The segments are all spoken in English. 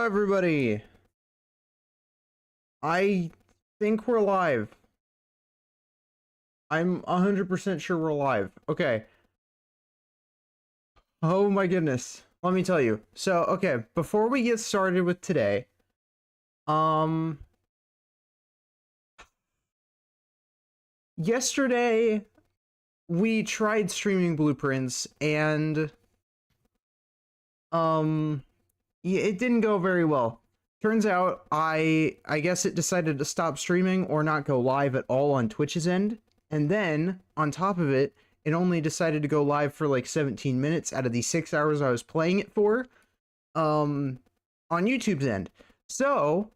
Hello, everybody. I think we're live. I'm 100% sure we're live. Okay. Oh my goodness. Let me tell you. So, okay, before we get started with today, yesterday we tried streaming Blueprints and it didn't go very well. Turns out I guess it decided to stop streaming or not go live at all on Twitch's end. And then on top of it, it only decided to go live for like 17 minutes out of the 6 hours I was playing it for on YouTube's end. So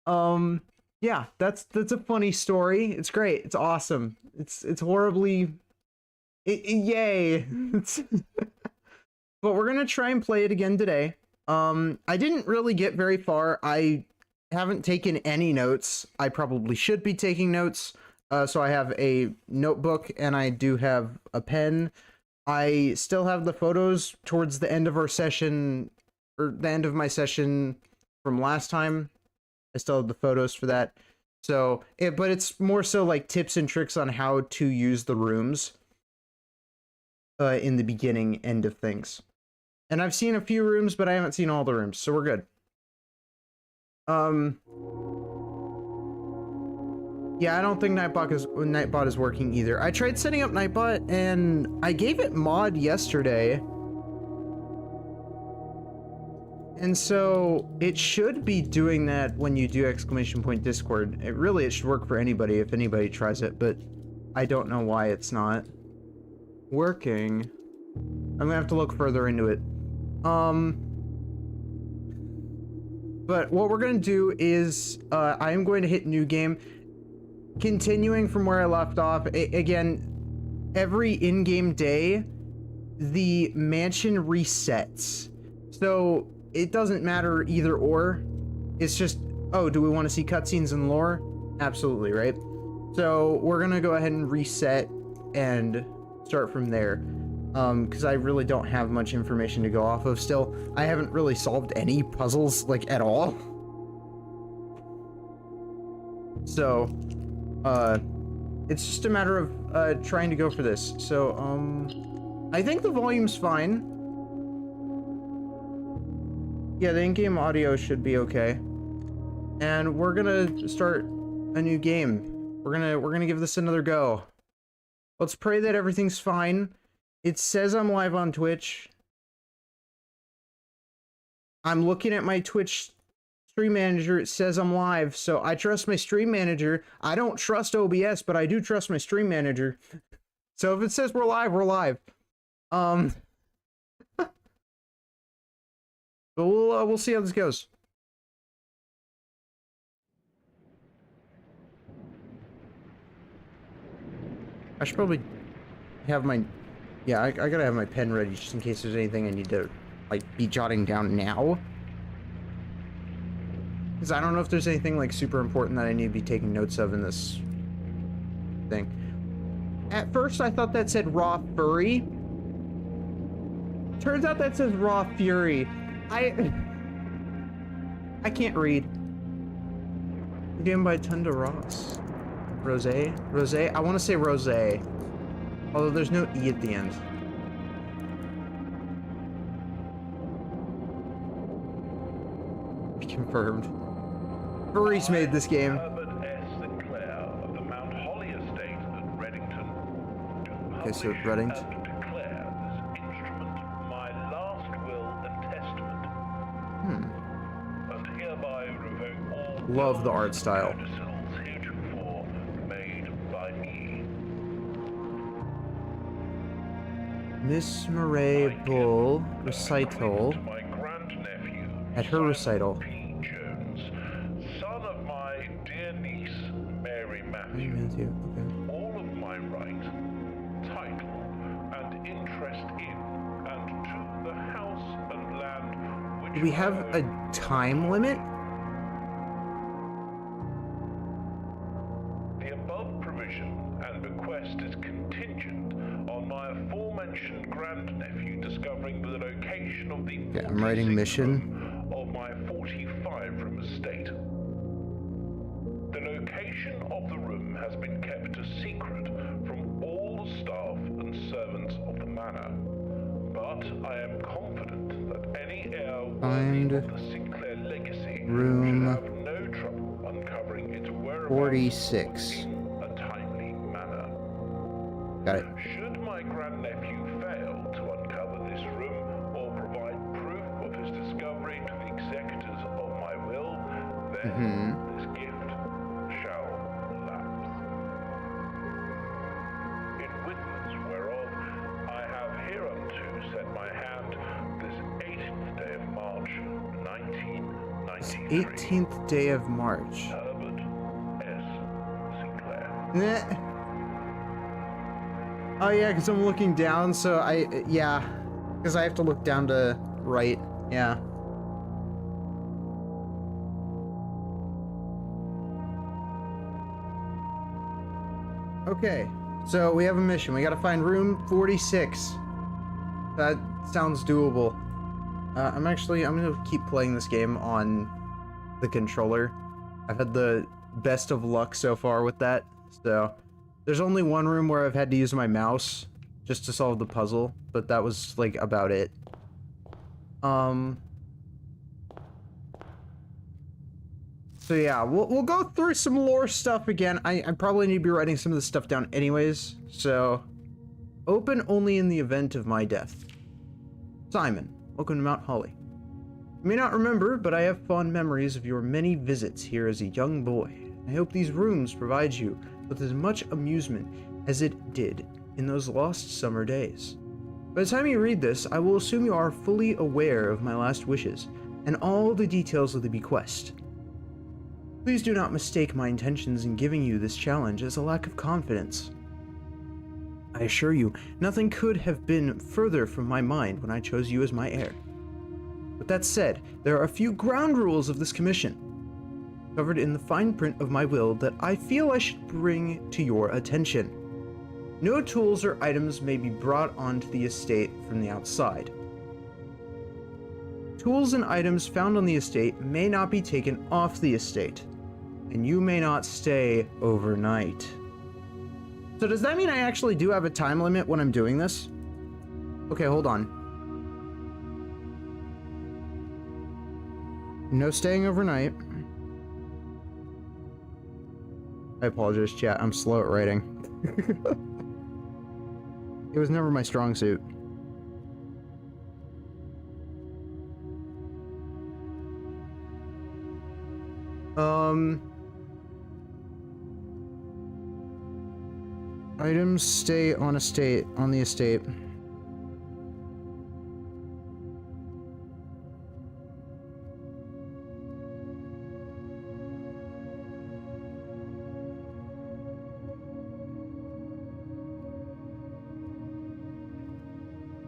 yeah, that's a funny story. It's great. It's awesome. It's horribly yay. But we're going to try and play it again today. I didn't really get very far. I haven't taken any notes. I probably should be taking notes. So I have a notebook and I do have a pen. I still have the photos towards the end of our session, or the end of my session from last time. I still have the photos for that. So, but it's more so like tips and tricks on how to use the rooms in the beginning end of things. And I've seen a few rooms, but I haven't seen all the rooms, so we're good. Yeah, I don't think Nightbot is working either. I tried setting up Nightbot, and I gave it mod yesterday. And so it should be doing that when you do !Discord. It should work for anybody if anybody tries it, but I don't know why it's not working. I'm gonna have to look further into it. But what we're gonna do is I am going to hit new game, continuing from where I left off. Again, every in-game day the mansion resets, so it doesn't matter either or. It's just, oh, do we want to see cutscenes and lore? Absolutely, right? So we're gonna go ahead and reset and start from there. Because I really don't have much information to go off of still. I haven't really solved any puzzles, like, at all. So, it's just a matter of, trying to go for this. So, I think the volume's fine. Yeah, the in-game audio should be okay. And we're gonna start a new game. We're gonna give this another go. Let's pray that everything's fine. It says I'm live on Twitch. I'm looking at my Twitch stream manager. It says I'm live, so I trust my stream manager. I don't trust OBS, but I do trust my stream manager. So if it says we're live, we're live. But we'll see how this goes. I should probably have my... Yeah, I gotta have my pen ready just in case there's anything I need to, like, be jotting down now. Because I don't know if there's anything, like, super important that I need to be taking notes of in this thing. At first, I thought that said Raw Furry. Turns out that says Raw Fury. I can't read. Game by Tunda Ross. Rose? Rose? I want to say Rose. Although there's no E at the end. Confirmed. Furries made this game. Okay, so Reddington. Love the art style. Miss Murray Bull recital. At her recital. Son of my dear niece, Mary Matthew. Okay. All of my right, title, and interest in, and to the house and land which Do we have a time limit? the above provision and bequest is contingent on my my aforementioned grandnephew discovering the location of the Okay, I'm writing 46th mission. room of my 45-room estate. The location of the room has been kept a secret from all the staff and servants of the manor, but I am confident that any heir Find worthy of the Sinclair legacy room should have no trouble uncovering its whereabouts 46. in a timely manner. Got it. Should my grandnephew fail to uncover this room or provide proof of his discovery to the executors of my will, then this gift shall lapse. In witness whereof I have hereunto set my hand this 18th day of March, 1993. 18th day of March. Herbert S. Sinclair. Nah. Oh yeah, because I'm looking down, so because I have to look down to right, yeah. Okay, so we have a mission. We gotta find room 46. That sounds doable. I'm gonna keep playing this game on the controller. I've had the best of luck so far with that, so... There's only one room where I've had to use my mouse just to solve the puzzle, but that was, like, about it. So yeah, we'll go through some lore stuff again. I probably need to be writing some of this stuff down anyways, so... Open only in the event of my death. Simon, welcome to Mount Holly. You may not remember, but I have fond memories of your many visits here as a young boy. I hope these rooms provide you with as much amusement as it did in those lost summer days. By the time you read this, I will assume you are fully aware of my last wishes and all the details of the bequest. Please do not mistake my intentions in giving you this challenge as a lack of confidence. I assure you, nothing could have been further from my mind when I chose you as my heir. With that said, there are a few ground rules of this commission, covered in the fine print of my will, that I feel I should bring to your attention. No tools or items may be brought onto the estate from the outside. Tools and items found on the estate may not be taken off the estate, and you may not stay overnight. So does that mean I actually do have a time limit when I'm doing this? Okay, hold on. No staying overnight. I apologize, chat. I'm slow at writing. It was never my strong suit. Items stay on the estate.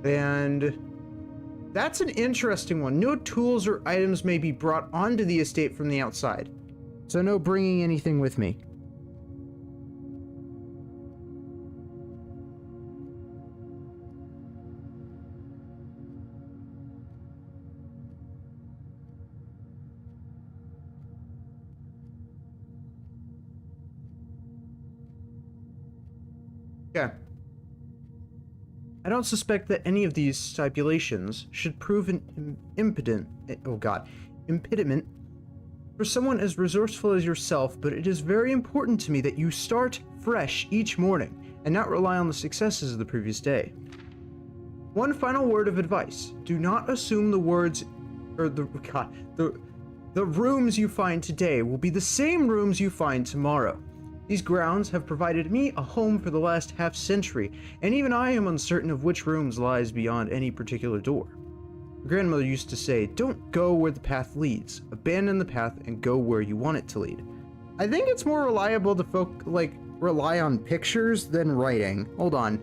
And that's an interesting one. No tools or items may be brought onto the estate from the outside. So no bringing anything with me. Okay. I don't suspect that any of these stipulations should prove an impediment for someone as resourceful as yourself, but it is very important to me that you start fresh each morning and not rely on the successes of the previous day. One final word of advice: do not assume the rooms you find today will be the same rooms you find tomorrow. These grounds have provided me a home for the last half-century, and even I am uncertain of which rooms lies beyond any particular door. My grandmother used to say, don't go where the path leads, abandon the path and go where you want it to lead. I think it's more reliable to rely on pictures than writing. Hold on.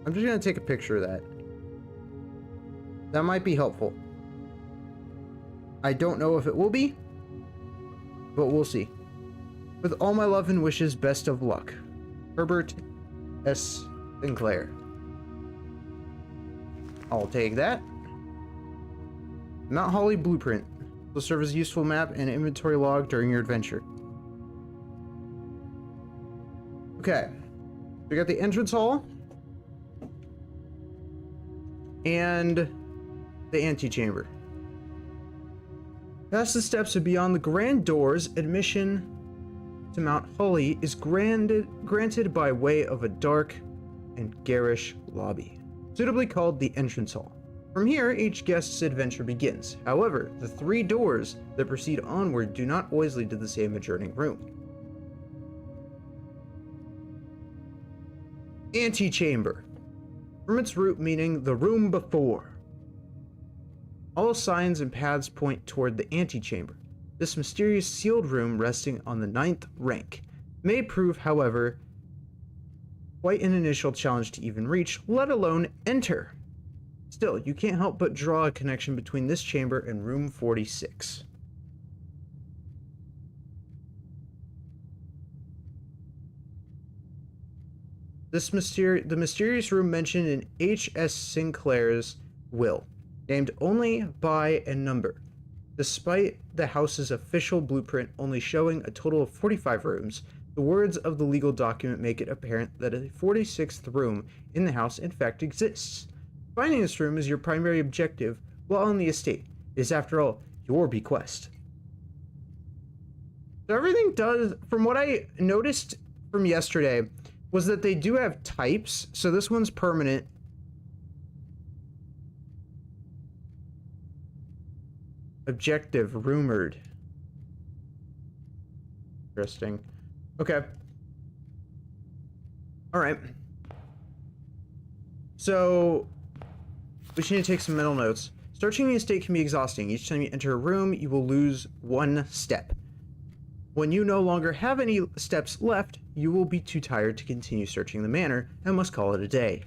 I'm just gonna take a picture of that. That might be helpful. I don't know if it will be, but we'll see. With all my love and wishes, best of luck. Herbert S. Sinclair. I'll take that. Mount Holly Blueprint will serve as a useful map and inventory log during your adventure. Okay. We got the entrance hall. And the antechamber. Past the steps and beyond the grand doors, admission to Mount Holly is granted by way of a dark and garish lobby, suitably called the entrance hall. From here, each guest's adventure begins. However, the 3 doors that proceed onward do not always lead to the same adjourning room. Antechamber. From its root meaning the room before. All signs and paths point toward the antechamber. This mysterious sealed room resting on the 9th rank may prove, however, quite an initial challenge to even reach, let alone enter. Still, you can't help but draw a connection between this chamber and room 46. The mysterious room mentioned in H.S. Sinclair's will, named only by and number, despite the house's official blueprint only showing a total of 45 rooms. The words of the legal document make it apparent that a 46th room in the house in fact exists. Finding this room is your primary objective while on the estate. It is, after all, your bequest. So everything does, from what I noticed from yesterday, was that they do have types. So this one's permanent. Objective, rumored. Interesting. Okay. Alright. So, we just need to take some mental notes. Searching the estate can be exhausting. Each time you enter a room, you will lose 1 step. When you no longer have any steps left, you will be too tired to continue searching the manor and must call it a day.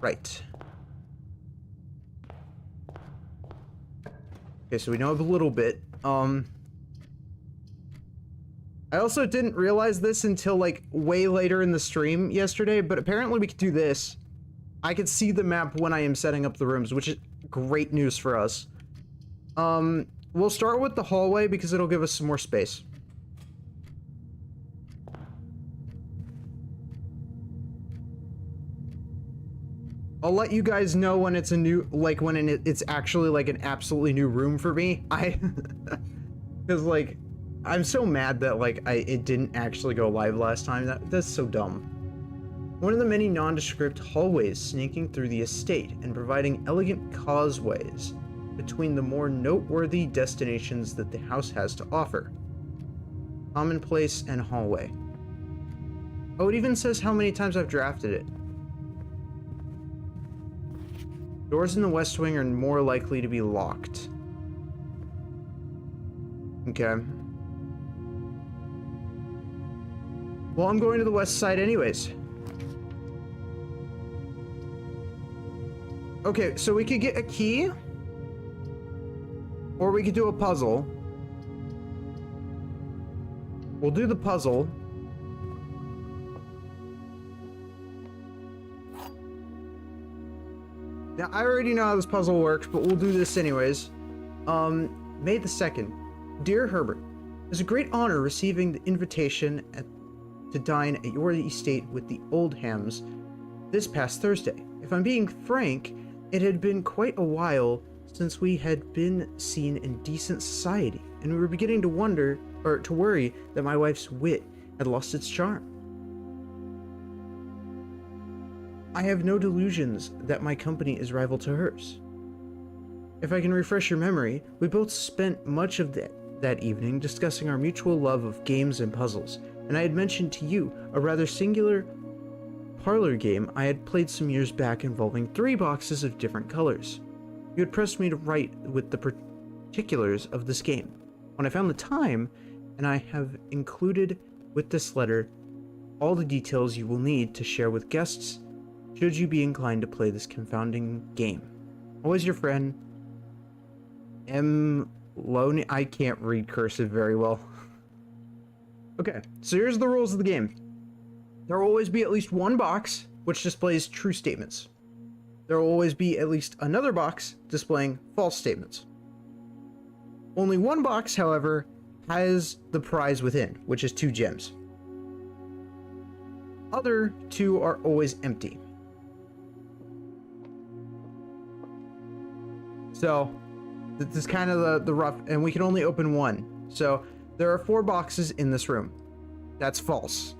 Right. Okay, so we know a little bit. I also didn't realize this until like way later in the stream yesterday, but apparently we could do this. I could see the map when I am setting up the rooms, which is great news for us. We'll start with the hallway because it'll give us some more space. I'll let you guys know when it's a new, like when it's actually like an absolutely new room for me. Because like, I'm so mad that like it didn't actually go live last time. That's so dumb. One of the many nondescript hallways sneaking through the estate and providing elegant causeways between the more noteworthy destinations that the house has to offer. Commonplace and hallway. Oh, it even says how many times I've drafted it. Doors in the west wing are more likely to be locked. Okay. Well, I'm going to the west side anyways. Okay, so we could get a key. Or we could do a puzzle. We'll do the puzzle. Now, I already know how this puzzle works, but we'll do this anyways. May the 2nd. Dear Herbert, it's a great honor receiving the invitation to dine at your estate with the Oldhams this past Thursday. If I'm being frank, it had been quite a while since we had been seen in decent society, and we were beginning to wonder, or to worry, that my wife's wit had lost its charm. I have no delusions that my company is rival to hers. If I can refresh your memory, we both spent much of that evening discussing our mutual love of games and puzzles, and I had mentioned to you a rather singular parlor game I had played some years back involving 3 boxes of different colors. You had pressed me to write with the particulars of this game. When I found the time, and I have included with this letter all the details you will need to share with guests should you be inclined to play this confounding game. Always your friend, M. Loney. I can't read cursive very well. Okay, so here's the rules of the game. There will always be at least one box which displays true statements. There will always be at least another box displaying false statements. Only one box, however, has the prize within, which is 2 gems. Other 2 are always empty. So, this is kind of the rough, and we can only open 1. So, there are 4 boxes in this room. That's false.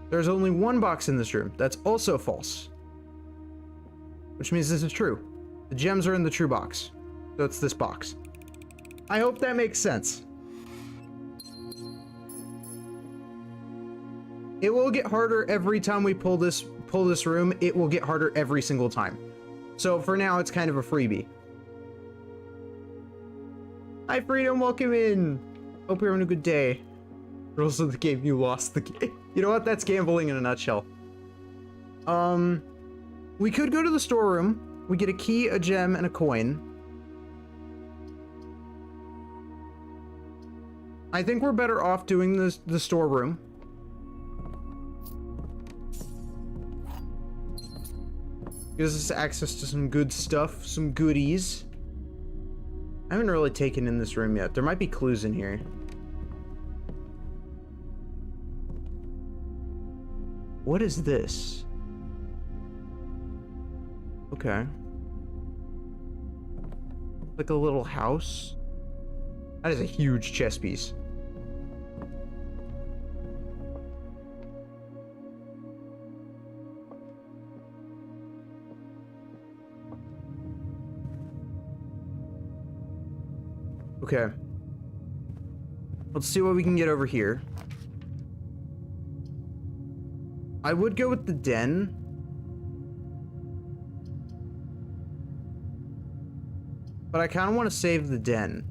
There's only 1 box in this room. That's also false. Which means this is true. The gems are in the true box. So it's this box. I hope that makes sense. It will get harder every time we pull this room. It will get harder every single time. So for now, it's kind of a freebie. Hi, Freedom. Welcome in. Hope you're having a good day. Rules of the game. You lost the game. You know what? That's gambling in a nutshell. We could go to the storeroom. We get a key, a gem, and a coin. I think we're better off doing the storeroom. Gives us access to some good stuff, some goodies. I haven't really taken in this room yet. There might be clues in here. What is this? Okay. Like a little house. That is a huge chess piece. Okay. Let's see what we can get over here. I would go with the den. But I kind of want to save the den.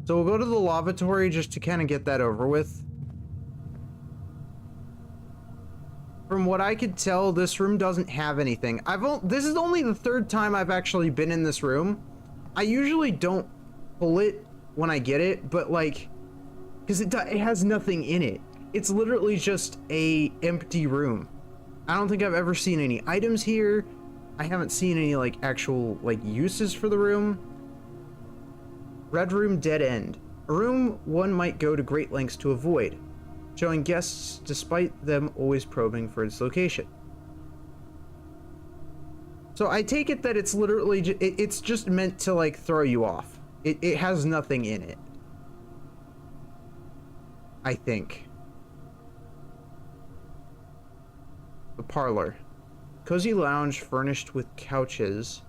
So we'll go to the lavatory just to kind of get that over with. From what I could tell, this room doesn't have anything. This is only the 3rd time I've actually been in this room. I usually don't pull it when I get it, but like, because it has nothing in it. It's literally just a empty room. I don't think I've ever seen any items here. I haven't seen any like actual like uses for the room. Red room, dead end. A room one might go to great lengths to avoid, showing guests despite them always probing for its location. So I take it that it's literally it's just meant to like throw you off. It has nothing in it, I think. The parlor. Cozy lounge furnished with couches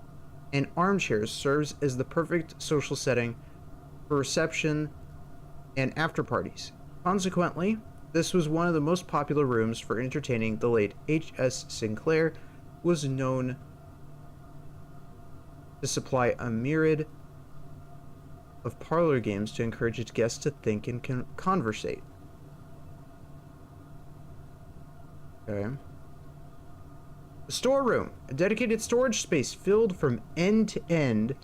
and armchairs serves as the perfect social setting for reception and after parties. Consequently, this was one of the most popular rooms for entertaining. The late H.S. Sinclair was known to supply a myriad of parlor games to encourage its guests to think and conversate. Okay. The storeroom, a dedicated storage space filled from end to end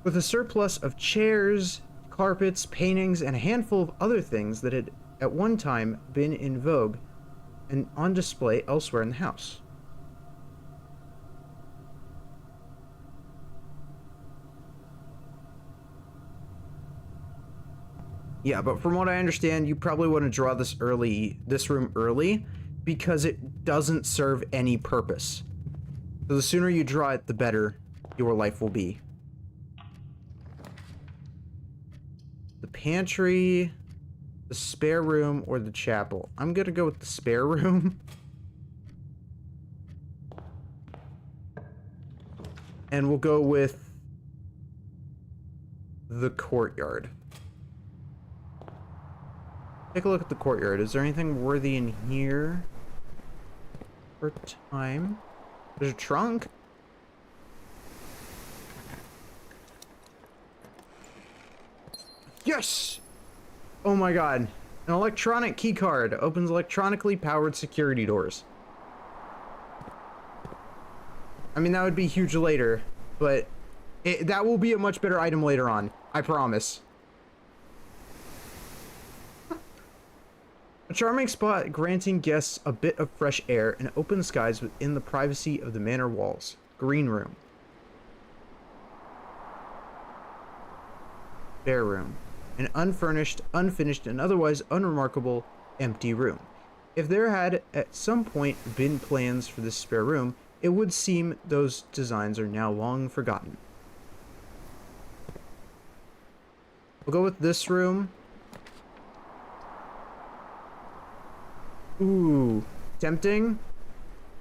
with a surplus of chairs, carpets, paintings, and a handful of other things that had at one time been in vogue and on display elsewhere in the house. Yeah, but from what I understand, you probably want to draw this room early, because it doesn't serve any purpose. So the sooner you draw it, the better your life will be. The pantry, the spare room, or the chapel. I'm gonna go with the spare room. And we'll go with the courtyard. Take a look at the courtyard. Is there anything worthy in here? For time. There's a trunk. Yes! Oh my god. An electronic key card opens electronically powered security doors. I mean, that would be huge later, but that will be a much better item later on. I promise. A charming spot granting guests a bit of fresh air and open skies within the privacy of the manor walls. Green room. Bare room. An unfurnished, unfinished, and otherwise unremarkable empty room. If there had at some point been plans for this spare room, it would seem those designs are now long forgotten. We'll go with this room. Ooh, tempting.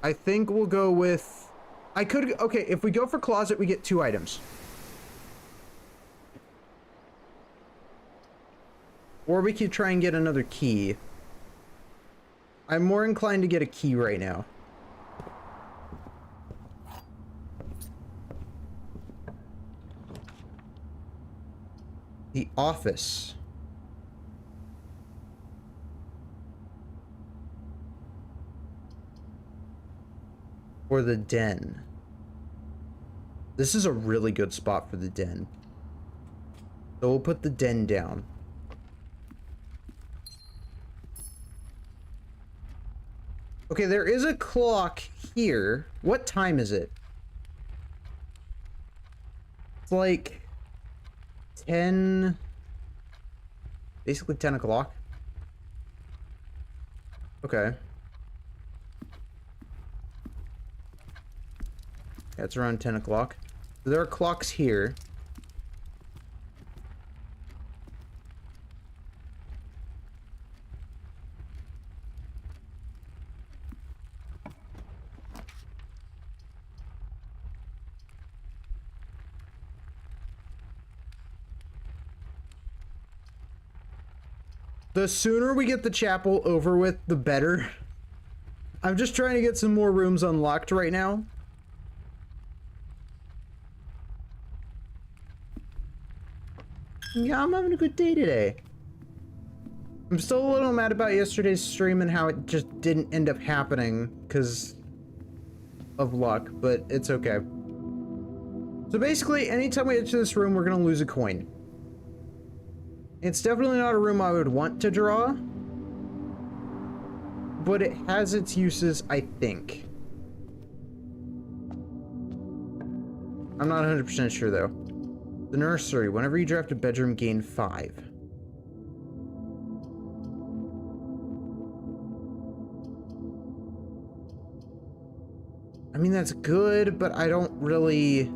I think we'll go with... Okay, if we go for closet, we get 2 items. Or we could try and get another key. I'm more inclined to get a key right now. The office. Or the den. This is a really good spot for the den. So we'll put the den down. Okay, there is a clock here. What time is it? It's like 10... basically 10 o'clock. Okay. Yeah, it's around 10 o'clock. So there are clocks here. The sooner we get the chapel over with, the better. I'm just trying to get some more rooms unlocked right now. Yeah, I'm having a good day today. I'm still a little mad about yesterday's stream and how it just didn't end up happening because of luck, but it's okay. So basically, anytime we enter this room, we're gonna lose a coin. It's definitely not a room I would want to draw, but it has its uses, I think. I'm not 100% sure though. The nursery. Whenever you draft a bedroom, gain 5. I mean, that's good, but I don't really...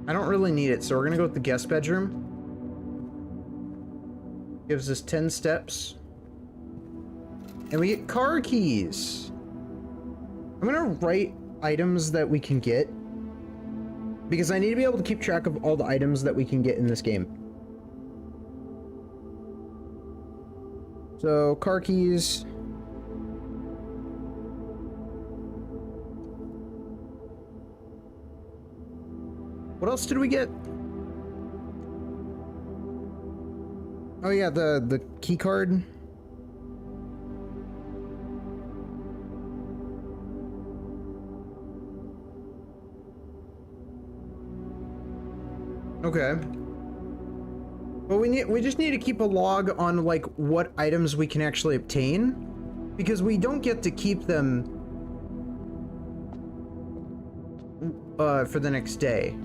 I don't really need it, so we're gonna go with the guest bedroom. Gives us 10 steps. And we get car keys. I'm gonna write items that we can get, because I need to be able to keep track of all the items that we can get in this game. So, car keys. What else did we get? Oh yeah, the key card. Okay. But we just need to keep a log on like what items we can actually obtain, because we don't get to keep them for the next day.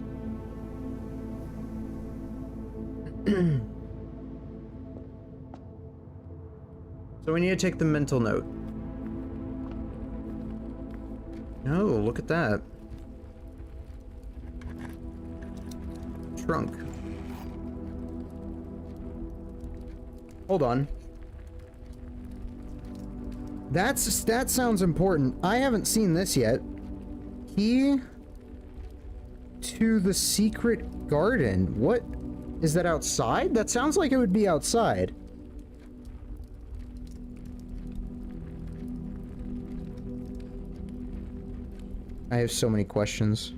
So we need to take the mental note. No, look at that. Trunk. Hold on. That sounds important. I haven't seen this yet. Key to the secret garden. What? Is that outside? That sounds like it would be outside. I have so many questions.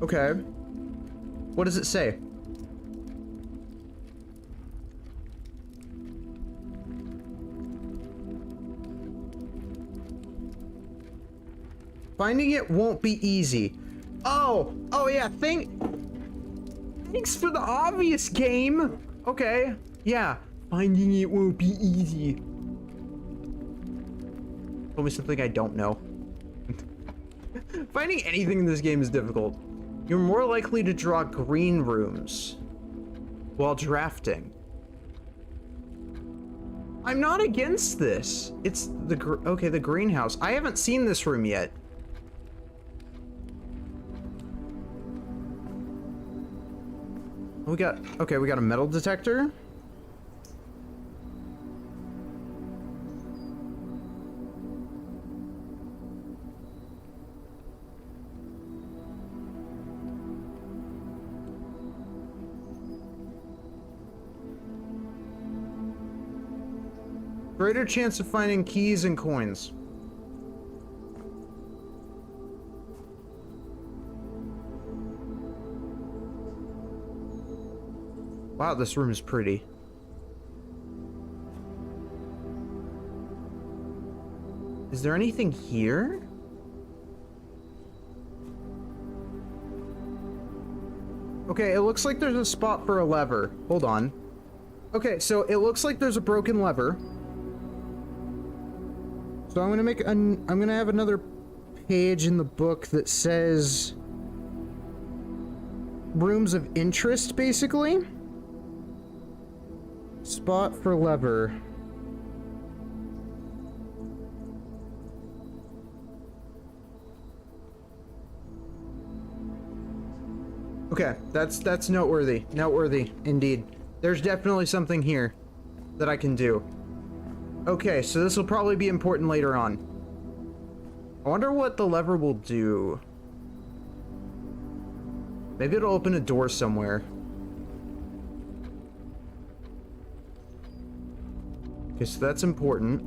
Okay. What does it say? Finding it won't be easy. Oh yeah, thanks for the obvious, game. Okay, yeah. Finding it won't be easy. Told me something I don't know. Finding anything in this game is difficult. You're more likely to draw green rooms while drafting. I'm not against this. It's the greenhouse. I haven't seen this room yet. We got a metal detector. Greater chance of finding keys and coins. Wow, this room is pretty. Is there anything here? Okay, it looks like there's a spot for a lever. Hold on. Okay, so it looks like there's a broken lever. So I'm gonna have another page in the book that says rooms of interest, basically. Spot for lever. Okay, that's noteworthy. Noteworthy, indeed. There's definitely something here that I can do. Okay, so this will probably be important later on. I wonder what the lever will do. Maybe it'll open a door somewhere. Okay, so that's important.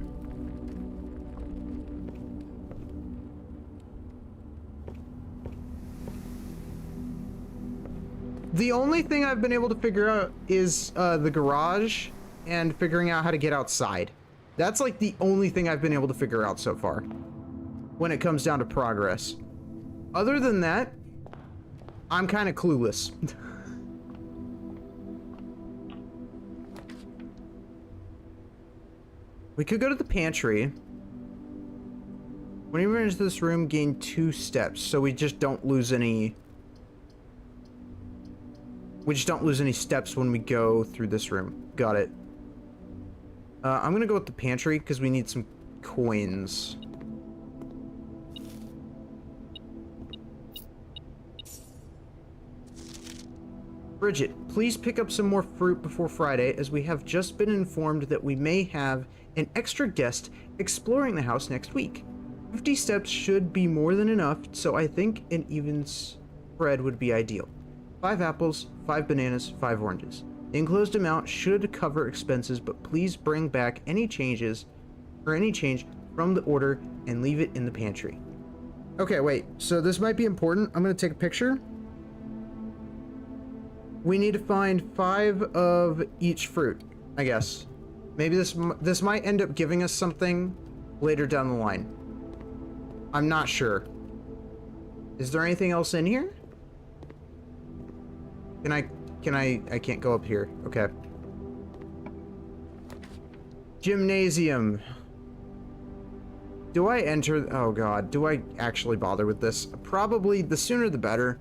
The only thing I've been able to figure out is the garage and figuring out how to get outside. That's like the only thing I've been able to figure out so far when it comes down to progress. Other than that, I'm kind of clueless. We could go to the pantry. When you enter this room, gain 2 steps, so we just don't lose any... We just don't lose any steps when we go through this room. Got it. I'm gonna go with the pantry because we need some coins. Bridget, please pick up some more fruit before Friday, as we have just been informed that we may have an extra guest exploring the house next week. 50 steps should be more than enough, so I think an even spread would be ideal. 5 apples, 5 bananas, 5 oranges. The enclosed amount should cover expenses, but please bring back any changes or any change from the order and leave it in the pantry. Okay, wait. So this might be important. I'm going to take a picture. We need to find 5 of each fruit, I guess. Maybe this might end up giving us something later down the line. I'm not sure. Is there anything else in here? I can't go up here. Okay. Gymnasium. Do I enter? Oh god, do I actually bother with this? Probably the sooner the better.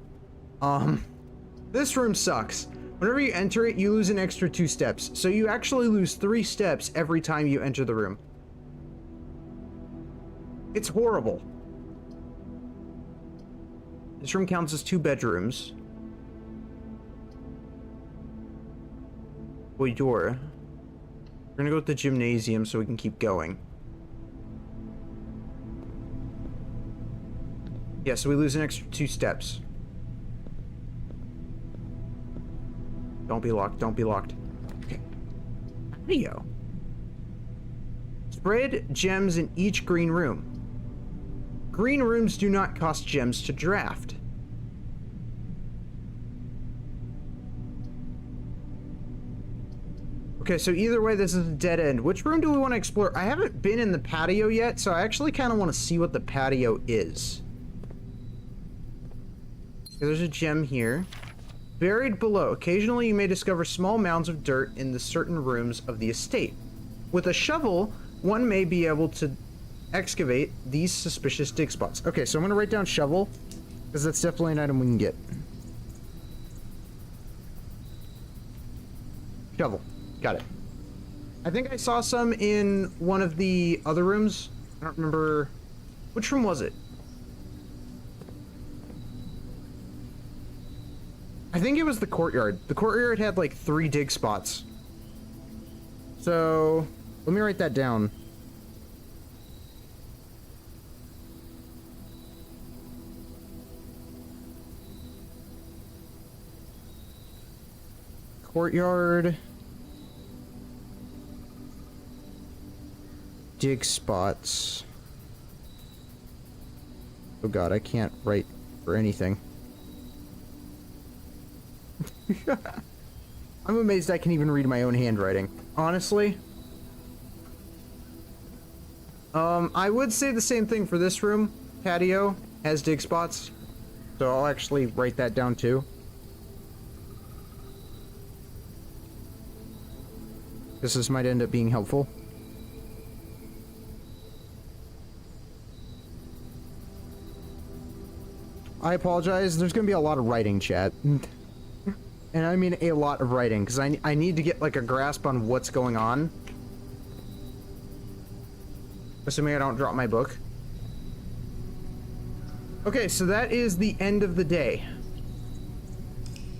This room sucks. Whenever you enter it, you lose an extra 2 steps. So you actually lose 3 steps every time you enter the room. It's horrible. This room counts as 2 bedrooms. Boy, door. We're gonna go with the gymnasium so we can keep going. Yeah, so we lose an extra 2 steps. Don't be locked, don't be locked. Okay. Patio. Spread gems in each green room. Green rooms do not cost gems to draft. Okay, so either way, this is a dead end. Which room do we want to explore? I haven't been in the patio yet, so I actually kind of want to see what the patio is. There's a gem here. Buried below, occasionally you may discover small mounds of dirt in the certain rooms of the estate. With a shovel, one may be able to excavate these suspicious dig spots. Okay, so I'm gonna write down shovel, because that's definitely an item we can get. Shovel. Got it. I think I saw some in one of the other rooms. I don't remember. Which room was it? I think it was the courtyard. The courtyard had like 3 dig spots. So, let me write that down. Courtyard. Dig spots. Oh god, I can't write for anything. I'm amazed I can even read my own handwriting. Honestly. I would say the same thing for this room. Patio has dig spots. So I'll actually write that down too. This might end up being helpful. I apologize, there's gonna be a lot of writing, chat. And I mean a lot of writing, because I need to get like a grasp on what's going on. Assuming I don't drop my book. Okay, so that is the end of the day.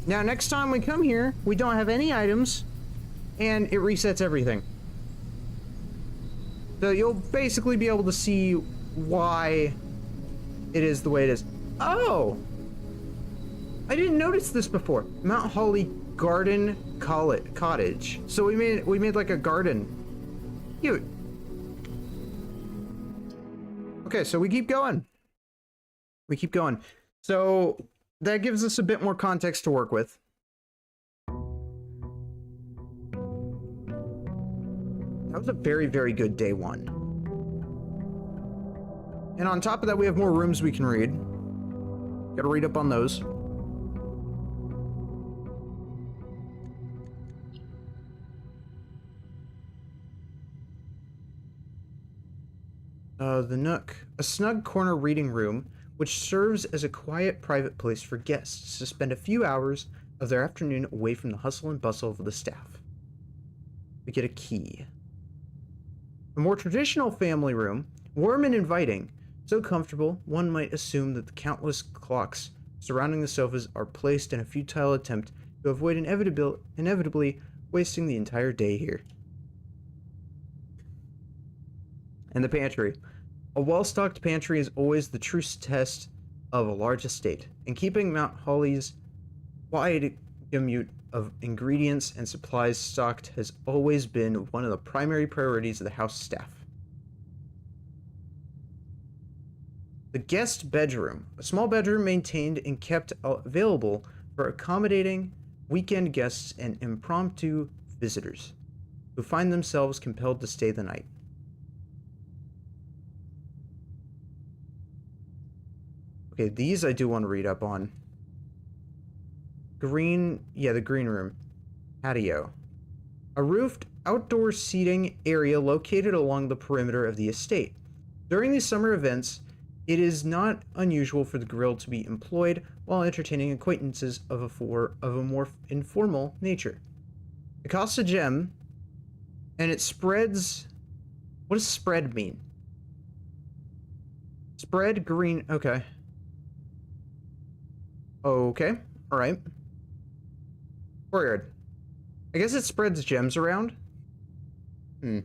Now next time we come here, we don't have any items, and it resets everything. So you'll basically be able to see why it is the way it is. Oh! I didn't notice this before. Mount Holly Garden Cottage. So we made like a garden. Cute. Okay, so we keep going. We keep going. So that gives us a bit more context to work with. That was a very, very good day 1. And on top of that, we have more rooms we can read. Gotta read up on those. The Nook. A snug corner reading room, which serves as a quiet private place for guests to spend a few hours of their afternoon away from the hustle and bustle of the staff. We get a key. A more traditional family room, warm and inviting, so comfortable one might assume that the countless clocks surrounding the sofas are placed in a futile attempt to avoid inevitably wasting the entire day here. And the pantry. A well-stocked pantry is always the true test of a large estate, and keeping Mount Holly's wide gamut of ingredients and supplies stocked has always been one of the primary priorities of the house staff. The guest bedroom. A small bedroom maintained and kept available for accommodating weekend guests and impromptu visitors who find themselves compelled to stay the night. Okay, these I do want to read up on. The green room. Patio. A roofed outdoor seating area located along the perimeter of the estate. During these summer events, it is not unusual for the grill to be employed while entertaining acquaintances of a more informal nature. It costs a gem, and it spreads... What does spread mean? Spread green... Okay. Okay. Alright. Courtyard. I guess it spreads gems around? A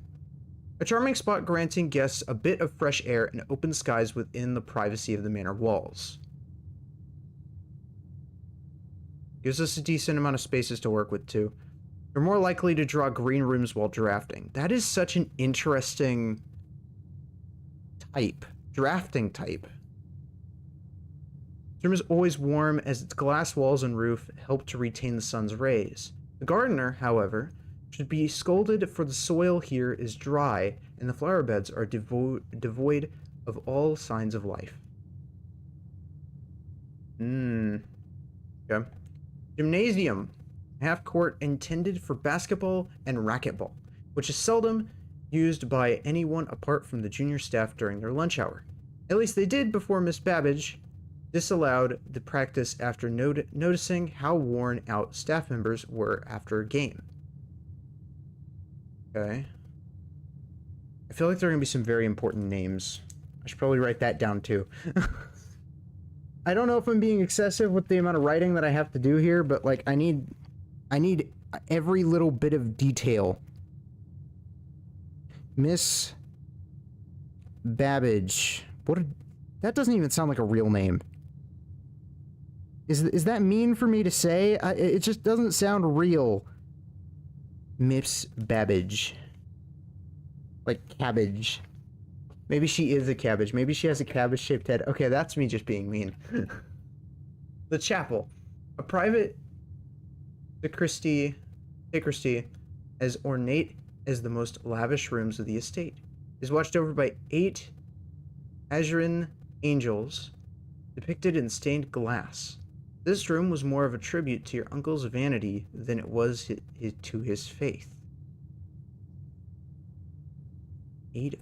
charming spot granting guests a bit of fresh air and open skies within the privacy of the manor walls. Gives us a decent amount of spaces to work with, too. You're more likely to draw green rooms while drafting. That is such an interesting type. Drafting type. This room is always warm as its glass walls and roof help to retain the sun's rays. The gardener, however, should be scolded, for the soil here is dry and the flower beds are devoid of all signs of life. Okay. Gymnasium. Half court intended for basketball and racquetball, which is seldom used by anyone apart from the junior staff during their lunch hour. At least they did before Miss Babbage disallowed the practice after noticing how worn out staff members were after a game. Okay. I feel like there are going to be some very important names. I should probably write that down too. I don't know if I'm being excessive with the amount of writing that I have to do here, but like I need every little bit of detail. Miss Babbage. That doesn't even sound like a real name. Is that mean for me to say? It just doesn't sound real. Miss Babbage. Like cabbage. Maybe she is a cabbage. Maybe she has a cabbage-shaped head. Okay, that's me just being mean. The chapel. A private sacristy as ornate as the most lavish rooms of the estate. Is watched over by 8 azurine angels depicted in stained glass. This room was more of a tribute to your uncle's vanity than it was to his faith. 8 of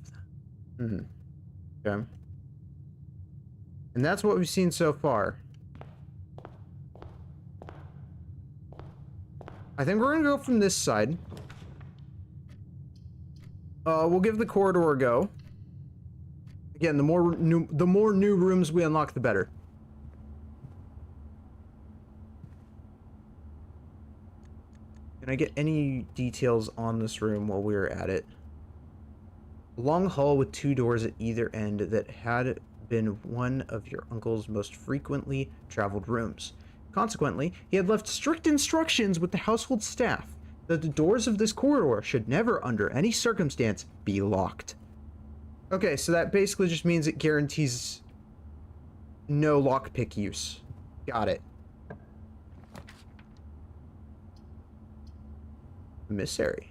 them. Okay. And that's what we've seen so far. I think we're gonna go from this side. We'll give the corridor a go. Again, the more new rooms we unlock, the better. Can I get any details on this room while we're at it? A long hall with 2 doors at either end that had been one of your uncle's most frequently traveled rooms. Consequently, he had left strict instructions with the household staff that the doors of this corridor should never, under any circumstance, be locked. Okay, so that basically just means it guarantees no lockpick use. Got it. Emissary.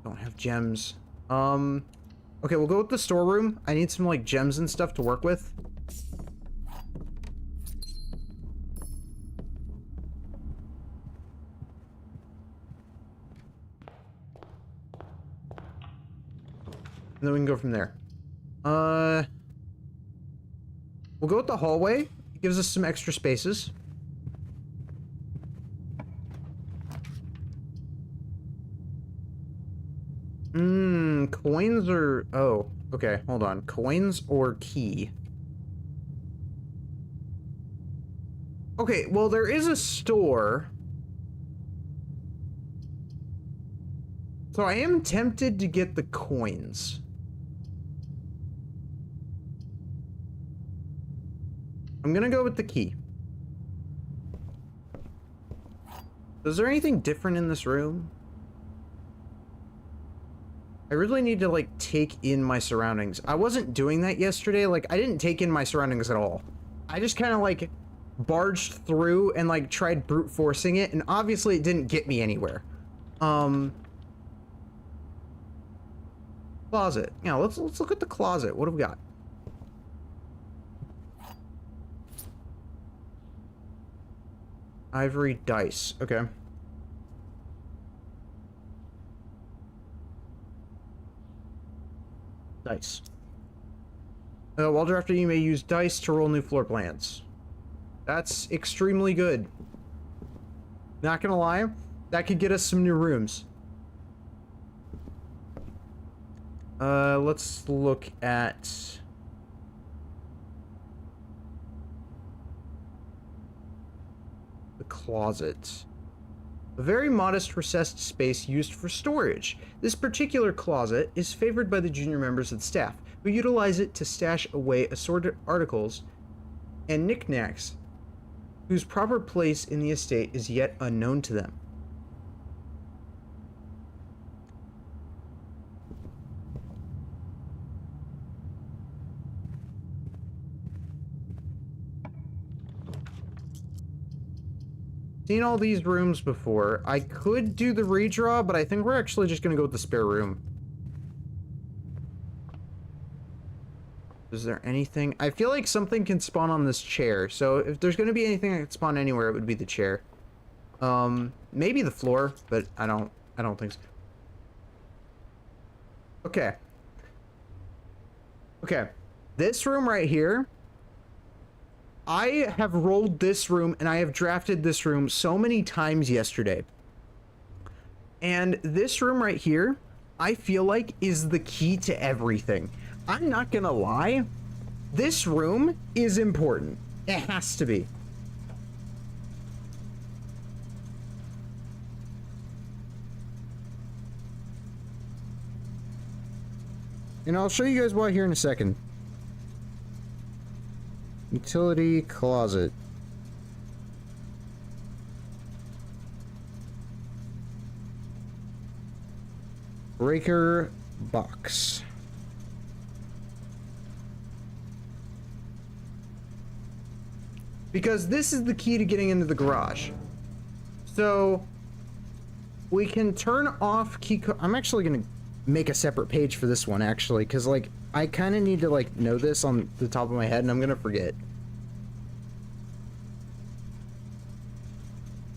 Don't have gems. Okay, we'll go with the storeroom. I need some, like, gems and stuff to work with. And then we can go from there. We'll go with the hallway. It gives us some extra spaces. Coins or... Oh, okay, hold on. Coins or key? Okay, well, there is a store. So I am tempted to get the coins. I'm gonna go with the key. Is there anything different in this room? I really need to, like, take in my surroundings. I wasn't doing that yesterday. Like, I didn't take in my surroundings at all. I just kind of, like, barged through and, like, tried brute forcing it, and obviously it didn't get me anywhere. Closet. Yeah, let's look at the closet. What have we got? Ivory dice. Okay. Dice. While drafting, you may use dice to roll new floor plans. That's extremely good. Not gonna lie, that could get us some new rooms. Let's look at... the closet. A very modest recessed space used for storage. This particular closet is favored by the junior members of the staff, who utilize it to stash away assorted articles and knickknacks whose proper place in the estate is yet unknown to them. Seen all these rooms before. I could do the redraw, but I think we're actually just gonna go with the spare room. Is there anything? I feel like something can spawn on this chair. So if there's going to be anything that can spawn anywhere, it would be the chair. Maybe the floor, but I don't think so. Okay. Okay. This room right here, I have rolled this room and I have drafted this room so many times yesterday. And this room right here, I feel like is the key to everything. I'm not gonna lie, this room is important. It has to be. And I'll show you guys why here in a second. Utility closet. Breaker box. Because this is the key to getting into the garage. So we can turn off key code. I'm actually going to make a separate page for this one actually, because like I kind of need to like know this on the top of my head and I'm going to forget.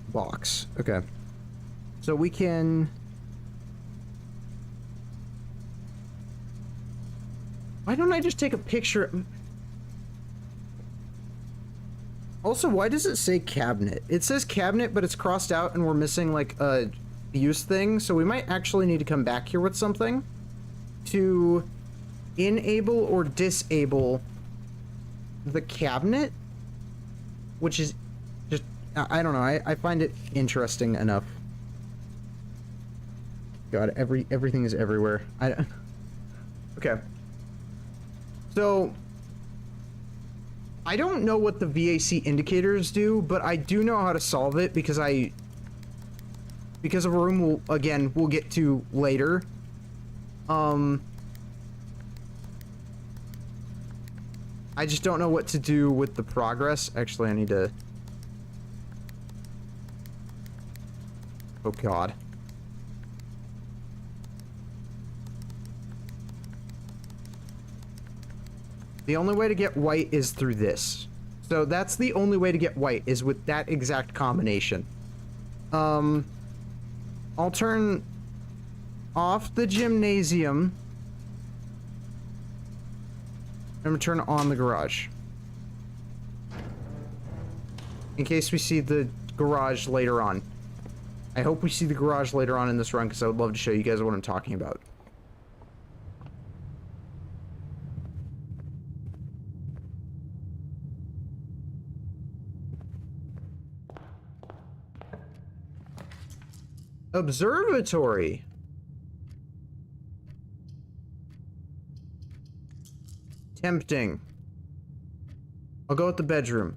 Box. Okay. So we can... Why don't I just take a picture? Also, why does it say cabinet? It says cabinet, but it's crossed out and we're missing like a use thing. So we might actually need to come back here with something to enable or disable the cabinet, which is just, I don't know. I find it interesting enough. God, everything is everywhere. Okay. So, I don't know what the VAC indicators do, but I do know how to solve it because of a room we'll get to later. I just don't know what to do with the progress. Actually, I need to... Oh God. The only way to get white is through this. So that's the only way to get white, is with that exact combination. I'll turn off the gymnasium. I'm gonna turn on the garage. In case we see the garage later on. I hope we see the garage later on in this run, because I would love to show you guys what I'm talking about. Observatory. Tempting. I'll go with the bedroom.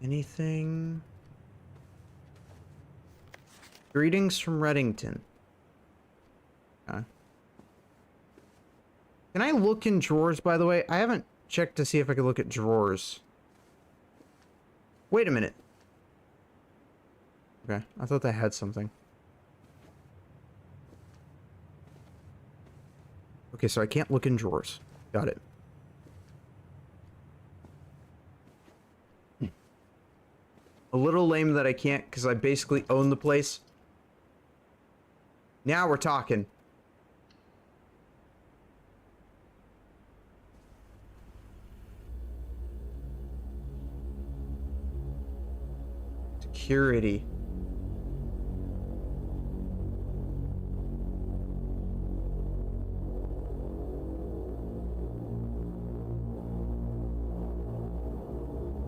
Anything? Greetings from Reddington. Okay. Can I look in drawers, by the way? I haven't checked to see if I could look at drawers. Wait a minute. Okay, I thought they had something. Okay, so I can't look in drawers. Got it. A little lame that I can't, because I basically own the place. Now we're talking. Security.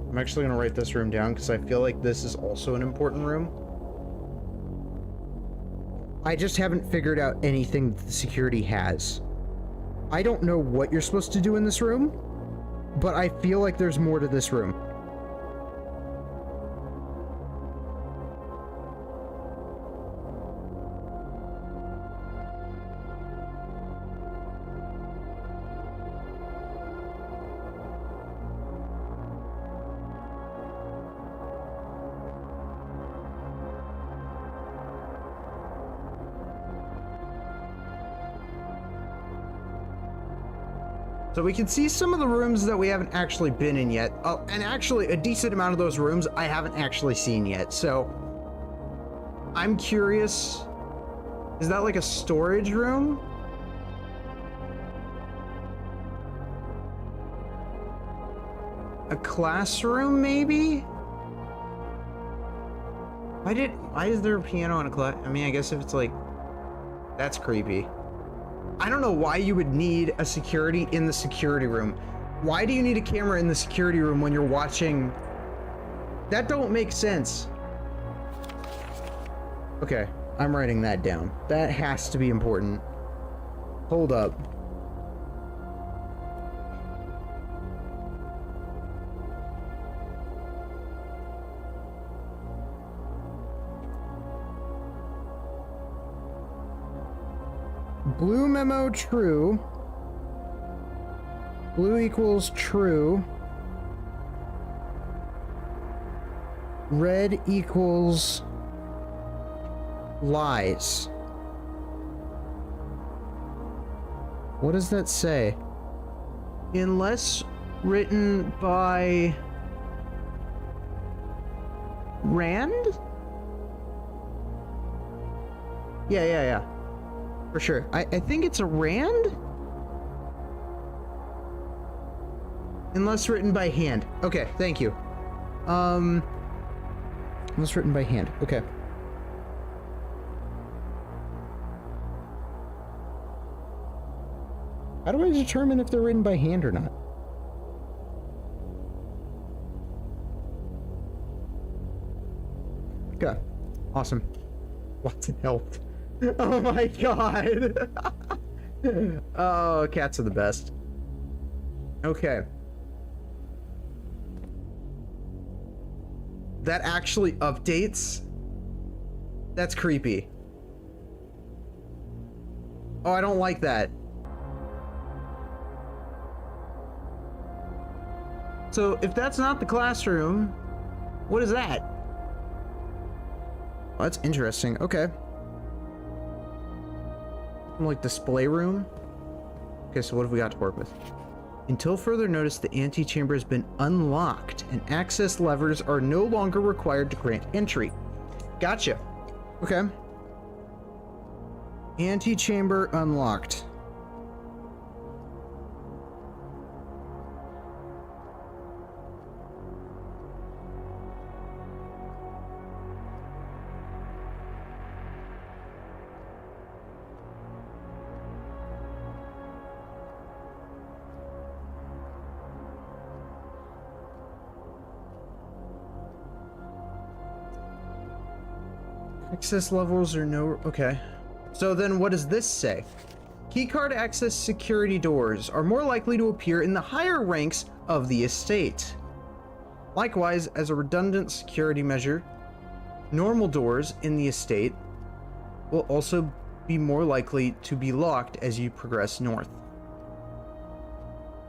I'm actually going to write this room down because I feel like this is also an important room. I just haven't figured out anything that the security has. I don't know what you're supposed to do in this room, but I feel like there's more to this room. So we can see some of the rooms that we haven't actually been in yet. Oh, and actually a decent amount of those rooms I haven't actually seen yet. So I'm curious, is that like a storage room? A classroom, maybe? Why is there a piano in a class? I mean, I guess if it's like, that's creepy. I don't know why you would need a security in the security room. Why do you need a camera in the security room when you're watching? That don't make sense. Okay, I'm writing that down. That has to be important. Hold up. Blue memo true. Blue equals true. Red equals lies. What does that say? Unless written by Rand? Yeah. For sure. I think it's a Rand? Unless written by hand. Okay, thank you. Unless written by hand. Okay. How do I determine if they're written by hand or not? Okay. Awesome. Watson helped. Oh my god. Oh, cats are the best. Okay. That actually updates? That's creepy. Oh, I don't like that. So, if that's not the classroom, what is that? Oh, that's interesting. Okay. Like display room. Okay, so what have we got to work with? Until further notice, the antechamber has been unlocked and access levers are no longer required to grant entry. Gotcha. Okay. Antechamber unlocked. Access levels are no... Okay. So then what does this say? Keycard access security doors are more likely to appear in the higher ranks of the estate. Likewise, as a redundant security measure, normal doors in the estate will also be more likely to be locked as you progress north.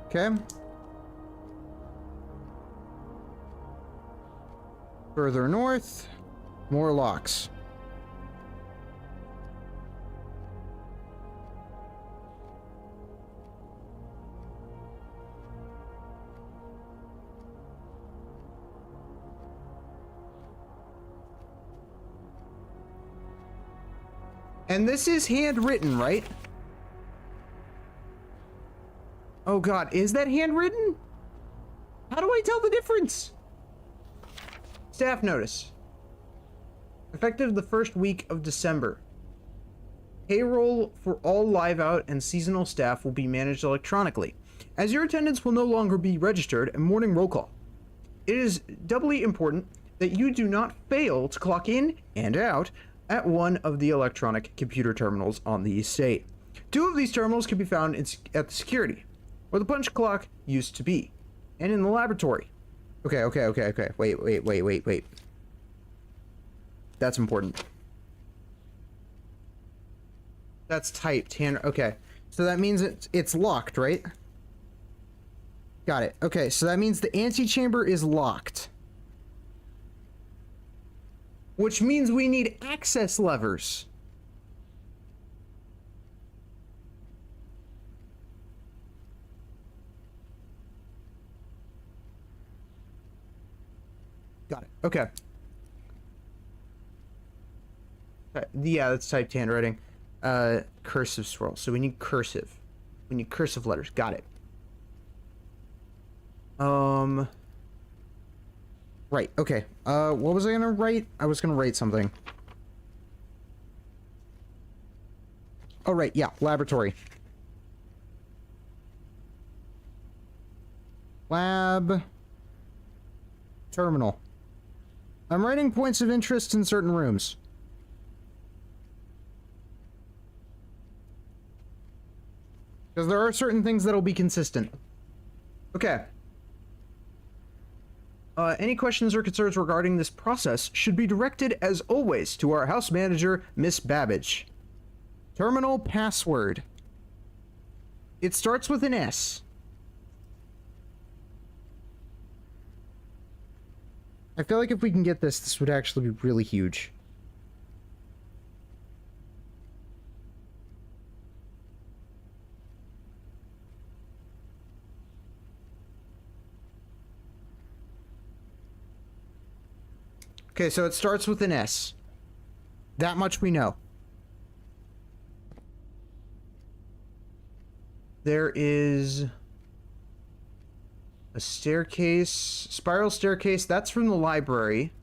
Okay. Further north, more locks. And this is handwritten, right? Oh god, is that handwritten? How do I tell the difference? Staff notice. Effective the first week of December. Payroll for all live out and seasonal staff will be managed electronically, as your attendance will no longer be registered and morning roll call. It is doubly important that you do not fail to clock in and out at one of the electronic computer terminals on the estate. Two of these terminals can be found at the security, where the punch clock used to be, and in the laboratory. Okay. Wait. That's important. That's typed hand. Okay, so that means it's locked, right? Got it. Okay, so that means the antechamber is locked. Which means we need access levers. Got it. Okay. Yeah, that's typed handwriting. Cursive scroll. So we need cursive. We need cursive letters. Got it. Right. Okay. What was I gonna write? I was gonna write something. Oh, right. Yeah. Laboratory. Lab. Terminal. I'm writing points of interest in certain rooms. Because there are certain things that'll be consistent. Okay. Any questions or concerns regarding this process should be directed, as always, to our house manager, Miss Babbage. Terminal password. It starts with an S. I feel like if we can get this, this would actually be really huge. Okay, so it starts with an S. That much we know. There is a staircase, spiral staircase. That's from the library.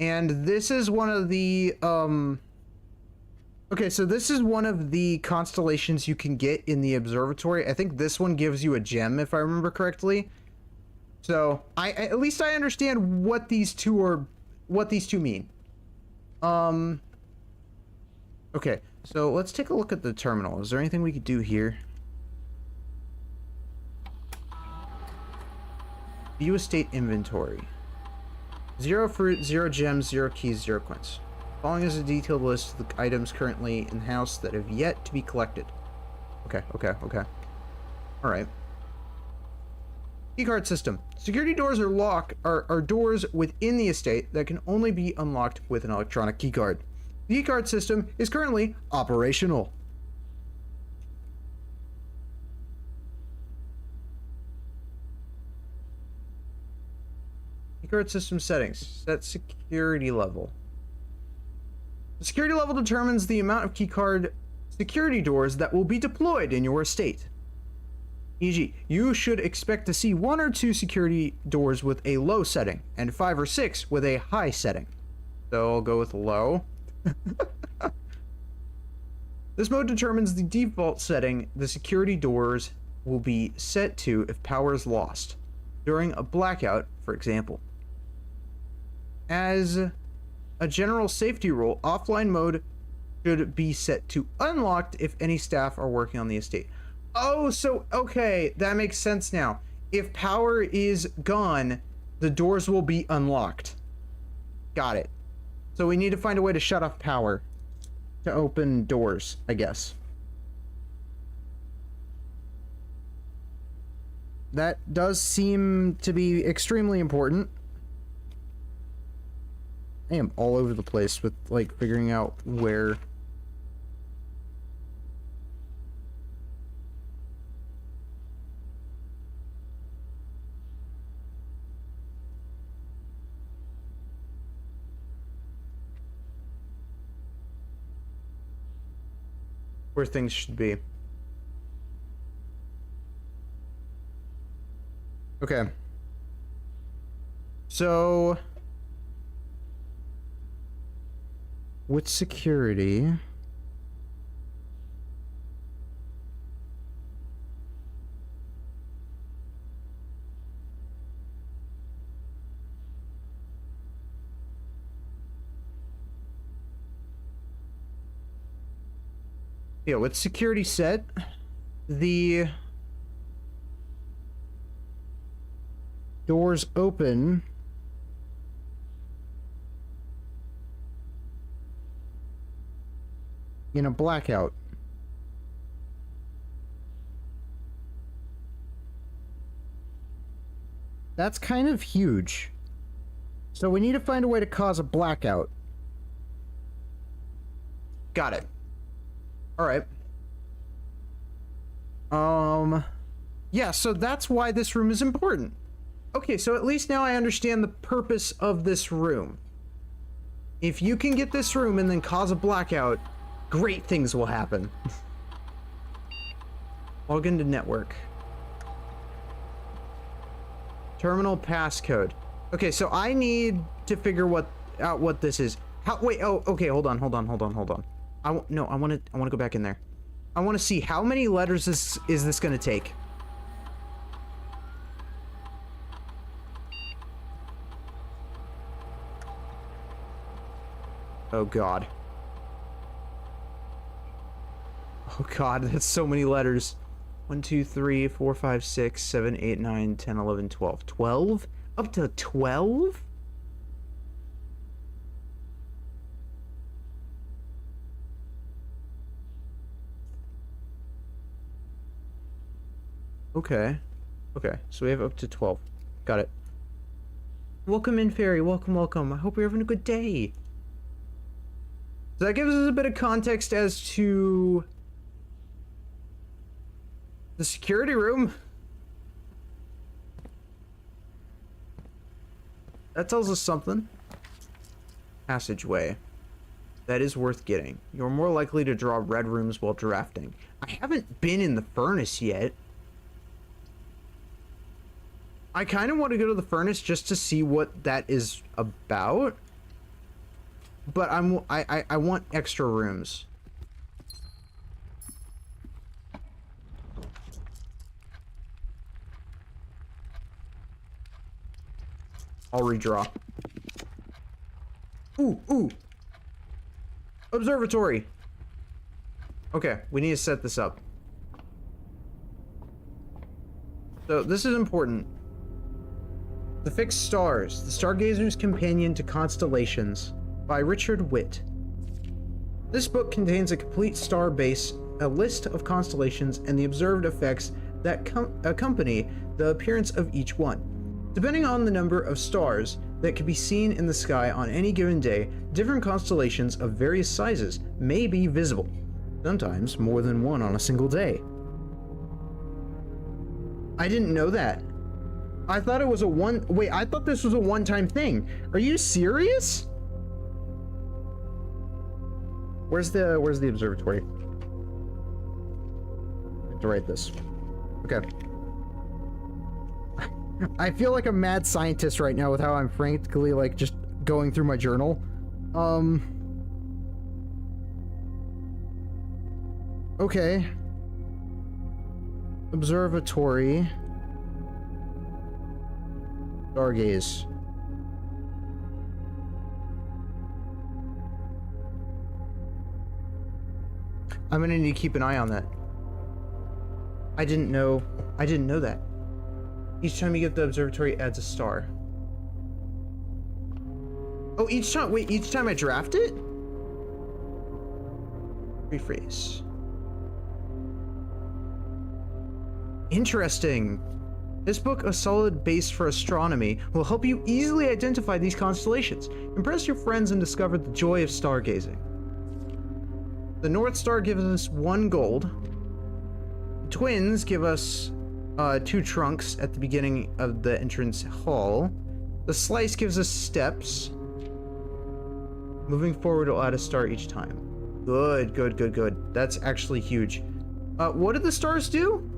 And this is one of the, okay, so this is one of the constellations you can get in the observatory. I think this one gives you a gem, if I remember correctly. So, at least I understand what these two mean. Okay, so let's take a look at the terminal. Is there anything we could do here? View estate inventory. 0 fruit, 0 gems, 0 keys, 0 coins. Following is a detailed list of the items currently in the house that have yet to be collected. Okay. Alright. Keycard system. Security doors are doors within the estate that can only be unlocked with an electronic keycard. The keycard system is currently operational. Keycard system settings. Set security level. The security level determines the amount of keycard security doors that will be deployed in your estate. E.g., you should expect to see 1 or 2 security doors with a low setting, and 5 or 6 with a high setting. So I'll go with low. This mode determines the default setting the security doors will be set to if power is lost, during a blackout, for example. As a general safety rule, offline mode should be set to unlocked if any staff are working on the estate. Oh, so, okay, that makes sense now. If power is gone, the doors will be unlocked. Got it. So we need to find a way to shut off power to open doors, I guess. That does seem to be extremely important. I am all over the place with, like, figuring out where... where things should be. Okay. So with security, yeah, with security set, the doors open in a blackout. That's kind of huge. So we need to find a way to cause a blackout. Got it. Alright. Yeah, so that's why this room is important. Okay, so at least now I understand the purpose of this room. If you can get this room and then cause a blackout, great things will happen. Log into network. Terminal passcode. Okay, so I need to figure out what this is. Wait, oh, okay, hold on. I want to go back in there. I want to see how many letters is this going to take. Oh god. Oh god, that's so many letters. 1, 2, 3, 4, 5, 6, 7, 8, 9, 10, 11, 12. 12? Up to 12? Okay. Okay, so we have up to 12. Got it. Welcome in, Fairy. Welcome, welcome. I hope you're having a good day. So that gives us a bit of context as to the security room. That tells us something. Passageway. That is worth getting. You're more likely to draw red rooms while drafting. I haven't been in the furnace yet. I kind of want to go to the furnace just to see what that is about. But I want extra rooms. I'll redraw. Ooh. Observatory. Okay, we need to set this up. So this is important. The Fixed Stars, The Stargazer's Companion to Constellations by Richard Witt. This book contains a complete star base, a list of constellations, and the observed effects that accompany the appearance of each one. Depending on the number of stars that can be seen in the sky on any given day, different constellations of various sizes may be visible, sometimes more than one on a single day. I didn't know that. I thought it was I thought this was a one-time thing. Are you serious? Where's the observatory? I have to write this. Okay. I feel like a mad scientist right now with how I'm frankly like just going through my journal. Okay. Observatory. Stargaze. I'm gonna need to keep an eye on that. I didn't know that. Each time you get the observatory adds a star. Oh, each time I draft it? Rephrase. Interesting. This book, A Solid Base for Astronomy, will help you easily identify these constellations, impress your friends, and discover the joy of stargazing. The North Star gives us 1 gold. The Twins give us 2 trunks at the beginning of the entrance hall. The Slice gives us steps. Moving forward will add a star each time. Good. That's actually huge. What do the stars do?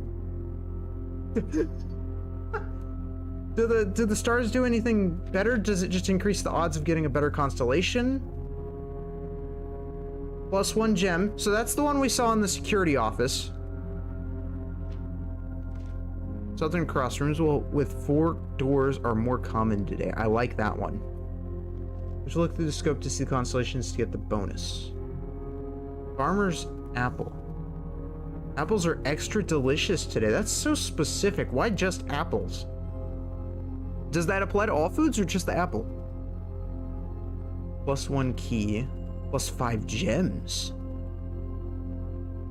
Do the stars do anything better? Does it just increase the odds of getting a better constellation? +1 gem. So that's the one we saw in the security office. Southern Cross rooms with 4 doors are more common today. I like that one. We should look through the scope to see the constellations to get the bonus. Farmer's apple. Apples are extra delicious today. That's so specific. Why just apples? Does that apply to all foods or just the apple? +1 key. +5 gems.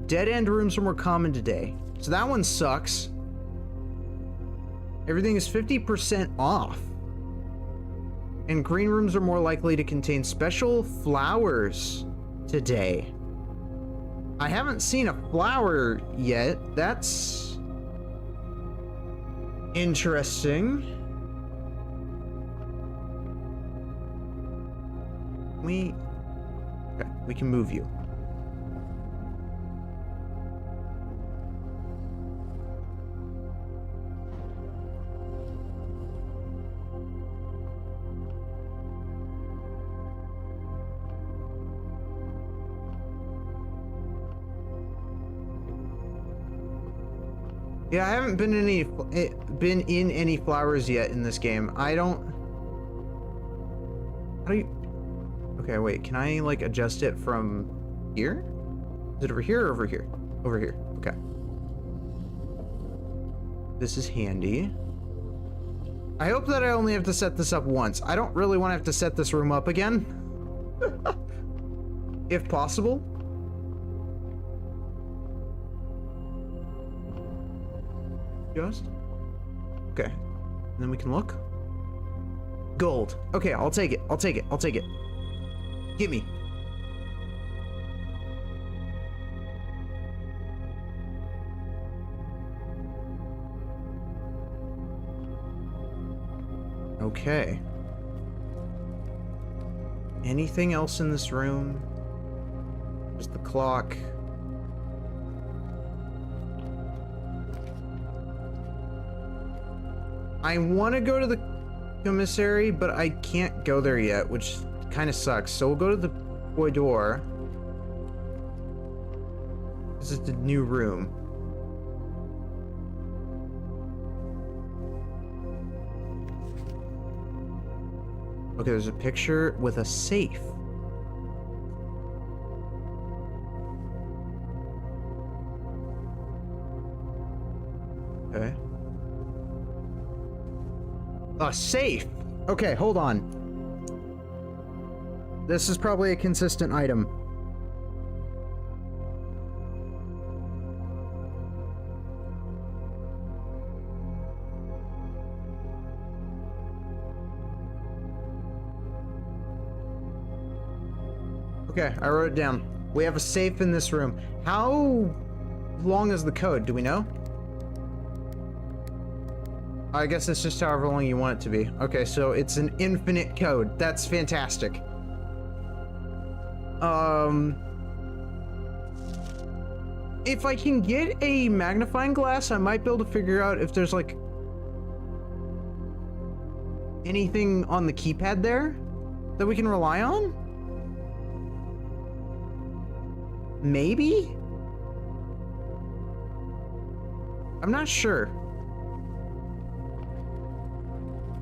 Dead end rooms are more common today. So that one sucks. Everything is 50% off. And green rooms are more likely to contain special flowers today. I haven't seen a flower yet. That's interesting. Okay, we can move you. Yeah, I haven't been in any flowers yet in this game. I don't. How do you? Okay, wait. Can I like adjust it from here? Is it over here or over here? Over here. Okay. This is handy. I hope that I only have to set this up once. I don't really want to have to set this room up again. If possible. Just? Okay. And then we can look. Gold. Okay, I'll take it. I'll take it. I'll take it. Get me. Okay. Anything else in this room? Just the clock. I want to go to the commissary, but I can't go there yet, which kind of sucks. So we'll go to the boudoir. This is the new room. Okay, there's a picture with a safe. Okay. A safe! Okay, hold on. This is probably a consistent item. Okay, I wrote it down. We have a safe in this room. How long is the code? Do we know? I guess it's just however long you want it to be. Okay, so it's an infinite code. That's fantastic. If I can get a magnifying glass, I might be able to figure out if there's like anything on the keypad there that we can rely on. Maybe? I'm not sure.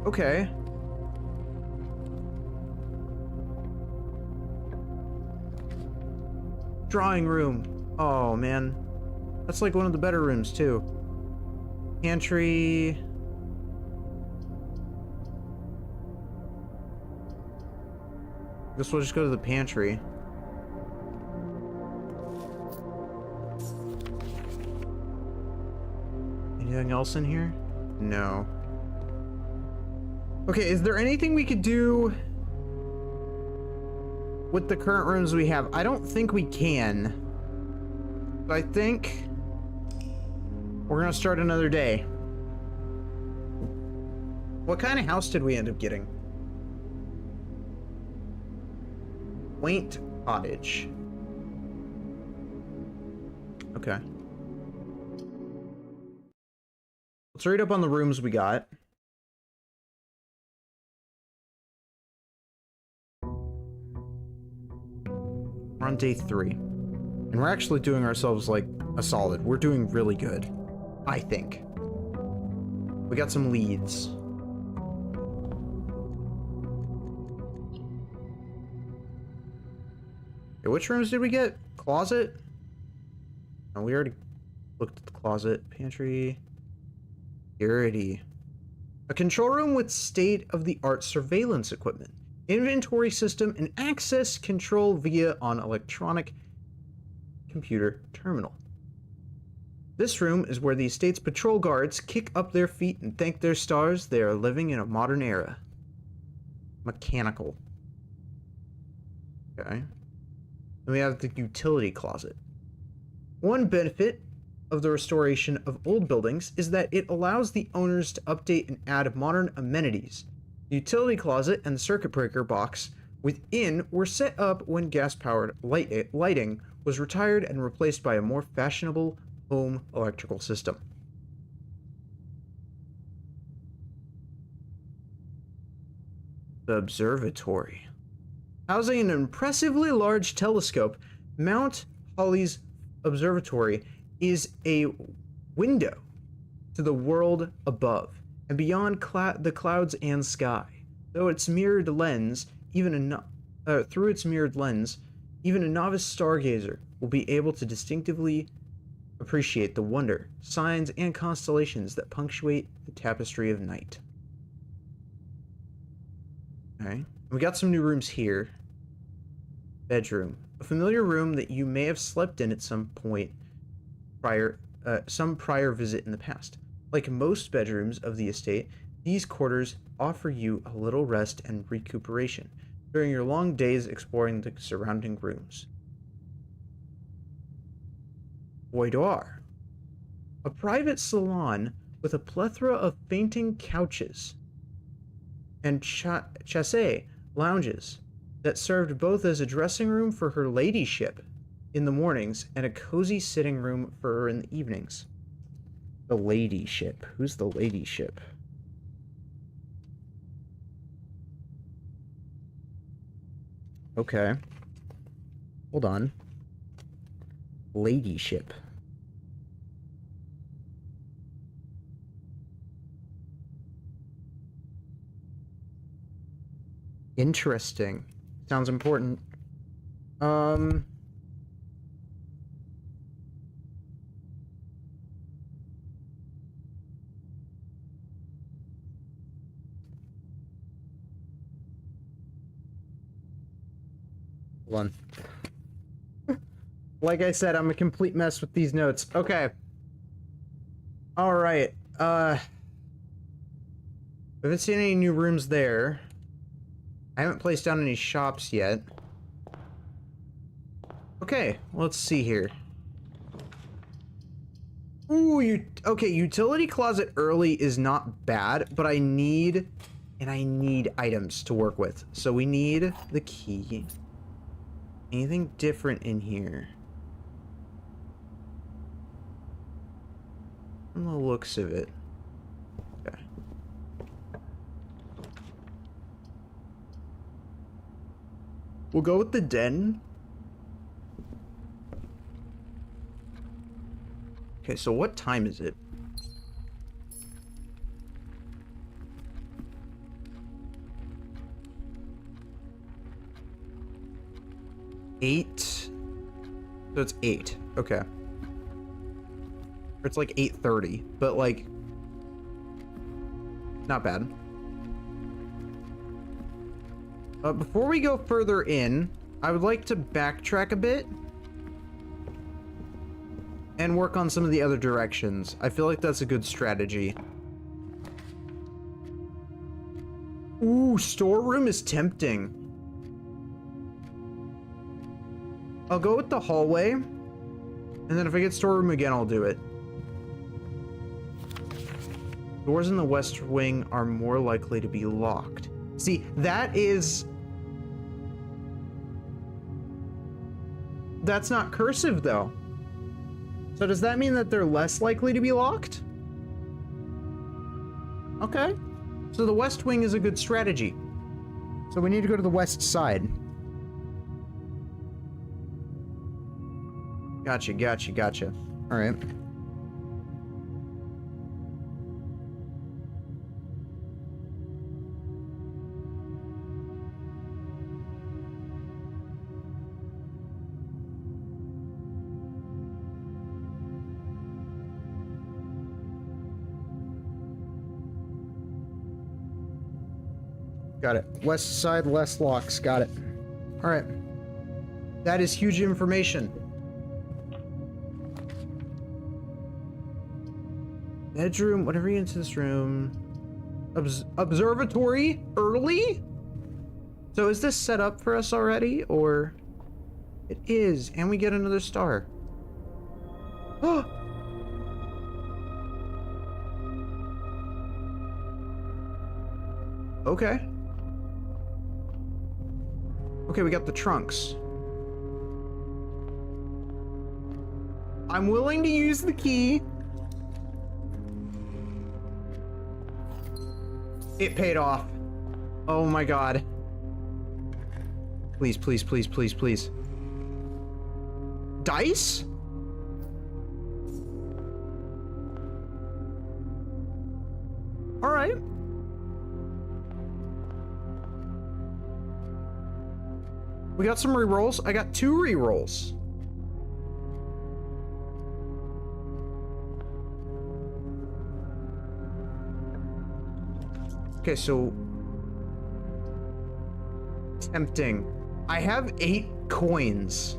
Okay. Drawing room. Oh, man. That's like one of the better rooms, too. Pantry. Guess we'll just go to the pantry. Anything else in here? No. Okay, is there anything we could do with the current rooms we have? I don't think we can. I think we're gonna start another day. What kind of house did we end up getting? Quaint cottage. Okay. Let's read up on the rooms we got. We're on day 3. And we're actually doing ourselves like a solid. We're doing really good, I think. We got some leads. Okay, which rooms did we get? Closet? Oh, we already looked at the closet. Pantry. Security. A control room with state-of-the-art surveillance equipment, inventory system, and access control via an electronic computer terminal. This room is where the estate's patrol guards kick up their feet and thank their stars they are living in a modern era. Mechanical. Okay. Then we have the utility closet. One benefit of the restoration of old buildings is that it allows the owners to update and add modern amenities. The utility closet and the circuit breaker box within were set up when gas-powered lighting was retired and replaced by a more fashionable home electrical system. The observatory. Housing an impressively large telescope, Mount Holly's observatory is a window to the world above and beyond the clouds and sky. Though its mirrored lens, through its mirrored lens, even a novice stargazer will be able to distinctively appreciate the wonder, signs, and constellations that punctuate the tapestry of night. Okay, we got some new rooms here. Bedroom, a familiar room that you may have slept in at some point some prior visit in the past. Like most bedrooms of the estate, these quarters offer you a little rest and recuperation during your long days exploring the surrounding rooms. Boudoir, a private salon with a plethora of fainting couches and chaise lounges that served both as a dressing room for her ladyship in the mornings and a cozy sitting room for her in the evenings. The ladyship. Who's the ladyship? Okay. Hold on. Ladyship. Interesting. Sounds important. Hold on. Like I said, I'm a complete mess with these notes. Okay. Alright. I haven't seen any new rooms there. I haven't placed down any shops yet. Okay, let's see here. Ooh, okay, utility closet early is not bad, but I need items to work with. So we need the key. Anything different in here? From the looks of it. Okay. We'll go with the den. Okay, so what time is it? Eight. So it's 8. Okay. Or it's like 8:30, but like not bad. Before we go further in, I would like to backtrack a bit and work on some of the other directions. I feel like that's a good strategy. Ooh, storeroom is tempting. I'll go with the hallway, and then if I get storeroom again, I'll do it. Doors in the west wing are more likely to be locked. See, that's not cursive, though. So does that mean that they're less likely to be locked? Okay. So the west wing is a good strategy. So we need to go to the west side. Gotcha. All right. Got it. West side, less locks. Got it. All right. That is huge information. Bedroom, whatever you get into this room. Observatory early? So is this set up for us already, or? It is, and we get another star. Oh! Okay, we got the trunks. I'm willing to use the key. It paid off. Oh my god. Please, please, please, please, please. Dice? All right. We got some rerolls. I got 2 rerolls. Okay, so tempting. I have 8 coins.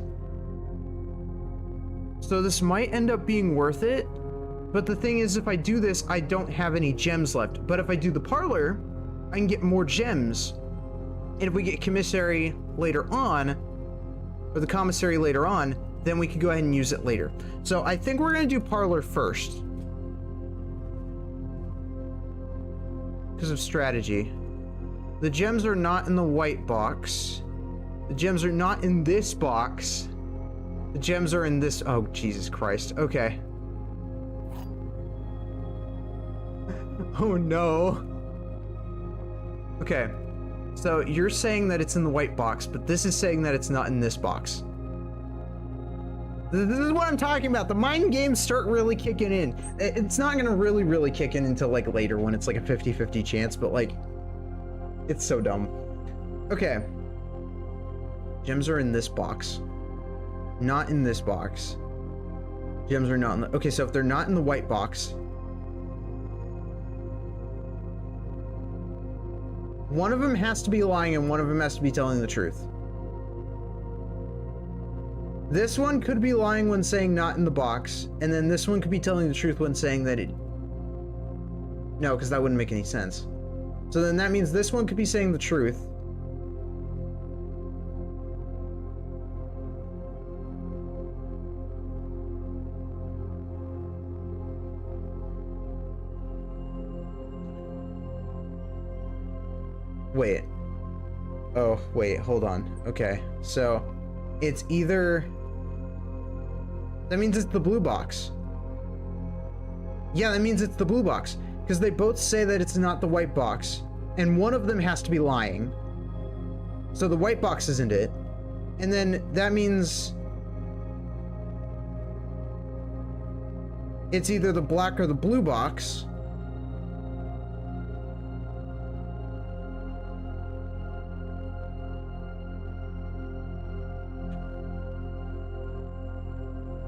So this might end up being worth it. But the thing is, if I do this, I don't have any gems left. But if I do the parlor, I can get more gems. And if we get commissary later on, or the commissary later on, then we can go ahead and use it later. So I think we're going to do parlor first. Because of strategy. The gems are not in the white box. The gems are not in this box. The gems are in this. Oh, Jesus Christ. Okay. Oh no. Okay. So you're saying that it's in the white box, but this is saying that it's not in this box. This is what I'm talking about. The mind games start really kicking in. It's not gonna really kick in until like later when it's like a 50-50 chance, but like, it's so dumb. Okay. Gems are in this box. Not in this box. Gems are not in the... Okay, so if they're not in the white box... One of them has to be lying and one of them has to be telling the truth. This one could be lying when saying not in the box, and then this one could be telling the truth when saying that it... No, because that wouldn't make any sense. So then that means this one could be saying the truth. Wait. Oh, wait, hold on. Okay, so it's either... That means it's the blue box. Yeah, that means it's the blue box. Because they both say that it's not the white box. And one of them has to be lying. So the white box isn't it. And then that means... It's either the black or the blue box.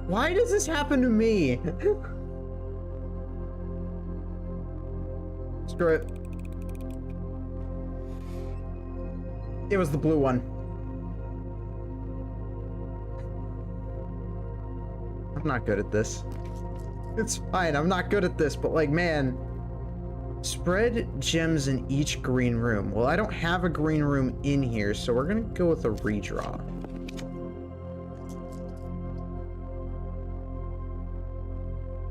Why does this happen to me? Screw it. It was the blue one. I'm not good at this. It's fine, I'm not good at this, but like, man. Spread gems in each green room. Well, I don't have a green room in here, so we're gonna go with a redraw.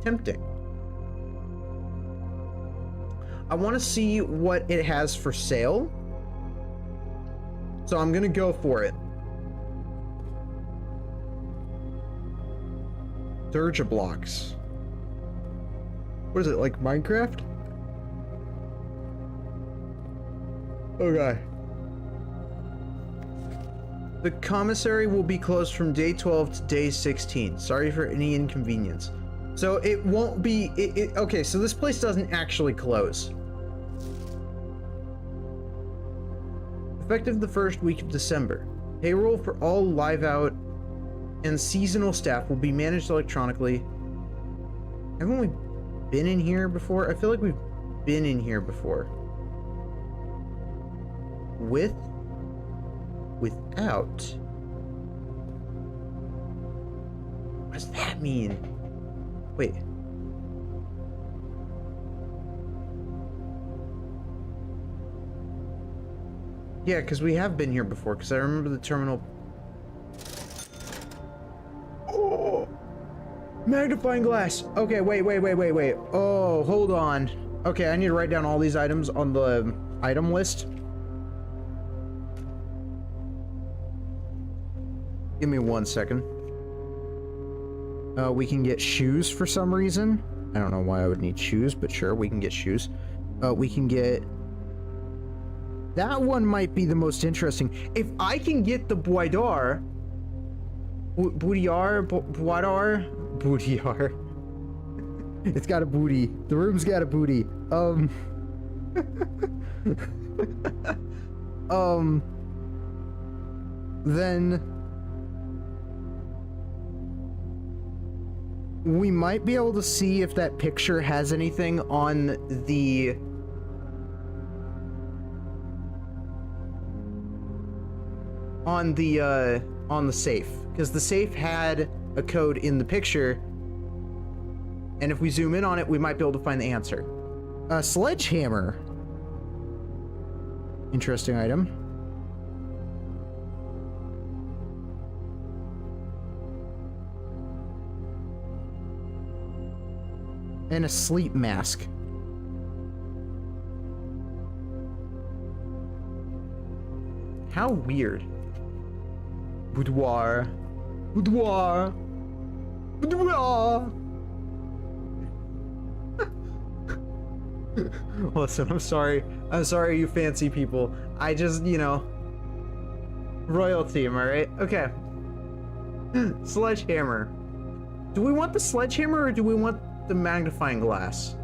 Tempting. I want to see what it has for sale. So I'm gonna go for it. Durja blocks. What is it, like Minecraft? Okay. The commissary will be closed from day 12 to day 16. Sorry for any inconvenience. So it won't be... okay, so this place doesn't actually close. Effective the first week of December. Payroll for all live out and seasonal staff will be managed electronically. Haven't we been in here before? I feel like we've been in here before. With? Without? What does that mean? Wait. Yeah, because we have been here before, because I remember the terminal... Oh! Magnifying glass! Okay, wait. Oh, hold on. Okay, I need to write down all these items on the item list. Give me 1 second. We can get shoes for some reason. I don't know why I would need shoes, but sure, we can get shoes. We can get... That one might be the most interesting. If I can get the Boudoir... Boudoir? Boudoir. It's got a booty. The room's got a booty. Then... we might be able to see if that picture has anything on the... on the safe. Because the safe had a code in the picture, and if we zoom in on it, we might be able to find the answer. A sledgehammer. Interesting item. And a sleep mask. How weird. Boudoir. Boudoir. Boudoir. Listen, I'm sorry, you fancy people. I just, you know, royalty, am I right? Okay. Sledgehammer. Do we want the sledgehammer or do we want the magnifying glass?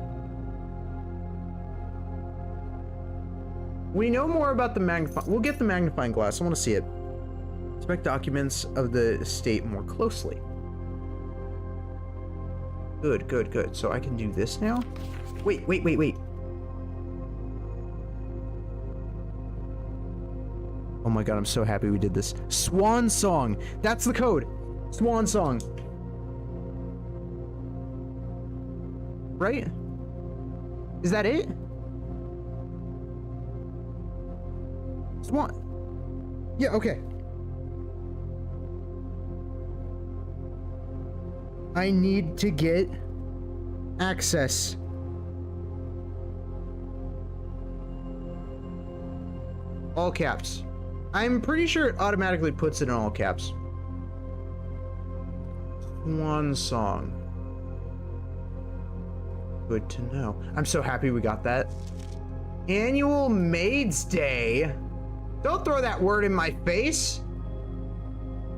We know more about the magnifying... We'll get the magnifying glass. I want to see it. Inspect documents of the estate more closely. Good, good, good. So I can do this now? Wait. Oh my god, I'm so happy we did this. Swan Song. That's the code. Swan Song. Right? Is that it? Swan. Yeah, okay. I need to get access. All caps. I'm pretty sure it automatically puts it in all caps. Swan Song. Good to know. I'm so happy we got that. Annual Maids Day. Don't throw that word in my face.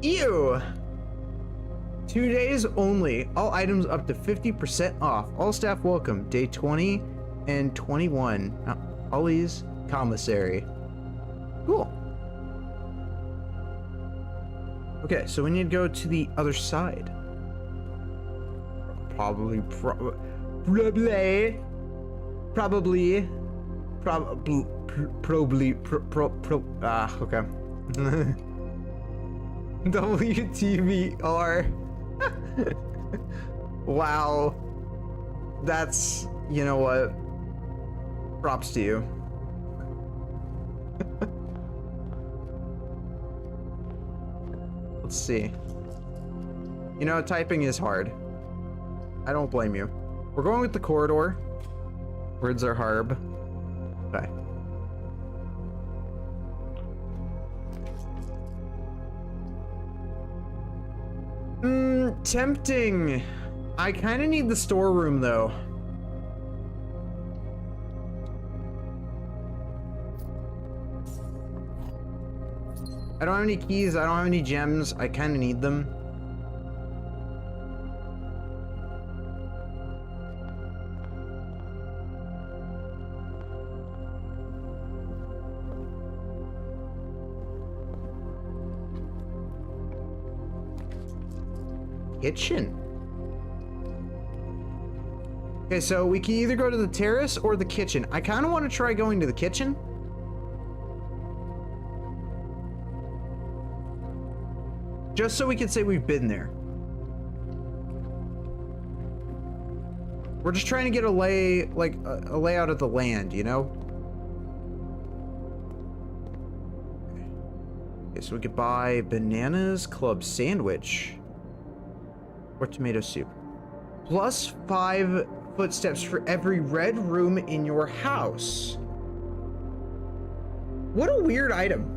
Ew. 2 days only. All items up to 50% off. All staff welcome. Day 20 and 21. Ollie's Commissary. Cool. Okay, so we need to go to the other side. Probably. Okay. WTVR. Wow. That's, you know what? Props to you. Let's see. You know, typing is hard. I don't blame you. We're going with the corridor. Words are harb. Okay. Tempting. I kind of need the storeroom though. I don't have any keys, I don't have any gems. I kind of need them. Kitchen. Okay, so we can either go to the terrace or the kitchen. I kind of want to try going to the kitchen. Just so we can say we've been there. We're just trying to get a layout of the land, you know? Okay, so we could buy bananas, club sandwich, or tomato soup. Plus 5 footsteps for every red room in your house. What a weird item.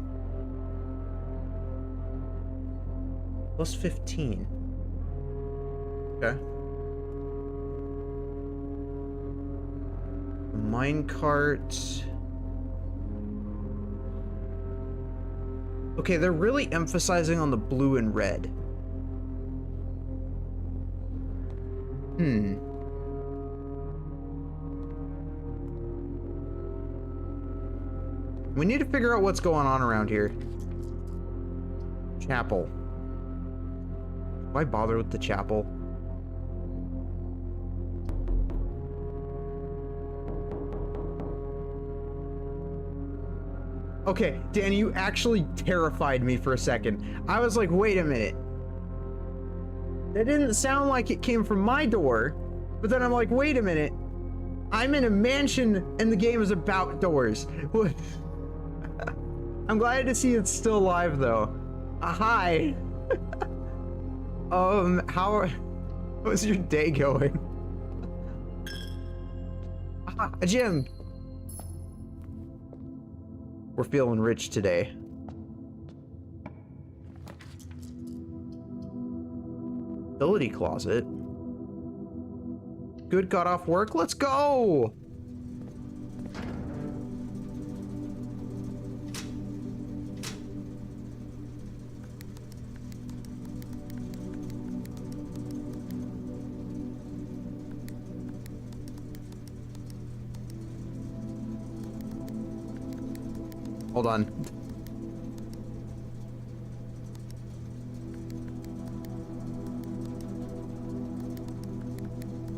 Plus 15. Okay. Minecart. Okay, they're really emphasizing on the blue and red. We need to figure out what's going on around here. Chapel. Why bother with the chapel? Okay, Danny, you actually terrified me for a second. I was like, wait a minute. That didn't sound like it came from my door, but then I'm like, wait a minute. I'm in a mansion and the game is about doors. I'm glad to see it's still live though. Hi. How's your day going? A gym. We're feeling rich today. Utility closet. Good, got off work. Let's go. Hold on.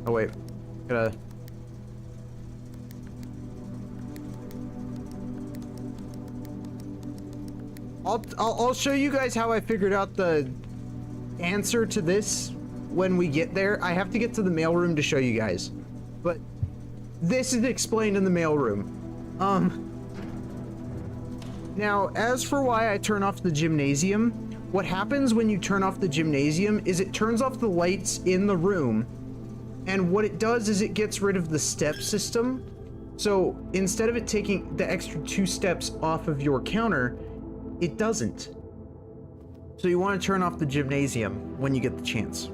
Oh wait, gotta. I'll show you guys how I figured out the answer to this when we get there. I have to get to the mailroom to show you guys, but this is explained in the mailroom. Now, as for why I turn off the gymnasium, what happens when you turn off the gymnasium is it turns off the lights in the room, and what it does is it gets rid of the step system. So instead of it taking the extra 2 steps off of your counter, it doesn't. So you want to turn off the gymnasium when you get the chance.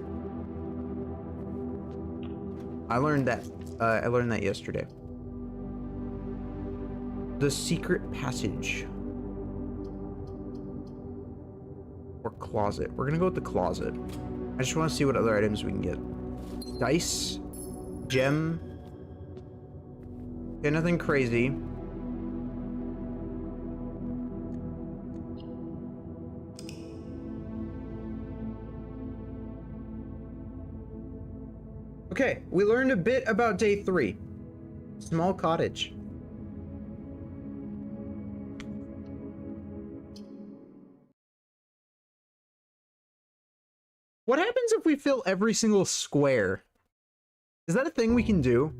I learned that yesterday. The secret passage. Or closet. We're gonna go with the closet. I just want to see what other items we can get. Dice. Gem. Okay, nothing crazy. Okay, we learned a bit about day 3. Small cottage. What happens if we fill every single square? Is that a thing we can do?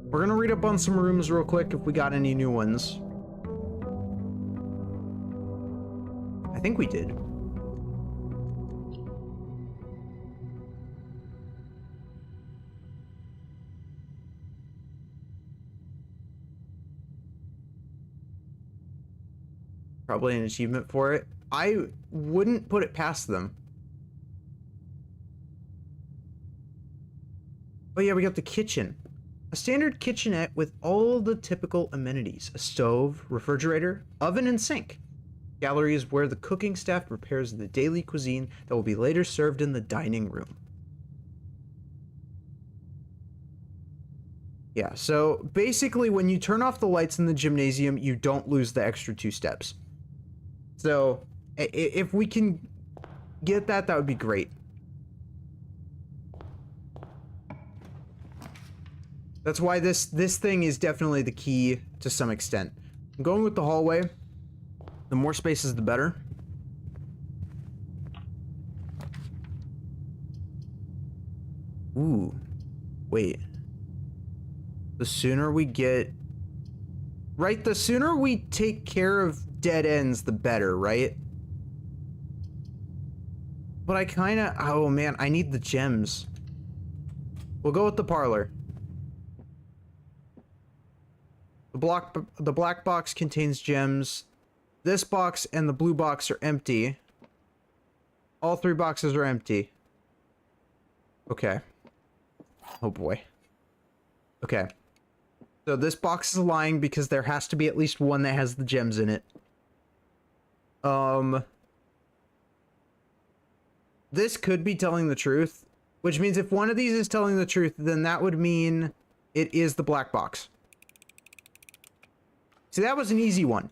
We're gonna read up on some rooms real quick if we got any new ones. I think we did. Probably an achievement for it. I wouldn't put it past them. Oh yeah, we got the kitchen. A standard kitchenette with all the typical amenities. A stove, refrigerator, oven, and sink. Gallery is where the cooking staff prepares the daily cuisine that will be later served in the dining room. Yeah, so basically when you turn off the lights in the gymnasium, you don't lose the extra 2 steps. So if we can get that, that would be great. That's why this thing is definitely the key to some extent. I'm going with the hallway. The more spaces, the better. Ooh, wait. The sooner we get... Right, the sooner we take care of dead ends, the better, right? But I kinda... Oh man, I need the gems. We'll go with the parlor. The black box contains gems. This box and the blue box are empty. All 3 boxes are empty. Okay. Oh boy. Okay. So this box is lying because there has to be at least one that has the gems in it. This could be telling the truth, which means if one of these is telling the truth, then that would mean it is the black box. See, that was an easy one.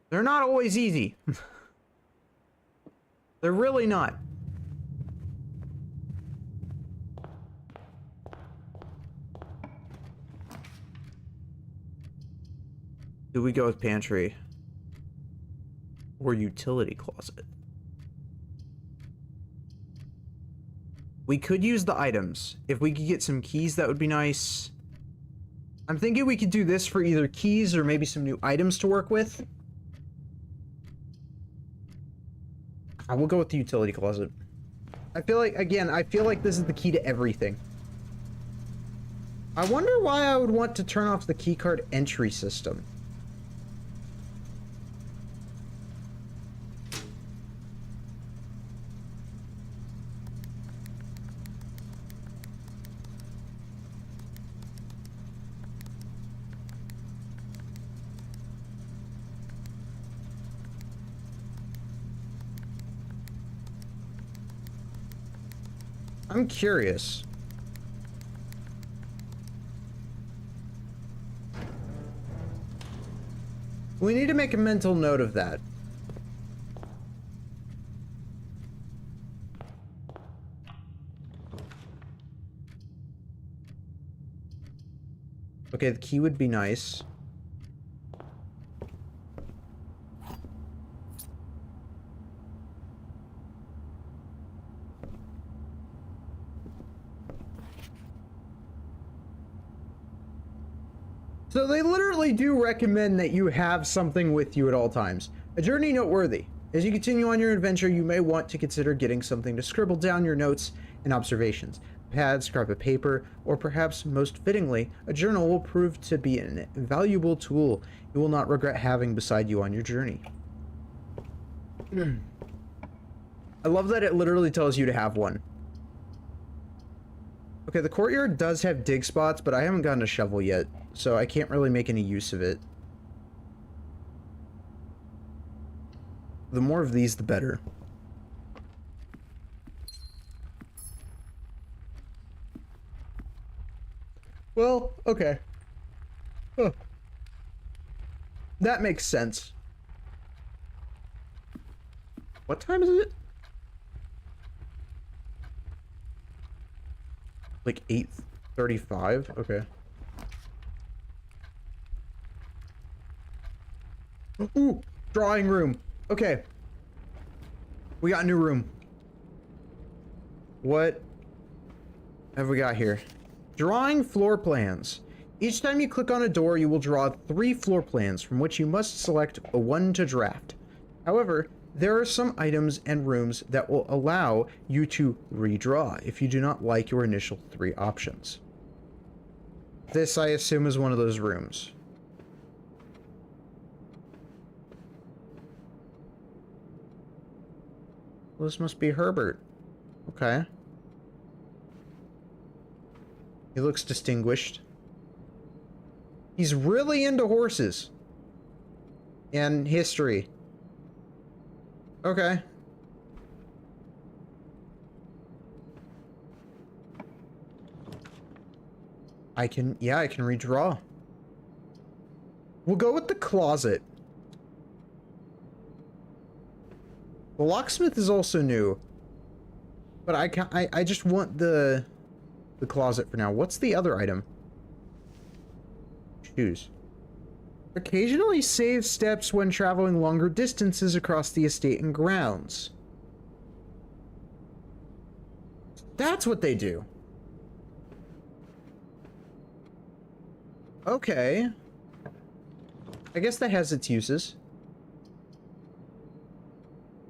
They're not always easy. They're really not. Do we go with pantry? Or utility closet? We could use the items. If we could get some keys, that would be nice. I'm thinking we could do this for either keys or maybe some new items to work with. I will go with the utility closet. I feel like, again, I feel like this is the key to everything. I wonder why I would want to turn off the keycard entry system. I'm curious. We need to make a mental note of that. Okay, the key would be nice. So they literally do recommend that you have something with you at all times. A journey noteworthy. As you continue on your adventure, you may want to consider getting something to scribble down your notes and observations. A pad, scrap of paper, or perhaps most fittingly, a journal will prove to be an invaluable tool you will not regret having beside you on your journey. I love that it literally tells you to have one. Okay, the courtyard does have dig spots, but I haven't gotten a shovel yet, so I can't really make any use of it. The more of these, the better. Well, okay. Huh. That makes sense. What time is it? Like 8:35? Okay. Ooh, drawing room. Okay. We got a new room. What have we got here? Drawing floor plans. Each time you click on a door, you will draw 3 floor plans from which you must select a one to draft. However, there are some items and rooms that will allow you to redraw if you do not like your initial 3 options. This, I assume, is one of those rooms. Well, this must be Herbert. Okay. He looks distinguished. He's really into horses. And history. Okay. I can redraw. We'll go with the closet. The locksmith is also new. But I just want the closet for now. What's the other item? Shoes. Occasionally save steps when traveling longer distances across the estate and grounds. That's what they do. Okay. I guess that has its uses.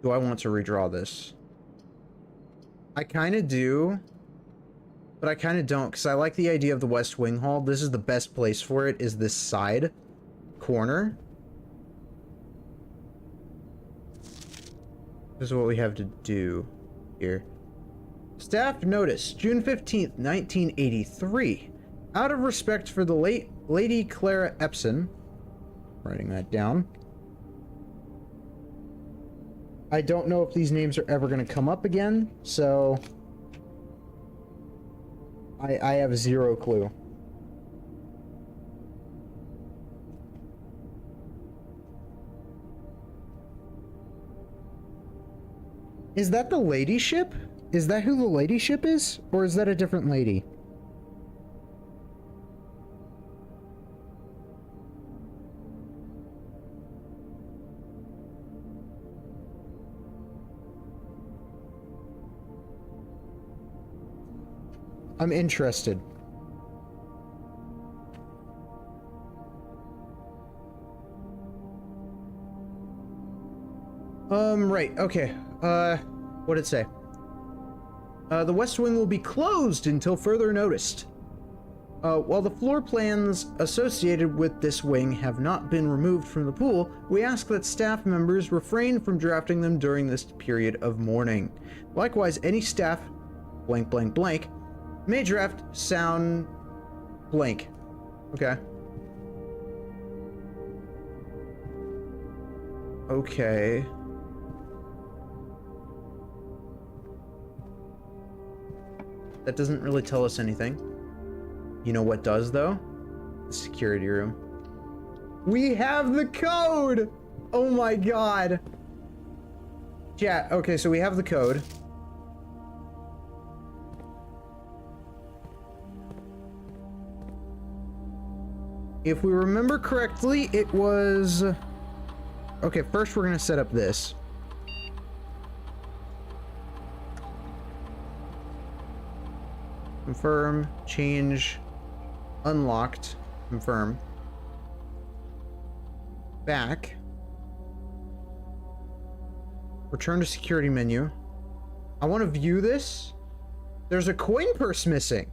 Do I want to redraw this? I kind of do. But I kind of don't, because I like the idea of the West Wing Hall. This is the best place for it, is this side. corner. This is what we have to do here. Staff notice, June 15th, 1983. Out of respect for the late Lady Clara Epson, writing that down. I don't know if these names are ever going to come up again, so I have zero clue. Is that the lady ship? Is that who the lady ship is? Or is that a different lady? I'm interested. Right, okay. What did it say? The West Wing will be closed until further notice. While the floor plans associated with this wing have not been removed from the pool, we ask that staff members refrain from drafting them during this period of mourning. Likewise, any staff blank blank blank may draft sound blank. Okay. Okay. That doesn't really tell us anything. You know what does, though? The security room. We have the code! Oh my god. Chat, okay, so we have the code. If we remember correctly, it was... Okay, first we're gonna set up this. Confirm, change, unlocked, confirm. Back. Return to security menu. I want to view this. There's a coin purse missing.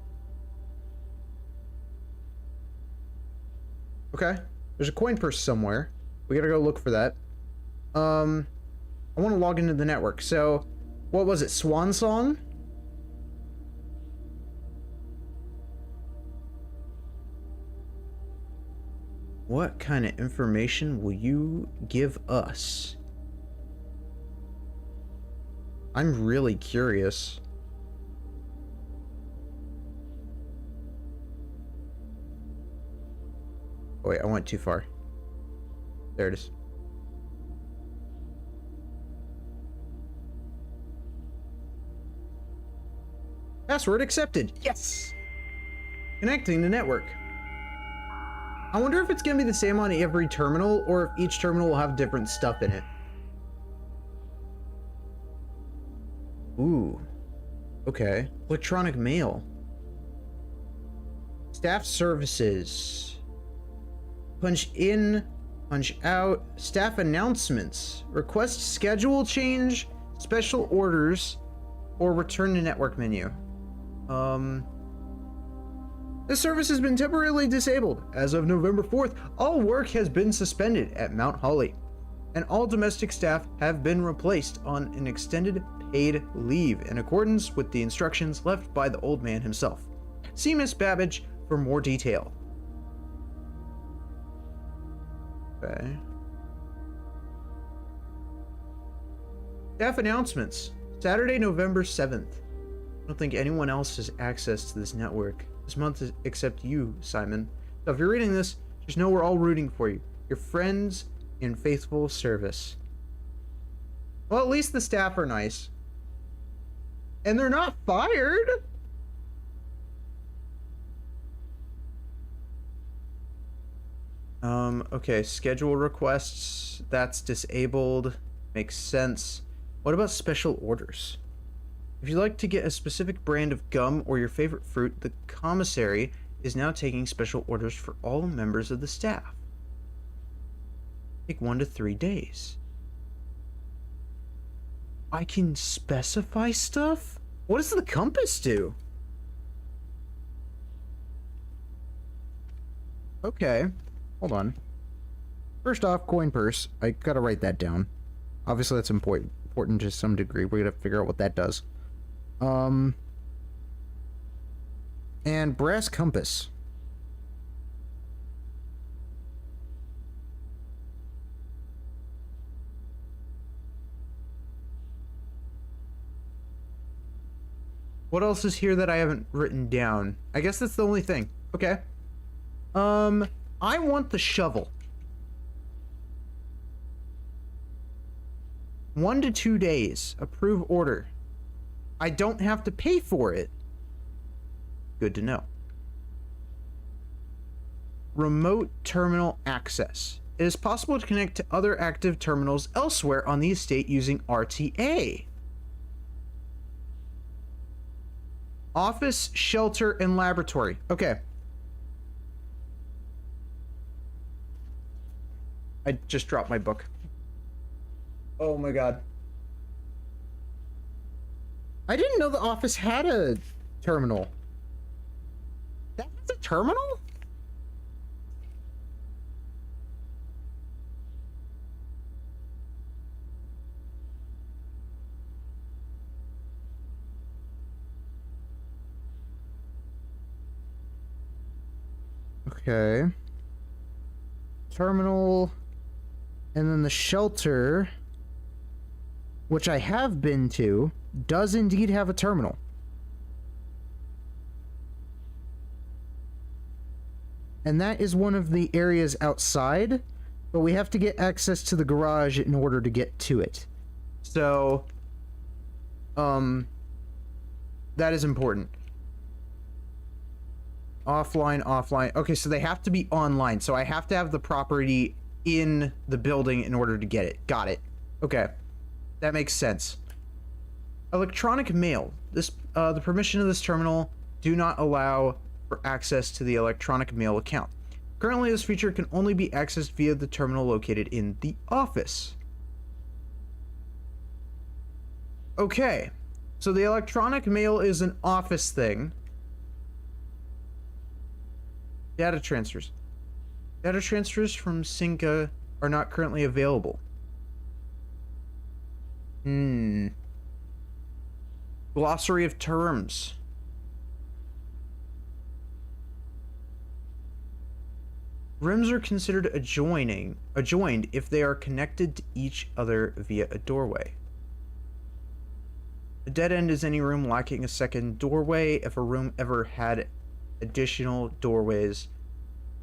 Okay. There's a coin purse somewhere. We gotta go look for that. I want to log into the network. So, what was it? Swan Song? What kind of information will you give us? I'm really curious. Oh, wait, I went too far. There it is. Password accepted. Yes! Connecting the network. I wonder if it's going to be the same on every terminal, or if each terminal will have different stuff in it. Ooh. Okay. Electronic mail. Staff services. Punch in, punch out. Staff announcements. Request schedule change, special orders, or return to network menu. This service has been temporarily disabled. As of November 4th, all work has been suspended at Mount Holly, and all domestic staff have been replaced on an extended paid leave in accordance with the instructions left by the old man himself. See Miss Babbage for more detail. Okay. Staff announcements. Saturday, November 7th. I don't think anyone else has access to this network this month except you, Simon. So if you're reading this, just know we're all rooting for you. Your friends in faithful service. Well, at least the staff are nice. And they're not fired! Okay, schedule requests. That's disabled. Makes sense. What about special orders? If you'd like to get a specific brand of gum or your favorite fruit, the commissary is now taking special orders for all members of the staff. Take 1 to 3 days. I can specify stuff? What does the compass do? Okay, hold on. First off, coin purse. I gotta write that down. Obviously, that's important to some degree. We're gonna figure out what that does. And brass compass. What else is here that I haven't written down? I guess that's the only thing. Okay. I want the shovel. 1 to 2 days. Approve order. I don't have to pay for it. Good to know. Remote terminal access. It is possible to connect to other active terminals elsewhere on the estate using RTA. Office, shelter, and laboratory. Okay. I just dropped my book. Oh my god. I didn't know the office had a terminal. That has a terminal? Okay. Terminal. And then the shelter, which I have been to, does indeed have a terminal. And that is one of the areas outside, but we have to get access to the garage in order to get to it. So, that is important. Offline, offline. Okay, so they have to be online. So I have to have the property in the building in order to get it. Got it. Okay. That makes sense. Electronic mail. This, the permission of this terminal do not allow for access to the electronic mail account. Currently, this feature can only be accessed via the terminal located in the office. Okay. So the electronic mail is an office thing. Data transfers. Data transfers from Synca are not currently available. Glossary of terms. Rooms are considered adjoined if they are connected to each other via a doorway. A dead end is any room lacking a second doorway. If a room ever had additional doorways,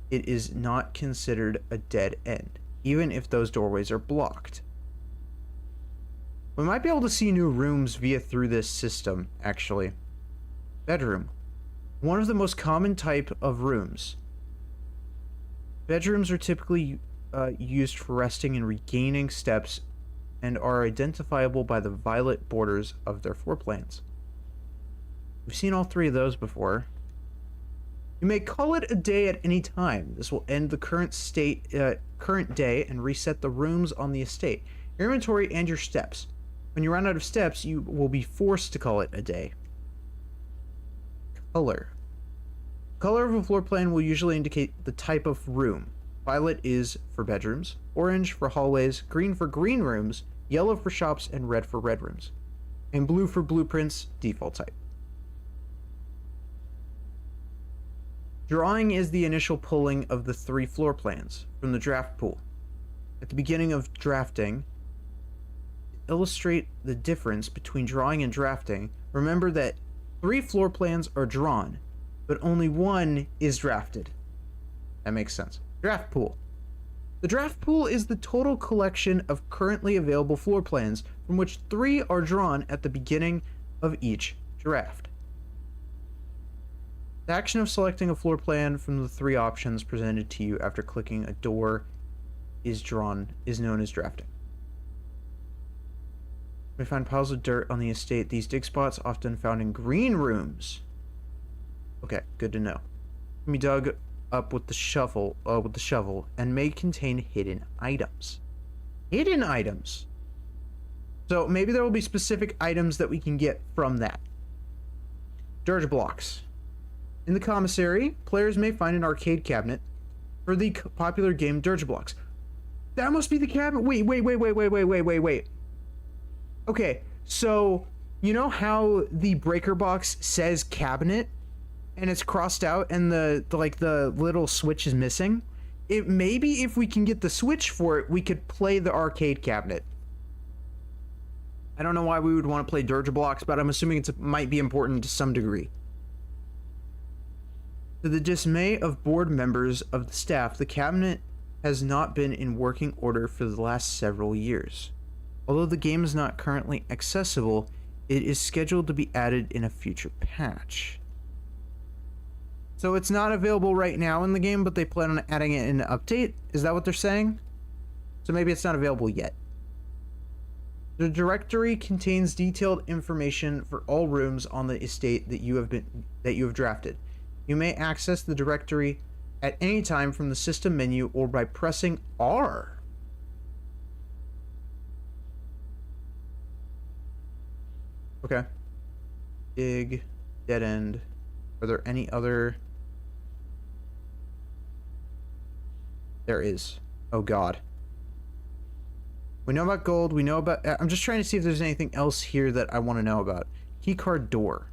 it is not considered a dead end, even if those doorways are blocked. We might be able to see new rooms through this system, actually. Bedroom. One of the most common type of rooms. Bedrooms are typically used for resting and regaining steps and are identifiable by the violet borders of their floor plans. We've seen all three of those before. You may call it a day at any time. This will end the current day and reset the rooms on the estate, your inventory, and your steps. When you run out of steps, you will be forced to call it a day. Color. Color of a floor plan will usually indicate the type of room. Violet is for bedrooms, orange for hallways, green for green rooms, yellow for shops, and red for red rooms. And blue for blueprints, default type. Drawing is the initial pulling of the 3 floor plans from the draft pool. At the beginning of drafting, to illustrate the difference between drawing and drafting, remember that 3 floor plans are drawn, but only 1 is drafted. That makes sense. Draft pool. The draft pool is the total collection of currently available floor plans from which 3 are drawn at the beginning of each draft. The action of selecting a floor plan from the 3 options presented to you after clicking a door is known as drafting. We find piles of dirt on the estate. These dig spots often found in green rooms. Okay, good to know. Can be dug up with the shovel, and may contain hidden items. Hidden items. So maybe there will be specific items that we can get from that. Dirge blocks. In the commissary, players may find an arcade cabinet for the popular game Dirge Blocks. That must be the cabinet. Wait. Okay, so you know how the breaker box says cabinet and it's crossed out and the little switch is missing? It maybe if we can get the switch for it, we could play the arcade cabinet. I don't know why we would want to play Dirge Blocks, but I'm assuming it might be important to some degree. To the dismay of board members of the staff, the cabinet has not been in working order for the last several years. Although the game is not currently accessible, it is scheduled to be added in a future patch. So it's not available right now in the game, but they plan on adding it in an update? Is that what they're saying? So maybe it's not available yet. The directory contains detailed information for all rooms on the estate that you have drafted. You may access the directory at any time from the system menu or by pressing R. Okay. Dig, dead end. Are there any other? There is. Oh God. We know about gold, we know about... I'm just trying to see if there's anything else here that I want to know about. Keycard door.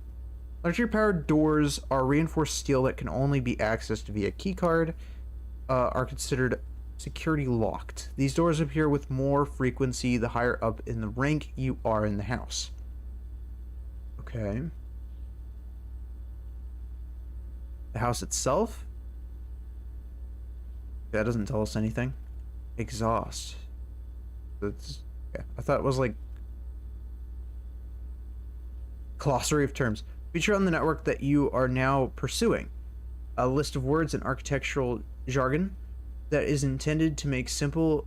Electric-powered doors are reinforced steel that can only be accessed via keycard, are considered security locked. These doors appear with more frequency the higher up in the rank you are in the house. Okay. The house itself? That doesn't tell us anything. Exhaust. That's, yeah, I thought it was like glossary of terms. Feature on the network that you are now pursuing. A list of words and architectural jargon that is intended to make simple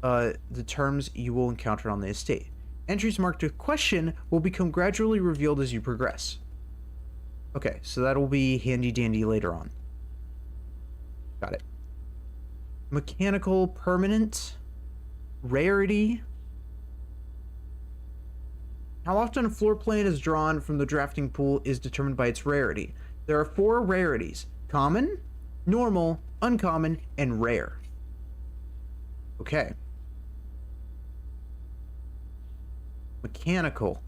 the terms you will encounter on the estate. Entries marked with question will become gradually revealed as you progress. Okay, so that'll be handy dandy later on. Got it. Mechanical permanent. Rarity. How often a floor plan is drawn from the drafting pool is determined by its rarity. There are 4 rarities: common, normal, uncommon, and rare. Okay. Mechanical.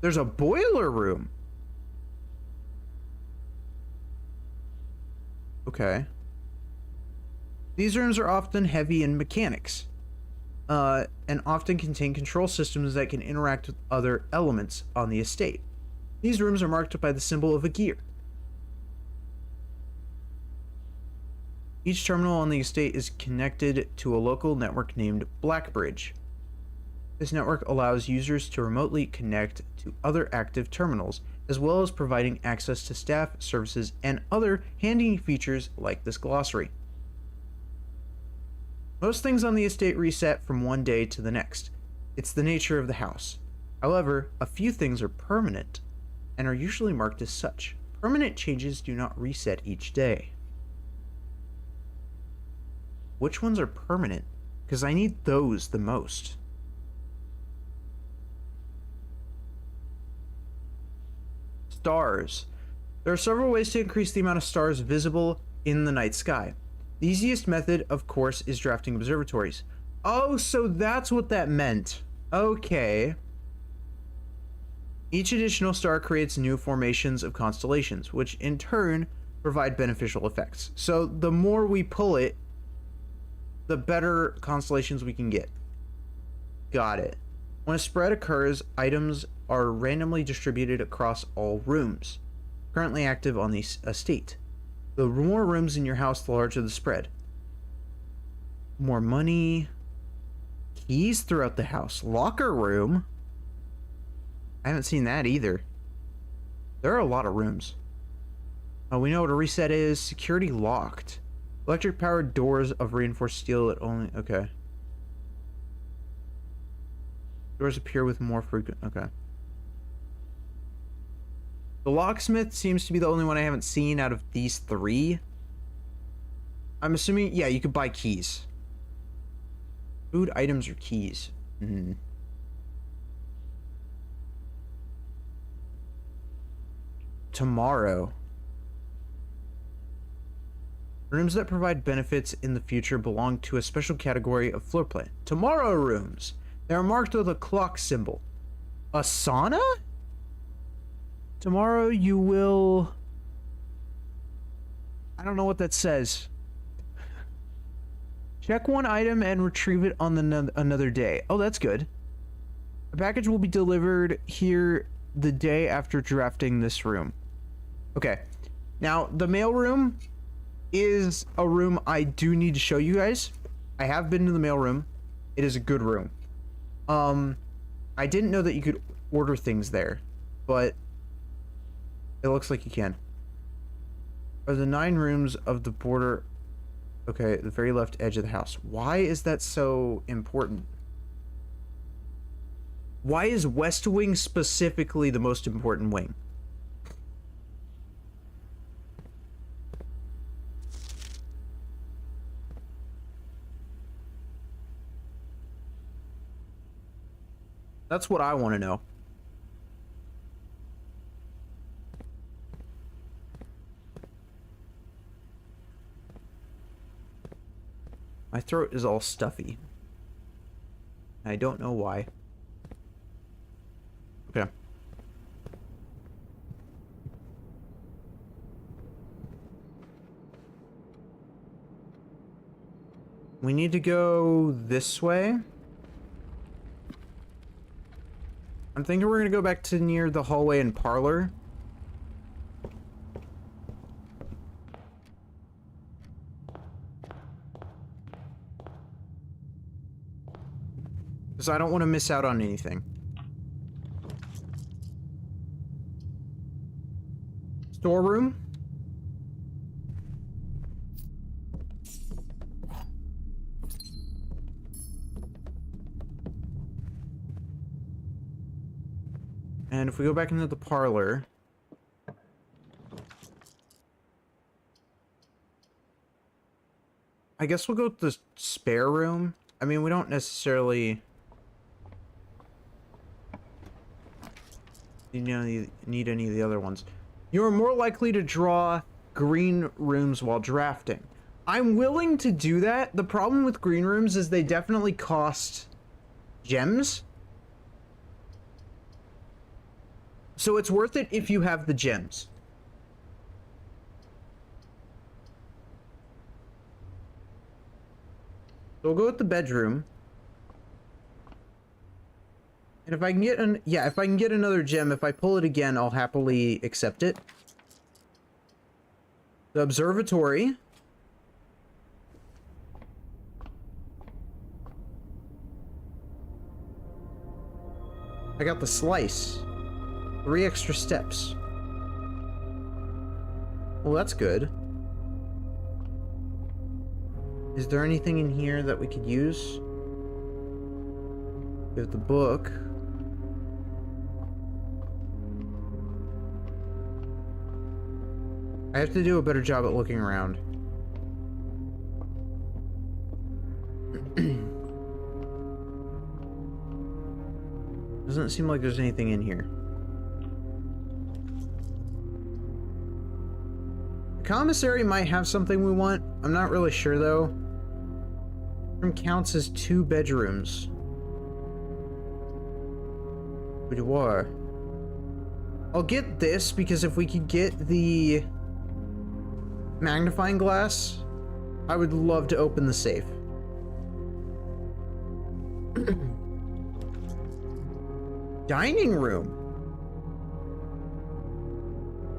There's a boiler room. Okay. These rooms are often heavy in mechanics, and often contain control systems that can interact with other elements on the estate. These rooms are marked by the symbol of a gear. Each terminal on the estate is connected to a local network named Blackbridge. This network allows users to remotely connect to other active terminals, as well as providing access to staff, services, and other handy features like this glossary. Most things on the estate reset from one day to the next. It's the nature of the house. However, a few things are permanent and are usually marked as such. Permanent changes do not reset each day. Which ones are permanent? Because I need those the most. Stars. There are several ways to increase the amount of stars visible in the night sky. The easiest method, of course, is drafting observatories. Oh, so that's what that meant. Okay. Each additional star creates new formations of constellations, which in turn provide beneficial effects. So the more we pull it, the better constellations we can get. Got it. When a spread occurs, items are randomly distributed across all rooms currently active on the estate. The more rooms in your house, the larger the spread. More money. Keys throughout the house. Locker room. I haven't seen that either. There are a lot of rooms. Oh, we know what a reset is. Security locked. Electric powered doors of reinforced steel that only... Okay. Doors appear with more frequent... Okay. The locksmith seems to be the only one I haven't seen out of these 3. I'm assuming, yeah, you could buy keys. Food items or keys. Tomorrow. Rooms that provide benefits in the future belong to a special category of floor plan. Tomorrow rooms. They are marked with a clock symbol. A sauna? Tomorrow you will... I don't know what that says. Check one item and retrieve it on another day. Oh, that's good. A package will be delivered here the day after drafting this room. Okay. Now, the mail room is a room I do need to show you guys. I have been to the mail room. It is a good room. I didn't know that you could order things there, but it looks like you can. Are the 9 rooms of the border... Okay, the very left edge of the house. Why is that so important? Why is West Wing specifically the most important wing? That's what I want to know. My throat is all stuffy. I don't know why. Okay. We need to go this way. I'm thinking we're gonna go back to near the hallway and parlor. Because I don't want to miss out on anything. Storeroom. And if we go back into the parlor... I guess we'll go to the spare room. I mean, we don't necessarily... need any of the other ones. You are more likely to draw green rooms while drafting. I'm willing to do that. The problem with green rooms is they definitely cost gems. So it's worth it if you have the gems. So we'll go with the bedroom. And if I can get if I can get another gem, if I pull it again, I'll happily accept it. The observatory. I got the slice. 3 extra steps. Well, that's good. Is there anything in here that we could use? We have the book. I have to do a better job at looking around. Doesn't seem like there's anything in here. The commissary might have something we want. I'm not really sure though. Room counts as 2 bedrooms. Boudoir. I'll get this because if we could get the magnifying glass, I would love to open the safe. Dining room.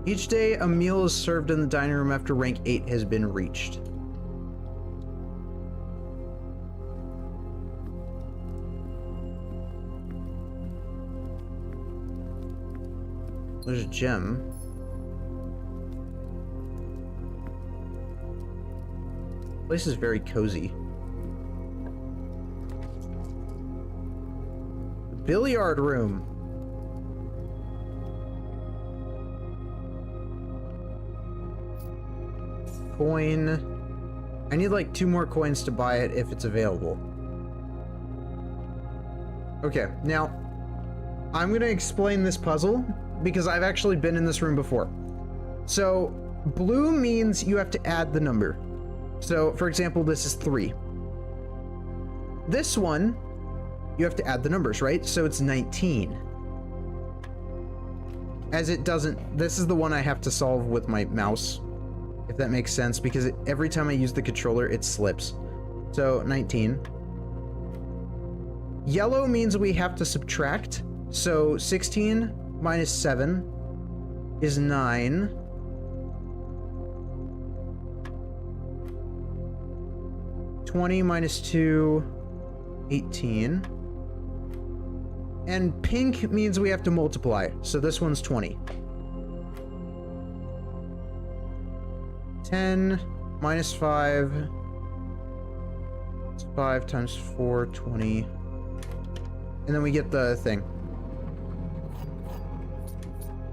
Each day, a meal is served in the dining room after rank 8 has been reached. There's a gem. The place is very cozy. The billiard room. Coin. I need like 2 more coins to buy it if it's available. Okay, now I'm gonna explain this puzzle because I've actually been in this room before. So blue means you have to add the number. So, for example, this is 3. This one, you have to add the numbers, right? So it's 19. As it doesn't, this is the one I have to solve with my mouse, if that makes sense, because every time I use the controller, it slips. So 19. Yellow means we have to subtract. So 16 minus 7 is 9. $20 minus 2, 18. And pink means we have to multiply. So this one's 20. 10 minus 5. It's 5 times 4, 20. And then we get the thing.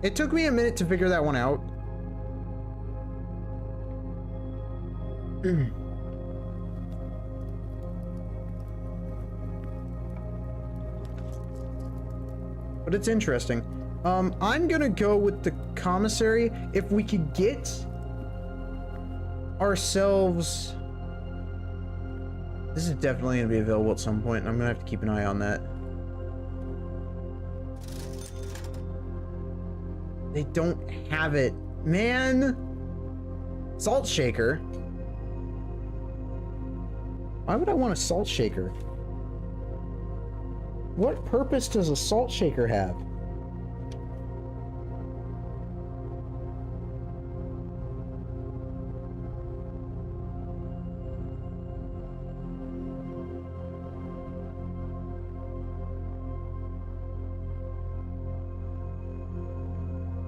It took me a minute to figure that one out. But it's interesting. I'm gonna go with the commissary. If we could get ourselves... This is definitely gonna be available at some point, and I'm gonna have to keep an eye on that. They don't have it. Man! Salt shaker? Why would I want a salt shaker? What purpose does a salt shaker have?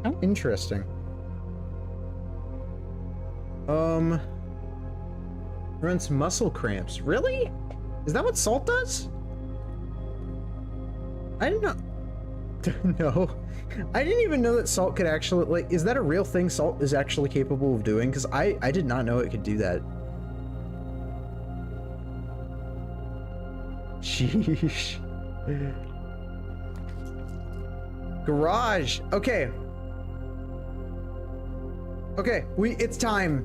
How interesting. Prevents muscle cramps. Really? Is that what salt does? I didn't know. No. I didn't even know that salt could actually, like, is that a real thing salt is actually capable of doing? Because I did not know it could do that. Sheesh. Garage. Okay. Okay, it's time.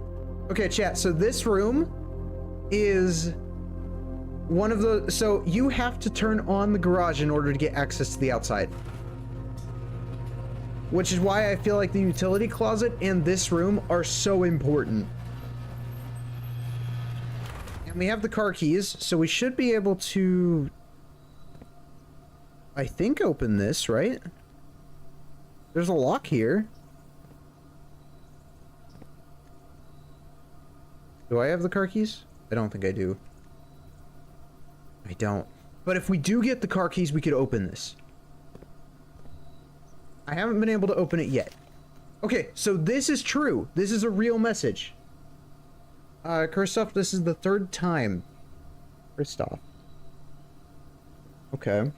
Okay, chat. So this room is one of the, so you have to turn on the garage in order to get access to the outside. Which is why I feel like the utility closet and this room are so important. And we have the car keys, so we should be able to, I think, open this, right? There's a lock here. Do I have the car keys? I don't think I do. I don't. But if we do get the car keys, we could open this. I haven't been able to open it yet. Okay, so this is true. This is a real message. Christoph, this is the 3rd time. Christoph. Okay.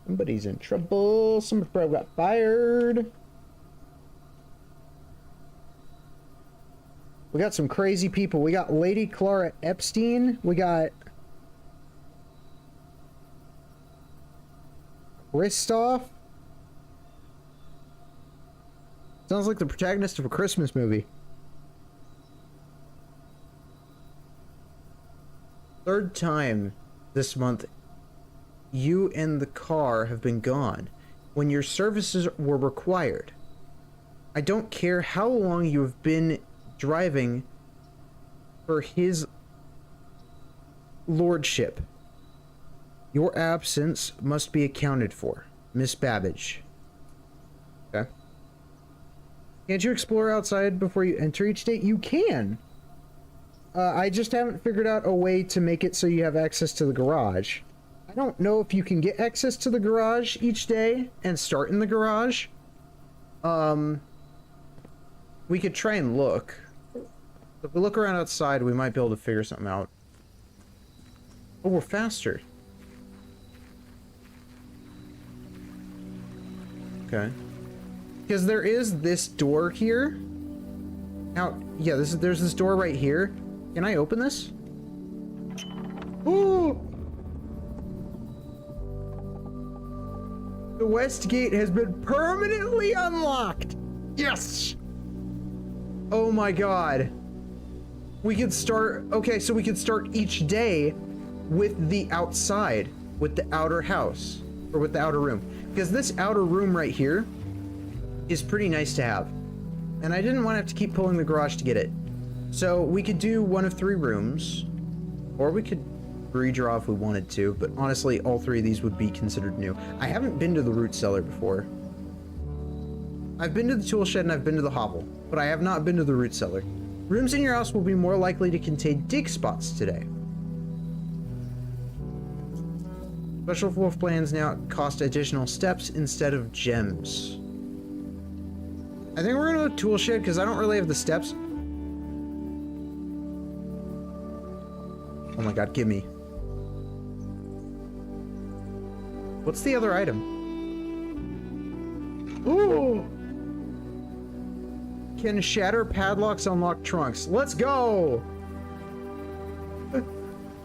Somebody's in trouble. Somebody probably got fired. We got some crazy people. We got Lady Clara Epstein. We got Christoph. Sounds like the protagonist of a Christmas movie. 3rd time this month, you and the car have been gone when your services were required. I don't care how long you have been driving for his lordship. Your absence must be accounted for. Miss Babbage. Okay. Can't you explore outside before you enter each day? You can. I just haven't figured out a way to make it so you have access to the garage. I don't know if you can get access to the garage each day and start in the garage. We could try and look. If we look around outside, we might be able to figure something out. Oh, we're faster. Okay. Because there is this door here. Now, yeah, there's this door right here. Can I open this? Ooh! The west gate has been permanently unlocked. Yes! Oh my god. We could start, okay, so we could start each day with the outside, with the outer house, or with the outer room. Because this outer room right here is pretty nice to have. And I didn't want to have to keep pulling the garage to get it. So we could do one of 3 rooms, or we could redraw if we wanted to, but honestly, all 3 of these would be considered new. I haven't been to the root cellar before. I've been to the tool shed and I've been to the hovel, but I have not been to the root cellar. Rooms in your house will be more likely to contain dig spots today. Special floor plans now cost additional steps instead of gems. I think we're gonna go tool shed because I don't really have the steps. Oh my god, give me. What's the other item? Ooh! Can shatter padlocks unlock trunks? Let's go!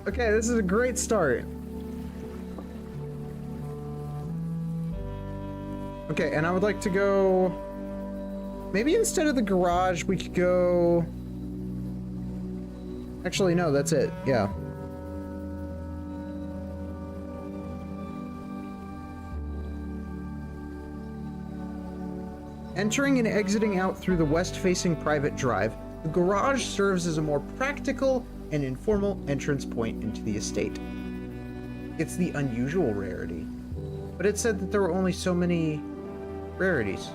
Okay, this is a great start. Okay, and I would like to go... Maybe instead of the garage, we could go... Actually, no, that's it. Yeah. Entering and exiting out through the west-facing private drive, the garage serves as a more practical and informal entrance point into the estate. It's the unusual rarity, but it said that there were only so many rarities.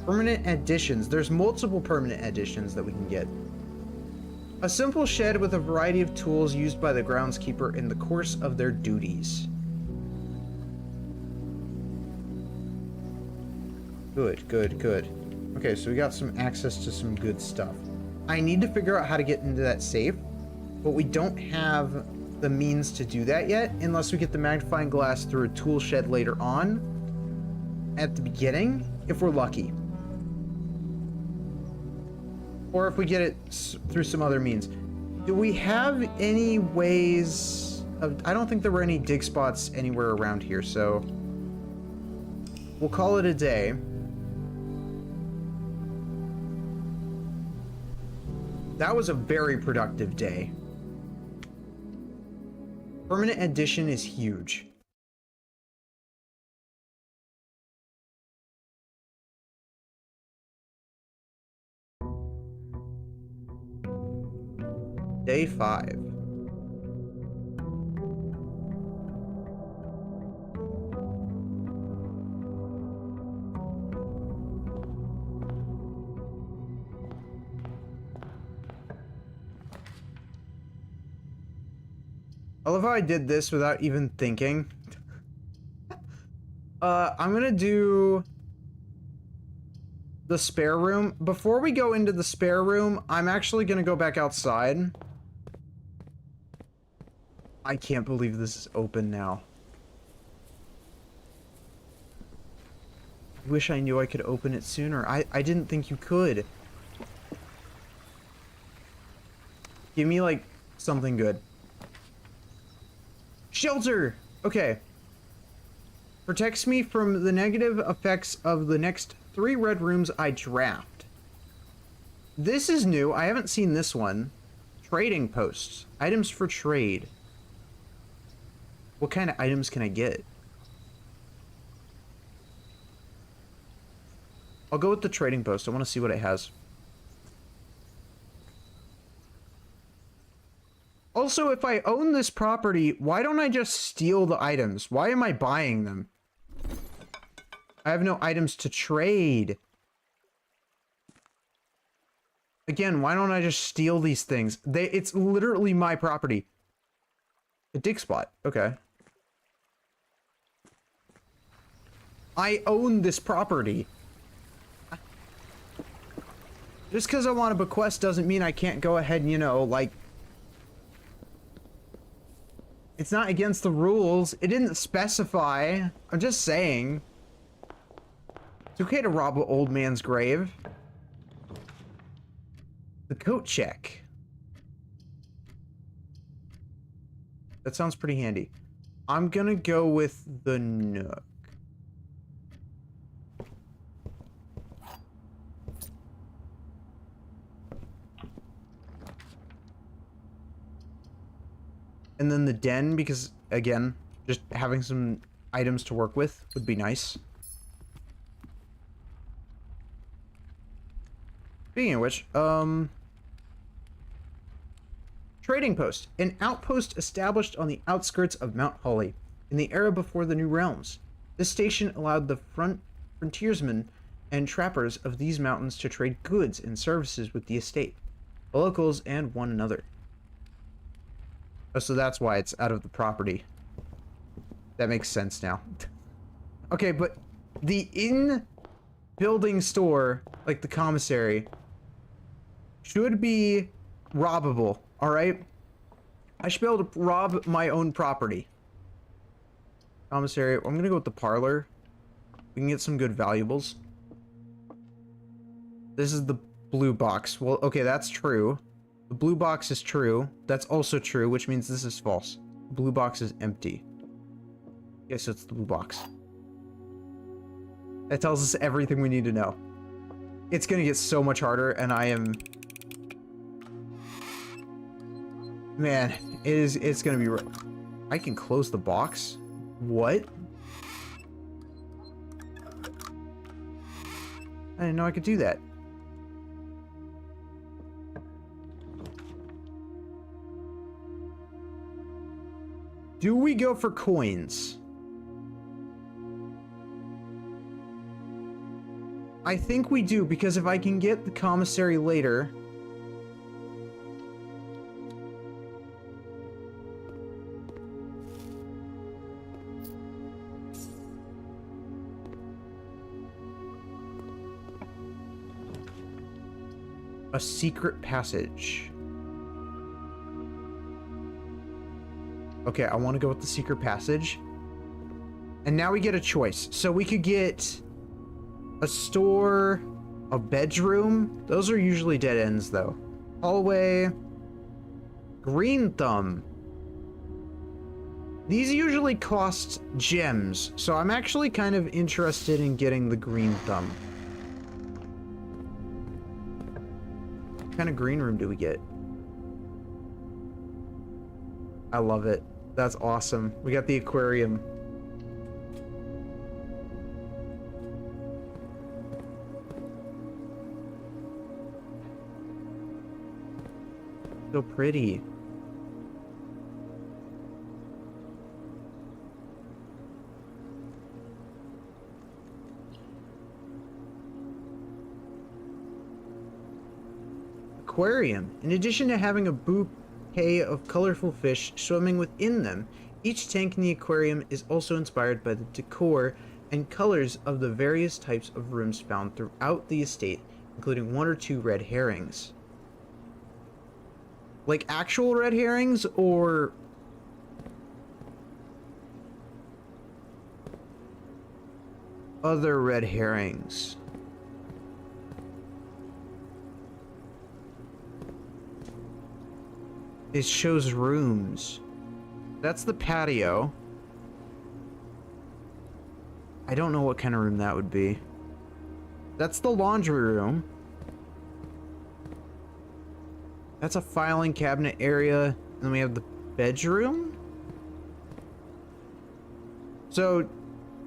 Permanent additions. There's multiple permanent additions that we can get. A simple shed with a variety of tools used by the groundskeeper in the course of their duties. Good, good, good. Okay, so we got some access to some good stuff. I need to figure out how to get into that safe, but we don't have the means to do that yet unless we get the magnifying glass through a tool shed later on at the beginning, if we're lucky. Or if we get it through some other means. Do we have any ways of... I don't think there were any dig spots anywhere around here, so... We'll call it a day. That was a very productive day. Permanent addition is huge. Day 5. I love how I did this without even thinking. I'm gonna do the spare room. Before we go into the spare room, I'm actually gonna go back outside. I can't believe this is open now. Wish I knew I could open it sooner. I didn't think you could. Give me, like, something good. Shelter! Okay. Protects me from the negative effects of the next 3 red rooms I draft. This is new. I haven't seen this one. Trading posts. Items for trade. What kind of items can I get? I'll go with the trading post. I want to see what it has. Also, if I own this property, why don't I just steal the items? Why am I buying them? I have no items to trade. Again, why don't I just steal these things? It's literally my property. A dig spot. Okay. I own this property. Just because I want to bequest doesn't mean I can't go ahead and, you know, like... It's not against the rules. It didn't specify. I'm just saying. It's okay to rob an old man's grave. The coat check. That sounds pretty handy. I'm gonna go with the Nook. And then the den, because, again, just having some items to work with would be nice. Speaking of which, trading post. An outpost established on the outskirts of Mount Holly in the era before the New Realms. This station allowed the frontiersmen and trappers of these mountains to trade goods and services with the estate, the locals, and one another. Oh, so that's why it's out of the property. That makes sense now. Okay, but the in-building store, like the commissary, should be robbable, alright? I should be able to rob my own property. Commissary, I'm gonna go with the parlor. We can get some good valuables. This is the blue box. Well, okay, that's true. The blue box is true. That's also true, which means this is false. The blue box is empty. Okay, so it's the blue box. That tells us everything we need to know. It's gonna get so much harder, and I am... Man, it's gonna be... I can close the box? What? I didn't know I could do that. Do we go for coins? I think we do, because if I can get the commissary later... A secret passage. Okay, I want to go with the secret passage. And now we get a choice. So we could get a store, a bedroom. Those are usually dead ends, though. Hallway. Green thumb. These usually cost gems, so I'm actually kind of interested in getting the green thumb. What kind of green room do we get? I love it. That's awesome. We got the aquarium. So pretty. Aquarium. In addition to having a bouquet of colorful fish swimming within them, each tank in the aquarium is also inspired by the decor and colors of the various types of rooms found throughout the estate, including 1 or 2 red herrings. Like actual red herrings, or... other red herrings? It shows rooms. That's the patio. I don't know what kind of room that would be. That's the laundry room. That's a filing cabinet area. And then we have the bedroom. So,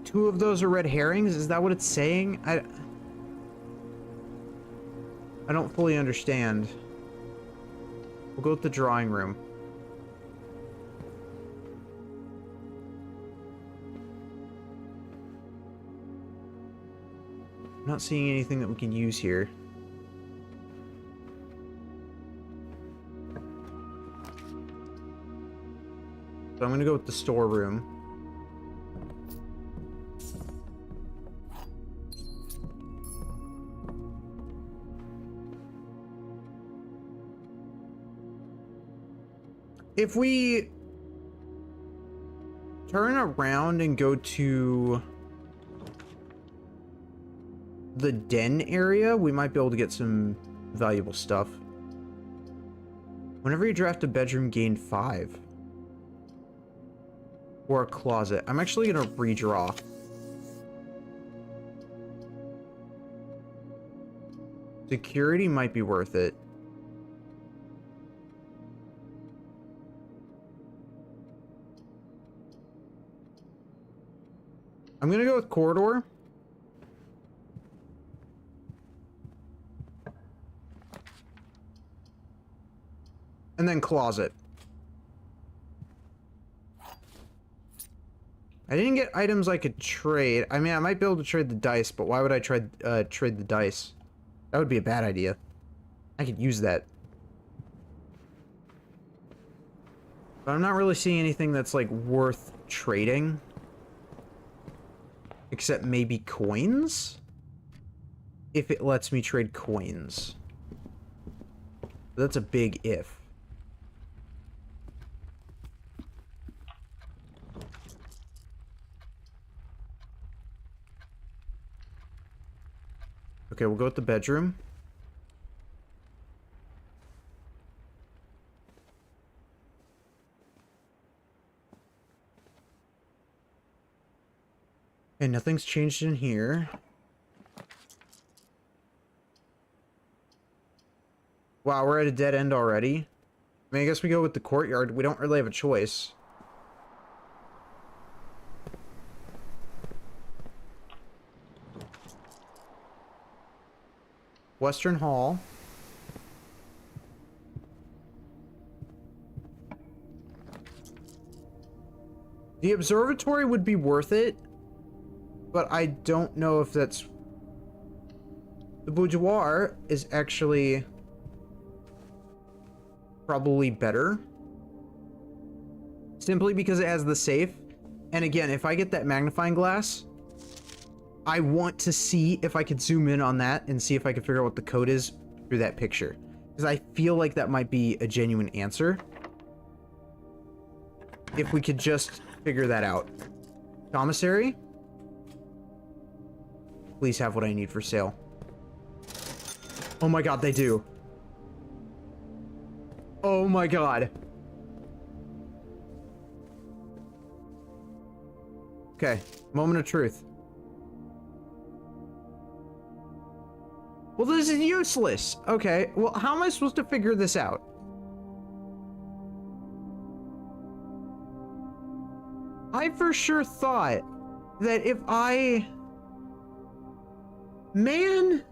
2 of those are red herrings? Is that what it's saying? I don't fully understand. We'll go with the drawing room. I'm not seeing anything that we can use here. So I'm gonna go with the storeroom. If we turn around and go to the den area, we might be able to get some valuable stuff. Whenever you draft a bedroom, gain 5. Or a closet. I'm actually gonna redraw. Security might be worth it. I'm gonna go with corridor. And then closet. I didn't get items I could trade. I mean, I might be able to trade the dice, but why would I trade the dice? That would be a bad idea. I could use that. But I'm not really seeing anything that's, like, worth trading. Except maybe coins? If it lets me trade coins. That's a big if. Okay, we'll go with the bedroom. And nothing's changed in here. Wow, we're at a dead end already. I mean, I guess we go with the courtyard. We don't really have a choice. Western Hall. The observatory would be worth it, but I don't know if that's... The boudoir is actually probably better. Simply because it has the safe. And again, if I get that magnifying glass, I want to see if I could zoom in on that and see if I can figure out what the code is through that picture. Because I feel like that might be a genuine answer. If we could just figure that out. Commissary? Please have what I need for sale. Oh my god, they do. Oh my god. Okay, moment of truth. Well, this is useless. Okay, well, how am I supposed to figure this out? I for sure thought that if I... Man...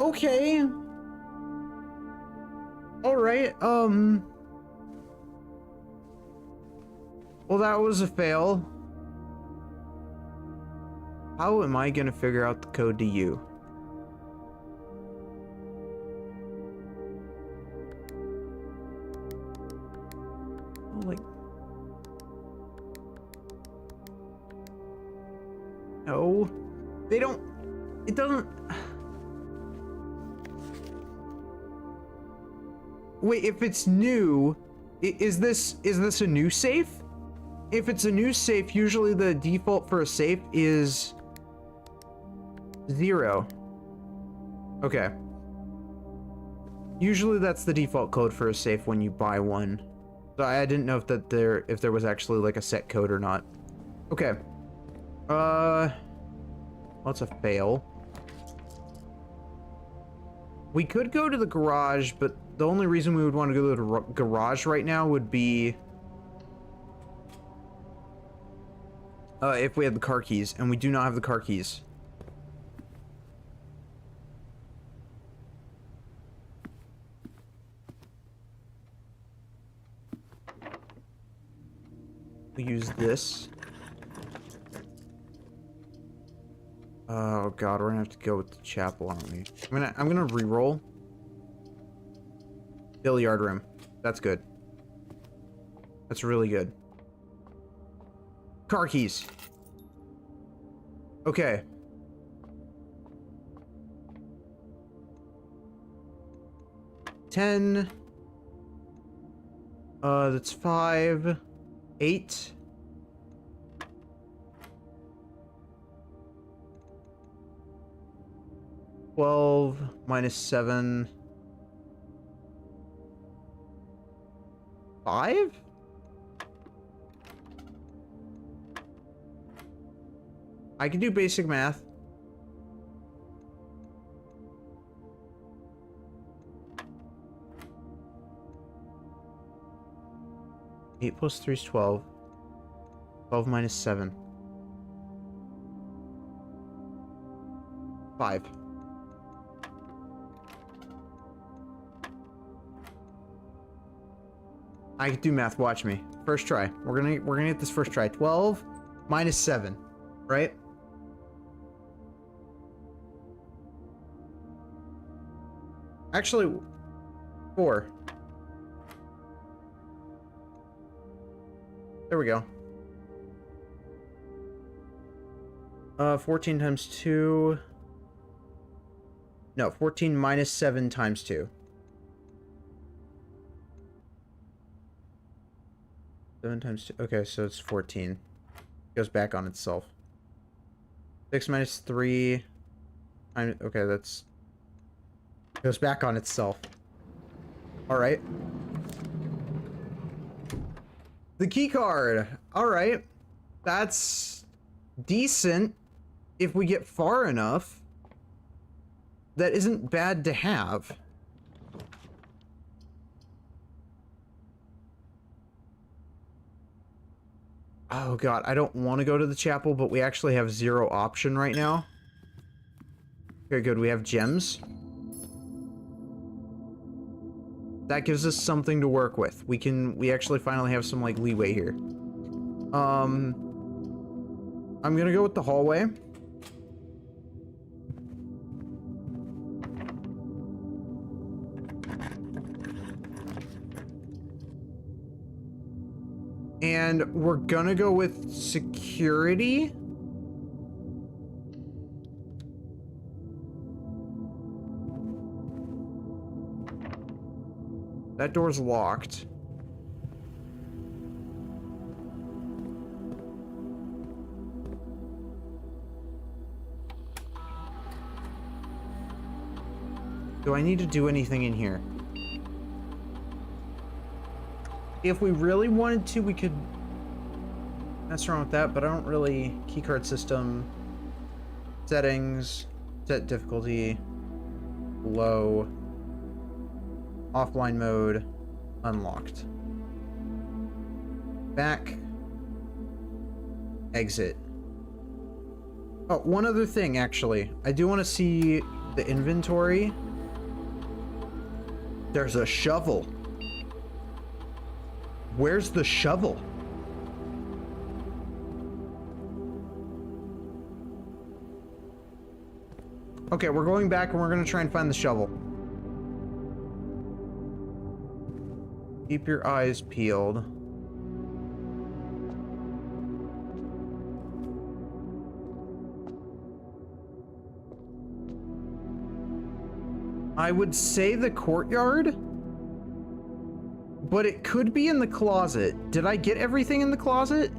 Okay. Alright, well, that was a fail. How am I gonna figure out the code to you? Oh, like... No. They don't... It doesn't... Wait, if it's new, is this a new safe? If it's a new safe, usually the default for a safe is 0. Okay. Usually that's the default code for a safe when you buy one. So I didn't know if there was actually like a set code or not. Okay. Well, it's a fail. We could go to the garage, but the only reason we would want to go to the garage right now would be if we had the car keys, and we do not have the car keys. We use this. Oh god, we're gonna have to go with the chapel, aren't we? I'm gonna re-roll. Billiard room. That's good. That's really good. Car keys. Okay. $10. That's 5. 8. $12 minus 7. 5? I can do basic math. Eight plus 3 is 12. 12 minus 7. 5. I can do math, watch me. First try. We're gonna get this first try. 12 minus 7, right? Actually, 4. There we go. 14 times 2. No, 14 minus 7 times 2. 7 times 2. Okay, so it's 14. Goes back on itself. 6 minus 3. Okay, that's... Goes back on itself. Alright. The key card. Alright. That's decent if we get far enough. That isn't bad to have. Oh god, I don't want to go to the chapel, but we actually have 0 option right now. Okay, good. We have gems. That gives us something to work with. We actually finally have some, like, leeway here. I'm gonna go with the hallway. And we're gonna go with security. That door's locked. Do I need to do anything in here? If we really wanted to, we could mess around with that, but I don't really... Keycard system. Settings. Set difficulty. Low. Offline mode. Unlocked. Back. Exit. Oh, one other thing, actually. I do want to see the inventory. There's a shovel. Where's the shovel? Okay, we're going back and we're gonna try and find the shovel. Keep your eyes peeled. I would say the courtyard, but it could be in the closet. Did I get everything in the closet?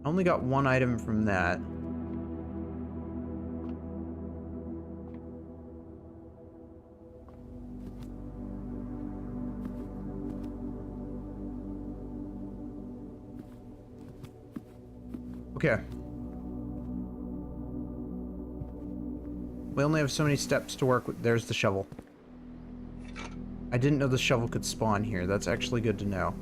I only got one item from that. Okay. We only have so many steps to work with. There's the shovel. I didn't know the shovel could spawn here. That's actually good to know.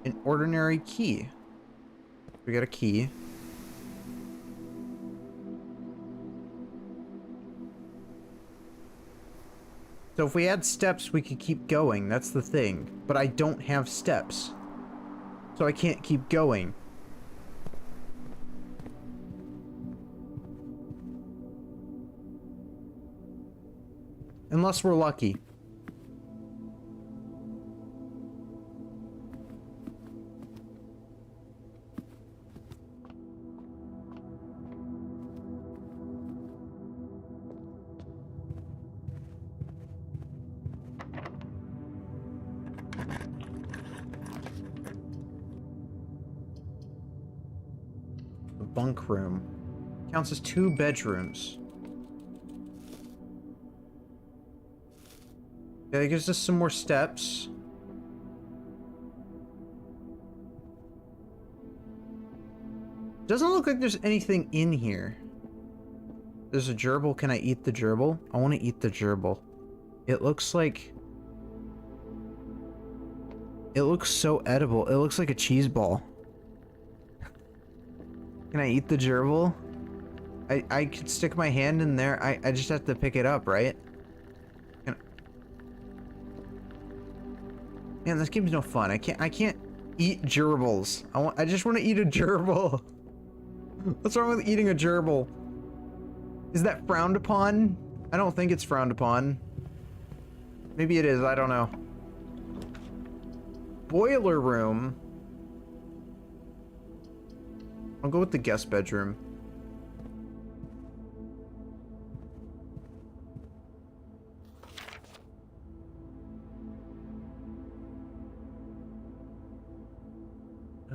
An ordinary key. We got a key. So if we had steps, we could keep going. That's the thing. But I don't have steps. So I can't keep going. Unless we're lucky. Bunk room. Counts as 2 bedrooms. Yeah, that gives us some more steps. Doesn't look like there's anything in here. There's a gerbil. Can I eat the gerbil? I want to eat the gerbil. It looks like... It looks so edible. It looks like a cheese ball. Can I eat the gerbil? I could stick my hand in there. I just have to pick it up, right? Man, this game's no fun. I can't eat gerbils. I just want to eat a gerbil. What's wrong with eating a gerbil? Is that frowned upon? I don't think it's frowned upon. Maybe it is, I don't know. Boiler room. I'll go with the guest bedroom.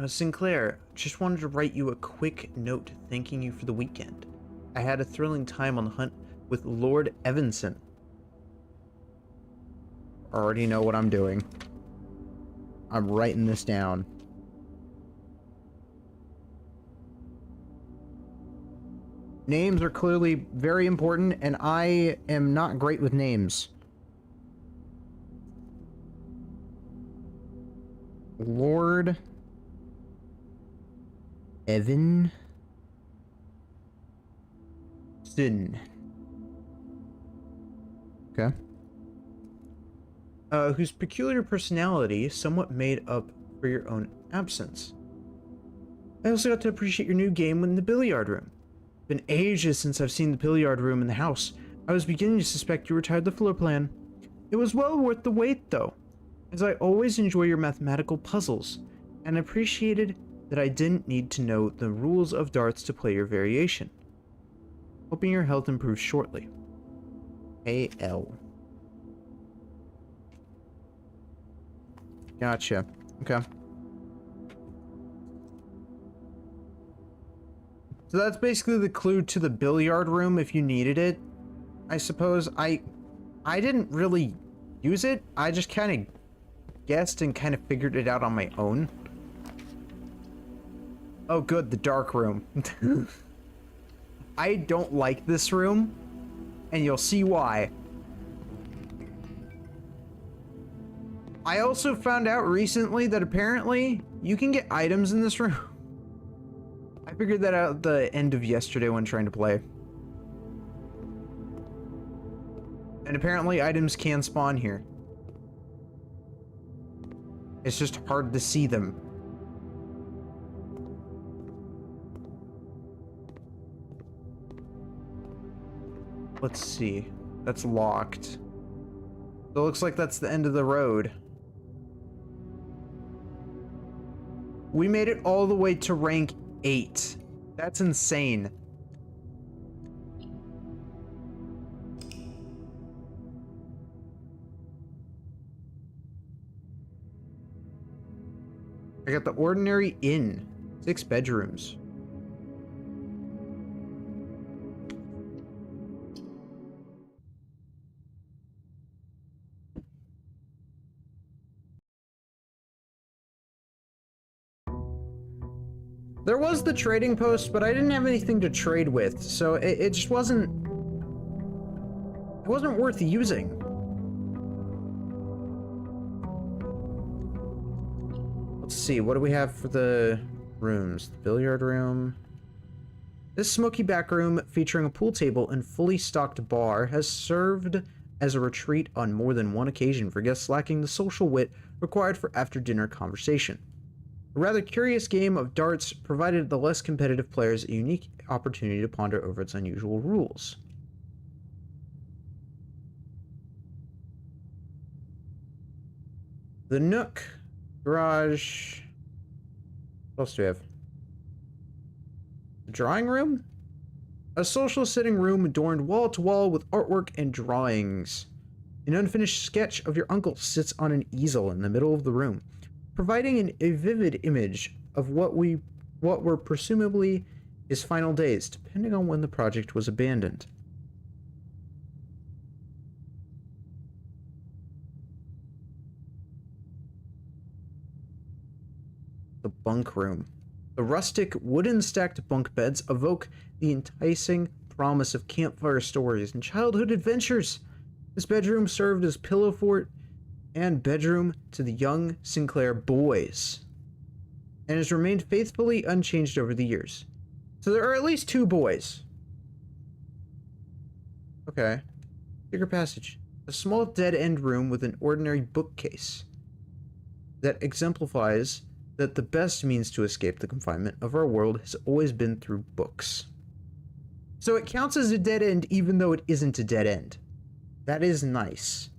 Sinclair, just wanted to write you a quick note thanking you for the weekend. I had a thrilling time on the hunt with Lord Evanson. Already know what I'm doing. I'm writing this down. Names are clearly very important, and I am not great with names. Lord Evanson. Okay. Whose peculiar personality somewhat made up for your own absence. I also got to appreciate your new game in the billiard room. Been ages since I've seen the billiard room in the house. I was beginning to suspect you retired the floor plan. It was well worth the wait, though, as I always enjoy your mathematical puzzles, and appreciated that I didn't need to know the rules of darts to play your variation. Hoping your health improves shortly. A.L. Gotcha. Okay. So that's basically the clue to the billiard room if you needed it. I suppose I didn't really use it. I just kind of guessed and kind of figured it out on my own. Oh good, the dark room. I don't like this room, and you'll see why. I also found out recently that apparently you can get items in this room. I figured that out at the end of yesterday when trying to play. And apparently items can spawn here. It's just hard to see them. Let's see. That's locked. So it looks like that's the end of the road. We made it all the way to rank 8. That's insane. I got the ordinary inn. 6 bedrooms. There was the trading post, but I didn't have anything to trade with, so it just wasn't... It wasn't worth using. Let's see, what do we have for the rooms? The billiard room. This smoky back room, featuring a pool table and fully stocked bar, has served as a retreat on more than one occasion for guests lacking the social wit required for after-dinner conversation. A rather curious game of darts provided the less competitive players a unique opportunity to ponder over its unusual rules. The Nook. Garage. What else do we have? The drawing room? A social sitting room adorned wall to wall with artwork and drawings. An unfinished sketch of your uncle sits on an easel in the middle of the room, providing a vivid image of what were presumably his final days, depending on when the project was abandoned. The bunk room. The rustic, wooden-stacked bunk beds evoke the enticing promise of campfire stories and childhood adventures. This bedroom served as pillow fort and bedroom to the young Sinclair boys, and has remained faithfully unchanged over the years. So there are at least 2 boys. Okay. Secret passage. A small dead-end room with an ordinary bookcase that exemplifies that the best means to escape the confinement of our world has always been through books. So it counts as a dead end even though it isn't a dead end. That is nice.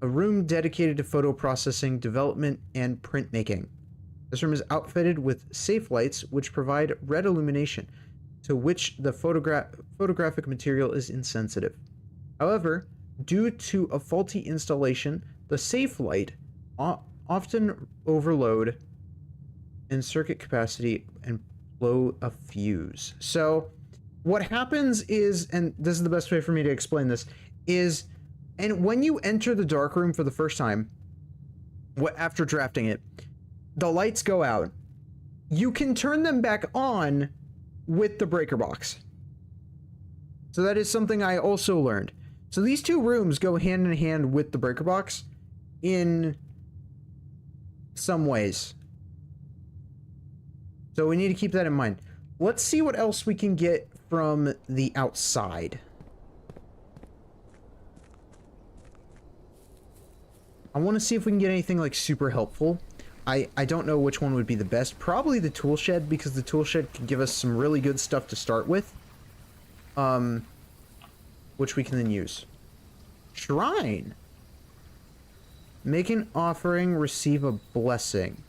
A room dedicated to photo processing, development, and printmaking. This room is outfitted with safe lights which provide red illumination, to which the photographic material is insensitive. However, due to a faulty installation, the safe light often overload in circuit capacity and blow a fuse. So what happens is, and this is the best way for me to explain this, is, and when you enter the dark room for the first time, after drafting it, the lights go out. You can turn them back on with the breaker box. So that is something I also learned. So these 2 rooms go hand in hand with the breaker box in some ways. So we need to keep that in mind. Let's see what else we can get from the outside. I want to see if we can get anything like super helpful. I don't know which one would be the best. Probably the tool shed, because the tool shed can give us some really good stuff to start with. Which we can then use. Shrine. Make an offering, receive a blessing.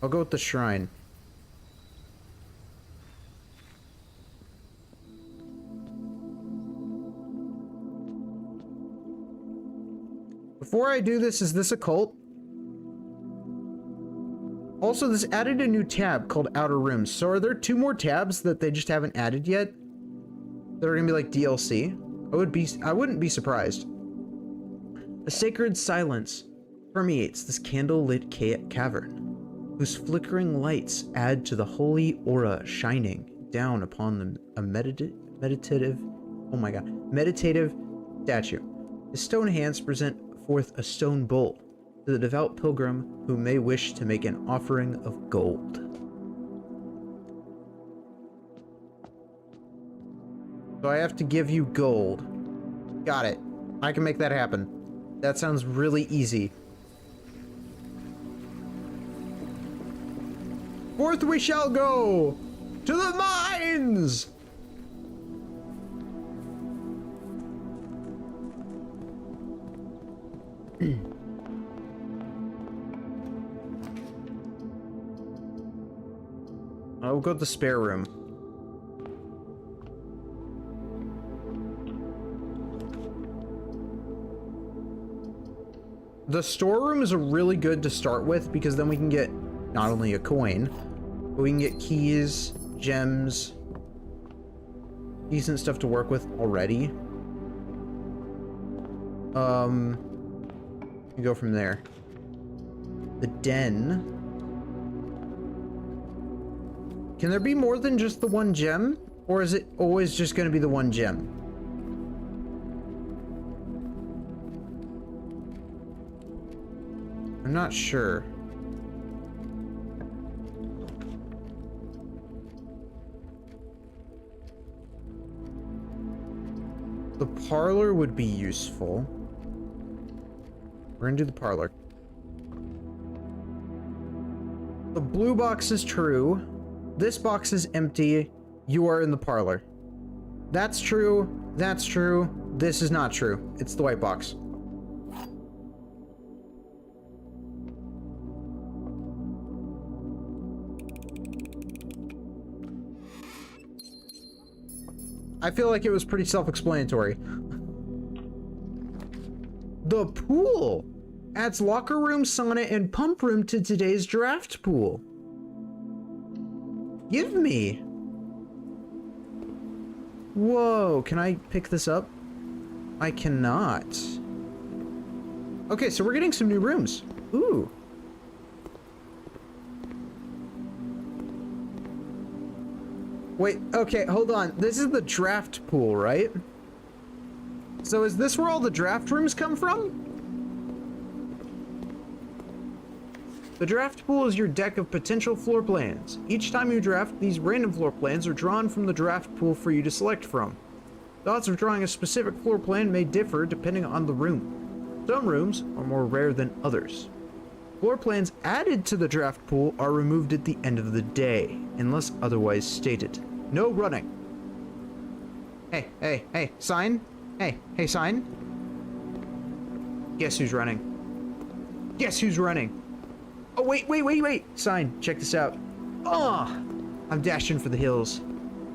I'll go with the shrine. Before I do this, is this a cult? Also, this added a new tab called Outer Rooms. So are there 2 more tabs that they just haven't added yet? That are gonna be like DLC? I wouldn't be surprised. A sacred silence permeates this candle-lit cavern, whose flickering lights add to the holy aura shining down upon a meditative statue. The stone hands present forth a stone bowl to the devout pilgrim who may wish to make an offering of gold. So I have to give you gold. Got it. I can make that happen. That sounds really easy. Forth we shall go! To the mines! I'll go to the spare room. The storeroom is a really good to start with, because then we can get not only a coin, but we can get keys, gems, decent stuff to work with already. We go from there. The den. Can there be more than just the 1 gem? Or is it always just going to be the 1 gem? I'm not sure. The parlor would be useful. We're gonna do the parlor. The blue box is true. This box is empty. You are in the parlor. That's true. That's true. This is not true. It's the white box. I feel like it was pretty self-explanatory. The pool adds locker room, sauna, and pump room to today's draft pool. Give me. Whoa, can I pick this up? I cannot. Okay, so we're getting some new rooms. Ooh. Wait, okay, hold on. This is the draft pool, right? So is this where all the draft rooms come from? The draft pool is your deck of potential floor plans. Each time you draft, these random floor plans are drawn from the draft pool for you to select from. The odds of drawing a specific floor plan may differ depending on the room. Some rooms are more rare than others. Floor plans added to the draft pool are removed at the end of the day, unless otherwise stated. No running. Hey, hey, hey, sign? Hey, hey, sign? Guess who's running? Guess who's running? Oh, wait, wait, wait, wait! Sign, check this out. Oh! I'm dashing for the hills.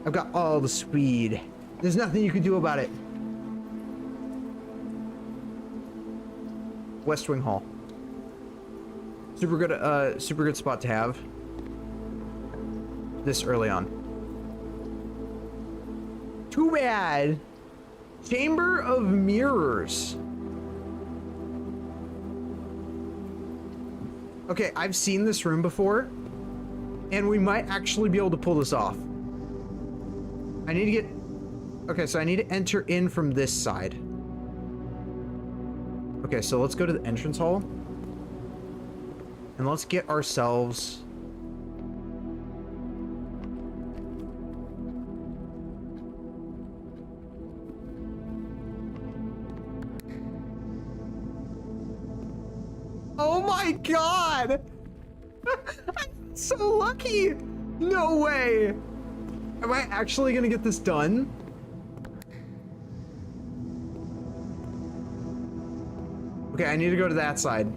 I've got all the speed. There's nothing you can do about it. West Wing Hall. Super good spot to have. This early on. Too bad. Chamber of Mirrors. Okay, I've seen this room before, and we might actually be able to pull this off. I need to get... Okay, so I need to enter in from this side. Okay, so let's go to the entrance hall. And let's get ourselves... Oh my god! I'm so lucky! No way! Am I actually gonna get this done? Okay, I need to go to that side.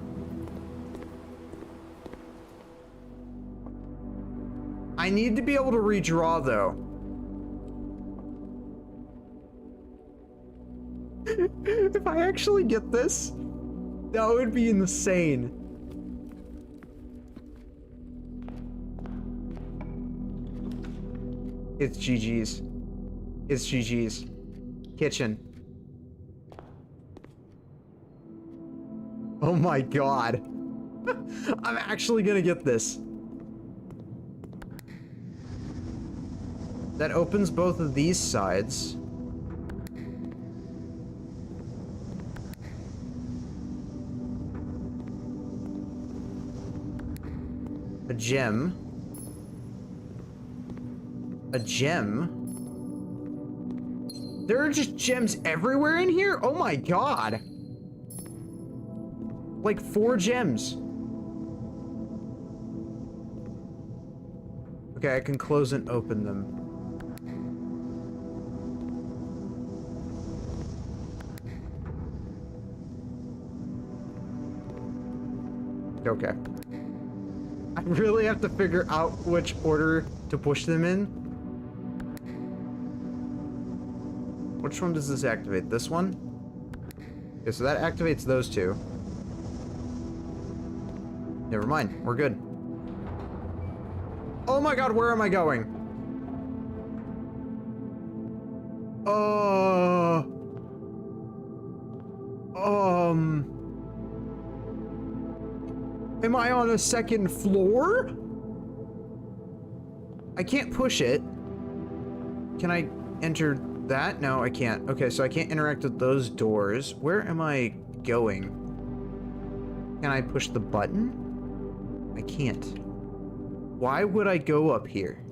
I need to be able to redraw, though. If I actually get this, that would be insane. It's GG's. It's GG's. Kitchen. Oh my god. I'm actually gonna get this. That opens both of these sides. A gem. A gem? There are just gems everywhere in here? Oh my god. Like 4 gems. Okay, I can close and open them. Okay. I really have to figure out which order to push them in. Which one does this activate? This one? Okay, so that activates those 2. Never mind, we're good. Oh my god, where am I going? Am I on a 2nd floor? I can't push it. Can I enter that? No, I can't. Okay, so I can't interact with those doors. Where am I going? Can I push the button? I can't. Why would I go up here?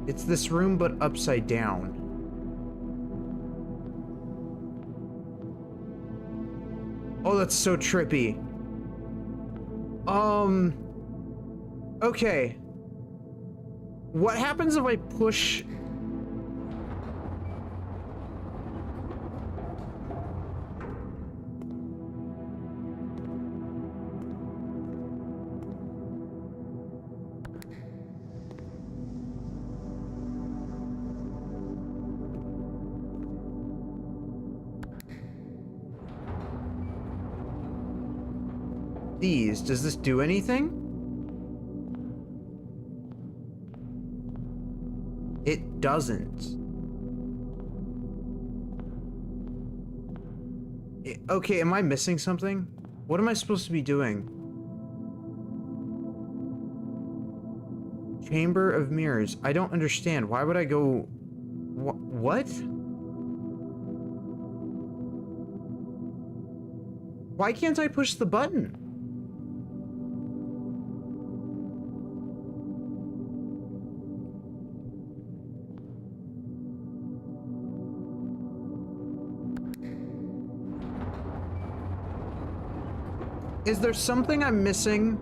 It's this room, but upside down. Oh, that's so trippy. Okay. What happens if I push... these? Does this do anything? It doesn't. Okay, am I missing something? What am I supposed to be doing? Chamber of Mirrors. I don't understand. Why would I go... What? Why can't I push the button? Is there something I'm missing?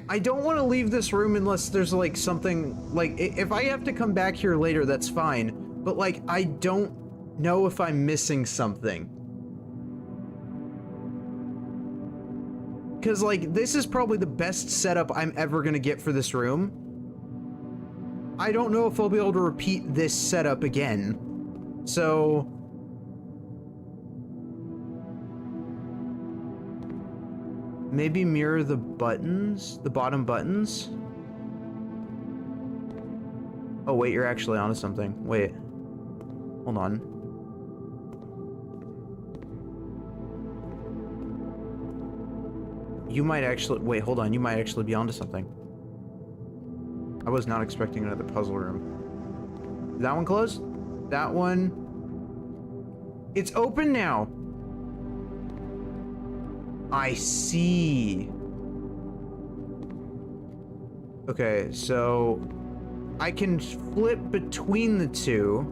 I don't want to leave this room unless there's like something, like if I have to come back here later, that's fine. But like, I don't know if I'm missing something. Cause like, this is probably the best setup I'm ever gonna get for this room. I don't know if I'll be able to repeat this setup again. So... maybe mirror the buttons? The bottom buttons? Oh wait, you're actually onto something. Wait. Hold on. You might actually... wait, hold on. You might actually be onto something. I was not expecting another puzzle room. Is that one closed? That one... it's open now! I see. Okay, so... I can flip between the two.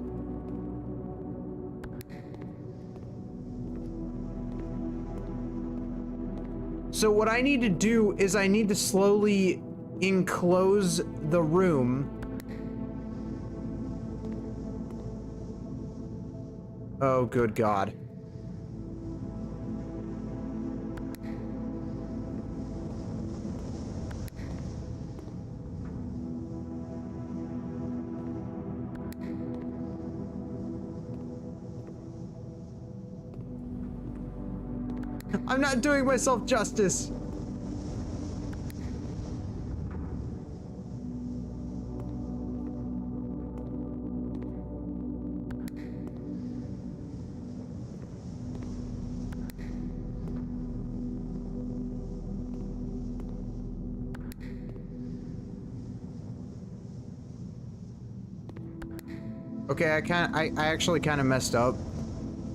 So what I need to do is I need to slowly enclose the room. Oh, good God. I'm not doing myself justice. Okay, I actually kind of messed up.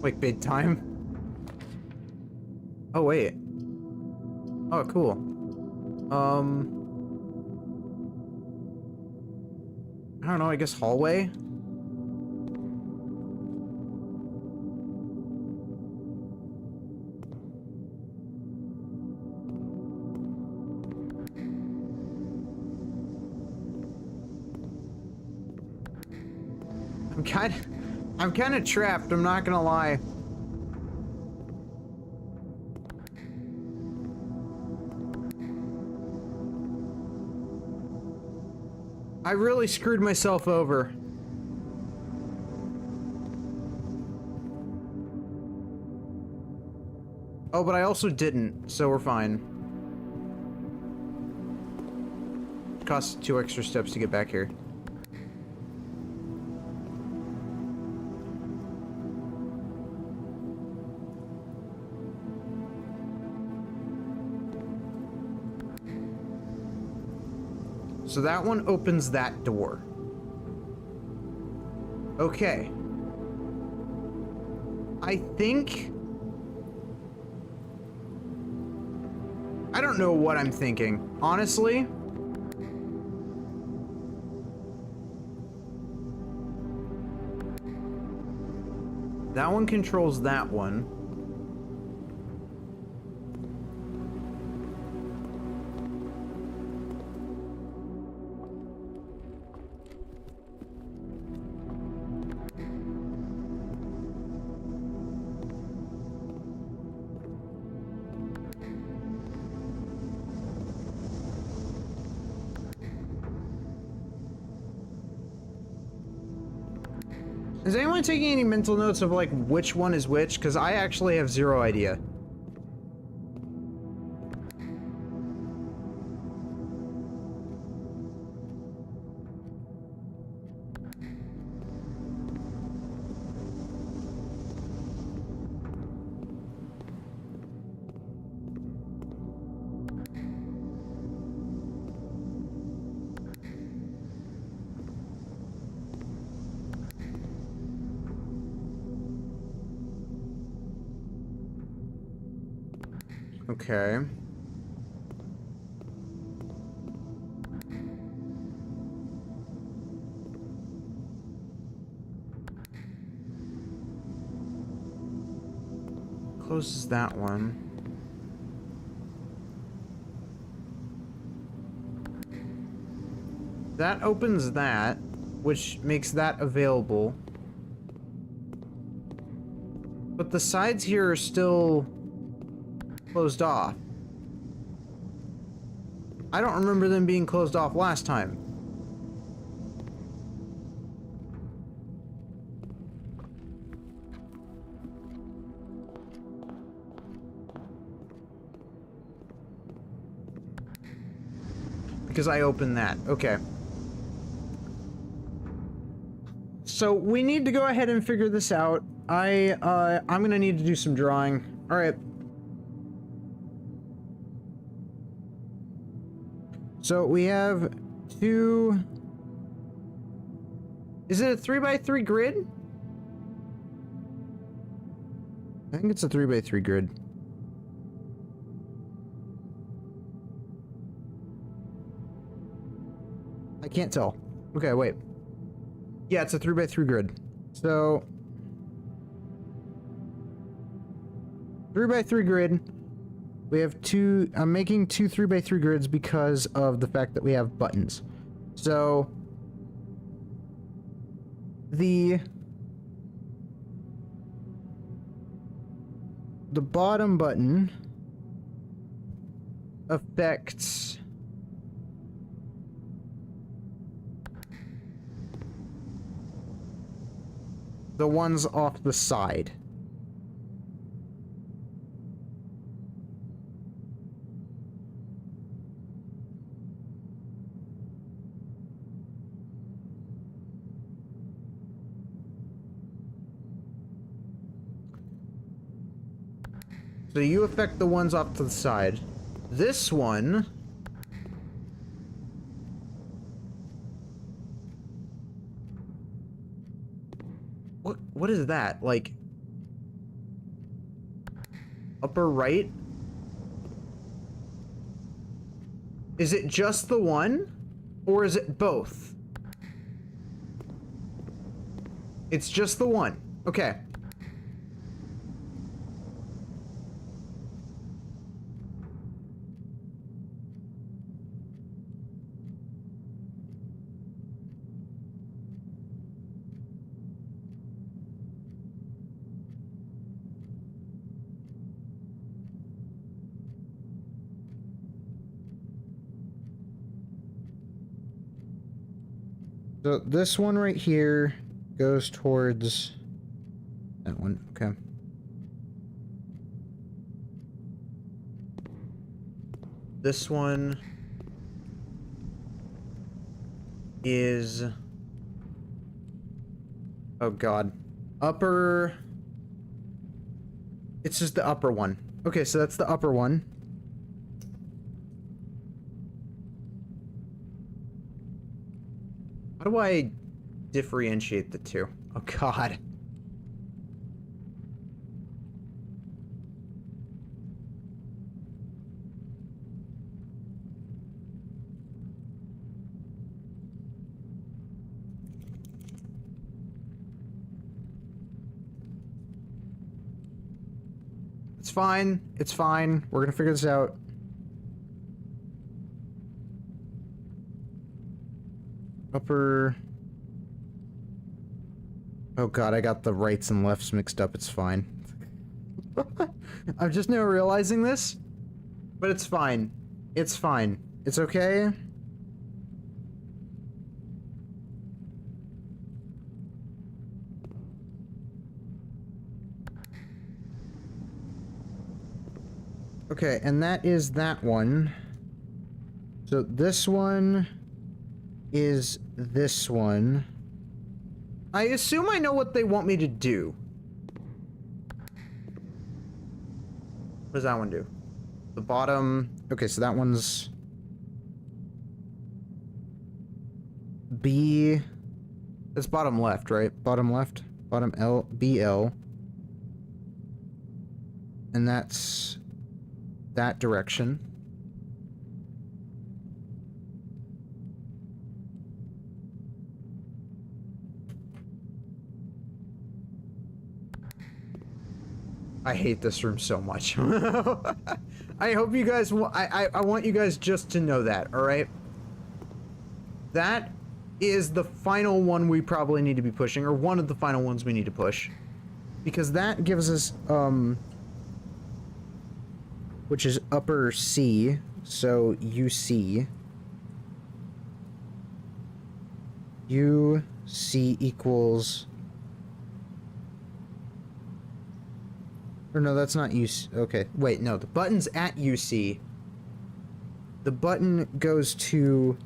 Like, big time. Oh, wait. Oh, cool. I don't know, I guess hallway? I'm kind of trapped, I'm not gonna lie. I really screwed myself over. Oh, but I also didn't, so we're fine. It costs 2 extra steps to get back here. So that one opens that door. Okay. I think... I don't know what I'm thinking, honestly. That one controls that one. Is anyone taking any mental notes of like which one is which? Because I actually have 0 idea. Okay. Closes that one. That opens that, which makes that available. But the sides here are still closed off. I don't remember them being closed off last time. Because I opened that. Okay. So we need to go ahead and figure this out. I'm gonna need to do some drawing. All right. So we have two. Is it a 3x3 grid? I think it's a 3x3 grid. I can't tell. Okay, wait. Yeah, it's a 3x3 grid. So 3x3 grid. We have two. I'm making two 3x3 grids because of the fact that we have buttons. So the bottom button affects the ones off the side. So you affect the ones off to the side. This one what is that? Like upper right? Is it just the one? Or is it both? It's just the one. Okay. So this one right here goes towards that one. Okay. This one is, oh god, upper. It's just the upper one. Okay, so that's the upper one. How do I differentiate the two? Oh god. It's fine. It's fine. We're gonna figure this out. Upper. Oh god, I got the rights and lefts mixed up. It's fine. I'm just now realizing this, but it's fine. It's fine. It's okay. Okay, and that is that one. So this one is this one. I assume I know what they want me to do. What does that one do? The bottom... Okay, so that one's... B... That's bottom left, right? Bottom left? Bottom L... BL. And that's... that direction. I hate this room so much. I hope you guys, I want you guys just to know that, alright? That is the final one we probably need to be pushing, or one of the final ones we need to push. Because that gives us, which is upper C, so UC. UC equals... Or no, that's not UC. Okay, wait, no, the button's at UC. The button goes to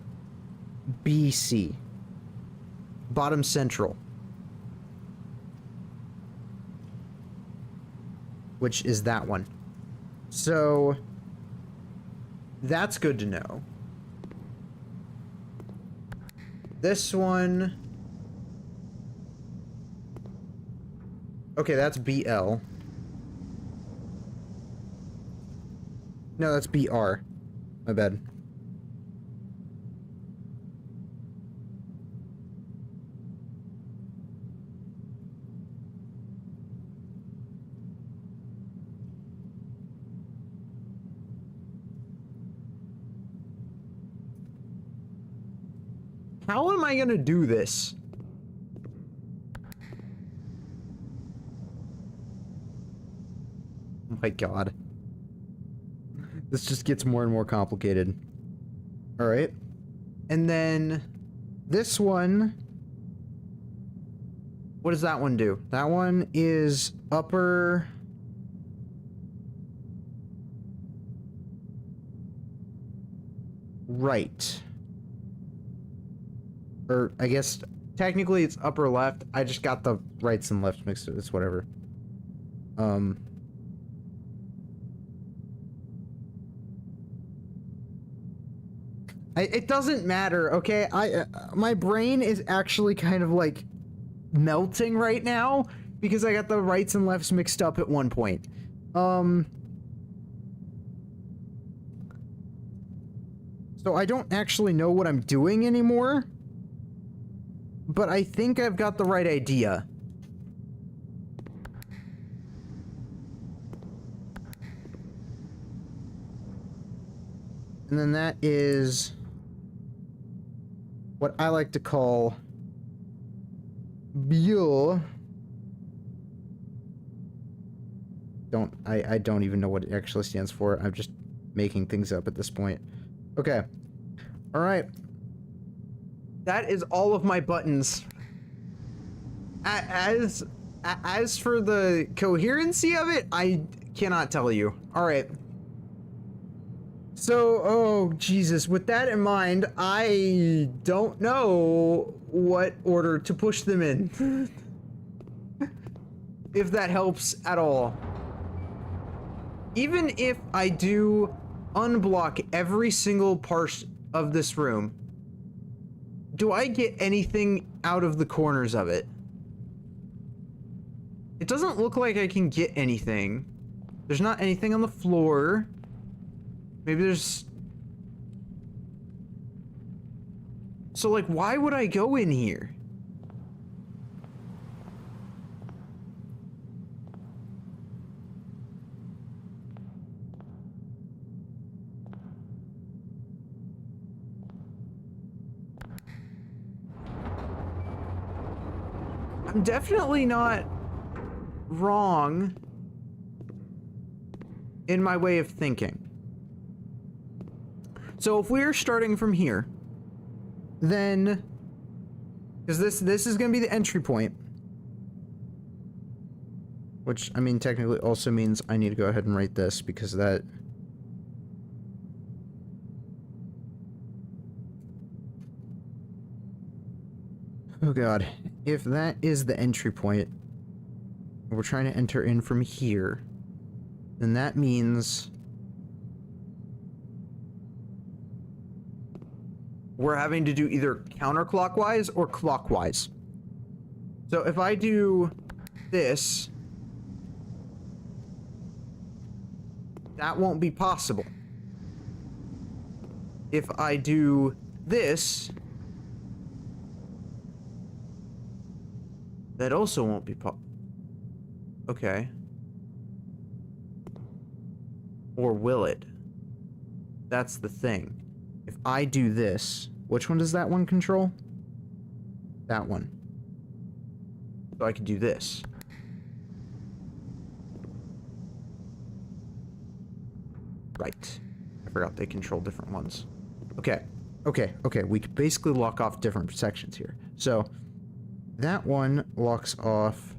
BC. Bottom central. Which is that one. So, that's good to know. This one... Okay, that's BL. No, that's BR. My bad. How am I gonna do this? Oh my god. This just gets more and more complicated. Alright. And then this one... What does that one do? That one is upper... right. Or, I guess, technically it's upper left. I just got the rights and lefts mixed up. It's whatever. It doesn't matter, okay? My brain is actually kind of, like, melting right now because I got the rights and lefts mixed up at one point. So I don't actually know what I'm doing anymore. But I think I've got the right idea. And then that is what I like to call Buell. I don't even know what it actually stands for. I'm just making things up at this point. Okay. All right. That is all of my buttons. As for the coherency of it, I cannot tell you. All right. So, oh, Jesus. With that in mind, I don't know what order to push them in. If that helps at all. Even if I do unblock every single part of this room, do I get anything out of the corners of it? It doesn't look like I can get anything. There's not anything on the floor. Maybe there's... So, like, why would I go in here? I'm definitely not wrong in my way of thinking. So if we're starting from here, then, because this is going to be the entry point, which, I mean, technically also means I need to go ahead and write this, because that... Oh god, if that is the entry point, we're trying to enter in from here, then that means we're having to do either counterclockwise or clockwise. So if I do this, that won't be possible. If I do this, that also won't be okay. Or will it? That's the thing. If I do this, which one does that one control? That one. So I can do this. Right. I forgot they control different ones. Okay. Okay. We can basically lock off different sections here. So that one locks off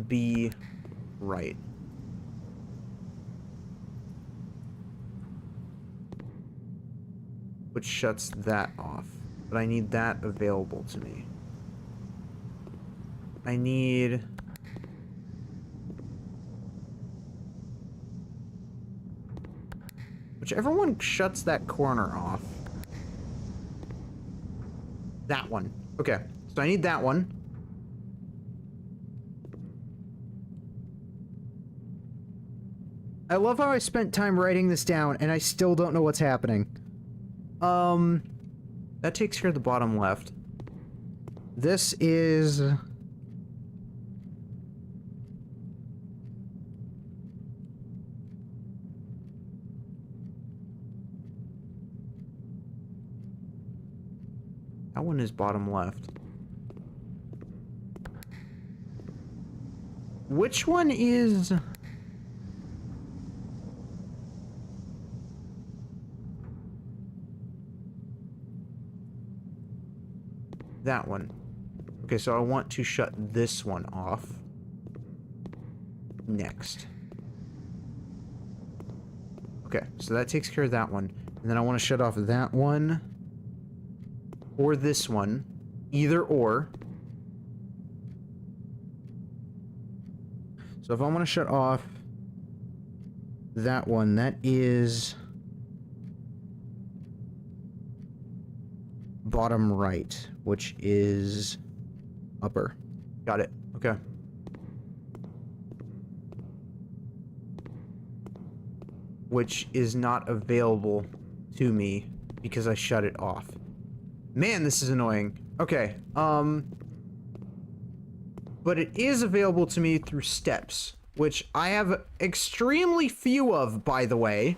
B right. Which shuts that off. But I need that available to me. I need... whichever one shuts that corner off. That one. Okay. So I need that one. I love how I spent time writing this down and I still don't know what's happening. That takes care of the bottom left. This is... that one is bottom left. Which one is... that one. Okay, so I want to shut this one off next. Okay, so that takes care of that one. And then I want to shut off that one or this one, either or. So if I want to shut off that one, that is bottom right, which is upper. Got it. Okay. Which is not available to me because I shut it off. Man, this is annoying. Okay. But it is available to me through steps, which I have extremely few of, by the way.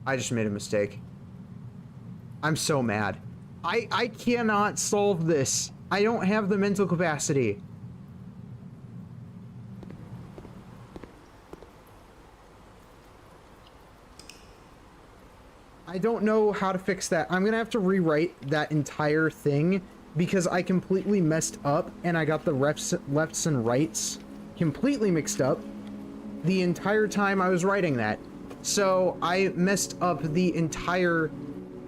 I just made a mistake. I'm so mad. I cannot solve this. I don't have the mental capacity. I don't know how to fix that. I'm gonna have to rewrite that entire thing because I completely messed up and I got the lefts and rights completely mixed up the entire time I was writing that. So I messed up the entire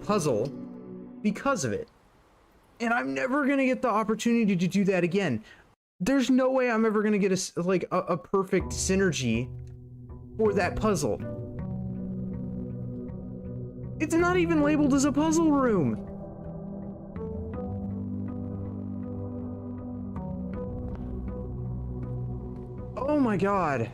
puzzle because of it. And I'm never gonna get the opportunity to do that again. There's no way I'm ever gonna get a perfect synergy for that puzzle. It's not even labeled as a puzzle room. Oh my god.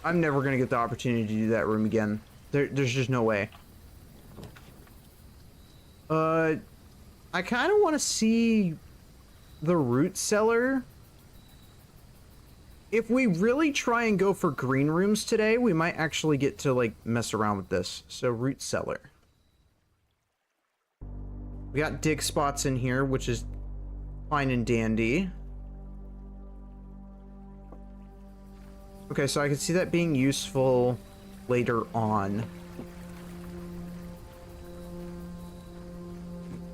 I'm never gonna get the opportunity to do that room again. There's just no way. I kind of want to see the root cellar. If we really try and go for green rooms today, we might actually get to like mess around with this. So root cellar. We got dig spots in here, which is fine and dandy. Okay, so I can see that being useful later on.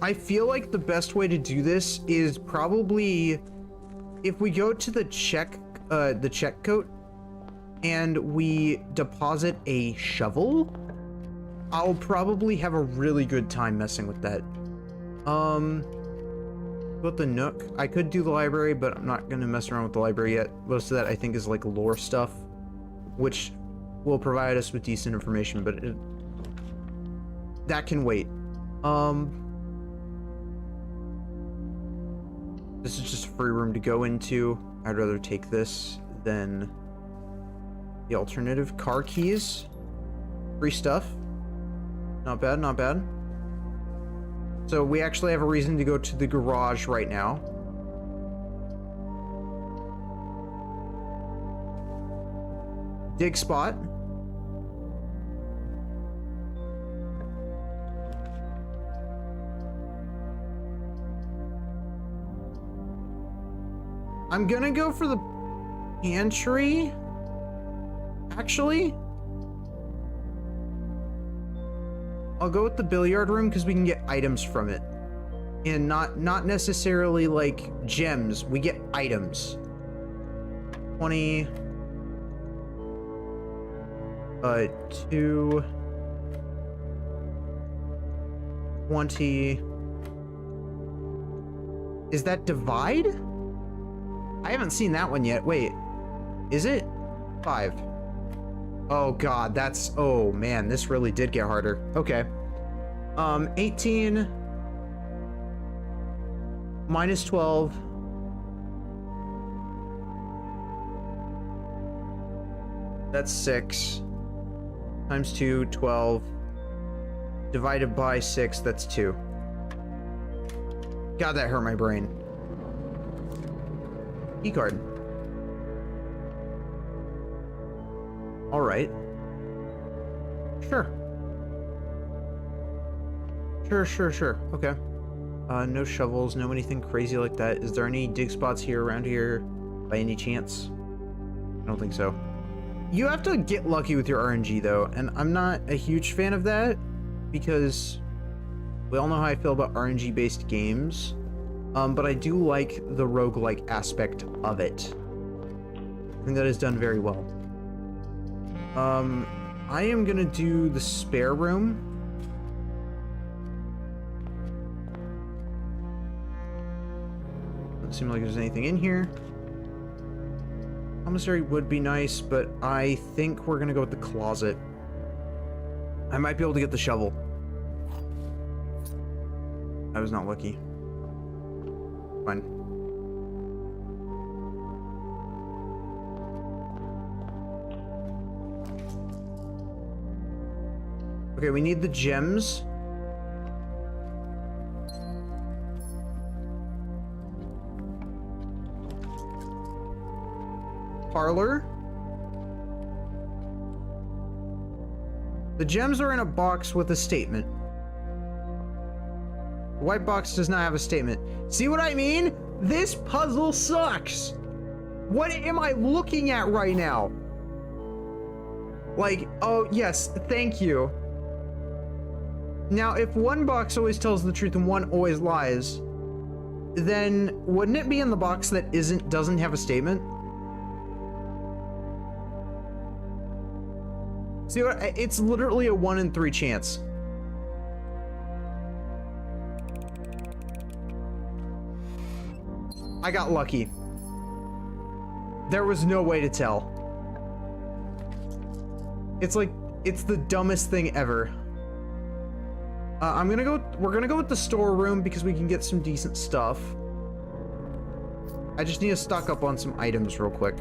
I feel like the best way to do this is probably if we go to the check coat and we deposit a shovel. I'll probably have a really good time messing with that. With the Nook, I could do the library, but I'm not gonna mess around with the library yet. Most of that I think is like lore stuff, which will provide us with decent information, but that can wait. This is just a free room to go into. I'd rather take this than the alternative. Car keys, free stuff. Not bad, not bad. So we actually have a reason to go to the garage right now. Dig spot. I'm gonna go for the pantry, actually. I'll go with the billiard room because we can get items from it. And not necessarily like gems, we get items. 20. 2. 20. Is that divide? I haven't seen that one yet. Wait, is it? 5. Oh god, that's, oh man, this really did get harder. Okay. 18 minus 12. That's 6 times 2, 12. Divided by 6, that's 2. God, that hurt my brain. Key card. All right. Sure. Sure. Okay. No shovels, no anything crazy like that. Is there any dig spots here around here by any chance? I don't think so. You have to get lucky with your RNG though, and I'm not a huge fan of that because we all know how I feel about RNG based games. But I do like the roguelike aspect of it. I think that is done very well. I am gonna do the spare room. Doesn't seem like there's anything in here. Commissary would be nice, but I think we're gonna go with the closet. I might be able to get the shovel. I was not lucky. Fine. Okay, we need the gems. Parlor. The gems are in a box with a statement. The white box does not have a statement. See what I mean? This puzzle sucks. What am I looking at right now? Like, oh yes, thank you. Now, if one box always tells the truth and one always lies, then wouldn't it be in the box that doesn't have a statement? See what? It's literally a 1 in 3 chance. I got lucky. There was no way to tell. It's like, it's the dumbest thing ever. We're gonna go with the storeroom because we can get some decent stuff. I just need to stock up on some items real quick.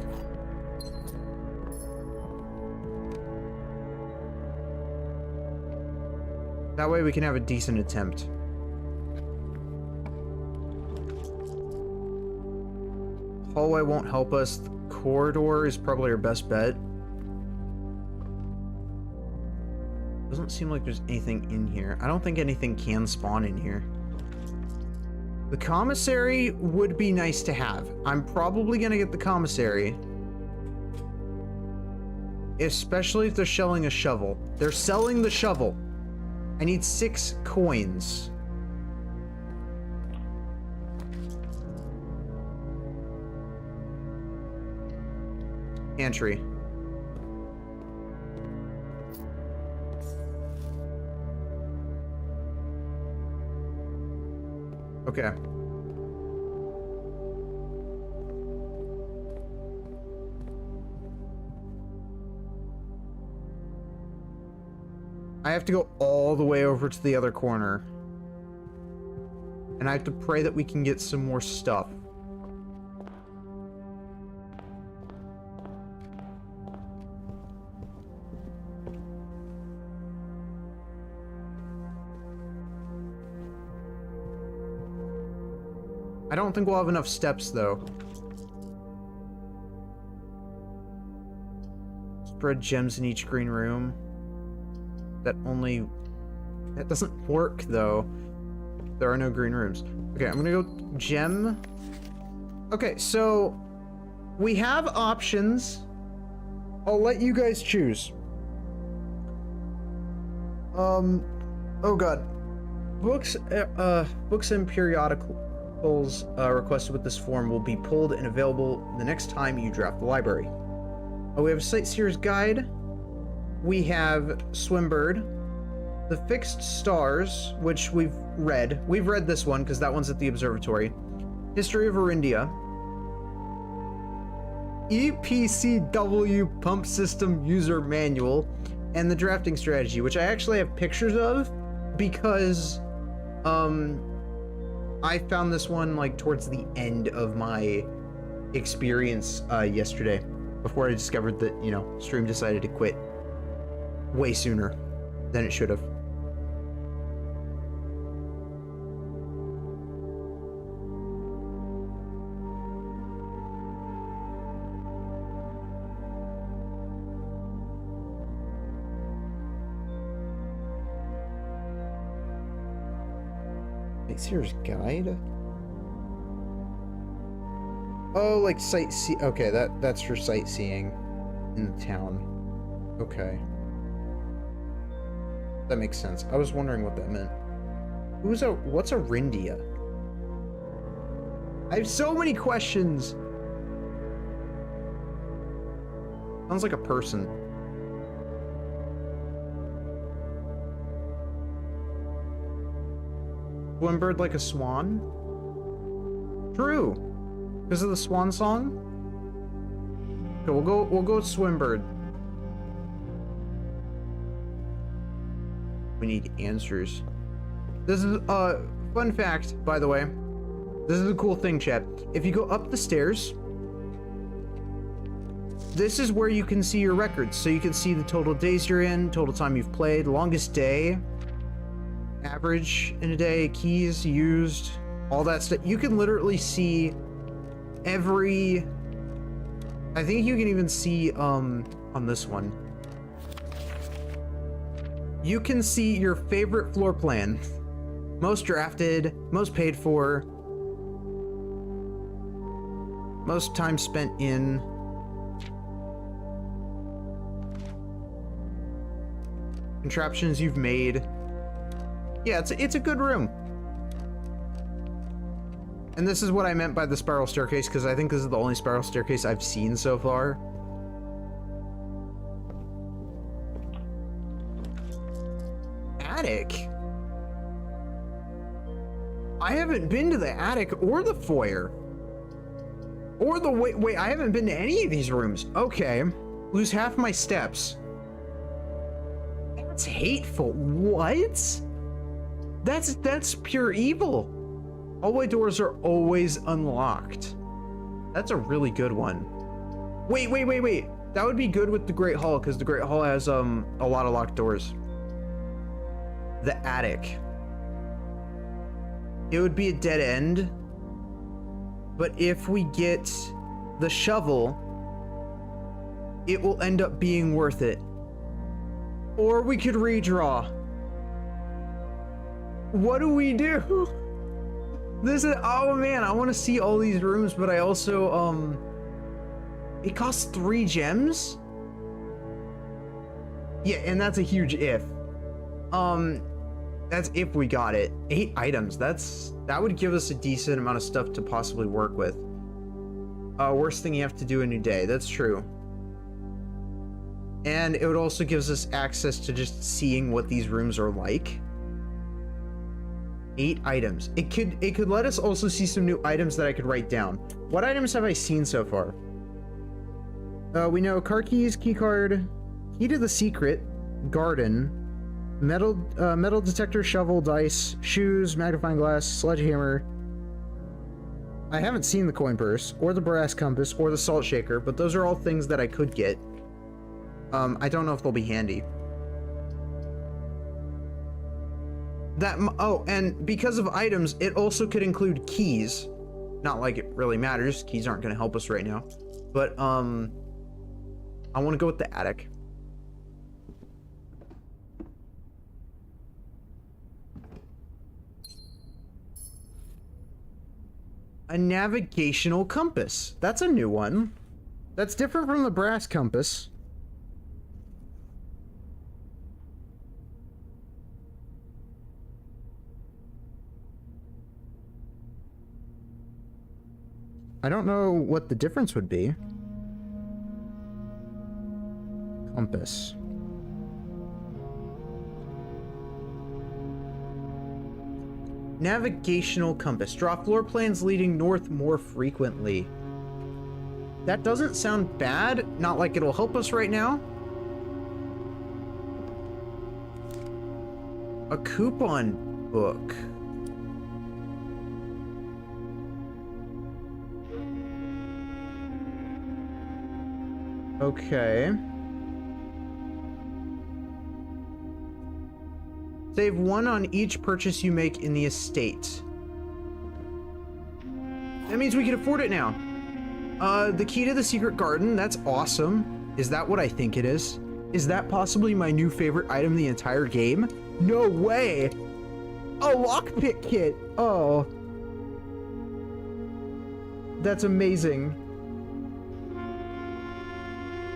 That way we can have a decent attempt. Hallway won't help us. The corridor is probably our best bet. Doesn't seem like there's anything in here. I don't think anything can spawn in here. The commissary would be nice to have. I'm probably gonna get the commissary. Especially if they're selling a shovel. They're selling the shovel. I need 6 coins. Pantry. Okay. I have to go all the way over to the other corner. And I have to pray that we can get some more stuff. I don't think we'll have enough steps, though. Spread gems in each green room. That doesn't work, though. There are no green rooms. Okay, I'm gonna go gem. Okay, so we have options. I'll let you guys choose. Oh god. Books and periodicals requested with this form will be pulled and available the next time you draft the library. We have a Sightseer's Guide. We have Swimbird. The Fixed Stars, which we've read. We've read this one because that one's at the observatory. History of Arindia. EPCW Pump System User Manual. And the Drafting Strategy, which I actually have pictures of because I found this one like towards the end of my experience yesterday, before I discovered that, you know, stream decided to quit way sooner than it should have. Sightseer's Guide? Oh, like sightsee. Okay, that's for sightseeing in the town. Okay. That makes sense. I was wondering what that meant. What's Arindia? I have so many questions. Sounds like a person. Swimbird like a swan? True. Because of the swan song? Okay, we'll go with Swimbird. We need answers. This is fun fact, by the way. This is a cool thing, chat. If you go up the stairs, this is where you can see your records. So you can see the total days you're in, total time you've played, longest day, average in a day, keys used, all that stuff. You can literally see every... I think you can even see on this one. You can see your favorite floor plan. Most drafted, most paid for, most time spent in. Contraptions you've made. Yeah, it's a good room. And this is what I meant by the spiral staircase, because I think this is the only spiral staircase I've seen so far. Attic? I haven't been to the attic or the foyer. Or the wait, I haven't been to any of these rooms. Okay. Lose half my steps. That's hateful. What? That's pure evil. Hallway doors are always unlocked. That's a really good one. Wait. That would be good with the Great Hall, because the Great Hall has a lot of locked doors. The attic. It would be a dead end. But if we get the shovel, it will end up being worth it. Or we could redraw. What do we do? This is, oh man, I want to see all these rooms, but I also, it costs 3 gems? Yeah, and that's a huge if. That's if we got it. 8 items, that would give us a decent amount of stuff to possibly work with. Worst thing, you have to do a new day, that's true. And it would also give us access to just seeing what these rooms are like. 8 items. It could let us also see some new items that I could write down. What items have I seen so far? We know car keys, key card, key to the secret, garden, metal detector, shovel, dice, shoes, magnifying glass, sledgehammer. I haven't seen the coin purse or the brass compass or the salt shaker, but those are all things that I could get. I don't know if they'll be handy. Oh, and because of items, it also could include keys. Not like it really matters. Keys aren't going to help us right now. But, I want to go with the attic. A navigational compass. That's a new one. That's different from the brass compass. I don't know what the difference would be. Compass. Navigational compass. Draw floor plans leading north more frequently. That doesn't sound bad. Not like it'll help us right now. A coupon book. Okay. Save 1 on each purchase you make in the estate. That means we can afford it now. The key to the secret garden, that's awesome. Is that what I think it is? Is that possibly my new favorite item in the entire game? No way! A lockpick kit! Oh. That's amazing.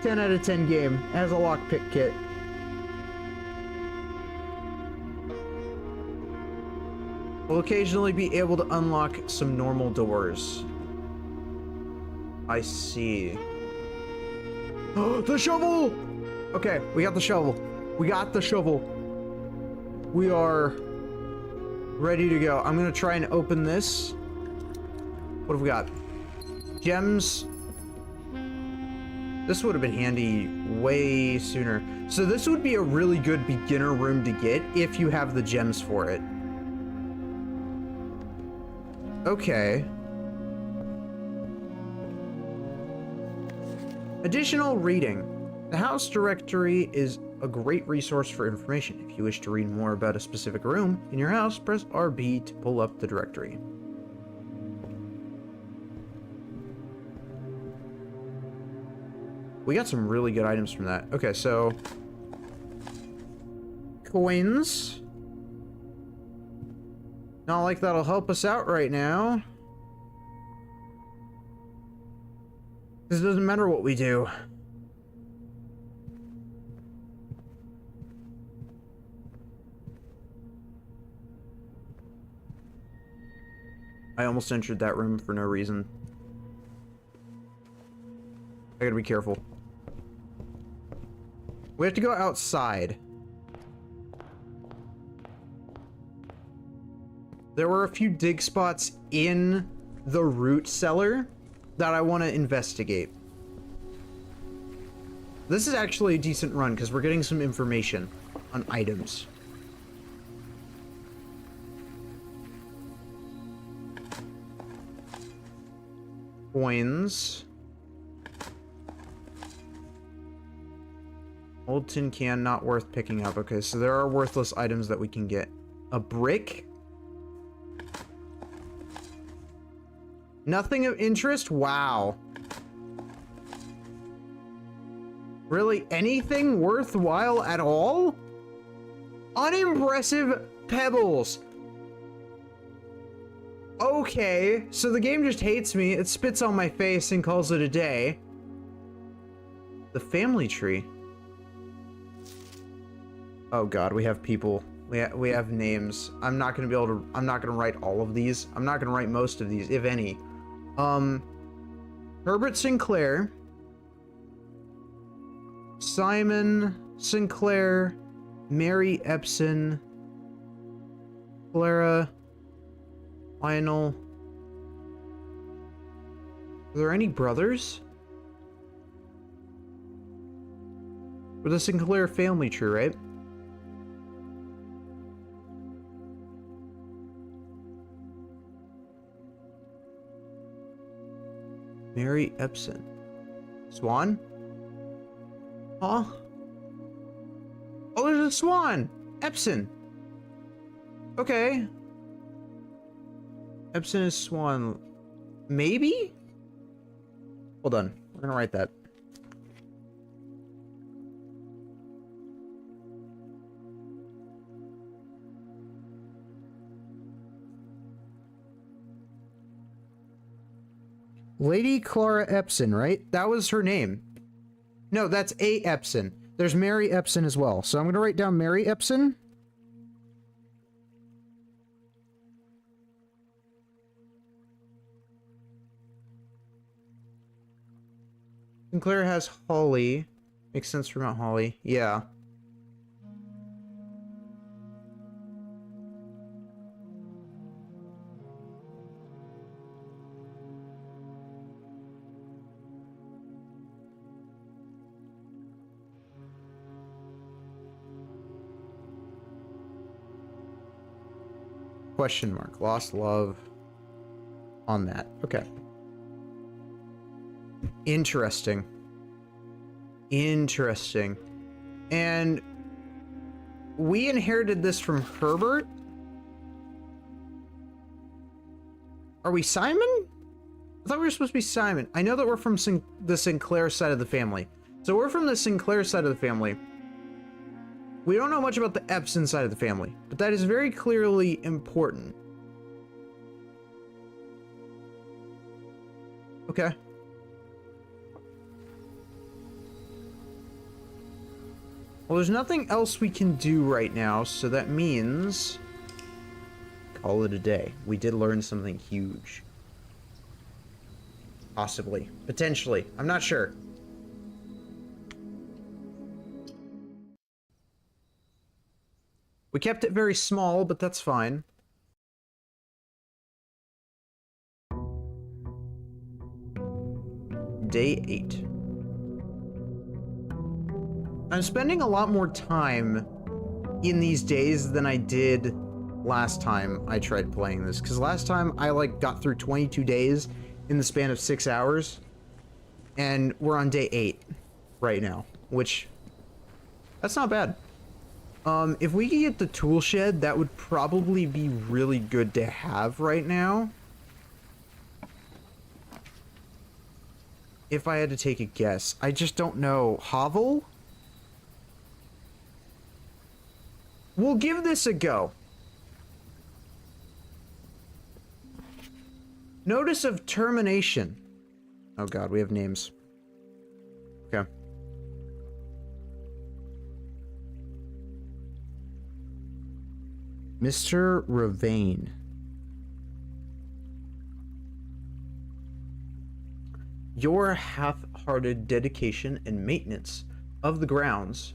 10 out of 10 game. It has a lockpick kit. We'll occasionally be able to unlock some normal doors. I see. Oh, the shovel! Okay, we got the shovel. We got the shovel. We are ready to go. I'm gonna try and open this. What have we got? Gems. This would have been handy way sooner. So this would be a really good beginner room to get if you have the gems for it. Okay. Additional reading. The house directory is a great resource for information. If you wish to read more about a specific room in your house, press RB to pull up the directory. We got some really good items from that. Okay, so coins. Not like that'll help us out right now. This doesn't matter what we do. I almost entered that room for no reason. I gotta be careful. We have to go outside. There were a few dig spots in the root cellar that I want to investigate. This is actually a decent run because we're getting some information on items. Coins. Old tin can, not worth picking up. Okay, so there are worthless items that we can get. A brick? Nothing of interest? Wow. Really? Anything worthwhile at all? Unimpressive pebbles. Okay, so the game just hates me. It spits on my face and calls it a day. The family tree. Oh god, we have people. We have names. I'm not gonna be able to. I'm not gonna write all of these. I'm not gonna write most of these, if any. Herbert Sinclair, Simon Sinclair, Mary Epson, Clara Lionel. Are there any brothers? We're the Sinclair family tree, right? Mary Epson. Swan? Huh? Oh, there's a swan! Epson! Okay. Epson is swan. Maybe? Hold on. We're gonna write that. Lady Clara Epson, right? That was her name. No, that's A. Epson. There's Mary Epson as well. So I'm going to write down Mary Epson. Sinclair has Holly. Makes sense for Mount Holly. Yeah. Question mark. Lost love on that. Okay. Interesting. Interesting. And we inherited this from Herbert? Are we Simon? I thought we were supposed to be Simon. I know that we're from the Sinclair side of the family. So we're from the Sinclair side of the family. We don't know much about the Epson side of the family, but that is very clearly important. Okay. Well, there's nothing else we can do right now, so that means call it a day. We did learn something huge. Possibly. Potentially. I'm not sure. We kept it very small, but that's fine. Day 8. I'm spending a lot more time in these days than I did last time I tried playing this. Because last time I got through 22 days in the span of 6 hours. And we're on day 8 right now. Which, that's not bad. If we could get the tool shed, that would probably be really good to have right now. If I had to take a guess. I just don't know. Hovel? We'll give this a go. Notice of termination. Oh god, we have names. Okay. Mr. Ravane. Your half-hearted dedication and maintenance of the grounds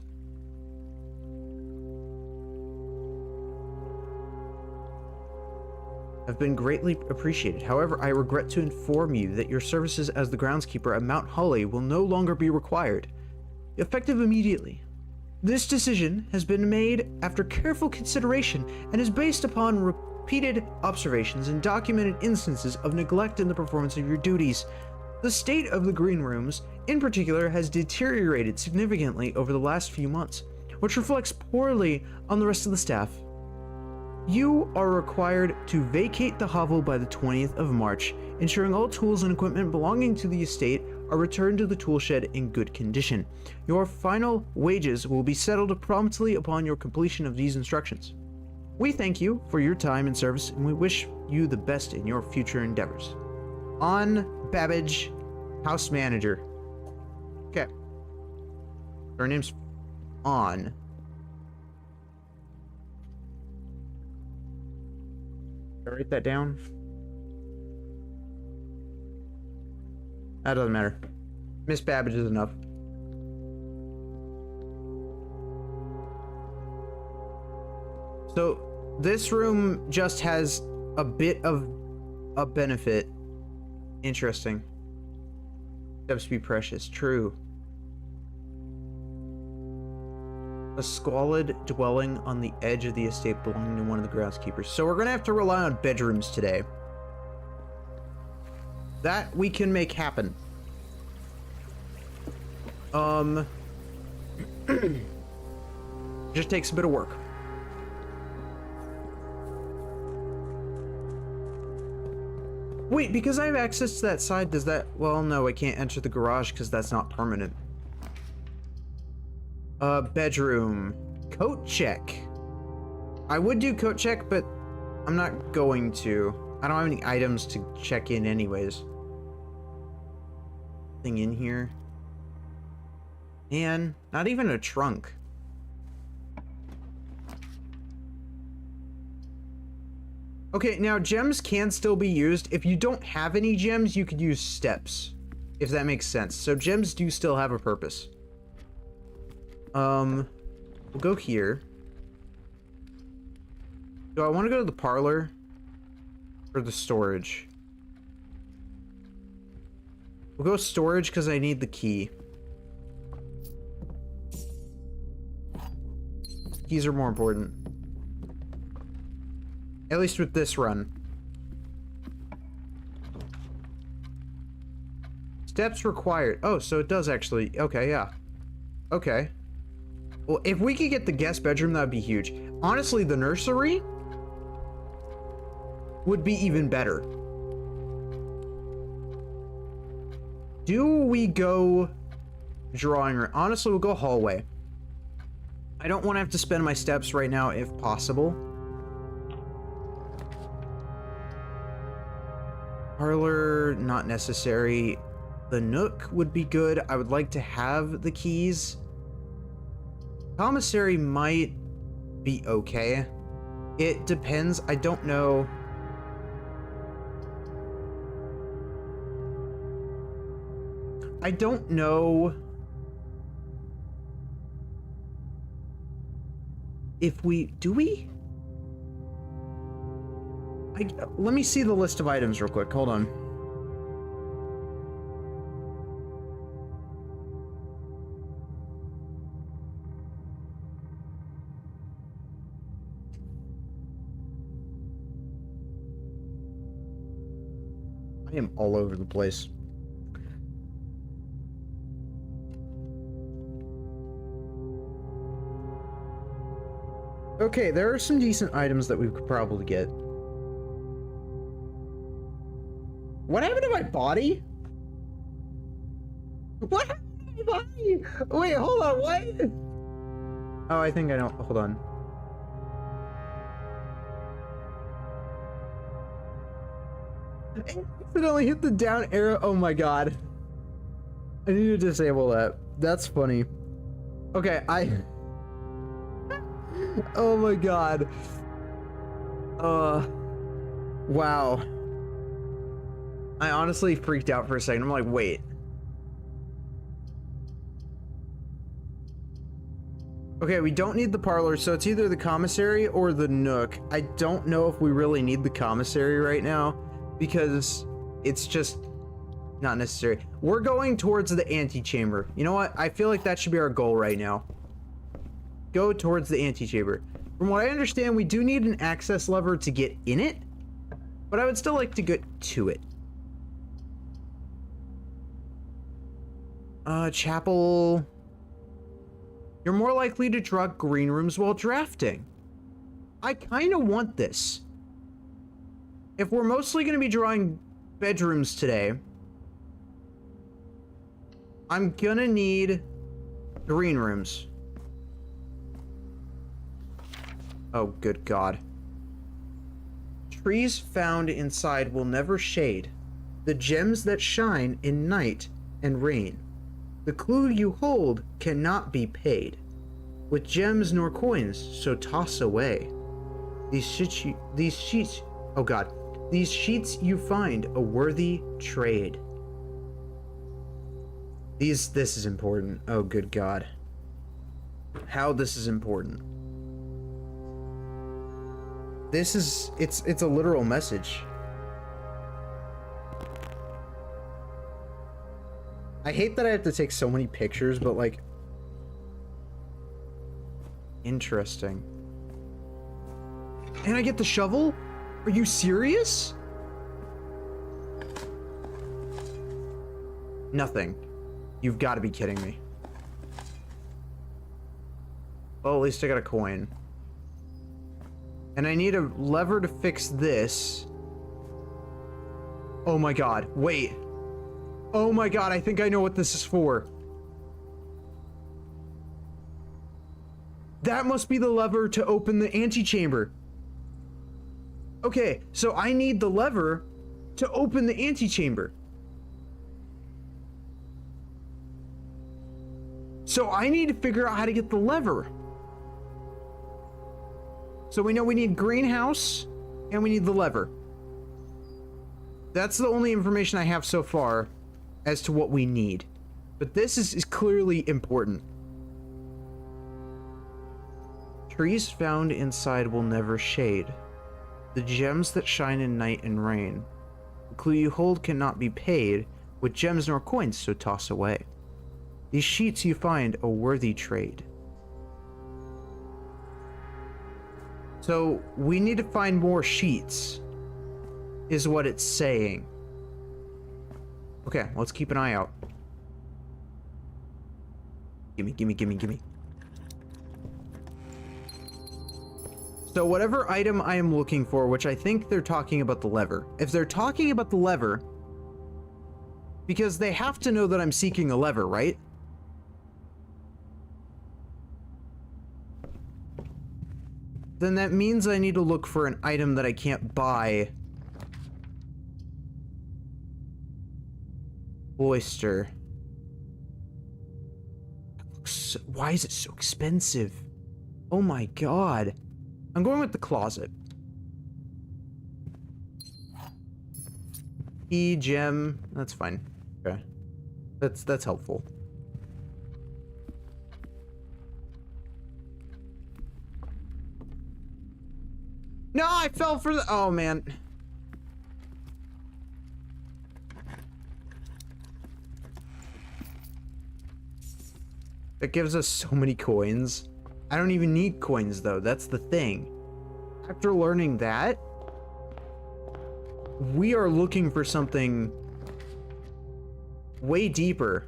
have been greatly appreciated. However, I regret to inform you that your services as the groundskeeper at Mount Holly will no longer be required, effective immediately. This decision has been made after careful consideration and is based upon repeated observations and documented instances of neglect in the performance of your duties. The state of the green rooms, in particular, has deteriorated significantly over the last few months, which reflects poorly on the rest of the staff. You are required to vacate the hovel by the 20th of March, ensuring all tools and equipment belonging to the estate are returned to the tool shed in good condition. Your final wages will be settled promptly upon your completion of these instructions. We thank you for your time and service, and we wish you the best in your future endeavors. On Babbage, house manager. Okay. Her name's On. Did I write that down? That doesn't matter. Miss Babbage is enough. So, this room just has a bit of a benefit. Interesting. Steps be precious. True. A squalid dwelling on the edge of the estate belonging to one of the groundskeepers. So we're gonna have to rely on bedrooms today. That we can make happen. Just takes a bit of work. Wait, because I have access to that side, does that... Well, no, I can't enter the garage because that's not permanent. Bedroom. Coat check. I would do coat check, but I'm not going to. I don't have any items to check in anyways. Thing in here. And not even a trunk. Okay, now gems can still be used. If you don't have any gems, you could use steps, if that makes sense. So gems do still have a purpose. We'll go here. Do I want to go to the parlor or the storage? We'll go storage because I need the key. Keys are more important. At least with this run. Steps required. Oh, so it does actually. Okay, yeah. Okay. Well, if we could get the guest bedroom, that would be huge. Honestly, the nursery would be even better. Do we go drawing room? Honestly, we'll go hallway. I don't want to have to spend my steps right now if possible. Parlor, not necessary. The nook would be good. I would like to have the keys. Commissary might be okay. It depends. I don't know. I don't know if we... Do we? Let me see the list of items real quick. Hold on. I am all over the place. Okay, there are some decent items that we could probably get. What happened to my body? What happened to my body? Wait, hold on, what? Oh, I think I know. Hold on. I accidentally hit the down arrow. Oh my god. I need to disable that. That's funny. Okay, Oh my god. Wow. I honestly freaked out for a second. I'm like, wait. Okay, we don't need the parlor, so it's either the commissary or the nook. I don't know if we really need the commissary right now, because it's just not necessary. We're going towards the antechamber. You know what? I feel like that should be our goal right now. Go towards the antechamber. From what I understand, we do need an access lever to get in it, but I would still like to get to it. Chapel. You're more likely to draw green rooms while drafting. I kind of want this. If we're mostly going to be drawing bedrooms today, I'm gonna need green rooms. Oh, good God. Trees found inside will never shade. The gems that shine in night and rain. The clue you hold cannot be paid with gems nor coins, so toss away. These sheets you find a worthy trade. This is important. Oh, good God. How this is important. this is, it's a literal message. I hate that I have to take so many pictures, but like, interesting. And I get the shovel? Are you serious? Nothing. You've got to be kidding me. Well, at least I got a coin. And I need a lever to fix this. Oh my god, wait. Oh my god, I think I know what this is for. That must be the lever to open the antechamber. Okay, so I need the lever to open the antechamber. So I need to figure out how to get the lever. So we know we need greenhouse and we need the lever. That's the only information I have so far as to what we need. But this is clearly important. Trees found inside will never shade. The gems that shine in night and rain. The clue you hold cannot be paid with gems nor coins, so toss away. These sheets you find a worthy trade. So we need to find more sheets, is what it's saying. Okay, let's keep an eye out. Gimme, gimme, gimme, gimme. So whatever item I am looking for, which I think they're talking about the lever. If they're talking about the lever, because they have to know that I'm seeking a lever, right? Then that means I need to look for an item that I can't buy. Oyster. Why is it so expensive? Oh my god. I'm going with the closet. Gem. That's fine. Okay. That's helpful. No, I fell for the... Oh, man. That gives us so many coins. I don't even need coins, though. That's the thing. After learning that, we are looking for something way deeper.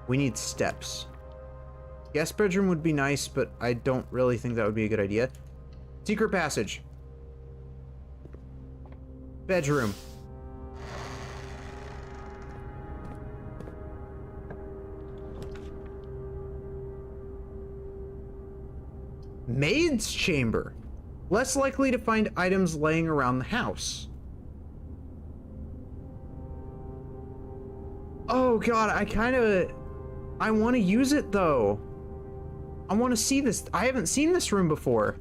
We need steps. Guest bedroom would be nice, but I don't really think that would be a good idea. Secret passage. Bedroom. Maid's chamber. Less likely to find items laying around the house. Oh god, I want to use it though. I want to see this. I haven't seen this room before.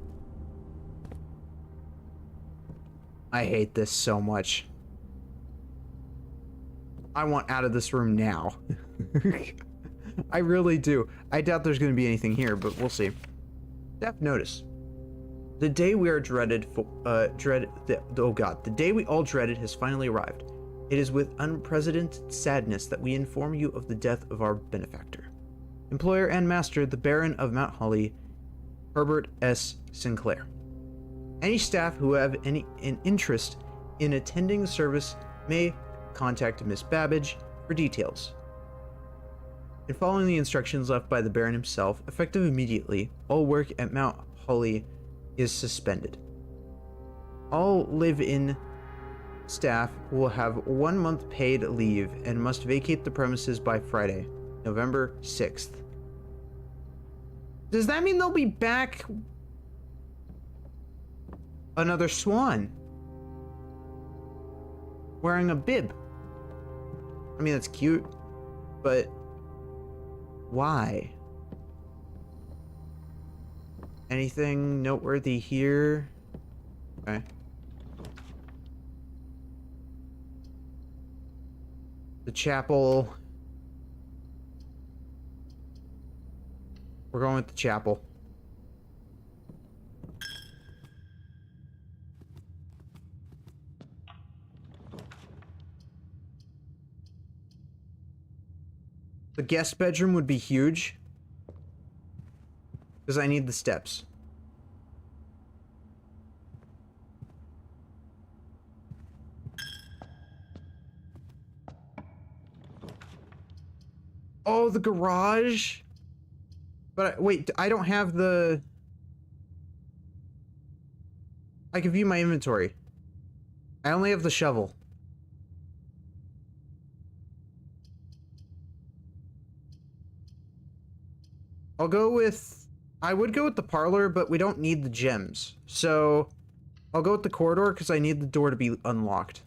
I hate this so much. I want out of this room now. I really do. I doubt there's going to be anything here, but we'll see. Staff notice. The day we are dreaded for, oh god, the day we all dreaded has finally arrived. It is with unprecedented sadness that we inform you of the death of our benefactor. Employer and master, the Baron of Mount Holly, Herbert S. Sinclair. Any staff who have an interest in attending the service may contact Miss Babbage for details. In following the instructions left by the Baron himself, effective immediately, all work at Mount Holly is suspended. All live-in staff will have 1 month paid leave and must vacate the premises by Friday, November 6th. Does that mean they'll be back? Another swan. Wearing a bib. I mean, that's cute, but why? Anything noteworthy here? Okay. The chapel. We're going with the chapel. The guest bedroom would be huge. Because I need the steps. Oh, the garage? But wait, I don't have the... I can view my inventory. I only have the shovel. I'll go with... I would go with the parlor, but we don't need the gems. So, I'll go with the corridor because I need the door to be unlocked.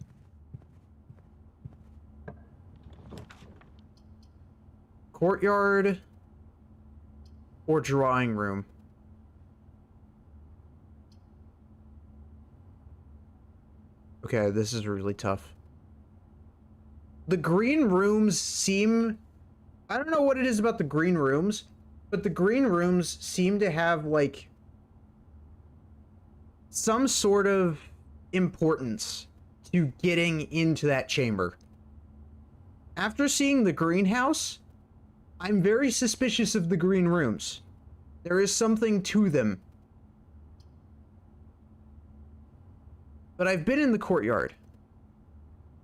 Courtyard or drawing room. Okay, this is really tough. The green rooms seem... I don't know what it is about the green rooms, but the green rooms seem to have, like, some sort of importance to getting into that chamber. After seeing the greenhouse, I'm very suspicious of the green rooms. There is something to them. But I've been in the courtyard.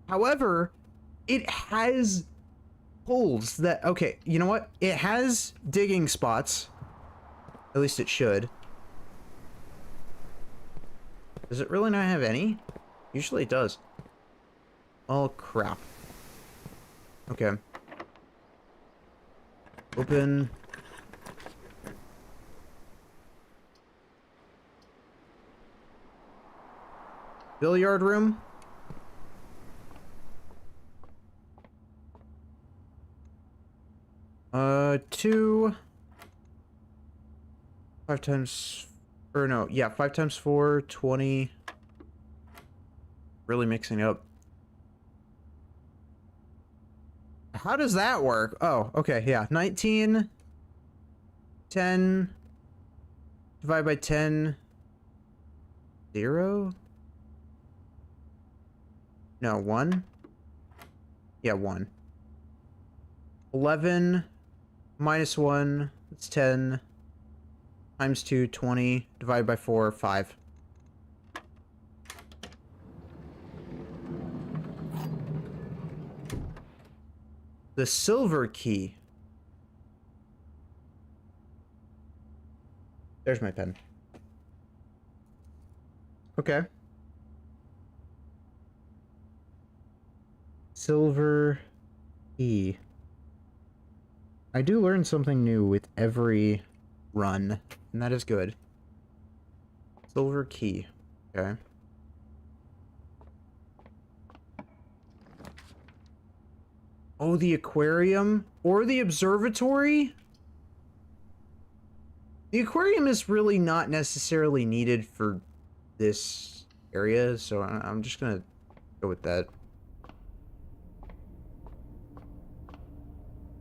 However, it has holes that... Okay, you know what? It has digging spots. At least it should. Does it really not have any? Usually it does. Oh, crap. Okay. Open. Billiard room. Two. 5 times, or no, yeah, 5 times 4, 20. Really mixing up. How does that work? Oh, okay, yeah. 19, 10, divide by 10, 0? No, 1? Yeah, 1. 11 minus 1, that's 10, times 2, 20, divided by 4, 5. The silver key. There's my pen. Okay. Silver key. I do learn something new with every run, and that is good. Silver key. Okay. Oh, the aquarium or the observatory? The aquarium is really not necessarily needed for this area, so I'm just gonna go with that.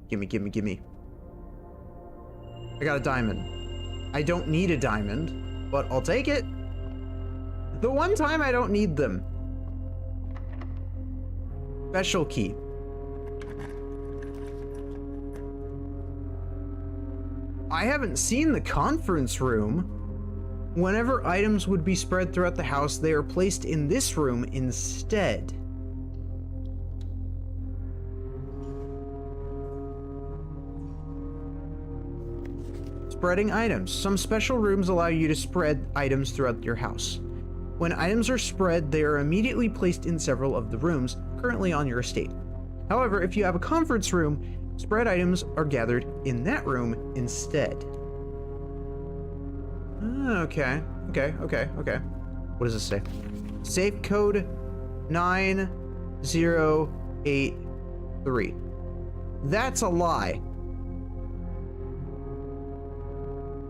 Gimme, gimme, gimme. I got a diamond. I don't need a diamond, but I'll take it. The one time I don't need them. Special key. I haven't seen the conference room. Whenever items would be spread throughout the house, they are placed in this room instead. Spreading items. Some special rooms allow you to spread items throughout your house. When items are spread, they are immediately placed in several of the rooms currently on your estate. However, if you have a conference room, spread items are gathered in that room instead. Okay. What does this say? Safe code 9083. That's a lie.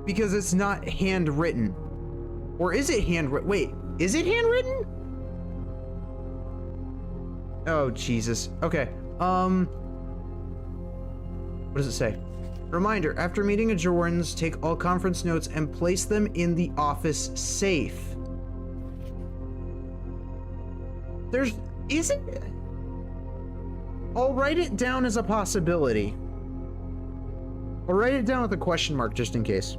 Because it's not handwritten. Or is it handwritten? Wait, is it handwritten? Oh, Jesus. Okay. What does it say? Reminder, after meeting adjourns, take all conference notes and place them in the office safe. Isn't... I'll write it down as a possibility. I'll write it down with a question mark just in case.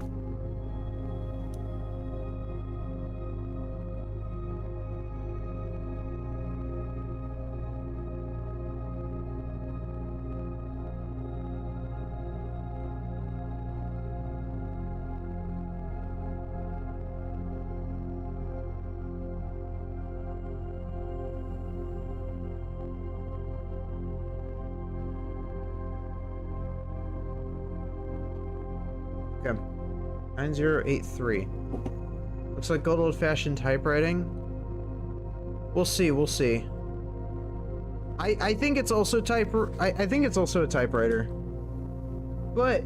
Okay. 9083. Looks like good old-fashioned typewriting. We'll see, we'll see. I think it's also I think it's also a typewriter. But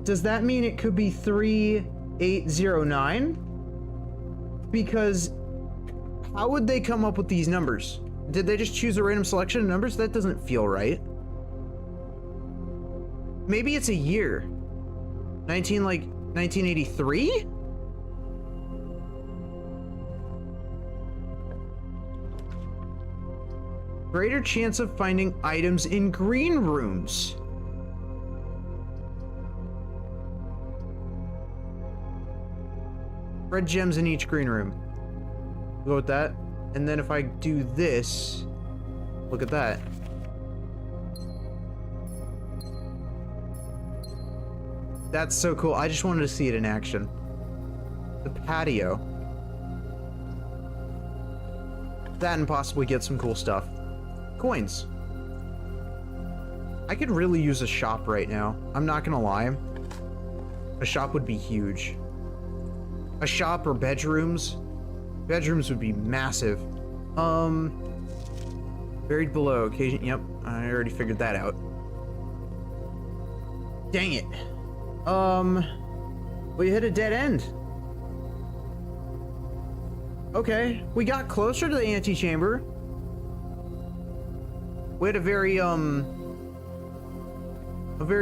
does that mean it could be 3809? Because how would they come up with these numbers? Did they just choose a random selection of numbers? That doesn't feel right. Maybe it's a year. 1983? Greater chance of finding items in green rooms. Red gems in each green room. Go with that. And then if I do this, look at that. That's so cool. I just wanted to see it in action. The patio. That and possibly get some cool stuff. Coins. I could really use a shop right now. I'm not gonna lie. A shop would be huge. A shop or bedrooms. Bedrooms would be massive. Buried below. Occasion. Yep, I already figured that out. Dang it. We hit a dead end. Okay, we got closer to the antechamber. We had a very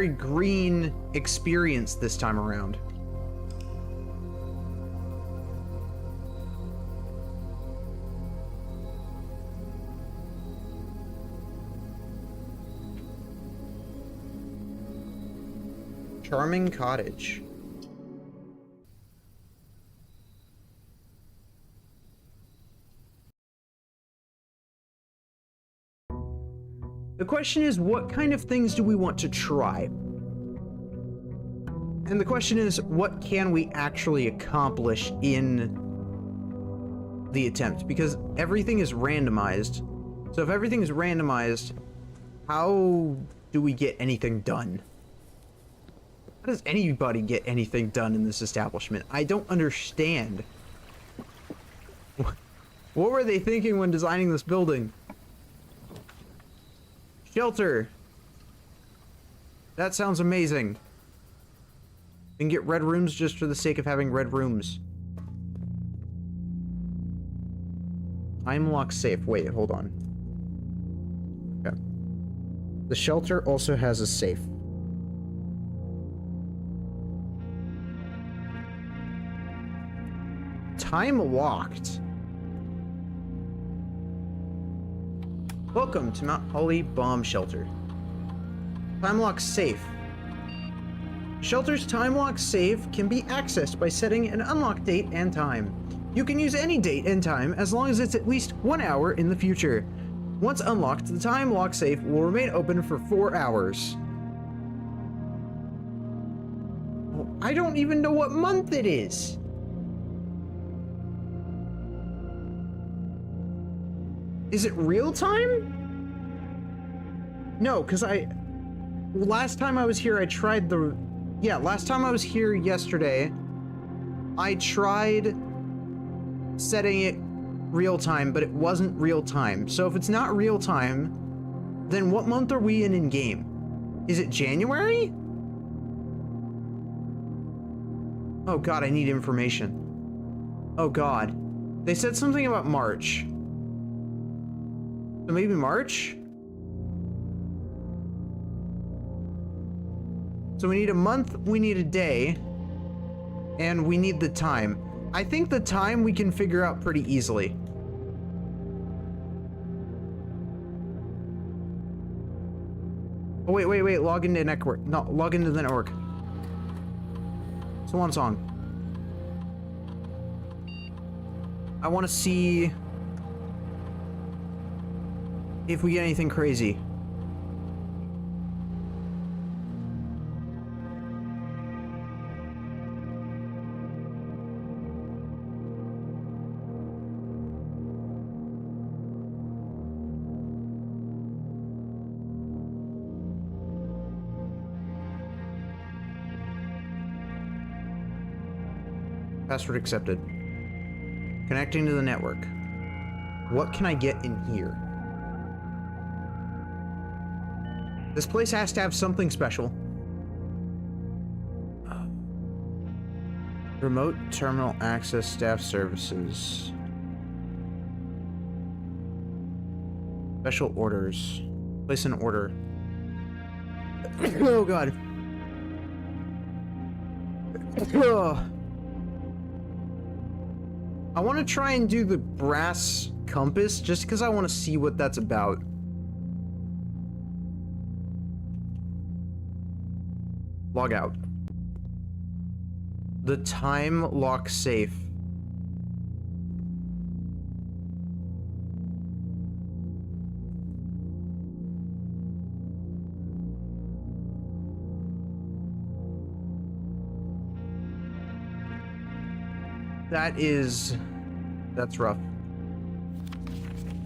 green experience this time around. Charming cottage. The question is, what kind of things do we want to try? And the question is, what can we actually accomplish in the attempt? Because everything is randomized. So if everything is randomized, how do we get anything done? How does anybody get anything done in this establishment? I don't understand. What were they thinking when designing this building? Shelter. That sounds amazing. We can get red rooms just for the sake of having red rooms. Time lock safe. Wait, hold on. Okay. The shelter also has a safe. Time locked. Welcome to Mount Holly Bomb Shelter. Time lock safe. Shelter's time lock safe can be accessed by setting an unlock date and time. You can use any date and time as long as it's at least 1 hour in the future. Once unlocked, the time lock safe will remain open for 4 hours. Oh, I don't even know what month it is. Is it real time? No, because last time I was here, I tried last time I was here yesterday, I tried setting it real time, but it wasn't real time. So if it's not real time, then what month are we in game? Is it January? Oh God, I need information. Oh God. They said something about March. So maybe March? So we need a month, we need a day, and we need the time. I think the time we can figure out pretty easily. Oh, wait, log into network. No, log into the network. Swan song. I want to see if we get anything crazy. Password accepted. Connecting to the network. What can I get in here? This place has to have something special. Remote terminal access staff services. Special orders. Place an order. Oh god. I want to try and do the brass compass just because I want to see what that's about. Log out. The time lock safe. That's rough.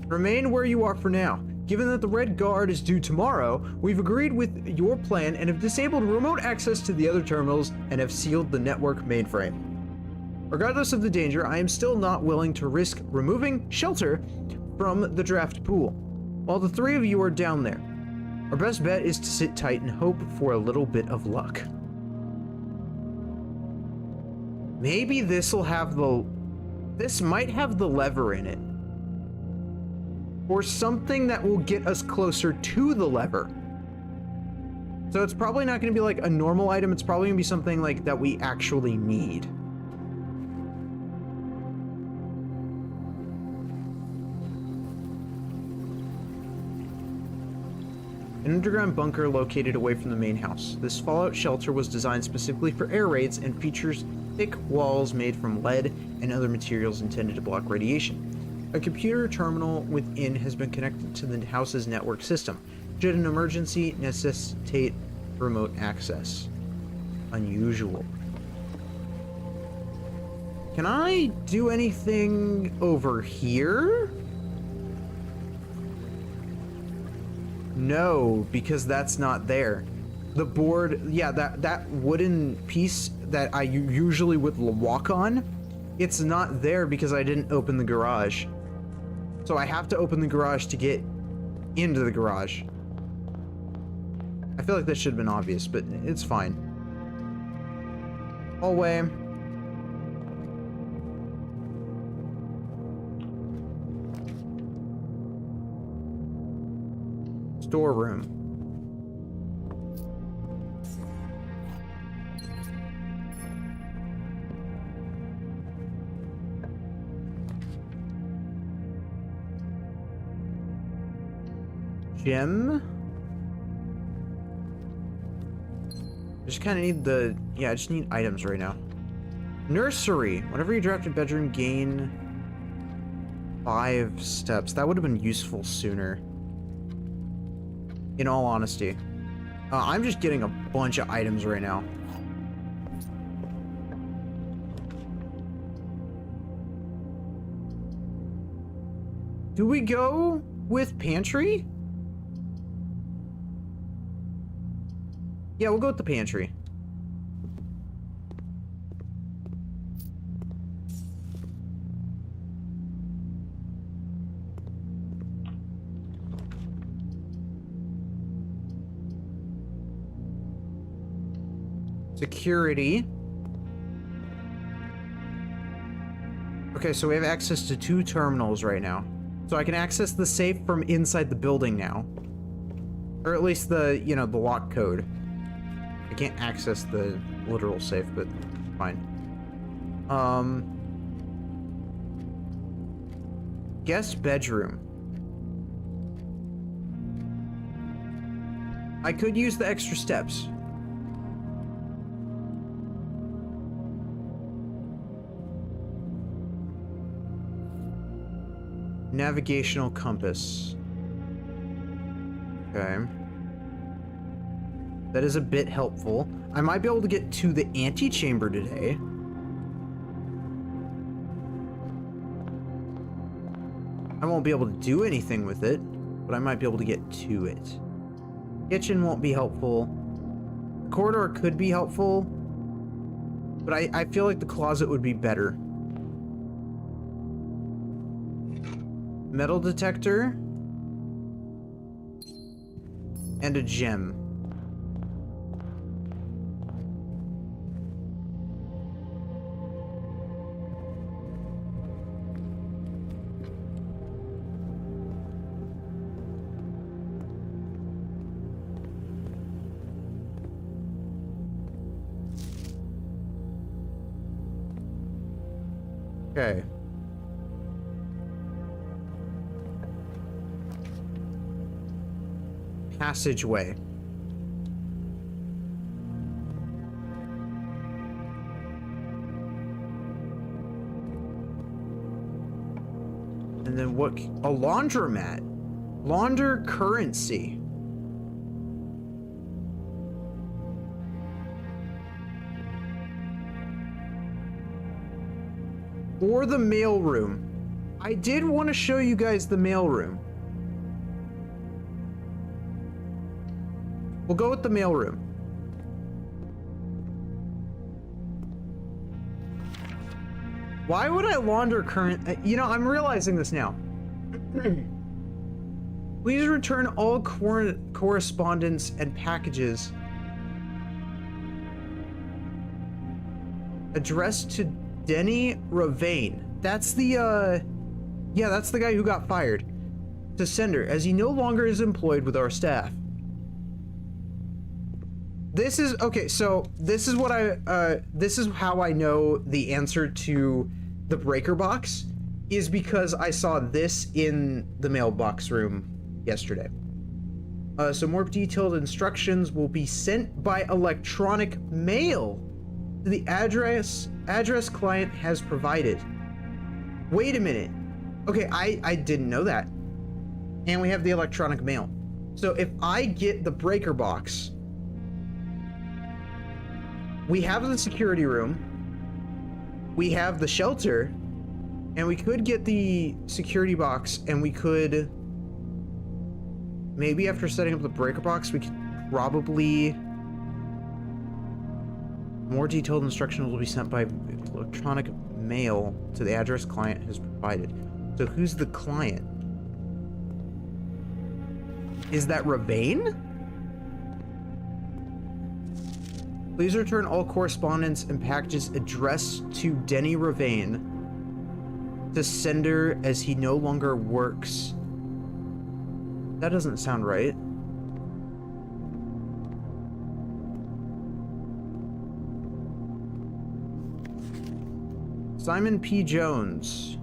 Remain where you are for now. Given that the Red Guard is due tomorrow, we've agreed with your plan and have disabled remote access to the other terminals and have sealed the network mainframe. Regardless of the danger, I am still not willing to risk removing Shelter from the draft pool, while the three of you are down there. Our best bet is to sit tight and hope for a little bit of luck. Maybe this might have the lever in it. Or something that will get us closer to the lever. So it's probably not going to be like a normal item, it's probably going to be something like that we actually need. An underground bunker located away from the main house. This fallout shelter was designed specifically for air raids and features thick walls made from lead and other materials intended to block radiation. A computer terminal within has been connected to the house's network system, should an emergency necessitate remote access. Unusual. Can I do anything over here? No, because that's not there. The board, yeah, that wooden piece that I usually would walk on, it's not there because I didn't open the garage. So I have to open the garage to get into the garage. I feel like that should have been obvious, but it's fine. Hallway. Storeroom. Gym. Just kind of need the, yeah, I just need items right now. Nursery. Whenever you draft a bedroom, gain 5 steps. That would have been useful sooner. In all honesty. I'm just getting a bunch of items right now. Do we go with pantry? Yeah, we'll go with the pantry. Security. Okay, so we have access to 2 terminals right now. So I can access the safe from inside the building now. Or at least the, you know, the lock code. I can't access the literal safe, but fine. Guest bedroom. I could use the extra steps. Navigational compass. Okay. That is a bit helpful. I might be able to get to the antechamber today. I won't be able to do anything with it, but I might be able to get to it. Kitchen won't be helpful. The corridor could be helpful, but I feel like the closet would be better. Metal detector. And a gem. Okay. Passageway. And then what? A laundromat. Launder currency. Or the mailroom. I did want to show you guys the mailroom. We'll go with the mailroom. Why would I launder current? You know, I'm realizing this now. Please return all correspondence and packages addressed to Denny Ravane. That's the, yeah, that's the guy who got fired. To sender, as he no longer is employed with our staff. This is, okay, so this is what this is how I know the answer to the breaker box is because I saw this in the mailbox room yesterday. So more detailed instructions will be sent by electronic mail to the address client has provided. Wait a minute. Okay, I didn't know that. And we have the electronic mail. So if I get the breaker box, we have the security room, we have the shelter, and we could get the security box, and we could, maybe after setting up the breaker box, we could probably, more detailed instructions will be sent by electronic mail to the address client has provided. So who's the client? Is that Ravane? Please return all correspondence and packages addressed to Denny Ravane to sender as he no longer works. That doesn't sound right. Simon P. Jones.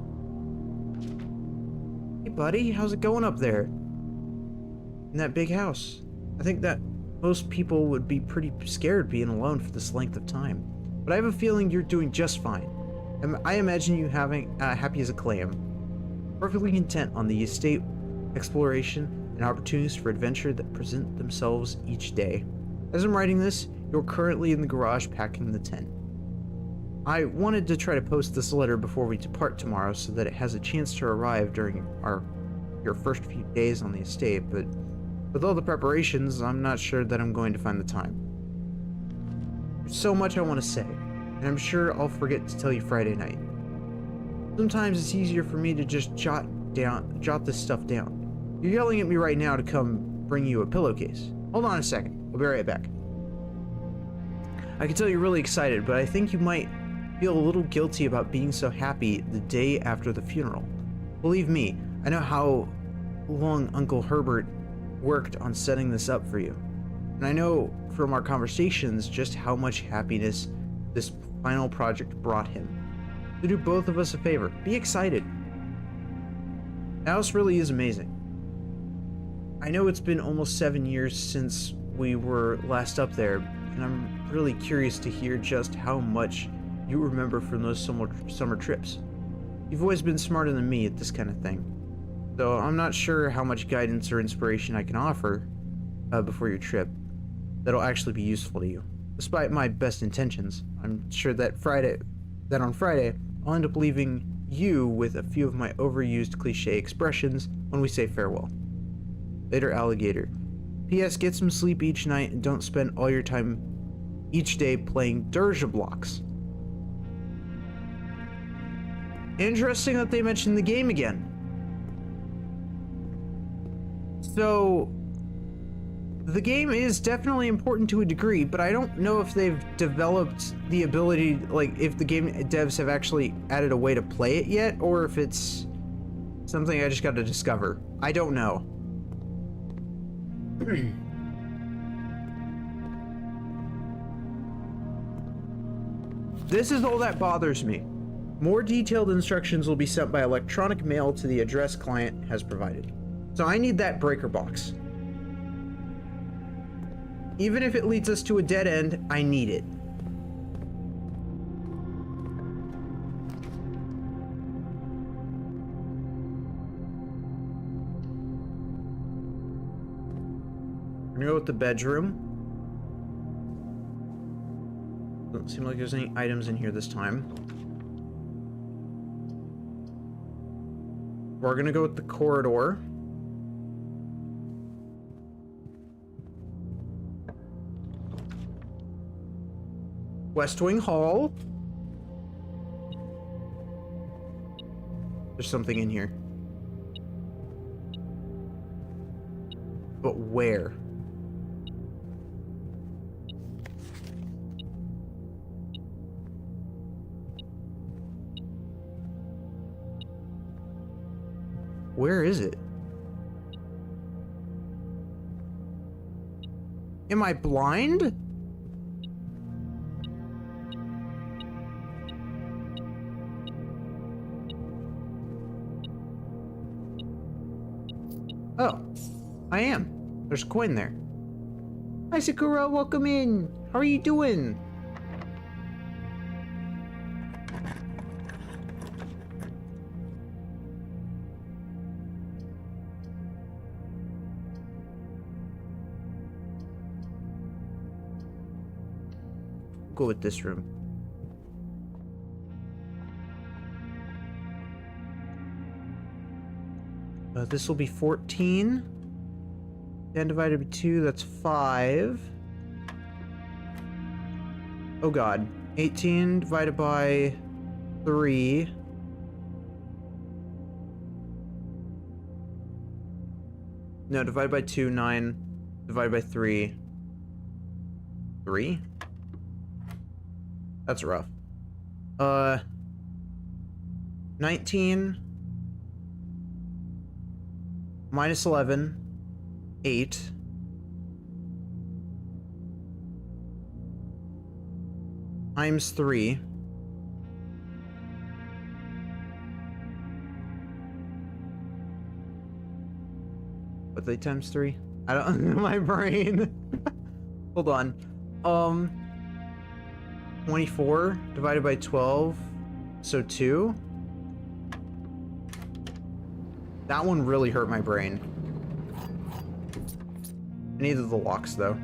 Hey buddy, how's it going up there? In that big house? I think that most people would be pretty scared being alone for this length of time. But I have a feeling you're doing just fine. I imagine you having happy as a clam. Perfectly content on the estate, exploration, and opportunities for adventure that present themselves each day. As I'm writing this, you're currently in the garage packing the tent. I wanted to try to post this letter before we depart tomorrow so that it has a chance to arrive during your first few days on the estate, but with all the preparations, I'm not sure that I'm going to find the time. There's so much I want to say, and I'm sure I'll forget to tell you Friday night. Sometimes it's easier for me to just jot this stuff down. You're yelling at me right now to come bring you a pillowcase. Hold on a second, I'll be right back. I can tell you're really excited, but I think you might feel a little guilty about being so happy the day after the funeral. Believe me, I know how long Uncle Herbert worked on setting this up for you. And I know from our conversations just how much happiness this final project brought him. To do both of us a favor, be excited. The house really is amazing. I know it's been almost 7 years since we were last up there, and I'm really curious to hear just how much you remember from those summer trips. You've always been smarter than me at this kind of thing, so I'm not sure how much guidance or inspiration I can offer before your trip that'll actually be useful to you. Despite my best intentions, I'm sure that on Friday, I'll end up leaving you with a few of my overused cliche expressions when we say farewell. Later, alligator. P.S. Get some sleep each night and don't spend all your time each day playing Derja blocks. Interesting that they mentioned the game again. So, the game is definitely important to a degree, but I don't know if they've developed the ability, like, if the game devs have actually added a way to play it yet, or if it's something I just got to discover. I don't know. This is all that bothers me. More detailed instructions will be sent by electronic mail to the address client has provided. So I need that breaker box. Even if it leads us to a dead end, I need it. We're gonna go with the bedroom. Doesn't seem like there's any items in here this time. We're gonna go with the corridor. West Wing Hall. There's something in here. But where? Where is it? Am I blind? Oh, I am. There's a coin there. Hi, Sakura, welcome in. How are you doing? Go with this room. This will be 14. 10 divided by 2, that's 5. Oh god. 18 divided by 3. No, divided by 2, 9. Divided by 3. 3? That's rough. 19 minus 11, 8. Times 3. What they times 3? I don't my brain. Hold on. 24 divided by 12, so 2. That one really hurt my brain. I needed the locks, though.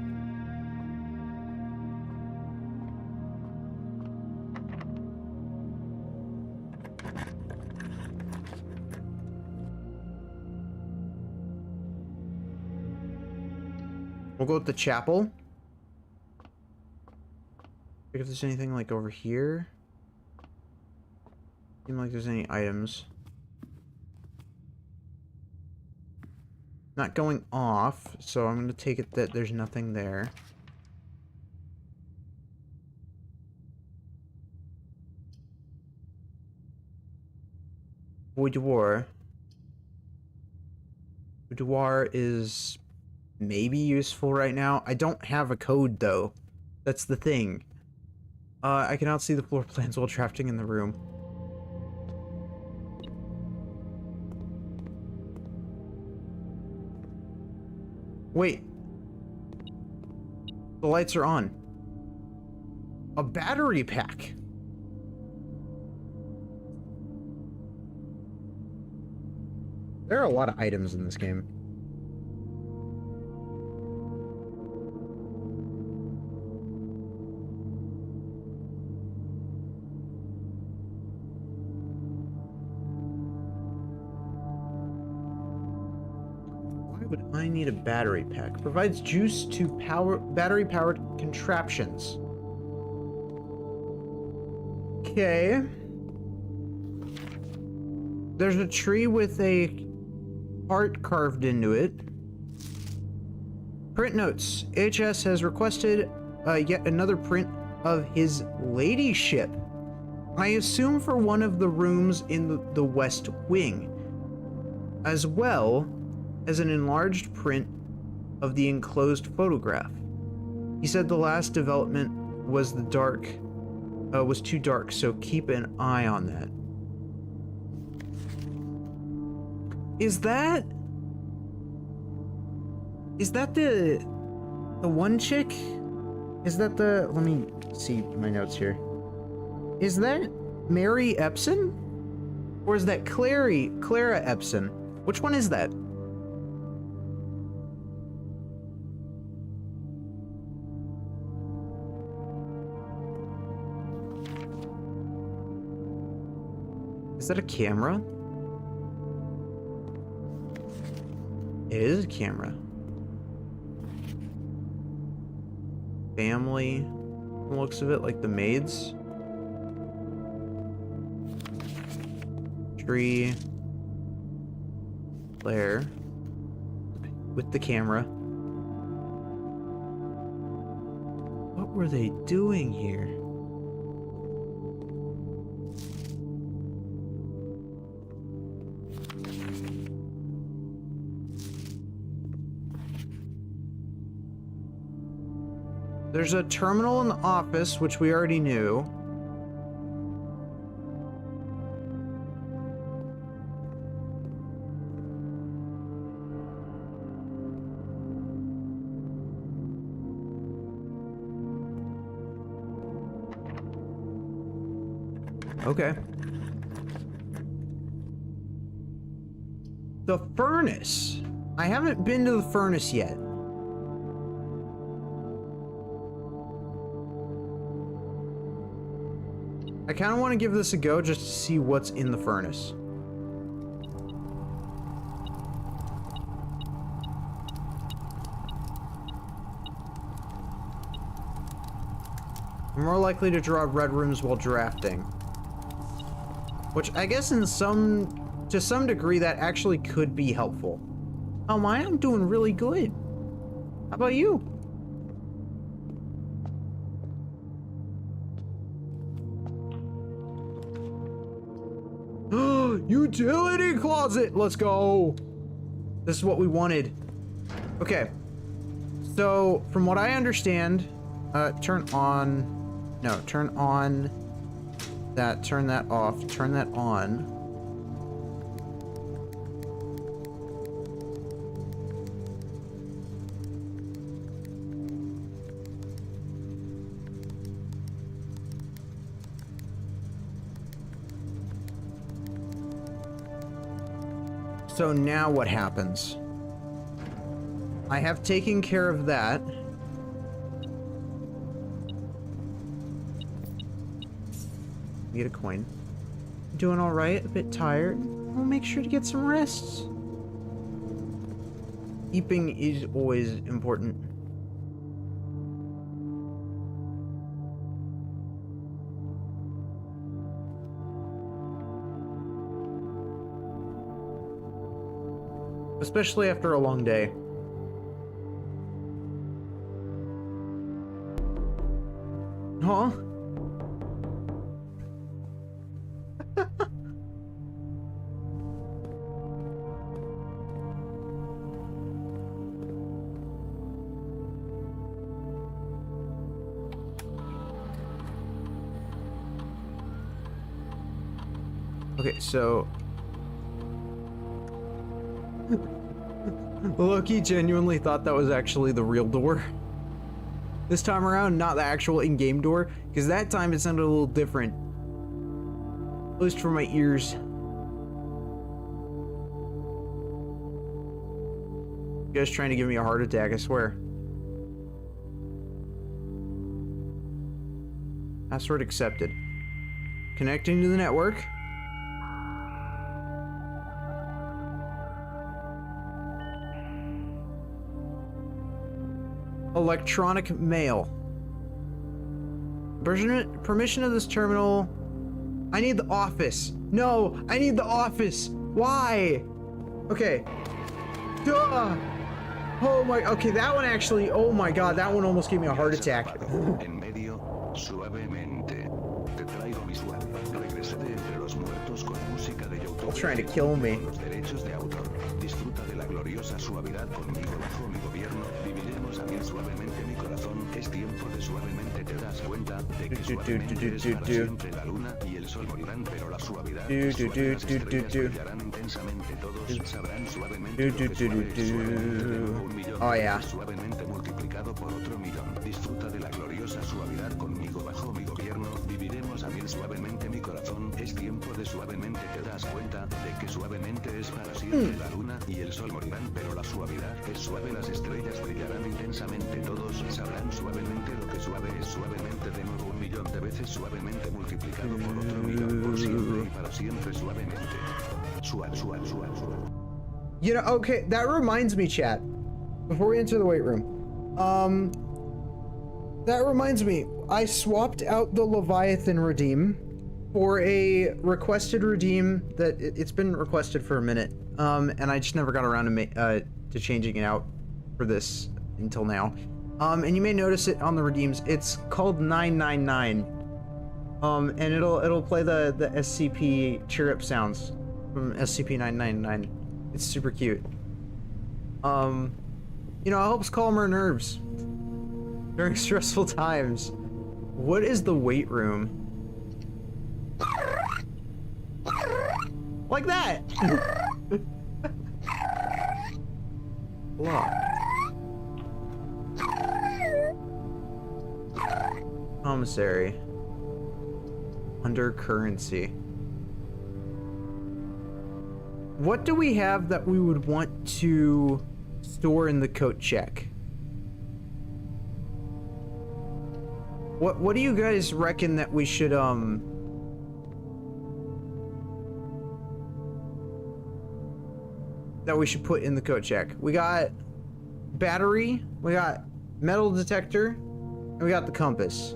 We'll go with the chapel. Check if there's anything like over here. Seems like there's any items. Not going off, so I'm going to take it that there's nothing there. Boudoir. Boudoir is maybe useful right now. I don't have a code though. That's the thing. I cannot see the floor plans while drafting in the room. Wait. The lights are on. A battery pack. There are a lot of items in this game. Why would I need a battery pack? Provides juice to power battery-powered contraptions. Okay. There's a tree with a heart carved into it. Print notes. HS has requested yet another print of his ladyship. I assume for one of the rooms in the West Wing, as well as an enlarged print of the enclosed photograph. He said the last development was was too dark, so keep an eye on that. Is that the one chick? Is that the, let me see my notes here. Is that Mary Epson? Or is that Clara Epson? Which one is that? Is that a camera? It is a camera. Family, from the looks of it, like the maids. Tree. Claire. With the camera. What were they doing here? There's a terminal in the office, which we already knew. Okay. The furnace. I haven't been to the furnace yet. I kind of want to give this a go just to see what's in the furnace. I'm more likely to draw red rooms while drafting. Which I guess to some degree that actually could be helpful. Oh my, I'm doing really good. How about you? Utility closet! Let's go! This is what we wanted. Okay. So, from what I understand, turn on that, turn that off, turn that on. So now what happens? I have taken care of that. Get a coin. Doing all right, a bit tired. I'll make sure to get some rest. Sleeping is always important. Especially after a long day. Huh? Okay, so Loki genuinely thought that was actually the real door. This time around, not the actual in-game door, because that time it sounded a little different. At least for my ears. You guys trying to give me a heart attack, I swear. Password accepted. Connecting to the network. Electronic mail. Permission of this terminal. I need the office. No, I need the office. Why? Okay. Duh. Oh my, okay, that one actually, oh my god, that one almost gave me a heart attack. En medio, suavemente. Te traigo mi suave. Regresaré entre los muertos con música de YouTube. Trying to kill me. Con los derechos de autor. Disfruta de la gloriosa suavidad conmigo bajo mi gobierno. Viviremos a mí suavemente mi corazón. Es tiempo de suavemente te das cuenta de que suavemente es para siempre la luna y el sol morirán, pero la suavidad es suave, las estrellas brillarán intensamente, todos sabrán suavemente lo que suave es suavemente de nuevo 1.000.000 Oh, yeah. suavemente multiplicado por otro 1.000.000. Disfruta de la gloriosa suavidad conmigo bajo mi gobierno. Viviremos a mil suavemente mi corazón. Es tiempo de suavemente te das cuenta de que suavemente es para siempre la luna y el sol morirán, pero la suavidad es suave, las estrellas brillarán intensamente, todos sabrán suavemente lo que suave es suavemente de nuevo 1.000.000 de veces suavemente multiplicado por otro 1.000.000 por siempre y para siempre suavemente. Suave, suave, suave, suave. You know, okay, that reminds me, chat. Before we enter the weight room, that reminds me, I swapped out the Leviathan redeem for a requested redeem that it's been requested for a minute, and I just never got around to changing it out for this until now. And you may notice it on the redeems. It's called 999, and it'll play the SCP chirrup sounds from SCP-999. It's super cute. You know, it helps calm our nerves during stressful times. What is the weight room? Like that! Look. Commissary. Under currency. What do we have that we would want to store in the coat check? What do you guys reckon that we should put in the coat check? We got battery, we got metal detector, and we got the compass.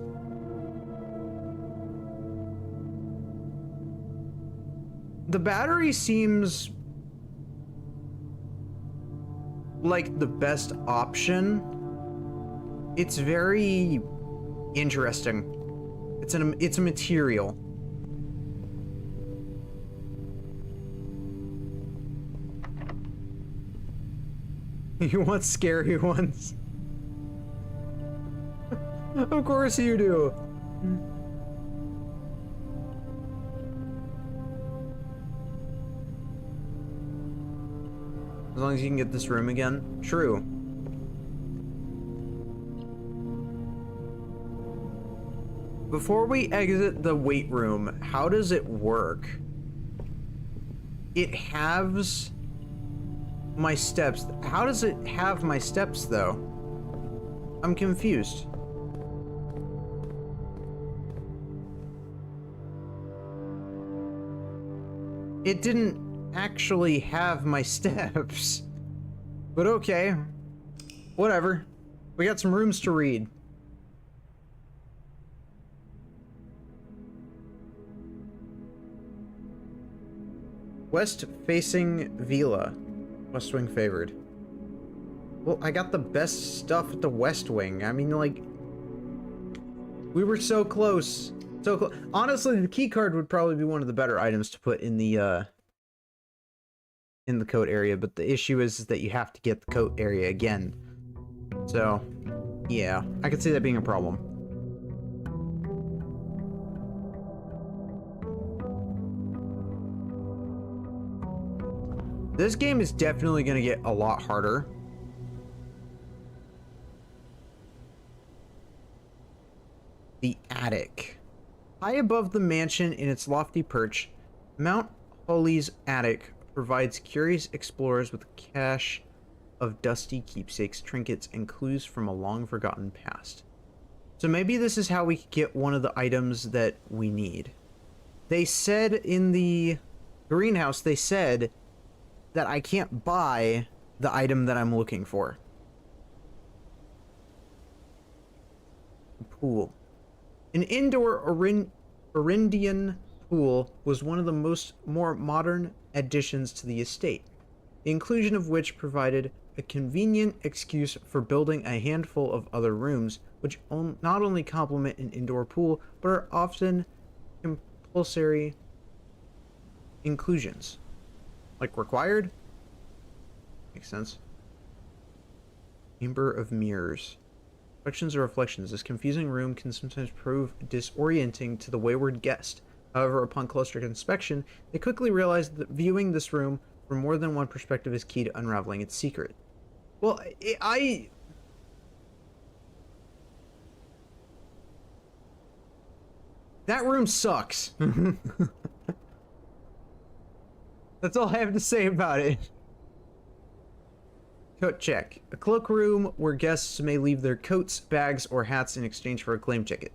The battery seems like the best option. It's very interesting. It's a material. You want scary ones? Of course you do. As long as you can get this room again. True. Before we exit the weight room, how does it work? It halves my steps. How does it have my steps, though? I'm confused. It didn't actually have my steps. But okay. Whatever. We got some rooms to read. West facing Villa. West Wing favored. Well, I got the best stuff at the West Wing. I mean, like, we were so close. So close. Honestly, the key card would probably be one of the better items to put in the coat area, but the issue is that you have to get the coat area again. So, yeah, I could see that being a problem. This game is definitely going to get a lot harder. The attic. High above the mansion in its lofty perch, Mount Holly's attic provides curious explorers with a cache of dusty keepsakes, trinkets, and clues from a long-forgotten past. So maybe this is how we get one of the items that we need. They said in the greenhouse, they said that I can't buy the item that I'm looking for. Pool. An indoor Orindian pool was one of the more modern additions to the estate, the inclusion of which provided a convenient excuse for building a handful of other rooms, which not only complement an indoor pool, but are often compulsory inclusions. Like required? Makes sense. Chamber of Mirrors. Reflections or reflections. This confusing room can sometimes prove disorienting to the wayward guest. However, upon closer inspection, they quickly realize that viewing this room from more than one perspective is key to unraveling its secret. Well, that room sucks. That's all I have to say about it. Coat check. A cloakroom where guests may leave their coats, bags, or hats in exchange for a claim ticket.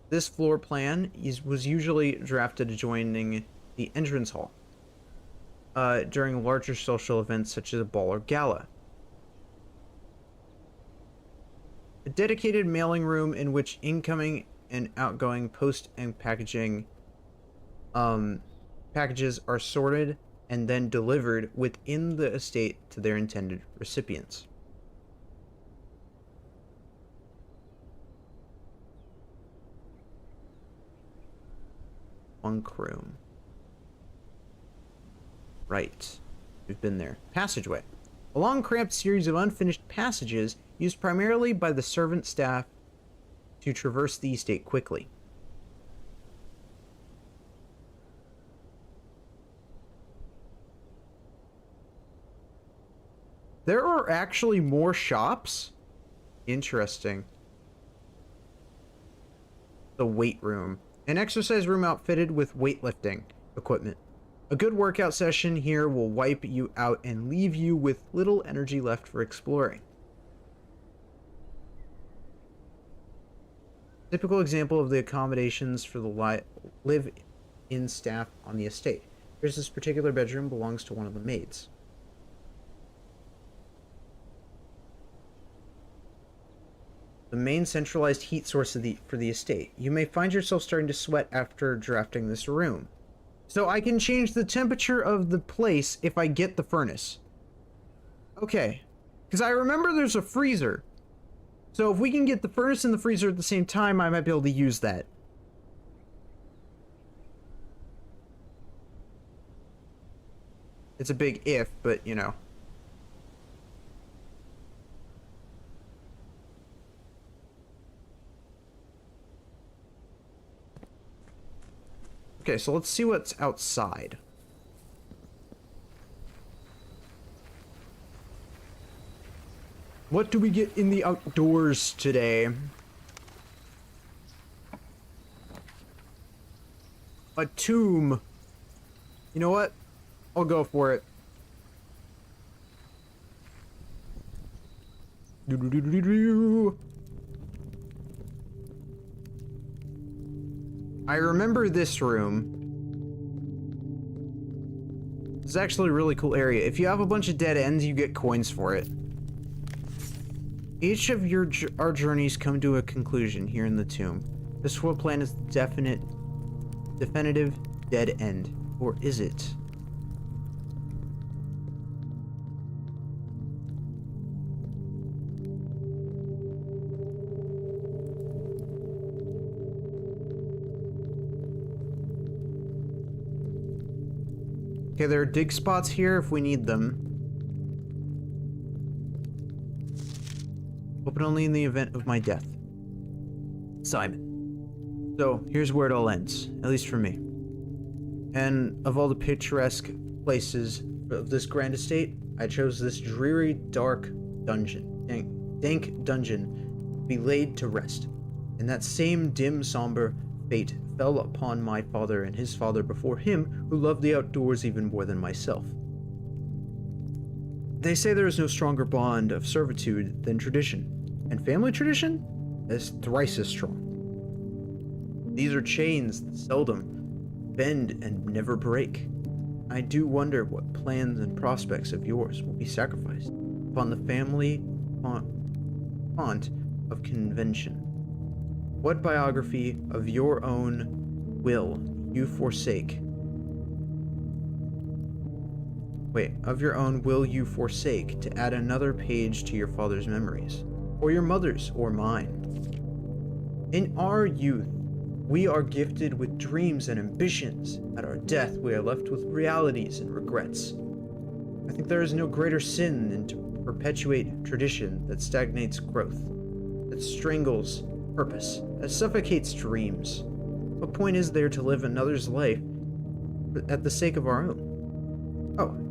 This floor plan was usually drafted adjoining the entrance hall during larger social events such as a ball or gala. A dedicated mailing room in which incoming and outgoing post and packaging packages are sorted and then delivered within the estate to their intended recipients. Bunk room. Right. We've been there. Passageway. A long cramped series of unfinished passages used primarily by the servant staff to traverse the estate quickly. There are actually more shops? Interesting. The weight room. An exercise room outfitted with weightlifting equipment. A good workout session here will wipe you out and leave you with little energy left for exploring. Typical example of the accommodations for the live-in staff on the estate. Here's this particular bedroom belongs to one of the maids. The main centralized heat source for the estate. You may find yourself starting to sweat after drafting this room. So I can change the temperature of the place if I get the furnace. Okay. Because I remember there's a freezer. So if we can get the furnace and the freezer at the same time, I might be able to use that. It's a big if, but you know. Okay, so let's see what's outside. What do we get in the outdoors today? A tomb. You know what? I'll go for it. I remember this room. It's actually a really cool area. If you have a bunch of dead ends, you get coins for it. Each of our journeys come to a conclusion here in the tomb. This floor plan is the definitive dead end. Or is it? Okay, there are dig spots here if we need them. Open only in the event of my death. Simon. So, here's where it all ends, at least for me. And of all the picturesque places of this grand estate, I chose this dreary, dark dungeon, dank dungeon, to be laid to rest. And that same dim, somber fate fell upon my father and his father before him, who loved the outdoors even more than myself. They say there is no stronger bond of servitude than tradition, and family tradition is thrice as strong. These are chains that seldom bend and never break. I do wonder what plans and prospects of yours will be sacrificed upon the family font of convention. What biography of your own will you forsake? Of your own will you forsake to add another page to your father's memories, or your mother's, or mine? In our youth, we are gifted with dreams and ambitions. At our death, we are left with realities and regrets. I think there is no greater sin than to perpetuate tradition that stagnates growth, that strangles purpose, that suffocates dreams. What point is there to live another's life at the sake of our own? Oh,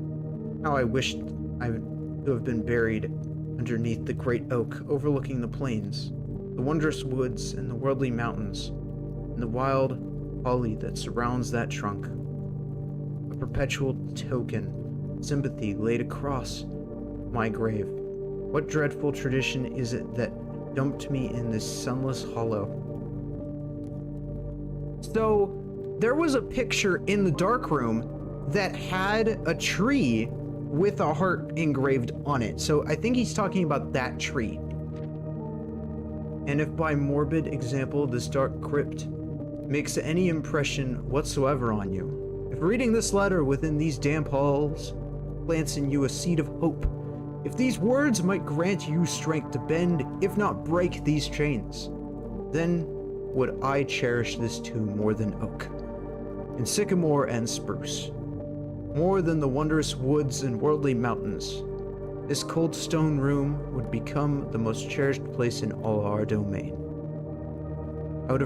how I wished I to have been buried underneath the great oak overlooking the plains, the wondrous woods and the worldly mountains, and the wild holly that surrounds that trunk. A perpetual token, sympathy laid across my grave. What dreadful tradition is it that dumped me in this sunless hollow? So, there was a picture in the dark room that had a tree with a heart engraved on it. So I think he's talking about that tree. And if by morbid example this dark crypt makes any impression whatsoever on you, if reading this letter within these damp halls plants in you a seed of hope, if these words might grant you strength to bend, if not break these chains, then would I cherish this tomb more than oak, and sycamore and spruce, more than the wondrous woods and worldly mountains. This cold stone room would become the most cherished place in all our domain. I would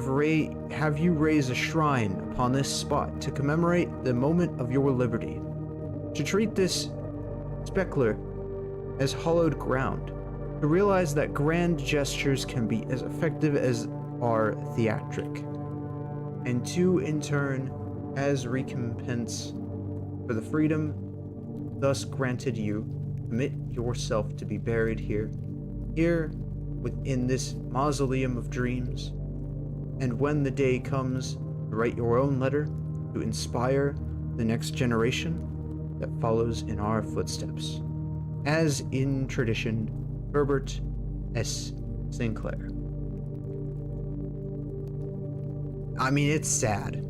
have you raise a shrine upon this spot to commemorate the moment of your liberty, to treat this specular as hallowed ground, to realize that grand gestures can be as effective as are theatric, and to, in turn, as recompense for the freedom thus granted you, permit yourself to be buried here within this mausoleum of dreams. And when the day comes to write your own letter to inspire the next generation that follows in our footsteps, as in tradition, Herbert S. Sinclair. I mean, it's sad.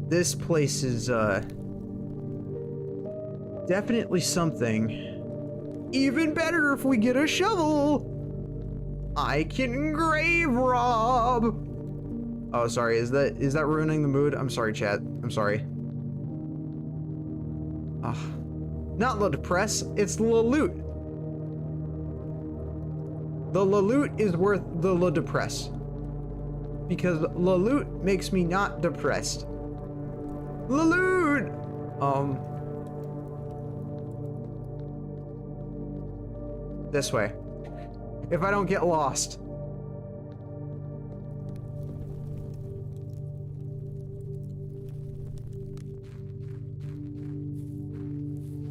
This place is, definitely something. Even better if we get a shovel! I can grave rob! Oh, sorry, is that ruining the mood? I'm sorry, chat. I'm sorry. Not La Depress, it's La Loot. The La Loot is worth the La Depress. Because La Loot makes me not depressed. La Loot! This way. If I don't get lost.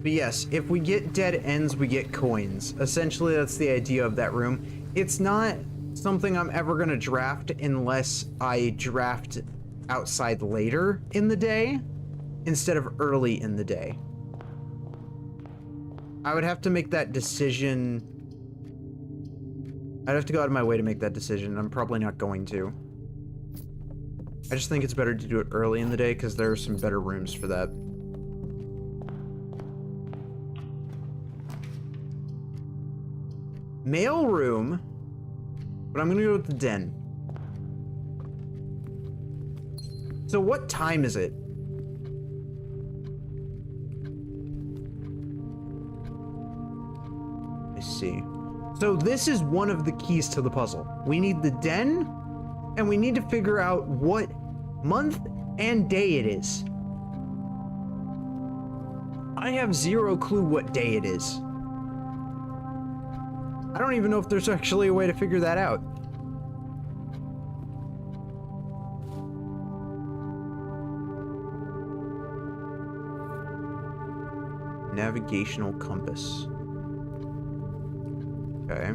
But yes, if we get dead ends, we get coins. Essentially, that's the idea of that room. It's not something I'm ever gonna draft unless I draft outside later in the day instead of early in the day. I would have to make that decision. I'd have to go out of my way to make that decision. I'm probably not going to. I just think it's better to do it early in the day because there are some better rooms for that. Mail room, but I'm gonna go with the den. So what time is it? Let me see. So this is one of the keys to the puzzle. We need the den, and we need to figure out what month and day it is. I have zero clue what day it is. I don't even know if there's actually a way to figure that out. Navigational compass. Okay.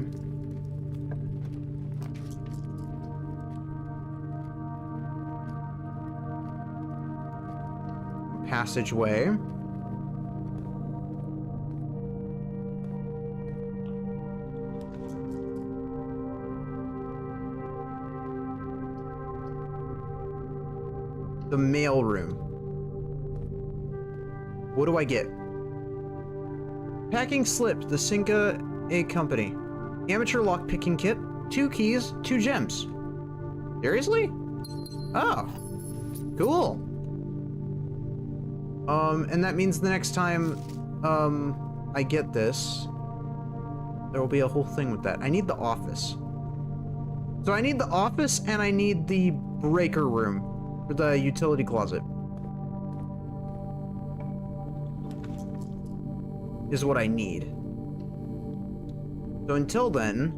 Passageway. The mail room. What do I get? Packing slip, the Cinca A Company. Amateur lockpicking kit, 2 keys, 2 gems. Seriously? Oh. Cool. And that means the next time, I get this, there will be a whole thing with that. I need the office. So I need the office and I need the breaker room for the utility closet. Is what I need. So until then,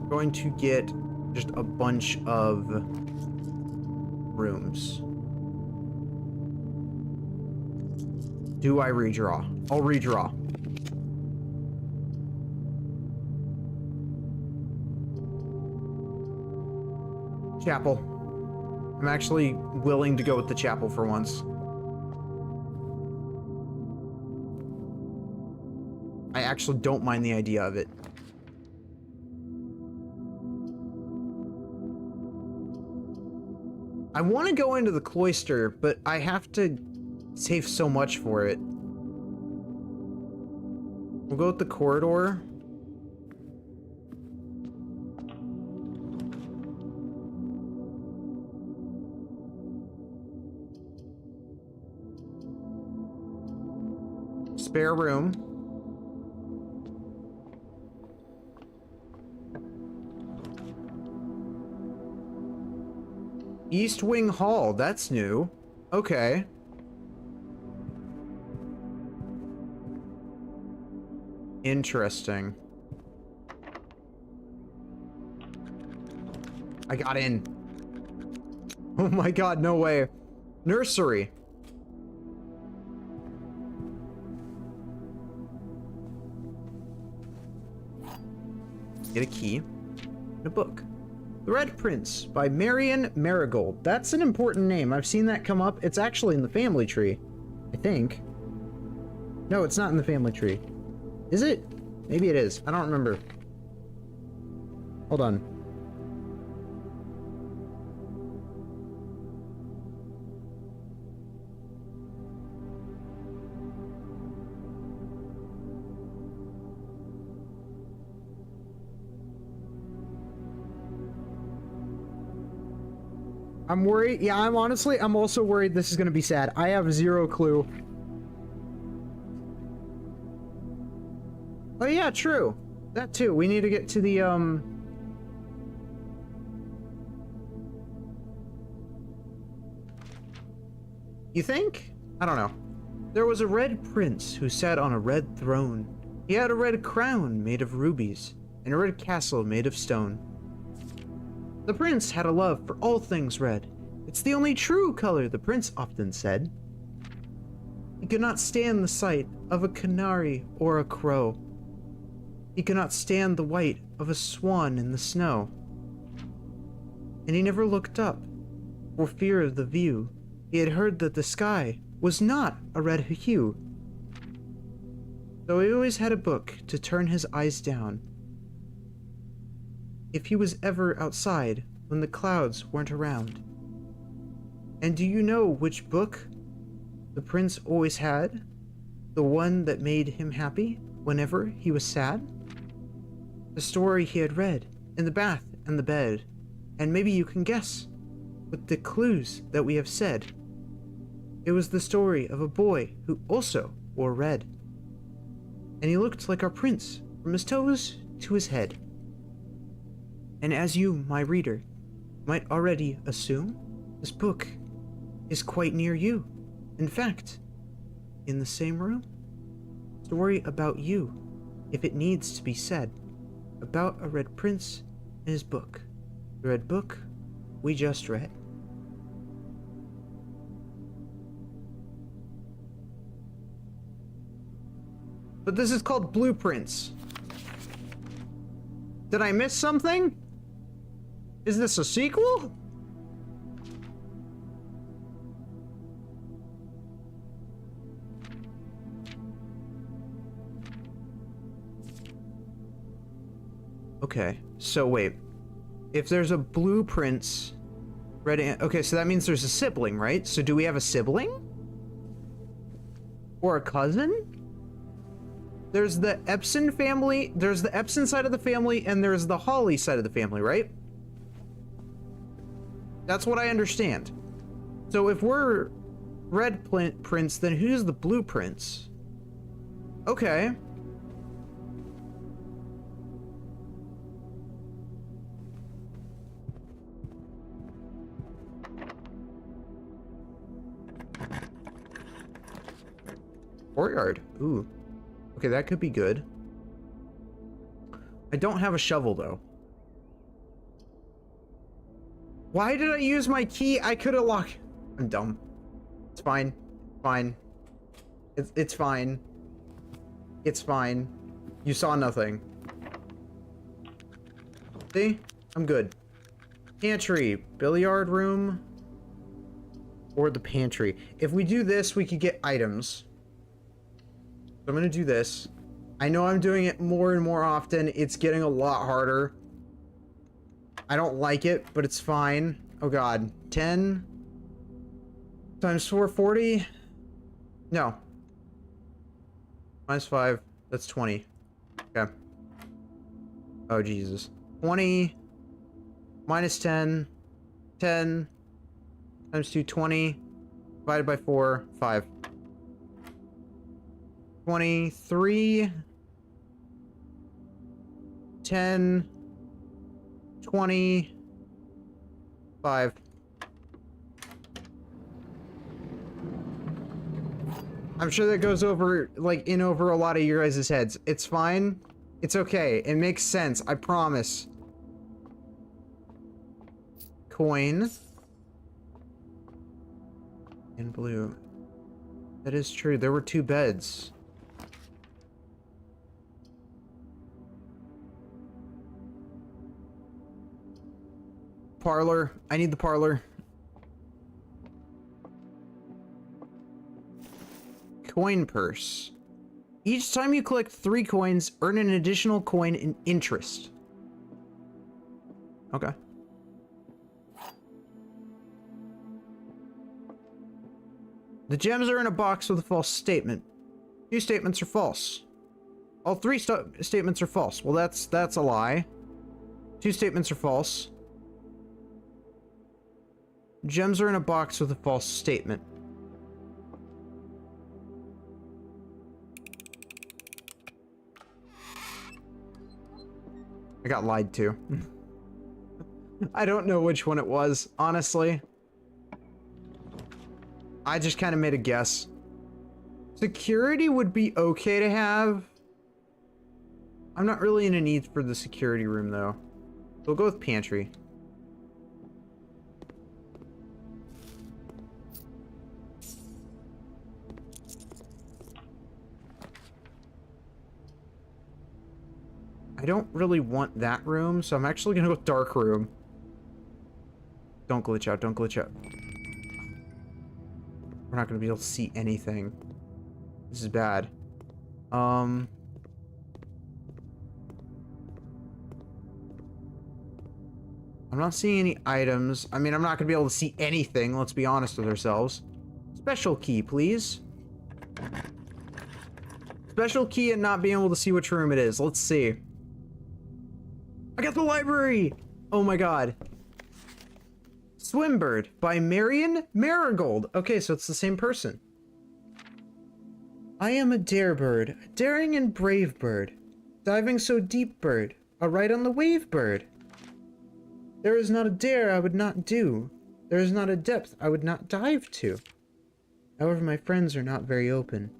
I'm going to get just a bunch of rooms. Do I redraw? I'll redraw. Chapel. I'm actually willing to go with the chapel for once. I actually don't mind the idea of it. I want to go into the cloister, but I have to save so much for it. We'll go with the corridor. Spare room. East Wing Hall, that's new. Okay. Interesting. I got in. Oh my god, no way. Nursery. Get a key and a book. The Red Prince by Marion Marigold. That's an important name. I've seen that come up. It's actually in the family tree, I think. No, it's not in the family tree. Is it? Maybe it is. I don't remember. Hold on. I'm worried. Yeah, I'm also worried this is going to be sad. I have zero clue. Oh yeah, true. That too. We need to get to the, You think? I don't know. There was a red prince who sat on a red throne. He had a red crown made of rubies, and a red castle made of stone. The prince had a love for all things red. It's the only true color, the prince often said. He could not stand the sight of a canary or a crow. He could not stand the white of a swan in the snow. And he never looked up, for fear of the view. He had heard that the sky was not a red hue. So he always had a book to turn his eyes down. If he was ever outside when the clouds weren't around. And do you know which book the prince always had? The one that made him happy whenever he was sad? The story he had read in the bath and the bed. And maybe you can guess with the clues that we have said. It was the story of a boy who also wore red. And he looked like our prince from his toes to his head. And as you, my reader, might already assume, this book is quite near you. In fact, in the same room. Story about you, if it needs to be said. About a red prince and his book. The red book we just read. But this is called Blueprints. Did I miss something? Is this a sequel? Okay, so wait. If there's a Blueprints... Okay, so that means there's a sibling, right? So do we have a sibling? Or a cousin? There's the Epson family, there's the Epson side of the family, and there's the Hawley side of the family, right? That's what I understand. So if we're red prints, then who's the Blueprints? Okay. Courtyard. Ooh. Okay, that could be good. I don't have a shovel, though. Why did I use my key? I could have locked... I'm dumb. It's fine. Fine. It's fine. It's fine. You saw nothing. See? I'm good. Pantry. Billiard room. Or the pantry. If we do this, we could get items. So I'm gonna do this. I know I'm doing it more and more often. It's getting a lot harder. I don't like it, but it's fine. Oh god. 10 times 4, 40? No. Minus 5. That's 20. Okay. Oh Jesus. 20 minus 10. 10 times 2, 20. Divided by 4, 5. 23, 10, 20, 5. I'm sure that goes over, like, in over a lot of your guys' heads. It's fine. It's okay. It makes sense. I promise. Coin. And blue. That is true. There were 2 beds. Parlor. I need the parlor. Coin purse. Each time you collect 3 coins, earn an additional coin in interest. Okay. The gems are in a box with a false statement. 2 statements are false. All 3 statements are false. Well, that's a lie. 2 statements are false. Gems are in a box with a false statement. I got lied to. I don't know which one it was, honestly. I just kind of made a guess. Security would be okay to have. I'm not really in a need for the security room, though. We'll go with pantry. I don't really want that room, so I'm actually gonna go with dark room. Don't glitch out, don't glitch out. We're not gonna be able to see anything. This is bad. I'm not seeing any items. I mean, I'm not gonna be able to see anything, let's be honest with ourselves. Special key, please. Special key and not being able to see which room it is. Let's see. I got the library! Oh my god. Swimbird by Marion Marigold. Okay, so it's the same person. I am a darebird, a daring and brave bird. Diving so deep bird, a ride on the wave bird. There is not a dare I would not do. There is not a depth I would not dive to. However, my friends are not very open.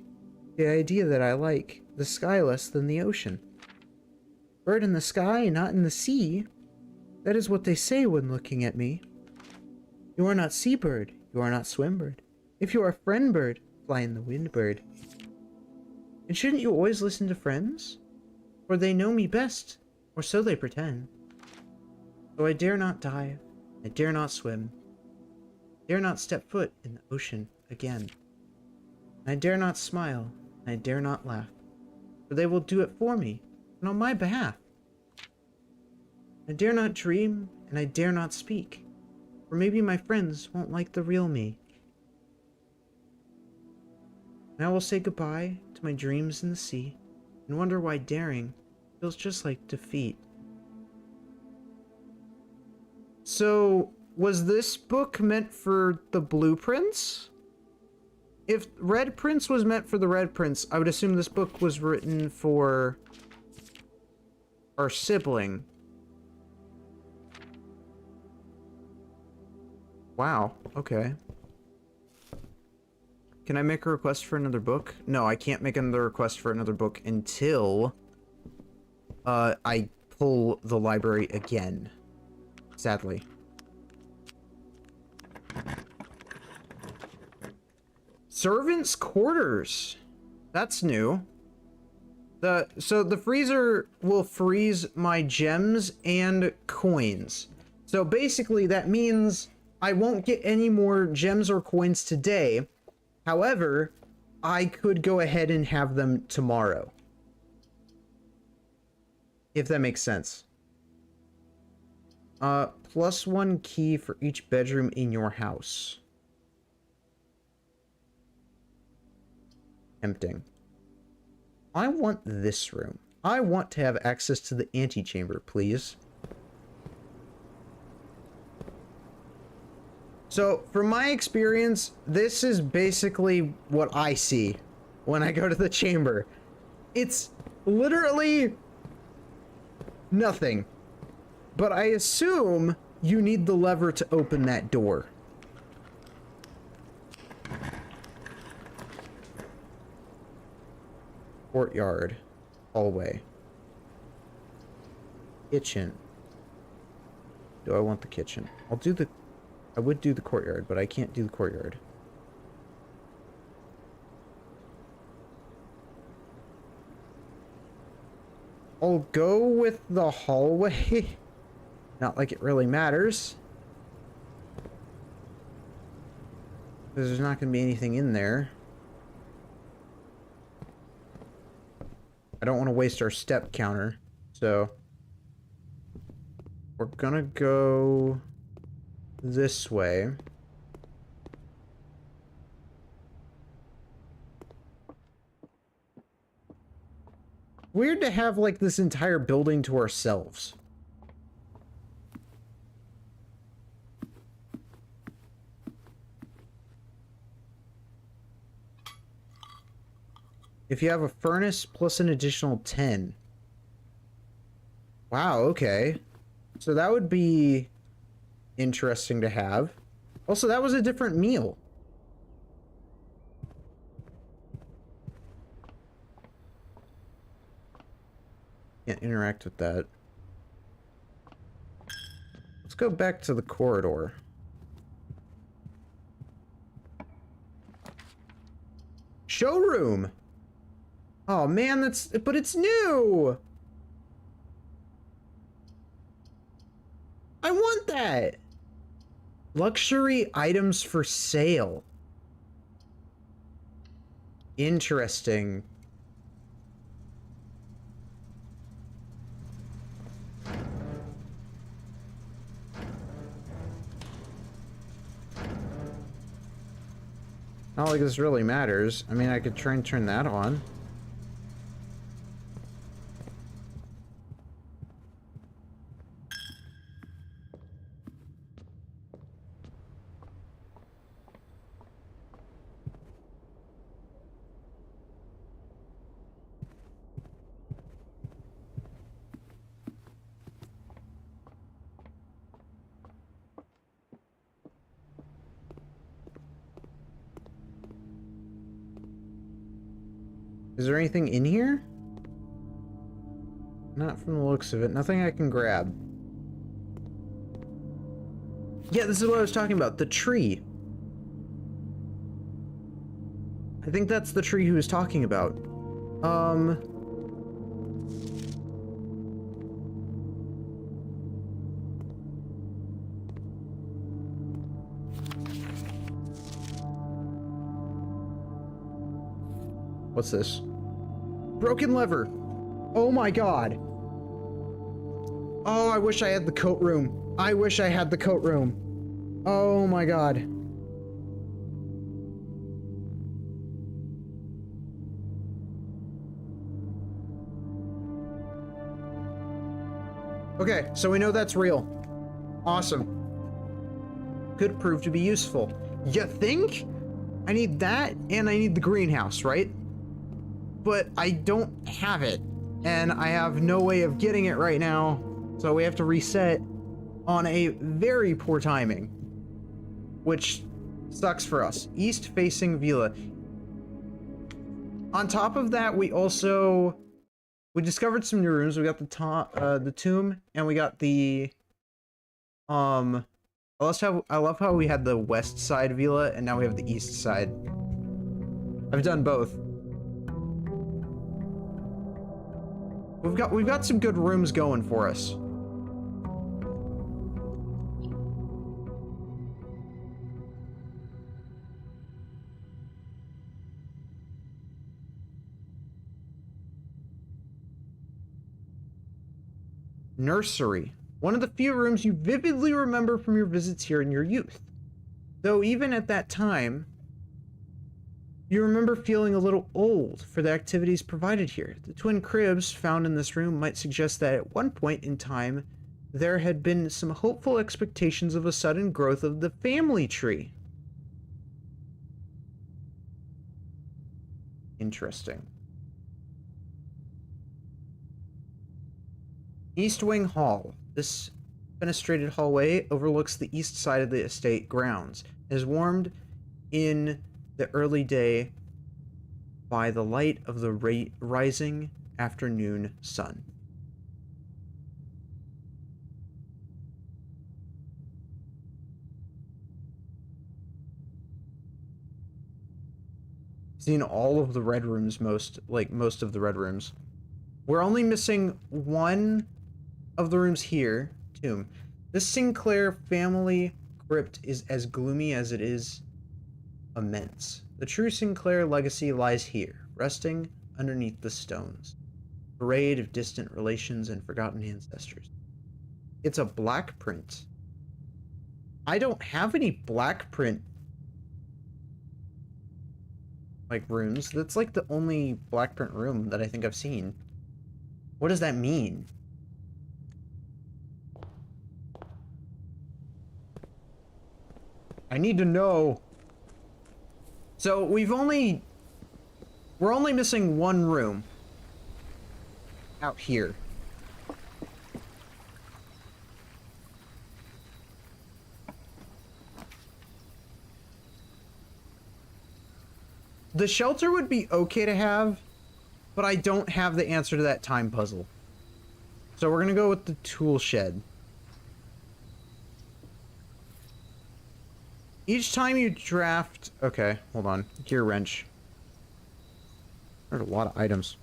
The idea that I like the sky less than the ocean. Bird in the sky, not in the sea. That is what they say when looking at me. You are not seabird. You are not swimbird. If you are friend bird, fly in the wind bird. And shouldn't you always listen to friends? For they know me best, or so they pretend. So I dare not dive, I dare not swim, dare not step foot in the ocean again. I dare not smile, I dare not laugh, for they will do it for me, and on my behalf. I dare not dream, and I dare not speak, for maybe my friends won't like the real me. And I will say goodbye to my dreams in the sea, and wonder why daring feels just like defeat. So, was this book meant for the Blue Prince? If Red Prince was meant for the Red Prince, I would assume this book was written for our sibling. Wow, okay. Can I make a request for another book? No, I can't make another request for another book until I pull the library again. Sadly. Servants' quarters. That's new. So the freezer will freeze my gems and coins. So basically that means I won't get any more gems or coins today. However, I could go ahead and have them tomorrow. If that makes sense. +1 key for each bedroom in your house. Tempting. I want this room. I want to have access to the antechamber, please. So, from my experience, this is basically what I see when I go to the chamber. It's literally nothing. But I assume you need the lever to open that door. Courtyard. Hallway. Kitchen. Do I want the kitchen? I would do the courtyard, but I can't do the courtyard. I'll go with the hallway. Not like it really matters. Because there's not going to be anything in there. I don't want to waste our step counter. So we're going to go this way. Weird to have like this entire building to ourselves. If you have a furnace plus an additional 10. Wow, okay. So that would be interesting to have. Also, that was a different meal. Can't interact with that. Let's go back to the corridor. Showroom! Oh man, but it's new! I want that! Luxury items for sale. Interesting. Not like this really matters. I mean, I could try and turn that on. Is there anything in here? Not from the looks of it. Nothing I can grab. Yeah, this is what I was talking about. The tree. I think that's the tree he was talking about. What's this? Broken lever. Oh my god. Oh, I wish I had the coat room. I wish I had the coat room. Oh my god. Okay, so we know that's real. Awesome. Could prove to be useful. You think? I need that, and I need the greenhouse, right? But I don't have it, and I have no way of getting it right now, so we have to reset on a very poor timing, which sucks for us. East-facing villa. On top of that, we discovered some new rooms. We got the tomb, and we got the I love how we had the west side villa, and now we have the east side. I've done both. We've got some good rooms going for us. Nursery. One of the few rooms you vividly remember from your visits here in your youth. Though even at that time, you remember feeling a little old for the activities provided here. The twin cribs found in this room might suggest that at one point in time, there had been some hopeful expectations of a sudden growth of the family tree. Interesting. East Wing Hall. This fenestrated hallway overlooks the east side of the estate grounds. It is warmed in the early day by the light of the rising afternoon sun. Seen all of the red rooms, most of the red rooms. We're only missing one of the rooms here. Tomb. This Sinclair family crypt is as gloomy as it is immense. The true Sinclair legacy lies here, resting underneath the stones. Parade of distant relations and forgotten ancestors. It's a black print. I don't have any black print rooms. That's like the only black print room that I think I've seen. What does that mean? I need to know. So we're only missing one room out here. The shelter would be okay to have, but I don't have the answer to that time puzzle. So we're gonna go with the tool shed. Each time you draft... Okay, hold on. Gear wrench. There's a lot of items.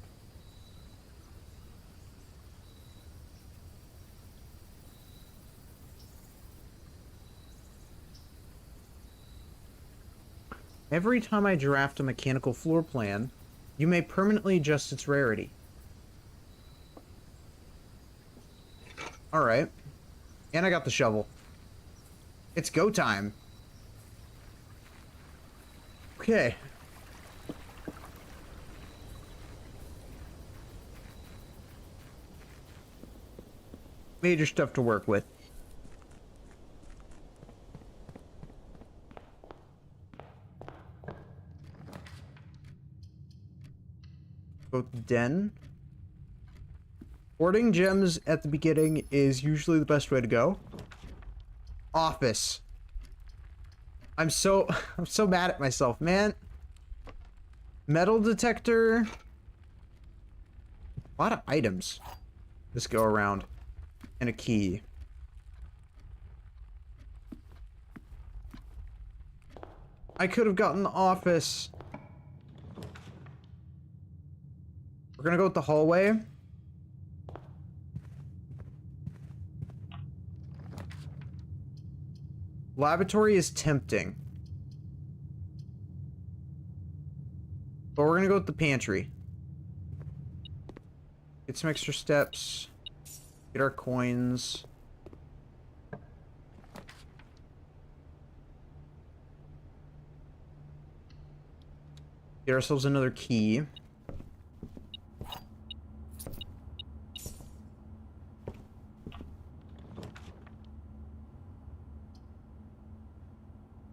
Every time I draft a mechanical floor plan, you may permanently adjust its rarity. Alright. And I got the shovel. It's go time. Okay. Major stuff to work with. Both den. Hoarding gems at the beginning is usually the best way to go. Office. I'm so mad at myself, man. Metal detector. A lot of items this go around. And a key. I could have gotten the office. We're gonna go with the hallway. Laboratory is tempting. But we're gonna go with the pantry. Get some extra steps. Get our coins. Get ourselves another key.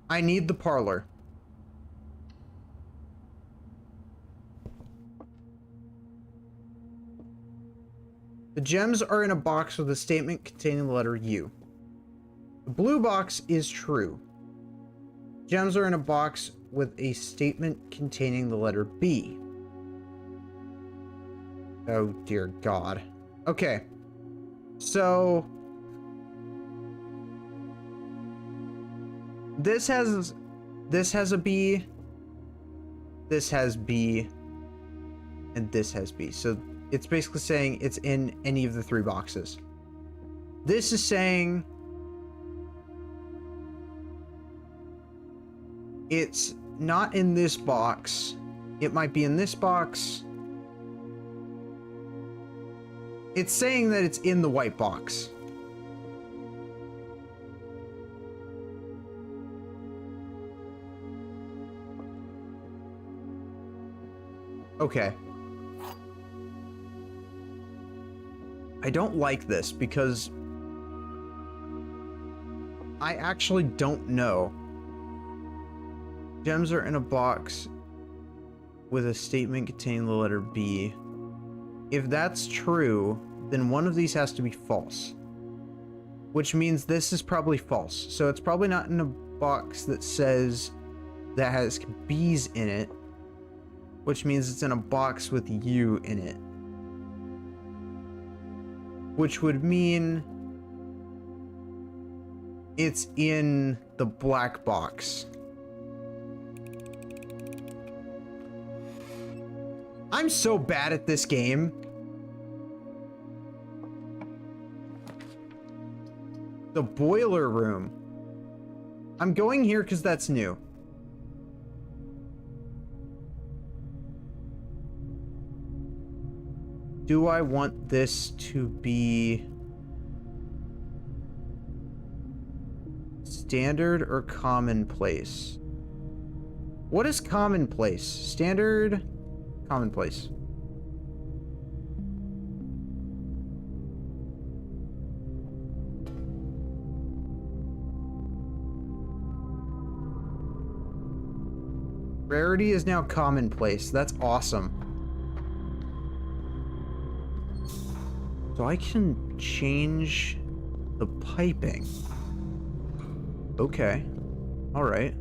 I need the parlor. The gems are in a box with a statement containing the letter U. The blue box is true. Gems are in a box with a statement containing the letter B. Oh dear God. Okay. So this has a B, this has B, and this has B. So it's basically saying it's in any of the three boxes. This is saying it's not in this box. It might be in this box. It's saying that it's in the white box. Okay. I don't like this because I actually don't know. Gems are in a box with a statement containing the letter B. If that's true, then one of these has to be false. Which means this is probably false. So it's probably not in a box that says that has B's in it. Which means it's in a box with U in it. Which would mean it's in the black box. I'm so bad at this game. The boiler room. I'm going here because that's new. Do I want this to be standard or commonplace? What is commonplace? Standard, commonplace. Rarity is now commonplace. That's awesome. So I can change the piping. Okay. All right.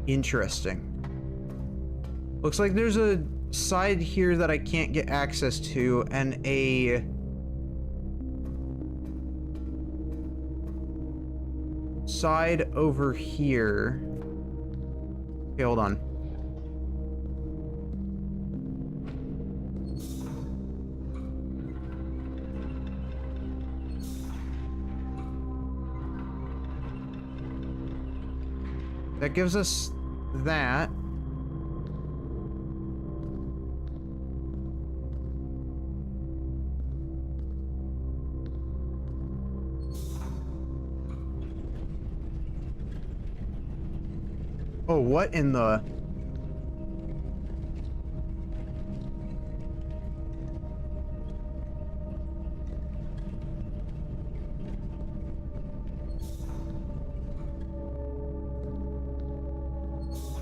Interesting. Looks like there's a side here that I can't get access to, and a side over here. Okay, hold on. That gives us that. Oh, what in the...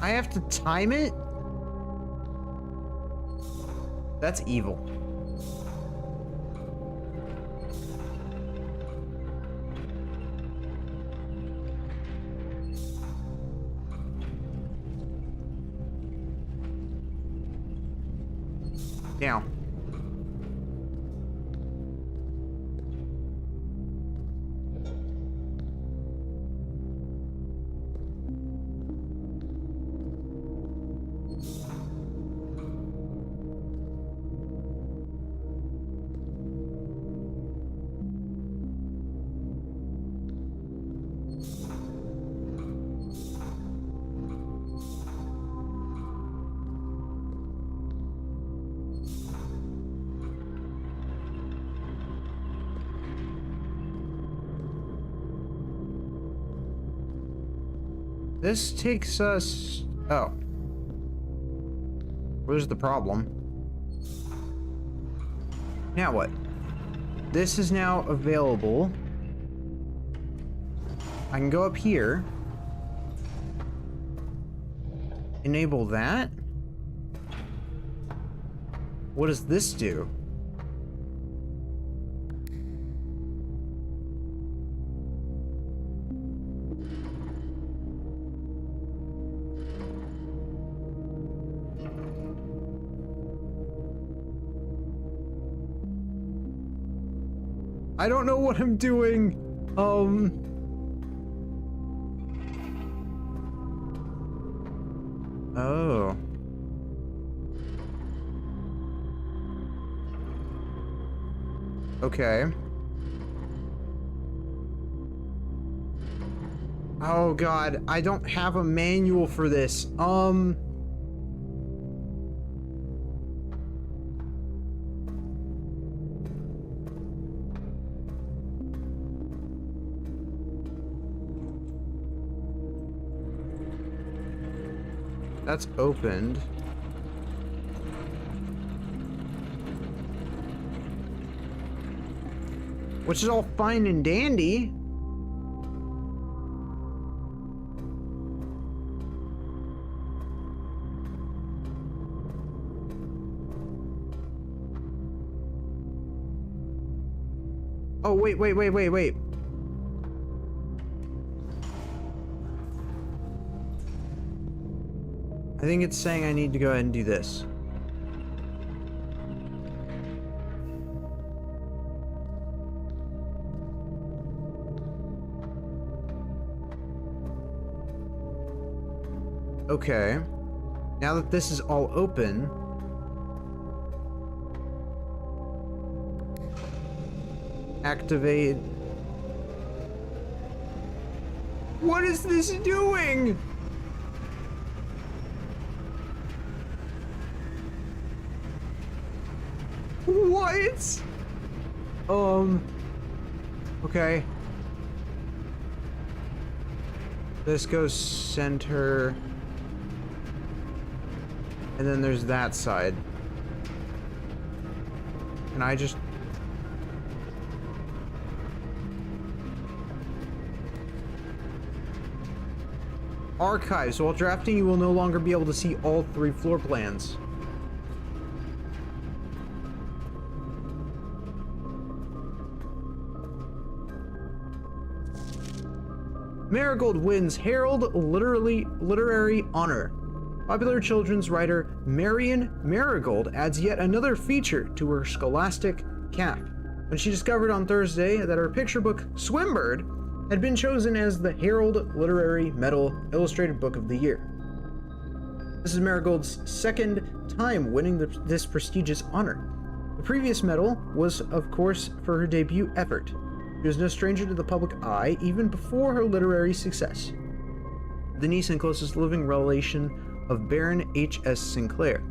I have to time it? That's evil. Now. This takes us... Oh. Where's the problem? Now what? This is now available. I can go up here. Enable that. What does this do? I don't know what I'm doing. Oh. Okay. Oh God, I don't have a manual for this. That's opened. Which is all fine and dandy. Oh, wait. I think it's saying I need to go ahead and do this. Okay. Now that this is all open, activate. What is this doing? What? Okay. This goes center. And then there's that side. And I just... Archives. While drafting, you will no longer be able to see all 3 floor plans. Marigold wins Herald Literary Honor. Popular children's writer Marion Marigold adds yet another feature to her scholastic cap when she discovered on Thursday that her picture book, Swimbird, had been chosen as the Herald Literary Medal Illustrated Book of the Year. This is Marigold's second time winning this prestigious honor. The previous medal was, of course, for her debut effort. She was no stranger to the public eye even before her literary success. The niece and closest living relation of Baron H.S. Sinclair,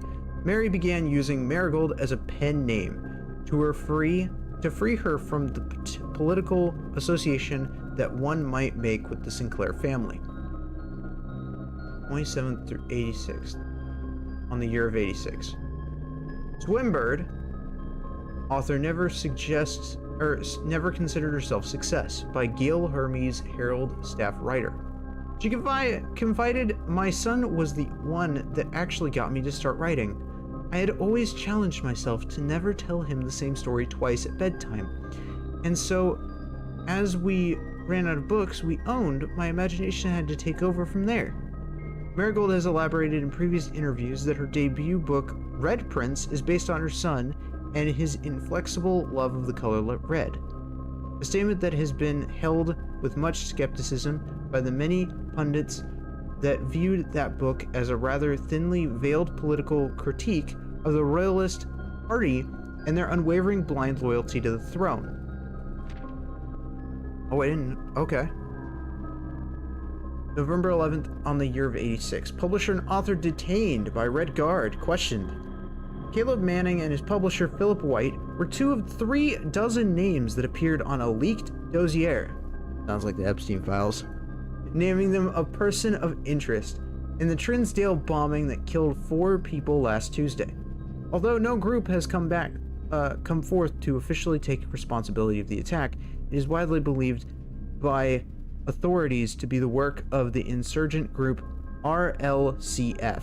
Mary began using Marigold as a pen name to free her from the political association that one might make with the Sinclair family. 27th through 86th, on the year of 86. Swimbird, author never considered herself success, by Gail Hermes, Herald staff writer. She confided, "My son was the one that actually got me to start writing. I had always challenged myself to never tell him the same story twice at bedtime. And so, as we ran out of books we owned, my imagination had to take over from there." Marigold has elaborated in previous interviews that her debut book, Red Prince, is based on her son and his inflexible love of the color red. A statement that has been held with much skepticism by the many pundits that viewed that book as a rather thinly veiled political critique of the Royalist Party and their unwavering blind loyalty to the throne. Oh, I didn't... Okay. November 11th, on the year of 86. Publisher and author detained by Red Guard, questioned. Caleb Manning and his publisher Philip White were 2 of 3 dozen names that appeared on a leaked dossier. Sounds like the Epstein files. naming them a person of interest in the Trinsdale bombing that killed 4 people last Tuesday. Although no group has come forth to officially take responsibility of the attack, it is widely believed by authorities to be the work of the insurgent group RLCF,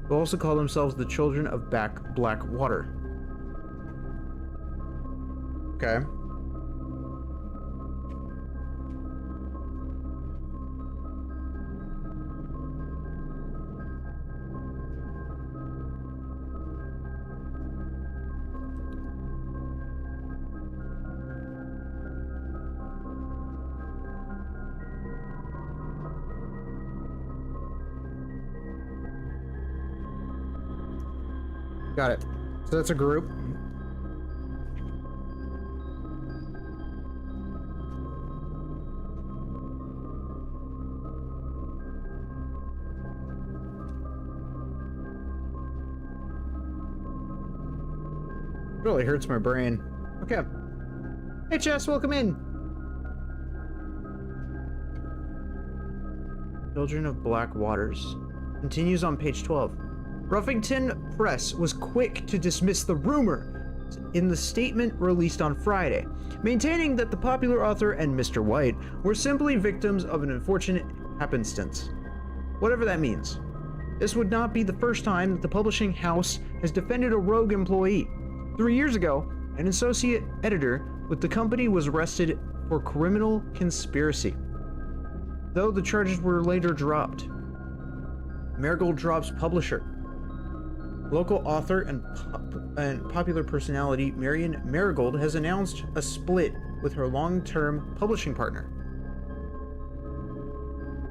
who also call themselves the Children of Blackwater. Okay. Got it. So that's a group. Really hurts my brain. Okay. Hey, Chess, welcome in. Children of Black Waters. Continues on page 12. Ruffington Press was quick to dismiss the rumor in the statement released on Friday, maintaining that the popular author and Mr. White were simply victims of an unfortunate happenstance. Whatever that means. This would not be the first time that the publishing house has defended a rogue employee. 3 years ago, an associate editor with the company was arrested for criminal conspiracy, though the charges were later dropped. Marigold drops publisher. Local author and popular personality Marion Marigold has announced a split with her long-term publishing partner,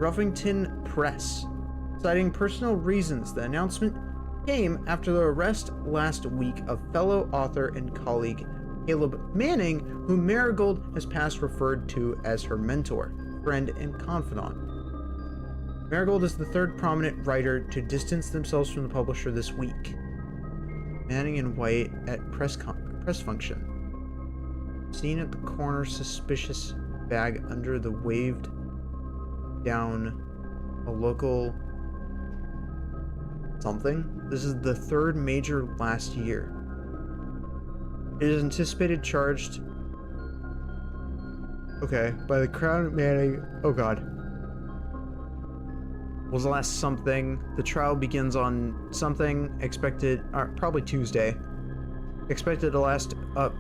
Ruffington Press. Citing personal reasons, the announcement came after the arrest last week of fellow author and colleague Caleb Manning, whom Marigold has past referred to as her mentor, friend, and confidant. Marigold is the third prominent writer to distance themselves from the publisher this week. Manning and White at press function. Seen at the corner, suspicious bag under the waved down a local something. This is the third major last year. It is anticipated charged. Okay, by the Crown Manning. Oh god. Was the last something. The trial begins on something expected, probably Tuesday. Expected to last up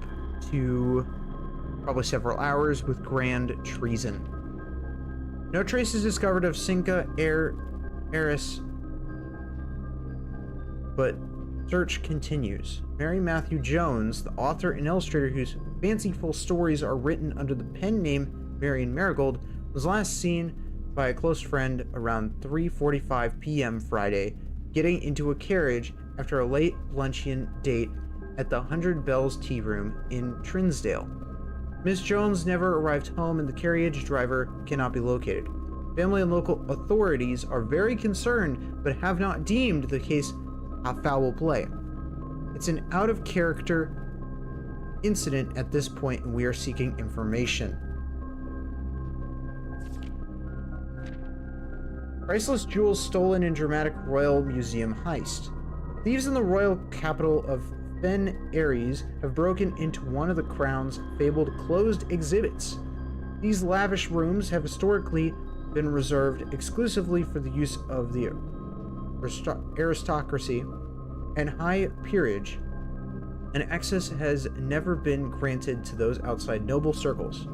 to probably several hours with grand treason. No traces discovered of Cinca Heiress, but search continues. Mary Matthew Jones, the author and illustrator whose fanciful stories are written under the pen name Marion Marigold, was last seen by a close friend around 3:45 p.m. Friday, getting into a carriage after a late luncheon date at the 100 Bells Tea Room in Trinsdale. Miss Jones never arrived home and the carriage driver cannot be located. Family and local authorities are very concerned but have not deemed the case a foul play. It's an out-of-character incident at this point and we are seeking information. Priceless jewels stolen in dramatic Royal Museum heist. Thieves in the royal capital of Fen Aries have broken into one of the Crown's fabled closed exhibits. These lavish rooms have historically been reserved exclusively for the use of the aristocracy and high peerage, and access has never been granted to those outside noble circles,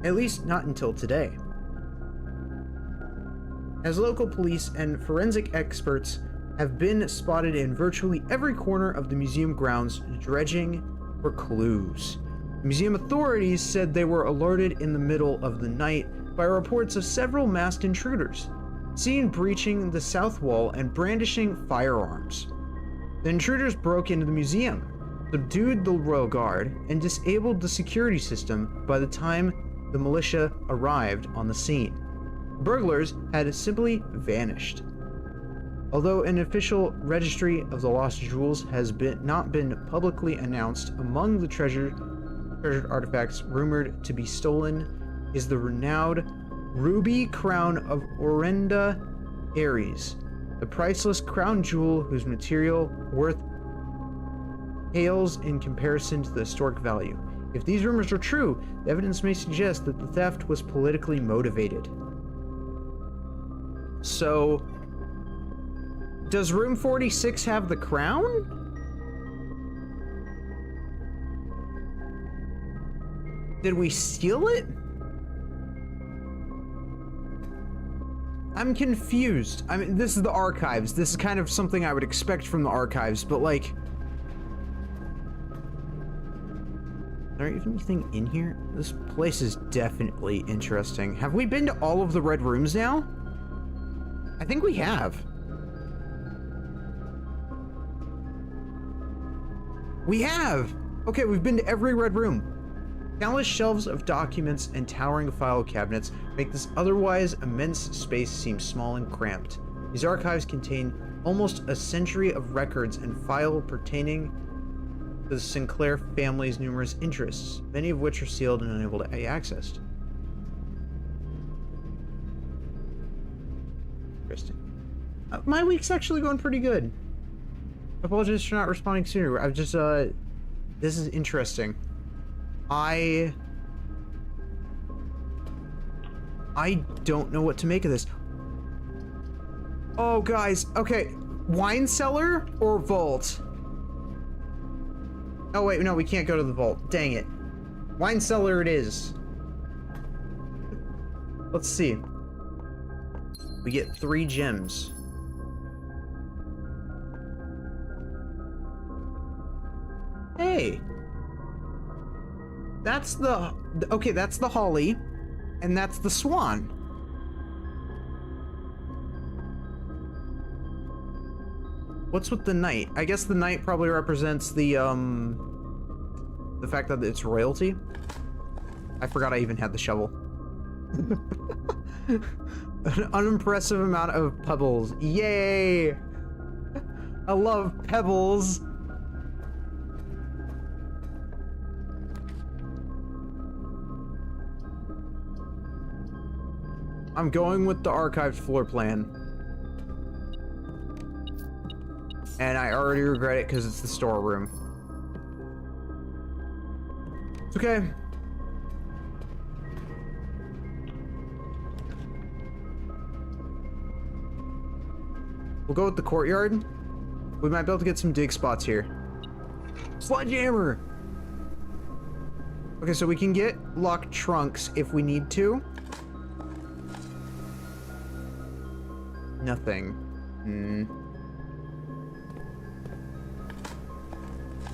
at least not until today. As local police and forensic experts have been spotted in virtually every corner of the museum grounds dredging for clues. Museum authorities said they were alerted in the middle of the night by reports of several masked intruders, seen breaching the south wall and brandishing firearms. The intruders broke into the museum, subdued the royal guard, and disabled the security system by the time the militia arrived on the scene. Burglars had simply vanished. Although an official registry of the lost jewels has not been publicly announced, among the treasured artifacts rumored to be stolen is the renowned Ruby Crown of Orenda Ares, the priceless crown jewel whose material worth pales in comparison to the historic value. If these rumors are true, the evidence may suggest that the theft was politically motivated. So, does room 46 have the crown? Did we steal it? I'm confused. I mean, this is the archives. This is kind of something I would expect from the archives, but like... Is there even anything in here? This place is definitely interesting. Have we been to all of the red rooms now? I think we have. We have! Okay, we've been to every red room. Countless shelves of documents and towering file cabinets make this otherwise immense space seem small and cramped. These archives contain almost a century of records and file pertaining to the Sinclair family's numerous interests, many of which are sealed and unable to be accessed. Interesting. My week's actually going pretty good. I apologize for not responding sooner. I've just, this is interesting. I don't know what to make of this. Oh, guys. Okay. Wine cellar or vault? Oh, wait. No, we can't go to the vault. Dang it. Wine cellar it is. Let's see. We get 3 gems. Hey. That's the... Okay, that's the holly. And that's the swan. What's with the knight? I guess the knight probably represents the fact that it's royalty. I forgot I even had the shovel. An unimpressive amount of pebbles. Yay! I love pebbles. I'm going with the archived floor plan. And I already regret it because it's the storeroom. It's okay. We'll go with the courtyard. We might be able to get some dig spots here. Sledgehammer! Okay, so we can get locked trunks if we need to. Nothing.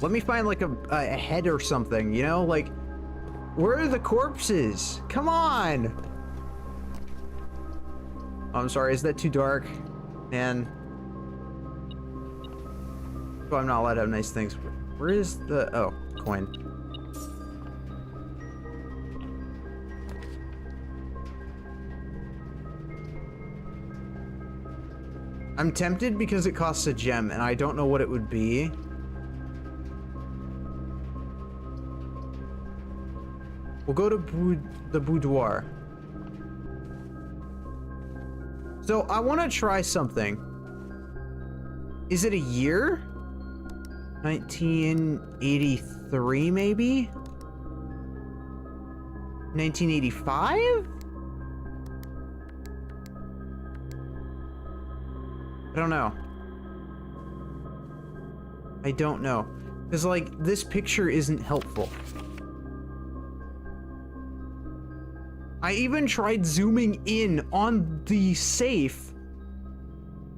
Let me find like a head or something, you know? Like, where are the corpses? Come on! Oh, I'm sorry, is that too dark? Man. Oh, I'm not allowed to have nice things. Where is the... Oh, coin. I'm tempted because it costs a gem, and I don't know what it would be. We'll go to the boudoir. So, I want to try something. Is it a year? 1983, maybe? 1985? I don't know. I don't know. Because, like, this picture isn't helpful. I even tried zooming in on the safe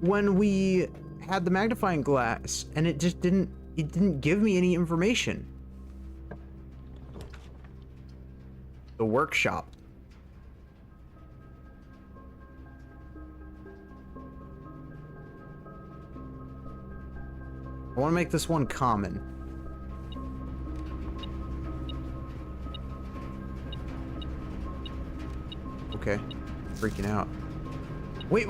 when we had the magnifying glass, and it just didn't give me any information. The workshop. I want to make this one common. Okay. Freaking out. Wait.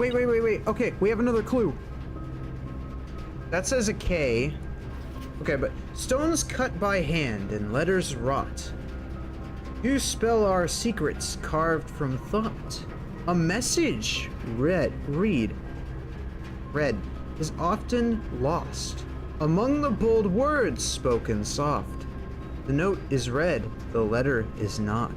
Okay, we have another clue. That says a K. Okay, but stones cut by hand and letters wrought. You spell our secrets carved from thought. A message read is often lost among the bold words spoken soft. The note is read, the letter is not.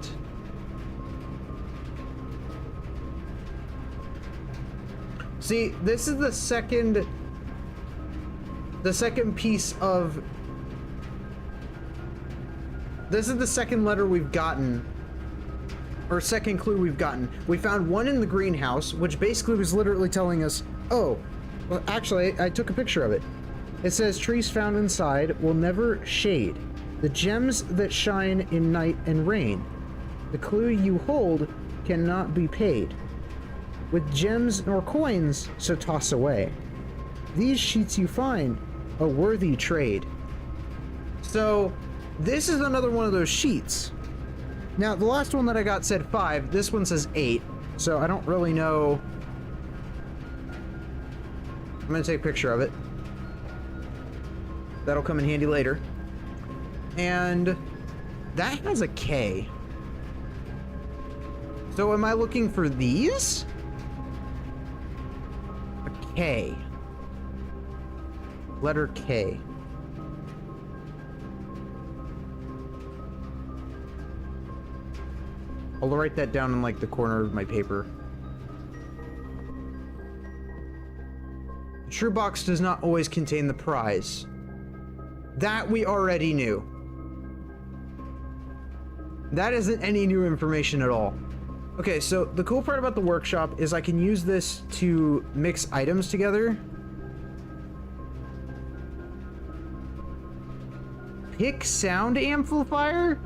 See, this is the second piece of... This is the second letter we've gotten, or second clue we've gotten. We found one in the greenhouse, which basically was literally telling us, oh, well, actually, I took a picture of it. It says, trees found inside will never shade. The gems that shine in night and rain. The clue you hold cannot be paid with gems nor coins, so toss away. These sheets you find, a worthy trade. So, this is another one of those sheets. Now, the last one that I got said 5, this one says 8, so I don't really know. I'm gonna take a picture of it. That'll come in handy later. And that has a K. So am I looking for these? A K. Letter K. I'll write that down in like the corner of my paper. The true box does not always contain the prize. That we already knew. That isn't any new information at all. Okay, so the cool part about the workshop is I can use this to mix items together. Pick sound amplifier?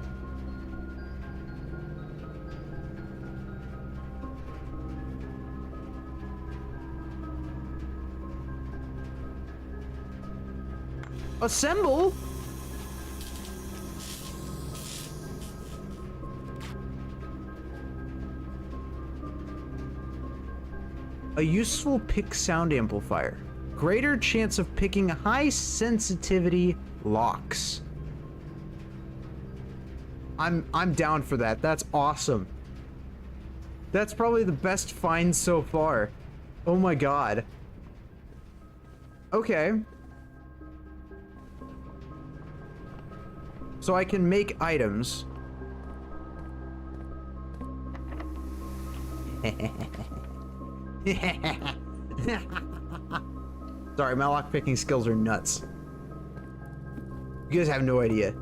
Assemble? A useful pick sound amplifier. Greater chance of picking high sensitivity locks. I'm down for that. That's awesome. That's probably the best find so far. Oh my god. Okay. So I can make items. Sorry, my lockpicking skills are nuts. You guys have no idea.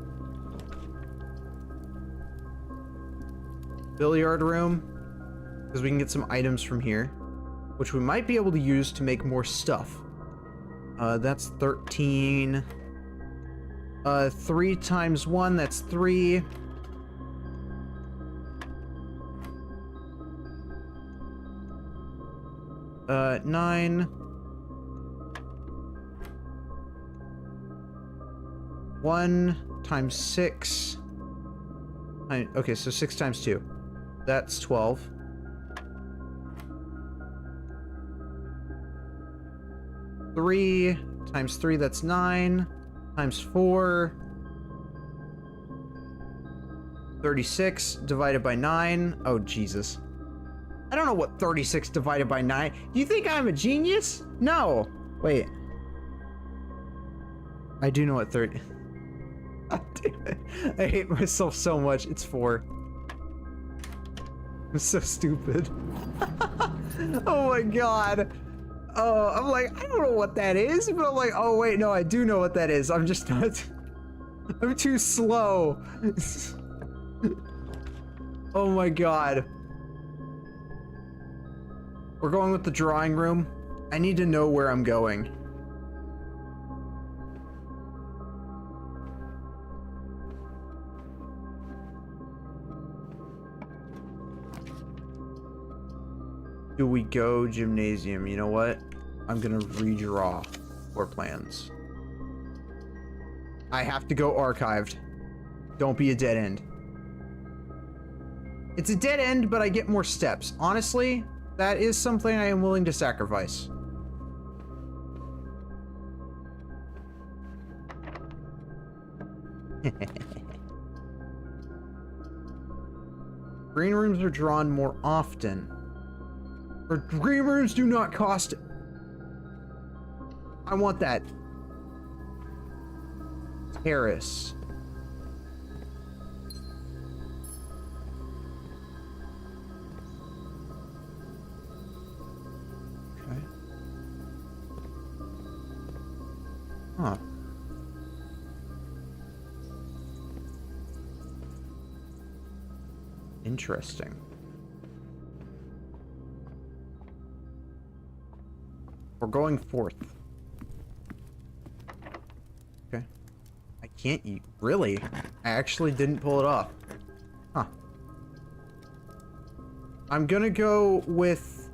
Billiard room, because we can get some items from here, which we might be able to use to make more stuff. That's 13. 3 times 1, that's 3. Uh, 9. 1 times 6. Okay, so 6 times 2. That's 12. Three times 3, that's 9. Times 4. 36 divided by 9. Oh, Jesus. I don't know what 36 divided by 9. Do you think I'm a genius? No. Wait. I do know what 30... God damn it. I hate myself so much. It's 4. I'm so stupid. Oh my god. Oh, I'm like, I don't know what that is, but I'm like, oh wait, no, I do know what that is. I'm just not... I'm too slow. Oh my god. We're going with the drawing room. I need to know where I'm going. Do we go gymnasium? You know what? I'm gonna redraw floor plans. I have to go archived. Don't be a dead end. It's a dead end, but I get more steps. Honestly, that is something I am willing to sacrifice. Green rooms are drawn more often. Or green rooms do not cost. I want that. Terrace. Okay. Huh. Interesting. We're going forth. Okay. I can't eat. Really? I actually didn't pull it off. Huh. I'm gonna go with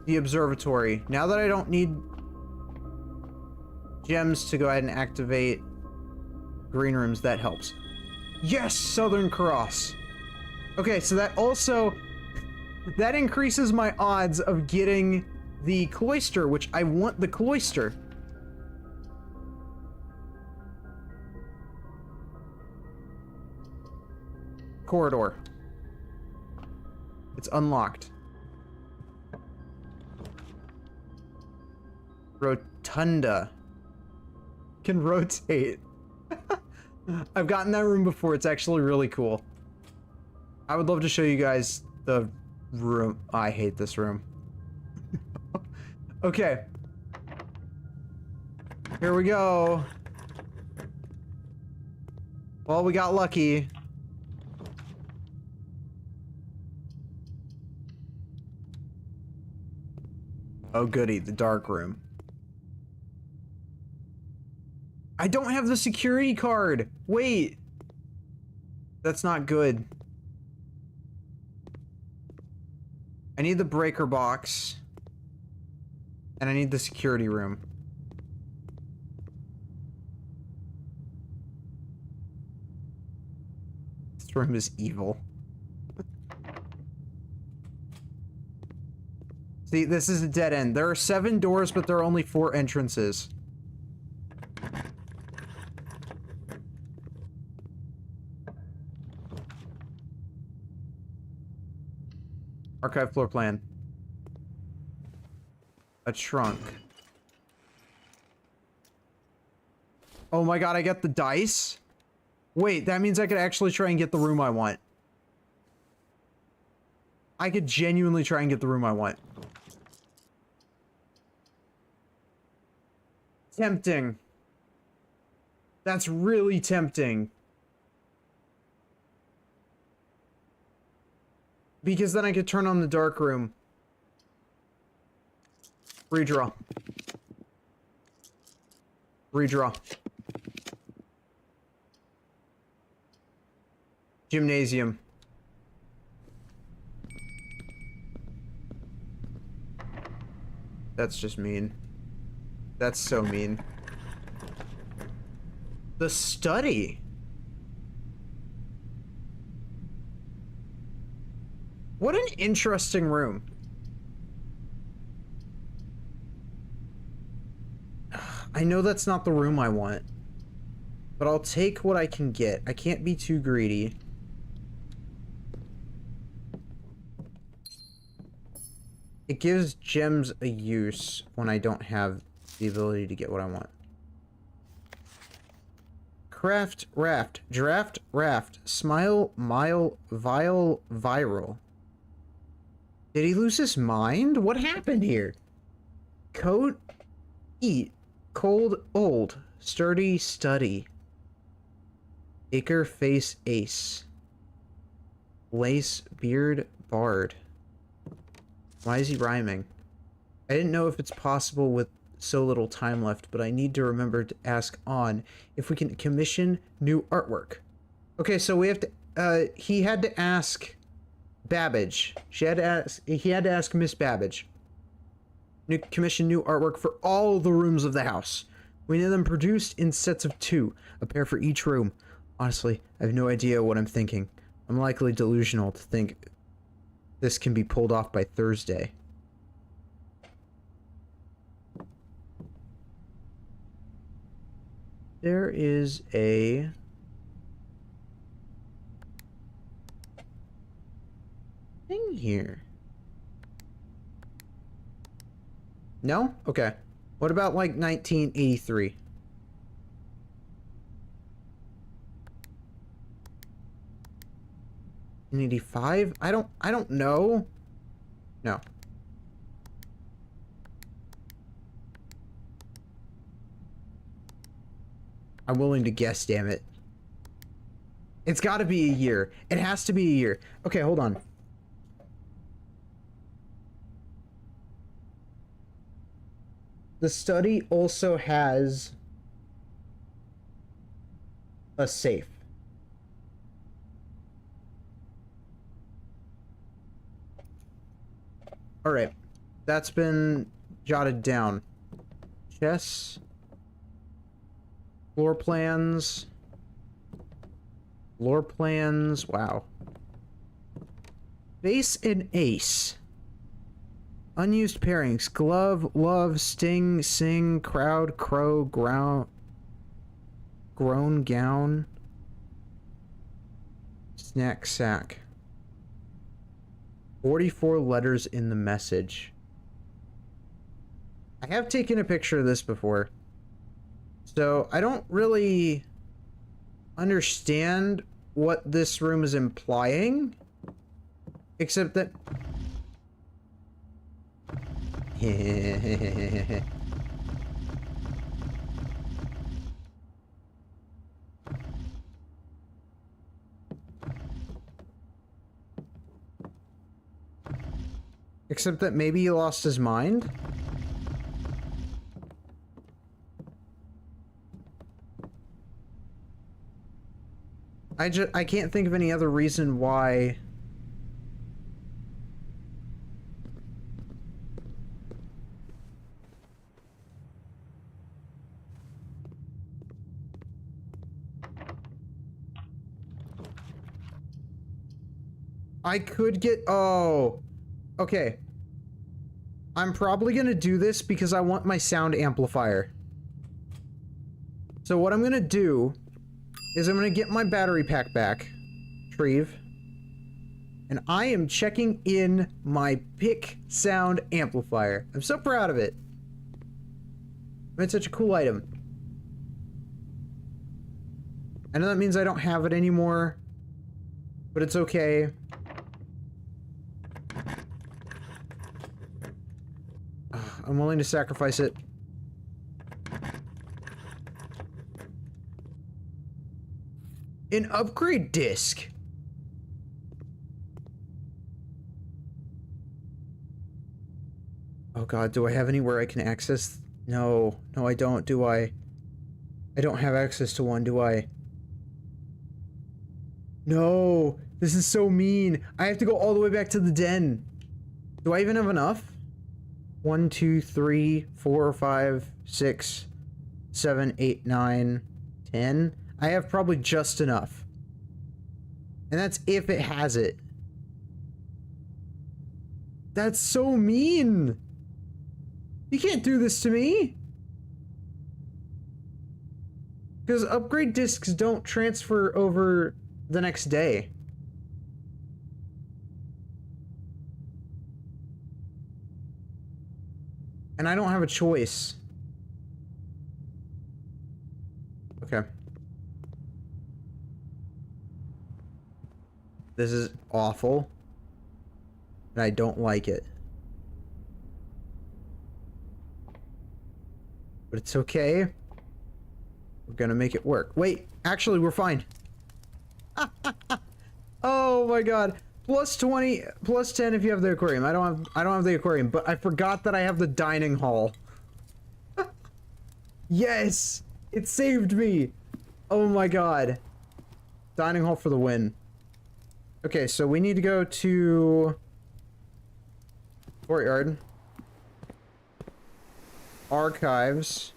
the observatory. Now that I don't need gems to go ahead and activate green rooms, that helps. Yes! Southern Cross! Okay, so that also... that increases my odds of getting the cloister, which I want the cloister. Corridor. It's unlocked. Rotunda. Can rotate. I've gotten that room before. It's actually really cool. I would love to show you guys the room. I hate this room. Okay. Here we go. Well, we got lucky. Oh goody, the dark room. I don't have the security card. Wait. That's not good. I need the breaker box. And I need the security room. This room is evil. See, this is a dead end. There are 7 doors, but there are only 4 entrances. Archive floor plan. A trunk. Oh my god, I get the dice? Wait, that means I could actually try and get the room I want. I could genuinely try and get the room I want. Tempting. That's really tempting. Because then I could turn on the dark room. Redraw. Redraw. Gymnasium. That's just mean. That's so mean. The study. What an interesting room. I know that's not the room I want, but I'll take what I can get. I can't be too greedy. It gives gems a use when I don't have the ability to get what I want. Craft, raft, draft, raft, smile, mile, vile, viral. Did he lose his mind? What happened here? Coat, eat, cold, old, sturdy, study. Acre, face, ace. Lace, beard, bard. Why is he rhyming? I didn't know if it's possible with so little time left, but I need to remember to ask On if we can commission new artwork. Okay, so we have to, he had to ask Babbage. He had to ask Miss Babbage. Commission new artwork for all the rooms of the house. We need them produced in sets of 2, a pair for each room. Honestly, I have no idea what I'm thinking. I'm likely delusional to think this can be pulled off by Thursday. There is a thing here. No? Okay. What about like 1983? In 85? I don't know. No. I'm willing to guess, damn it. It's got to be a year. It has to be a year. Okay, hold on. The study also has a safe. All right. That's been jotted down. Chess. Floor plans. Floor plans. Wow. Base and ace. Unused pairings. Glove, love, sting, sing, crowd, crow, ground, grown, gown. Snack sack. 44 letters in the message. I have taken a picture of this before. So I don't really understand what this room is implying. Except that... Except that maybe he lost his mind? I can't think of any other reason why... I could get... Oh. Okay. I'm probably gonna do this because I want my sound amplifier. So what I'm gonna do is I'm gonna get my battery pack back. Retrieve. And I am checking in my PIC sound amplifier. I'm so proud of it. It's such a cool item. I know that means I don't have it anymore, but it's okay. I'm willing to sacrifice it. An upgrade disc. Oh god, do I have anywhere I can access? No, no I don't, do I? I don't have access to one, do I? No, this is so mean. I have to go all the way back to the den. Do I even have enough? 1, 2, 3, 4, 5, 6, 7, 8, 9, 10. I have probably just enough. And that's if it has it. That's so mean. You can't do this to me. Because upgrade discs don't transfer over the next day. And I don't have a choice. Okay. This is awful. And I don't like it. But it's okay. We're gonna make it work. Wait, actually we're fine. Oh my god. Plus 20, plus 10 if you have the aquarium. I don't have the aquarium, but I forgot that I have the dining hall. Yes! It saved me! Oh my god. Dining hall for the win. Okay, so we need to go to courtyard. Archives.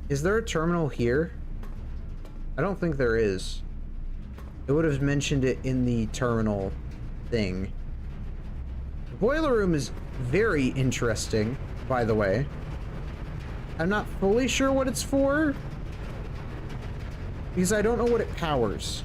Is there a terminal here? I don't think there is. It would have mentioned it in the terminal thing. The boiler room is very interesting, by the way. I'm not fully sure what it's for, because I don't know what it powers.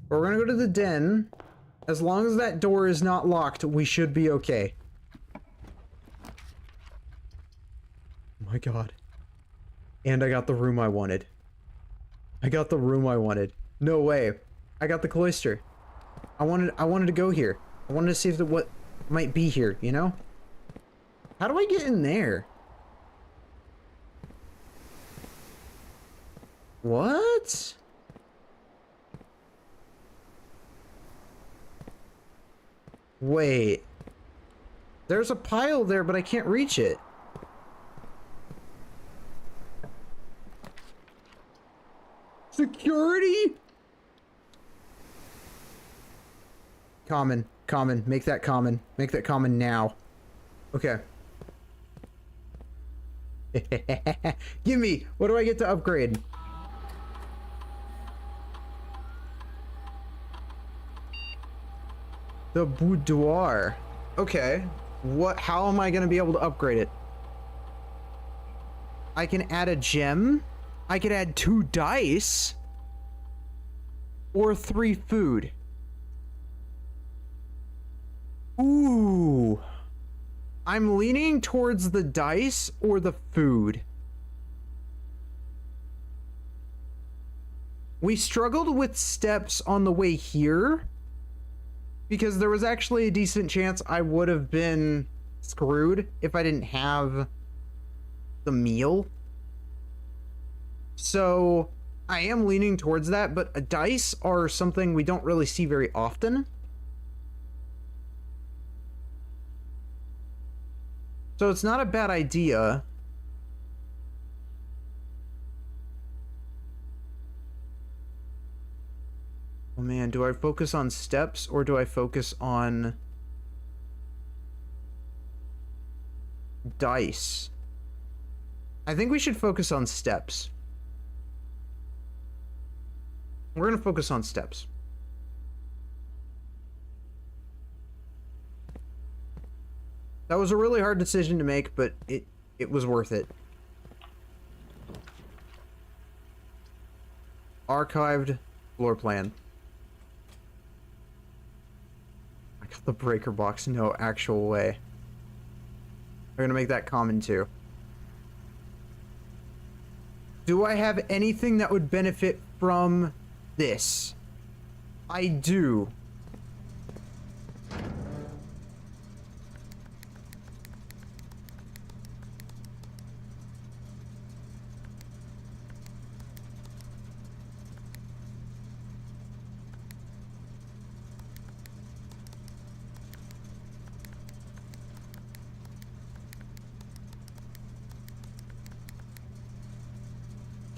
We're gonna go to the den. As long as that door is not locked, we should be okay. Oh my god. And I got the room I wanted. I got the room I wanted. No way. I got the cloister. I wanted to go here. I wanted to see if what might be here, you know? How do I get in there? What? Wait. There's a pile there, but I can't reach it. Security? Common. Common. Make that common. Make that common now. Okay. Give me. What do I get to upgrade? The boudoir. Okay. How am I going to be able to upgrade it? I can add a gem. I could add 2 dice. Or 3 food. Ooh. I'm leaning towards the dice or the food. We struggled with steps on the way here because there was actually a decent chance I would have been screwed if I didn't have the meal. So I am leaning towards that, but dice are something we don't really see very often. So it's not a bad idea. Oh man, do I focus on steps or do I focus on dice? I think we should focus on steps. We're gonna focus on steps. That was a really hard decision to make, but it was worth it. Archived floor plan. I got the breaker box. No actual way. We're gonna make that common too. Do I have anything that would benefit from this? I do.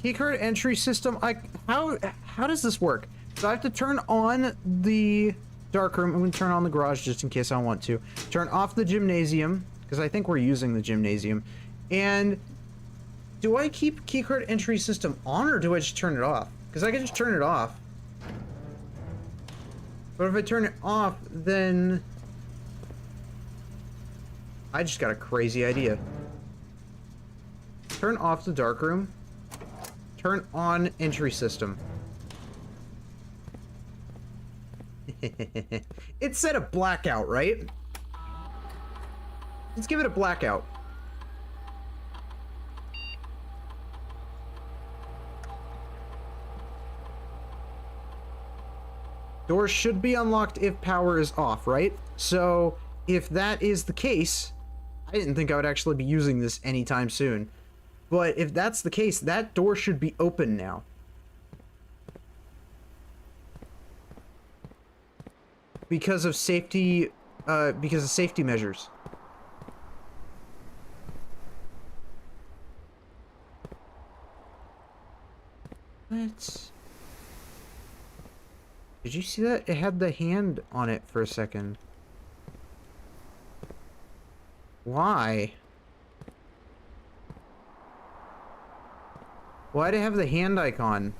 Keycard entry system. How does this work? So I have to turn on the dark room. I'm gonna turn on the garage just in case I want to. Turn off the gymnasium because I think we're using the gymnasium. And do I keep keycard entry system on or do I just turn it off? Because I can just turn it off. But if I turn it off, then I just got a crazy idea. Turn off the dark room. Turn on entry system. It said a blackout, right? Let's give it a blackout. Doors should be unlocked if power is off, right? So if that is the case, I didn't think I would actually be using this anytime soon. But if that's the case, that door should be open now. Because of safety measures. What? Did you see that? It had the hand on it for a second. Why? Why'd it have the hand icon?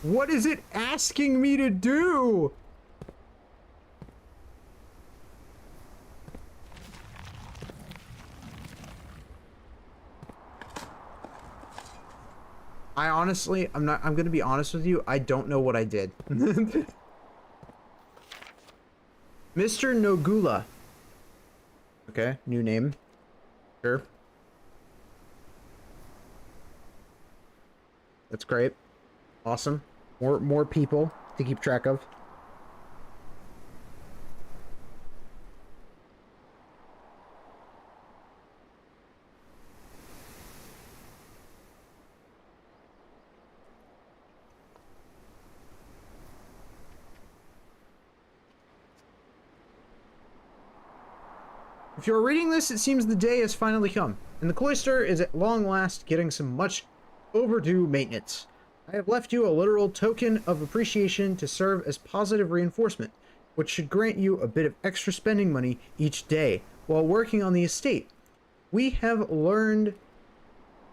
What is it asking me to do? I honestly, I'm gonna be honest with you, I don't know what I did. Mr. Nogula. Okay, new name. Sure. That's great. Awesome. More people to keep track of. If you're reading this, it seems the day has finally come, and the cloister is at long last getting some much overdue maintenance. I have left you a literal token of appreciation to serve as positive reinforcement, which should grant you a bit of extra spending money each day while working on the estate. We have learned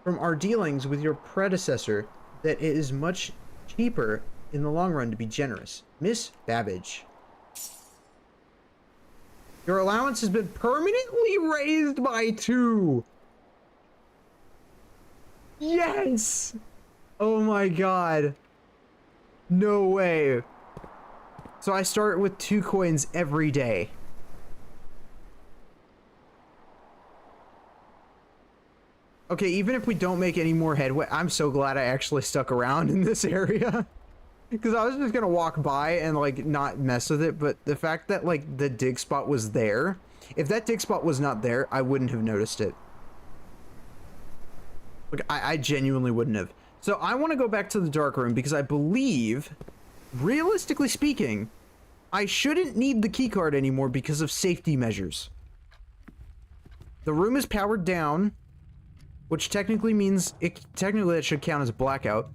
from our dealings with your predecessor that it is much cheaper in the long run to be generous. Miss Babbage. Your allowance has been permanently raised by 2. Yes! Oh my god. No way. So I start with 2 coins every day. Okay, even if we don't make any more headway, I'm so glad I actually stuck around in this area. Because I was just gonna walk by and like not mess with it, but the fact that like the dig spot was there, if that dig spot was not there, I wouldn't have noticed it. Like I genuinely wouldn't have. So I want to go back to the dark room because I believe, realistically speaking, I shouldn't need the keycard anymore because of safety measures. The room is powered down, which technically means technically it should count as a blackout,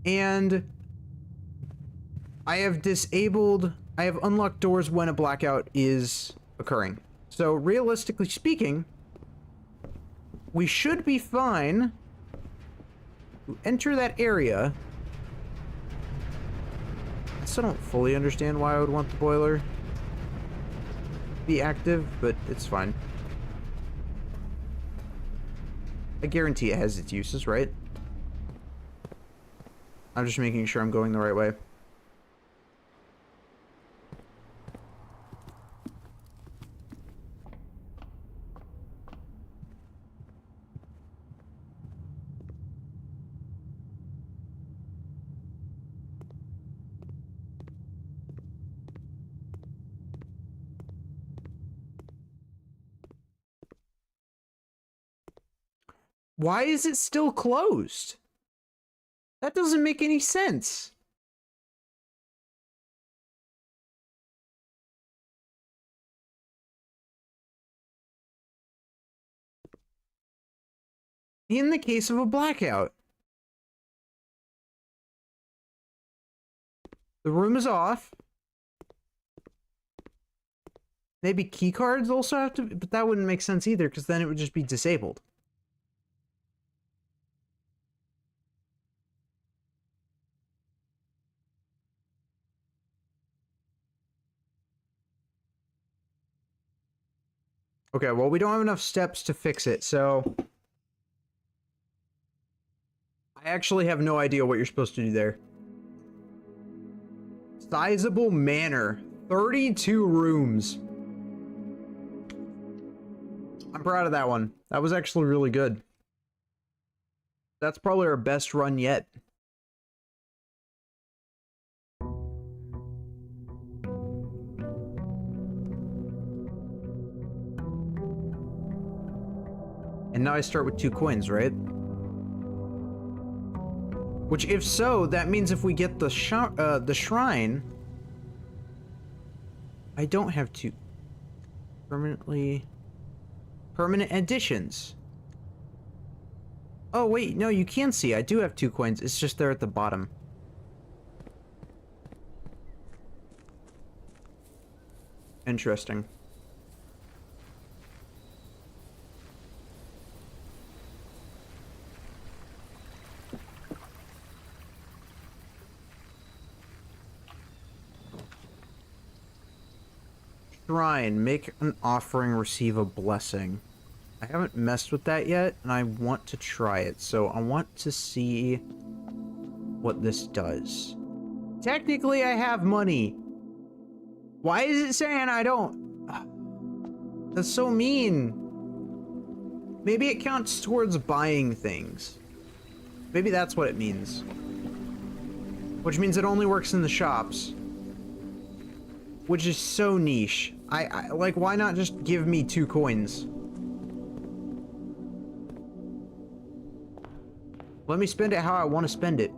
and I have unlocked doors when a blackout is occurring. So realistically speaking, we should be fine to enter that area. I still don't fully understand why I would want the boiler to be active, but it's fine. I guarantee it has its uses, right? I'm just making sure I'm going the right way. Why is it still closed? That doesn't make any sense. In the case of a blackout, the room is off. Maybe key cards also have to, but that wouldn't make sense either because then it would just be disabled. Okay, well, we don't have enough steps to fix it, so I actually have no idea what you're supposed to do there. Sizable manor. 32 rooms. I'm proud of that one. That was actually really good. That's probably our best run yet. And now I start with 2 coins, right? Which, if so, that means if we get the shrine, I don't have to permanent additions. Oh wait, no, you can see I do have 2 coins. It's just they're at the bottom. Interesting. Shrine, make an offering, receive a blessing. I haven't messed with that yet, and I want to try it, so I want to see what this does. Technically, I have money. Why is it saying I don't? That's so mean. Maybe it counts towards buying things. Maybe that's what it means. Which means it only works in the shops. Which is so niche. I like, why not just give me 2 coins? Let me spend it how I want to spend it.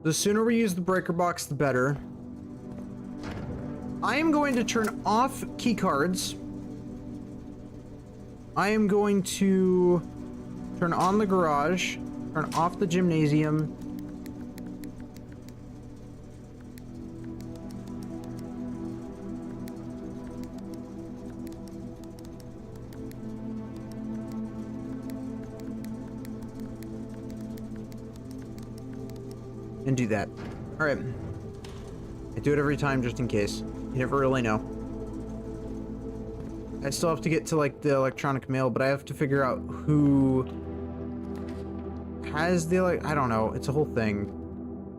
The sooner we use the breaker box, the better. I am going to turn off key cards. I am going to turn on the garage, turn off the gymnasium. And do that. All right. I do it every time just in case. You never really know. I still have to get to like the electronic mail, but I have to figure out who has the I don't know. It's a whole thing.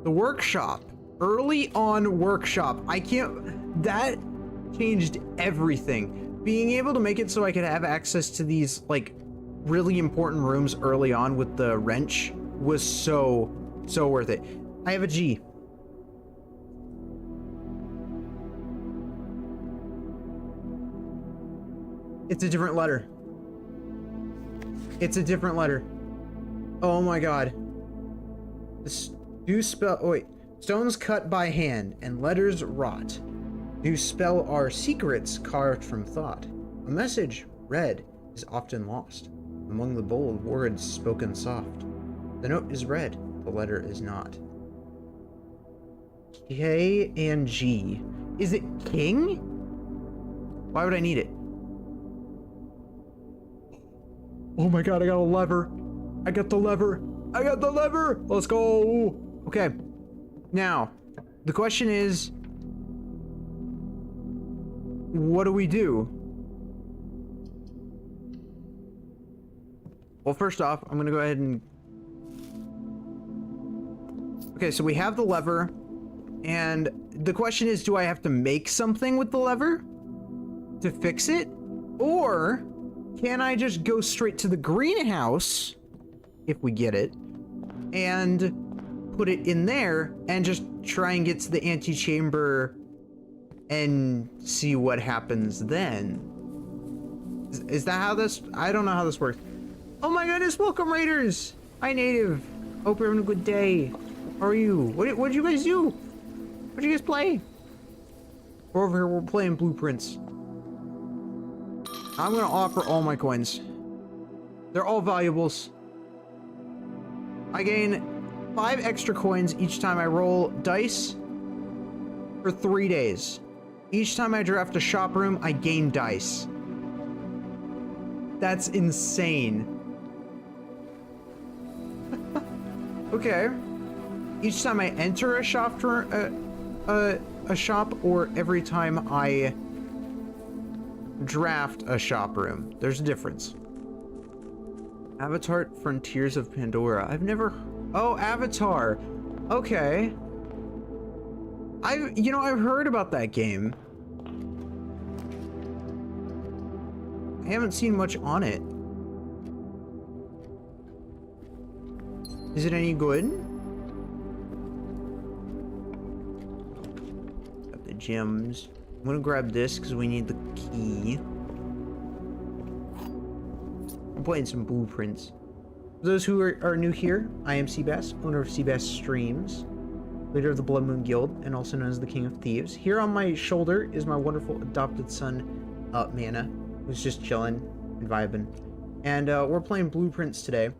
The workshop. Early on workshop. I can't. That changed everything. Being able to make it so I could have access to these like really important rooms early on with the wrench was so worth it. I have a G. It's a different letter. It's a different letter. Oh my god. Do spell. Oh wait. Stones cut by hand and letters rot. Do spell our secrets carved from thought. A message read is often lost. Among the bold words spoken soft. The note is read, the letter is not. K and G. Is it king? Why would I need it? Oh my god, I got a lever. I got the lever. I got the lever. Let's go. Okay. Now, the question is, what do we do? Well, first off, I'm gonna go ahead and... Okay, so we have the lever. And the question is, do I have to make something with the lever to fix it? Or can I just go straight to the greenhouse, if we get it, and put it in there and just try and get to the antechamber and see what happens then? Is that how this... I don't know how this works. Oh my goodness, welcome Raiders! Hi Native. Hope you're having a good day. How are you? What did you guys do? What'd you guys play? We're over here, we're playing Blueprints. I'm gonna offer all my coins. They're all valuables. I gain 5 extra coins each time I roll dice for 3 days. Each time I draft a shop room, I gain dice. That's insane. Okay. Each time I enter a shop or every time I draft a shop room. There's a difference. Avatar Frontiers of Pandora. I've never... Oh, Avatar. Okay. I've heard about that game. I haven't seen much on it. Is it any good? Got the gems. I'm gonna grab this because we need the key. I'm playing some Blueprints. For those who are new here, I am Seabass, owner of Seabass Streams, leader of the Blood Moon Guild, and also known as the King of Thieves. Here on my shoulder is my wonderful adopted son, Mana, who's just chilling and vibing. And we're playing Blueprints today.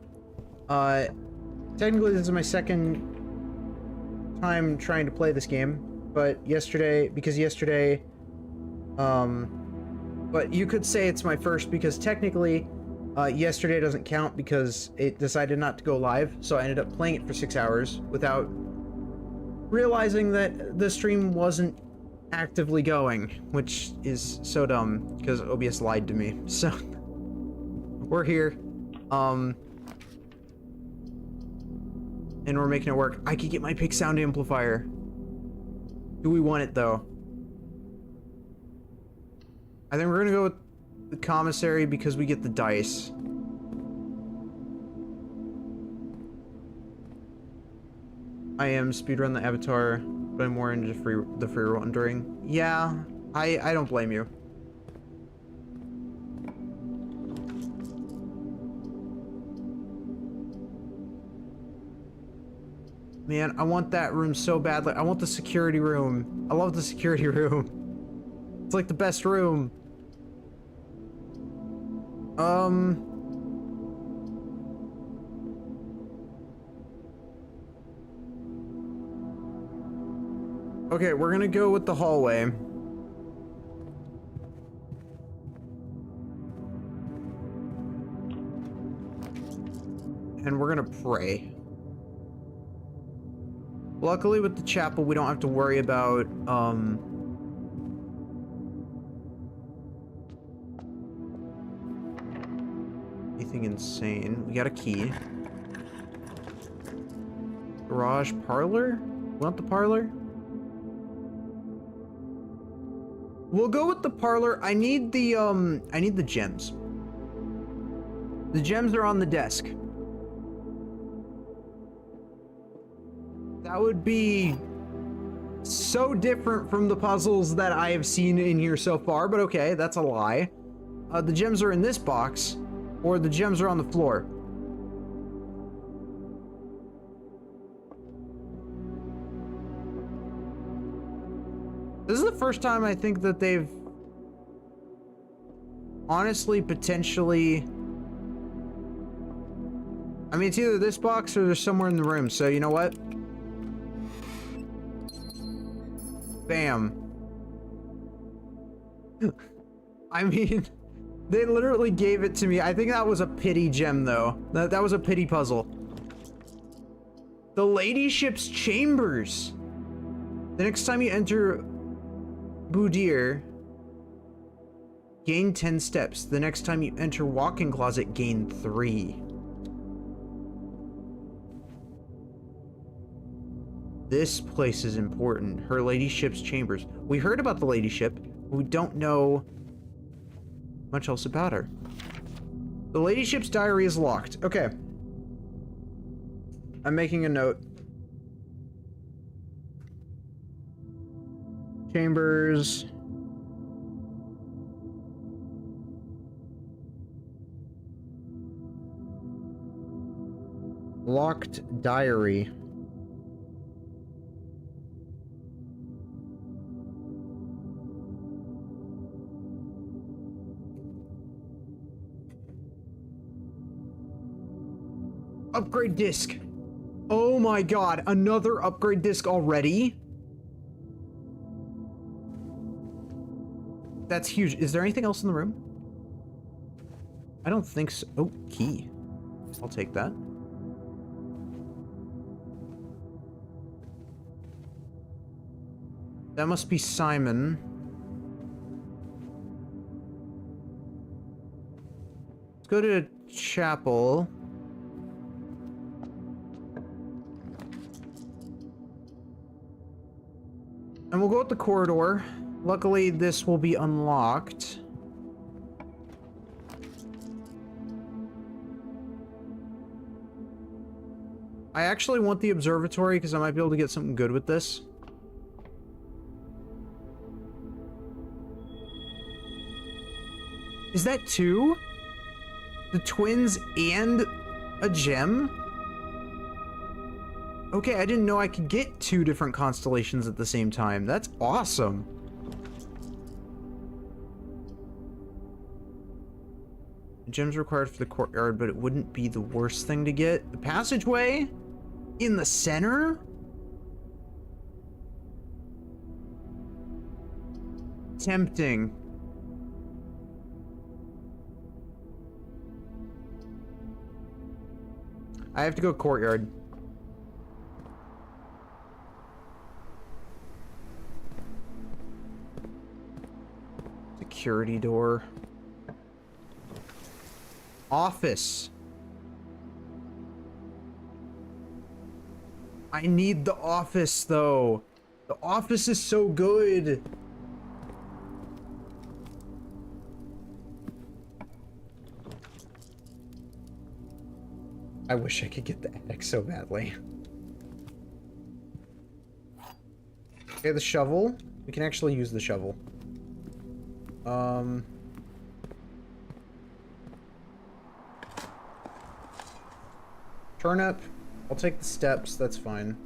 Technically, this is my second time trying to play this game, but yesterday, but you could say it's my first because technically, yesterday doesn't count because it decided not to go live, so I ended up playing it for 6 hours without realizing that the stream wasn't actively going, which is so dumb because OBS lied to me. So we're here. And we're making it work. I could get my big sound amplifier. Do we want it though? I think we're gonna go with the commissary because we get the dice. I am speedrun the Avatar, but I'm more into the free wandering. Yeah, I don't blame you. Man, I want that room so badly. I want the security room. I love the security room. It's like the best room. Okay, we're gonna go with the hallway. And we're gonna pray. Luckily with the chapel, we don't have to worry about, anything insane. We got a key. Garage parlor? Want the parlor? We'll go with the parlor. I need the gems. The gems are on the desk. That would be so different from the puzzles that I have seen in here so far, but okay, that's a lie. The gems are in this box, or the gems are on the floor. This is the first time I think that they've honestly, potentially... I mean, it's either this box or there's somewhere in the room, so you know what? Bam. I mean, they literally gave it to me. I think that was a pity gem, though. That was a pity puzzle. The ladyship's chambers. The next time you enter Boudir, gain 10 steps. The next time you enter walk-in closet, gain 3. This place is important. Her ladyship's chambers. We heard about the ladyship, but we don't know much else about her. The ladyship's diary is locked. Okay. I'm making a note. Chambers. Locked diary. Upgrade disc. Oh my god, another upgrade disc already? That's huge. Is there anything else in the room? I don't think so. Oh, key. I'll take that. That must be Simon. Let's go to chapel. And we'll go with the corridor. Luckily, this will be unlocked. I actually want the observatory because I might be able to get something good with this. Is that 2? The twins and a gem? Okay, I didn't know I could get 2 different constellations at the same time. That's awesome. Gems required for the courtyard, but it wouldn't be the worst thing to get. The passageway? In the center? Tempting. I have to go courtyard. Security door. Office. I need the office, though. The office is so good. I wish I could get the attic so badly. Okay, the shovel. We can actually use the shovel. Turnip. I'll take the steps, that's fine.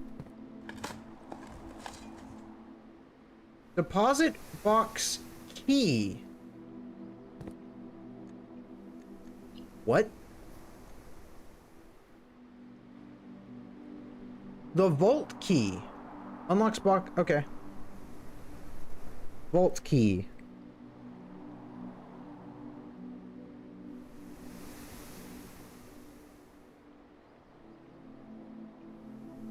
Deposit box key. What? The vault key. Unlocks box, okay. Vault key.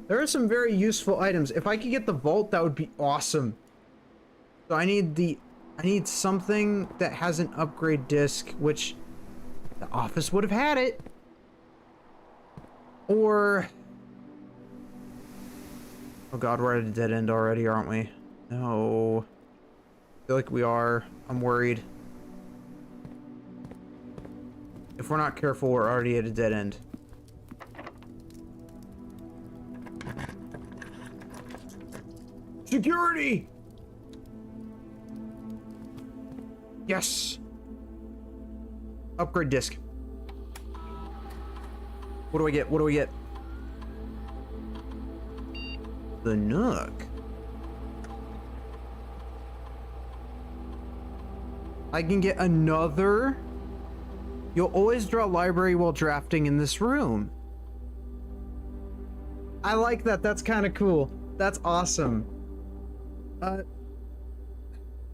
There are some very useful items. If I could get the vault, that would be awesome. So I need something that has an upgrade disc, which the office would have had it. Or, oh god, we're at a dead end already, aren't we? No. I feel like we are. I'm worried. If we're not careful, we're already at a dead end. Security! Yes! Upgrade disc. What do I get? What do we get? The Nook. I can get another. You'll always draw library while drafting in this room. I like that. That's kind of cool. That's awesome.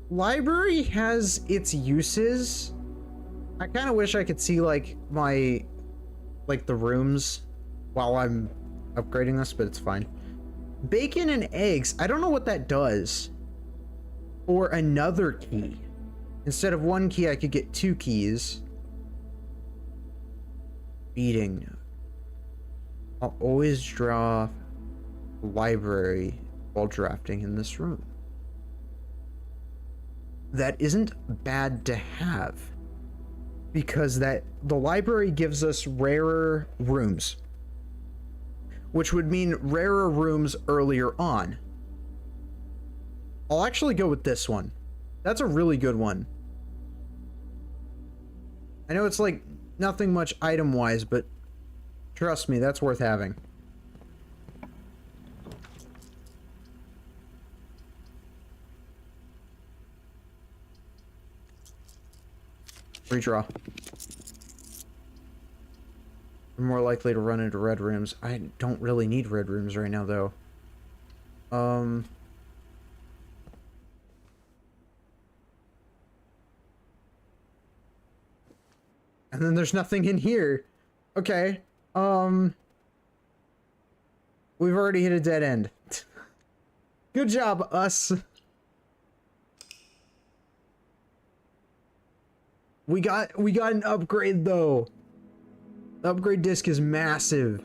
Library has its uses. I kind of wish I could see like the rooms while I'm upgrading this, but it's fine. Bacon and eggs. I don't know what that does. Or another key. Instead of one key, I could get 2 keys. Eating. I'll always draw library while drafting in this room. That isn't bad to have, because the library gives us rarer rooms, which would mean rarer rooms earlier on. I'll actually go with this one. That's a really good one. I know it's like nothing much item wise, but trust me, that's worth having. Redraw. We're more likely to run into red rooms. I don't really need red rooms right now, though. And then there's nothing in here. Okay. We've already hit a dead end. Good job, us. We got an upgrade though. The upgrade disc is massive.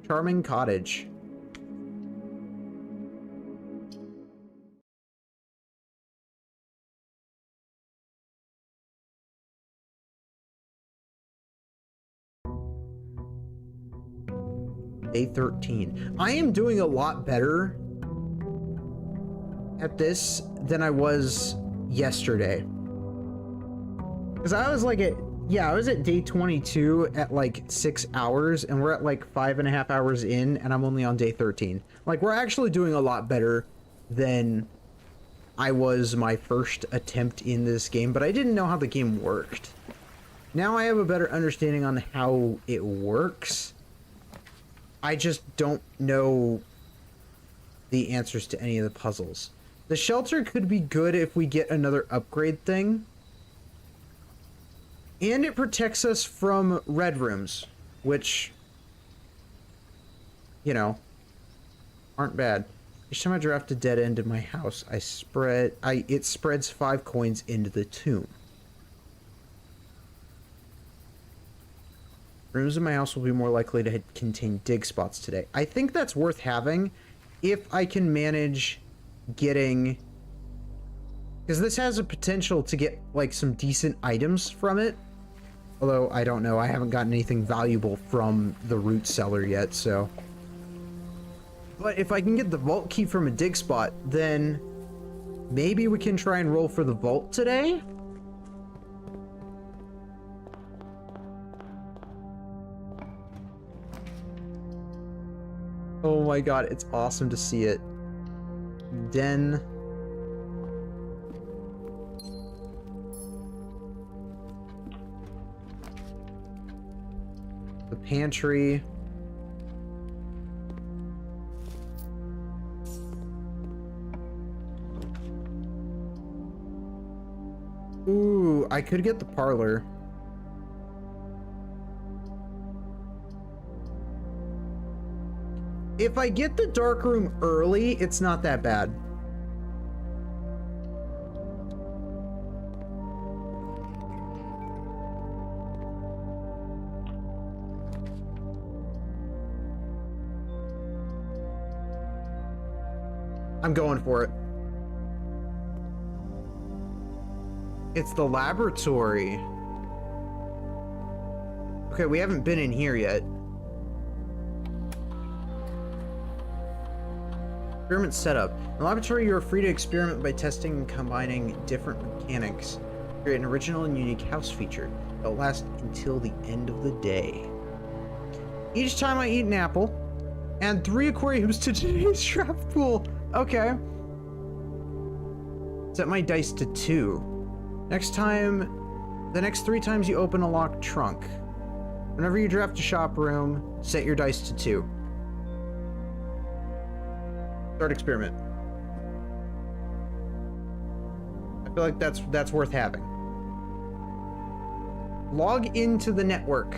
Charming cottage. Day 13. I am doing a lot better at this than I was yesterday. Because I was like I was at day 22 at like 6 hours, and we're at like 5.5 hours in, and I'm only on day 13. Like, we're actually doing a lot better than I was my first attempt in this game, but I didn't know how the game worked. Now I have a better understanding on how it works. I just don't know the answers to any of the puzzles. The shelter could be good if we get another upgrade thing. And it protects us from red rooms, which, you know, aren't bad. Each time I draft a dead end in my house, it spreads 5 coins into the tomb. Rooms in my house will be more likely to contain dig spots today. I think that's worth having if I can manage getting... Because this has a potential to get, like, some decent items from it. Although, I don't know. I haven't gotten anything valuable from the root cellar yet, so... But if I can get the vault key from a dig spot, then maybe we can try and roll for the vault today? Oh my god, it's awesome to see it. Den. The pantry. Ooh, I could get the parlor. If I get the dark room early, it's not that bad. I'm going for it. It's the laboratory. Okay, we haven't been in here yet. Experiment setup. In the laboratory, you are free to experiment by testing and combining different mechanics. Create an original and unique house feature that will last until the end of the day. Each time I eat an apple, add 3 aquariums to today's draft pool. Okay. Set my dice to 2. The next 3 times you open a locked trunk. Whenever you draft a shop room, set your dice to 2. Start experiment. I feel like that's worth having. Log into the network.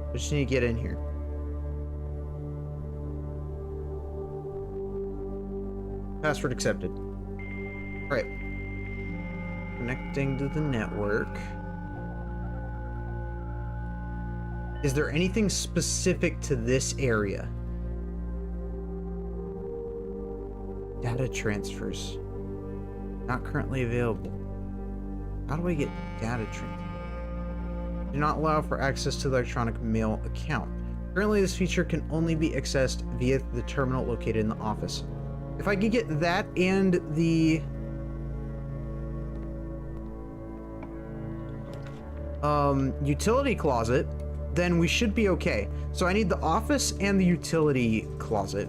I just need to get in here. Password accepted. Alright. Connecting to the network. Is there anything specific to this area? Data transfers. Not currently available. How do I get data transfers? Do not allow for access to the electronic mail account. Currently, this feature can only be accessed via the terminal located in the office. If I could get that and the utility closet, then we should be okay. So I need the office and the utility closet.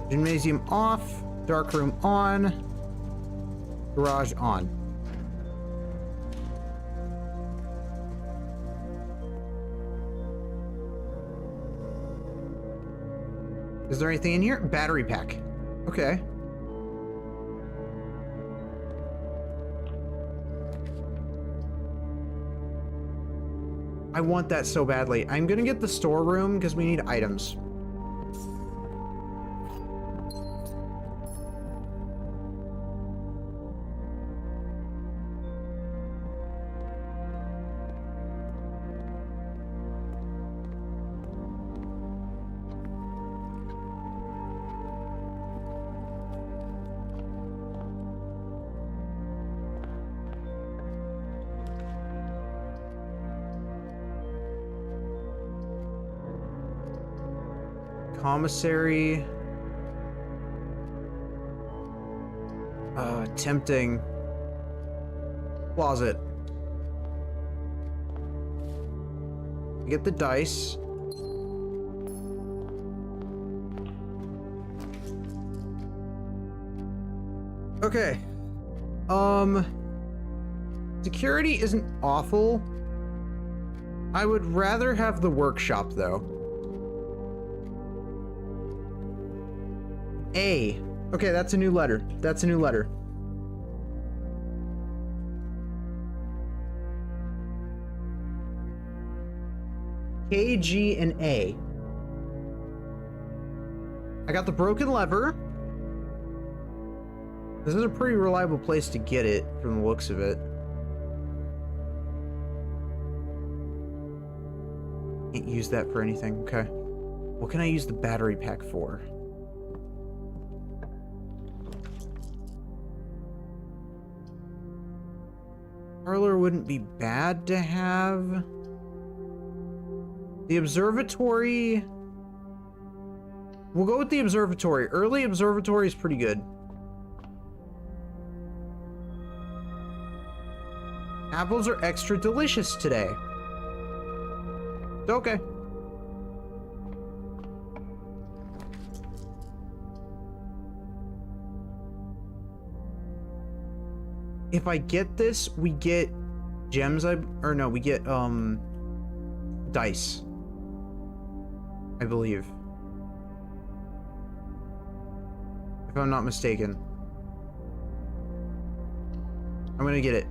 Gymnasium off, dark room on, garage on. Is there anything in here? Battery pack. Okay. I want that so badly. I'm gonna get the storeroom because we need items. Commissary. Tempting. Closet. Get the dice. Okay. Security isn't awful. I would rather have the workshop though. A. Okay, that's a new letter. That's a new letter. K, G, and A. I got the broken lever. This is a pretty reliable place to get it from the looks of it. Can't use that for anything. Okay. What can I use the battery pack for? Parlor wouldn't be bad to have. The observatory. We'll go with the observatory. Early observatory is pretty good. Apples are extra delicious today. Okay. If I get this, we get gems, we get, dice. I believe. If I'm not mistaken. I'm gonna get it.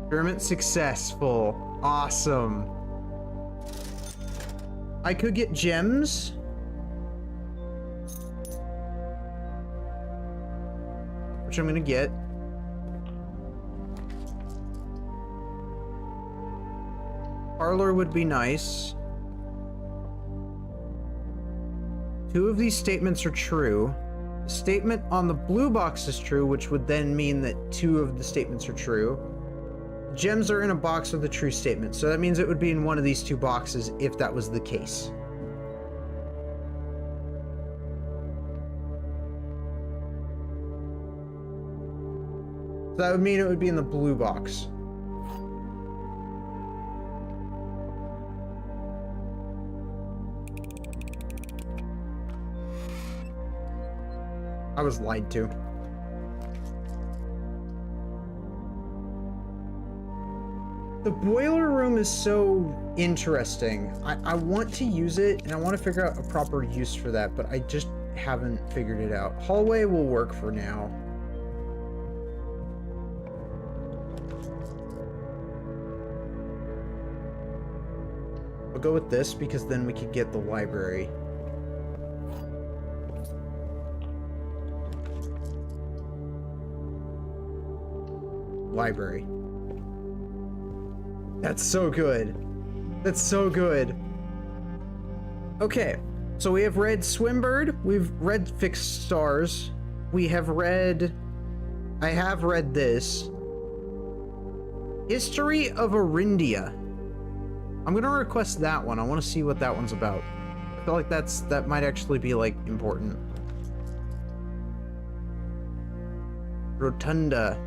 Experiment successful. Awesome. I could get gems. Which I'm gonna get. Parlor would be nice. Two of these statements are true. The statement on the blue box is true, which would then mean that two of the statements are true. Gems are in a box with a true statement, so that means it would be in one of these two boxes if that was the case. So that would mean it would be in the blue box. I was lied to. The boiler room is so interesting. I want to use it, and I want to figure out a proper use for that, but I just haven't figured it out. Hallway will work for now. I'll go with this because then we could get the library. Library. That's so good. That's so good. Okay, so we have read Swimbird. We've read Fixed Stars. We have read... I have read this. History of Arindia. I'm gonna request that one. I want to see what that one's about. I feel like that might actually be, like, important. Rotunda.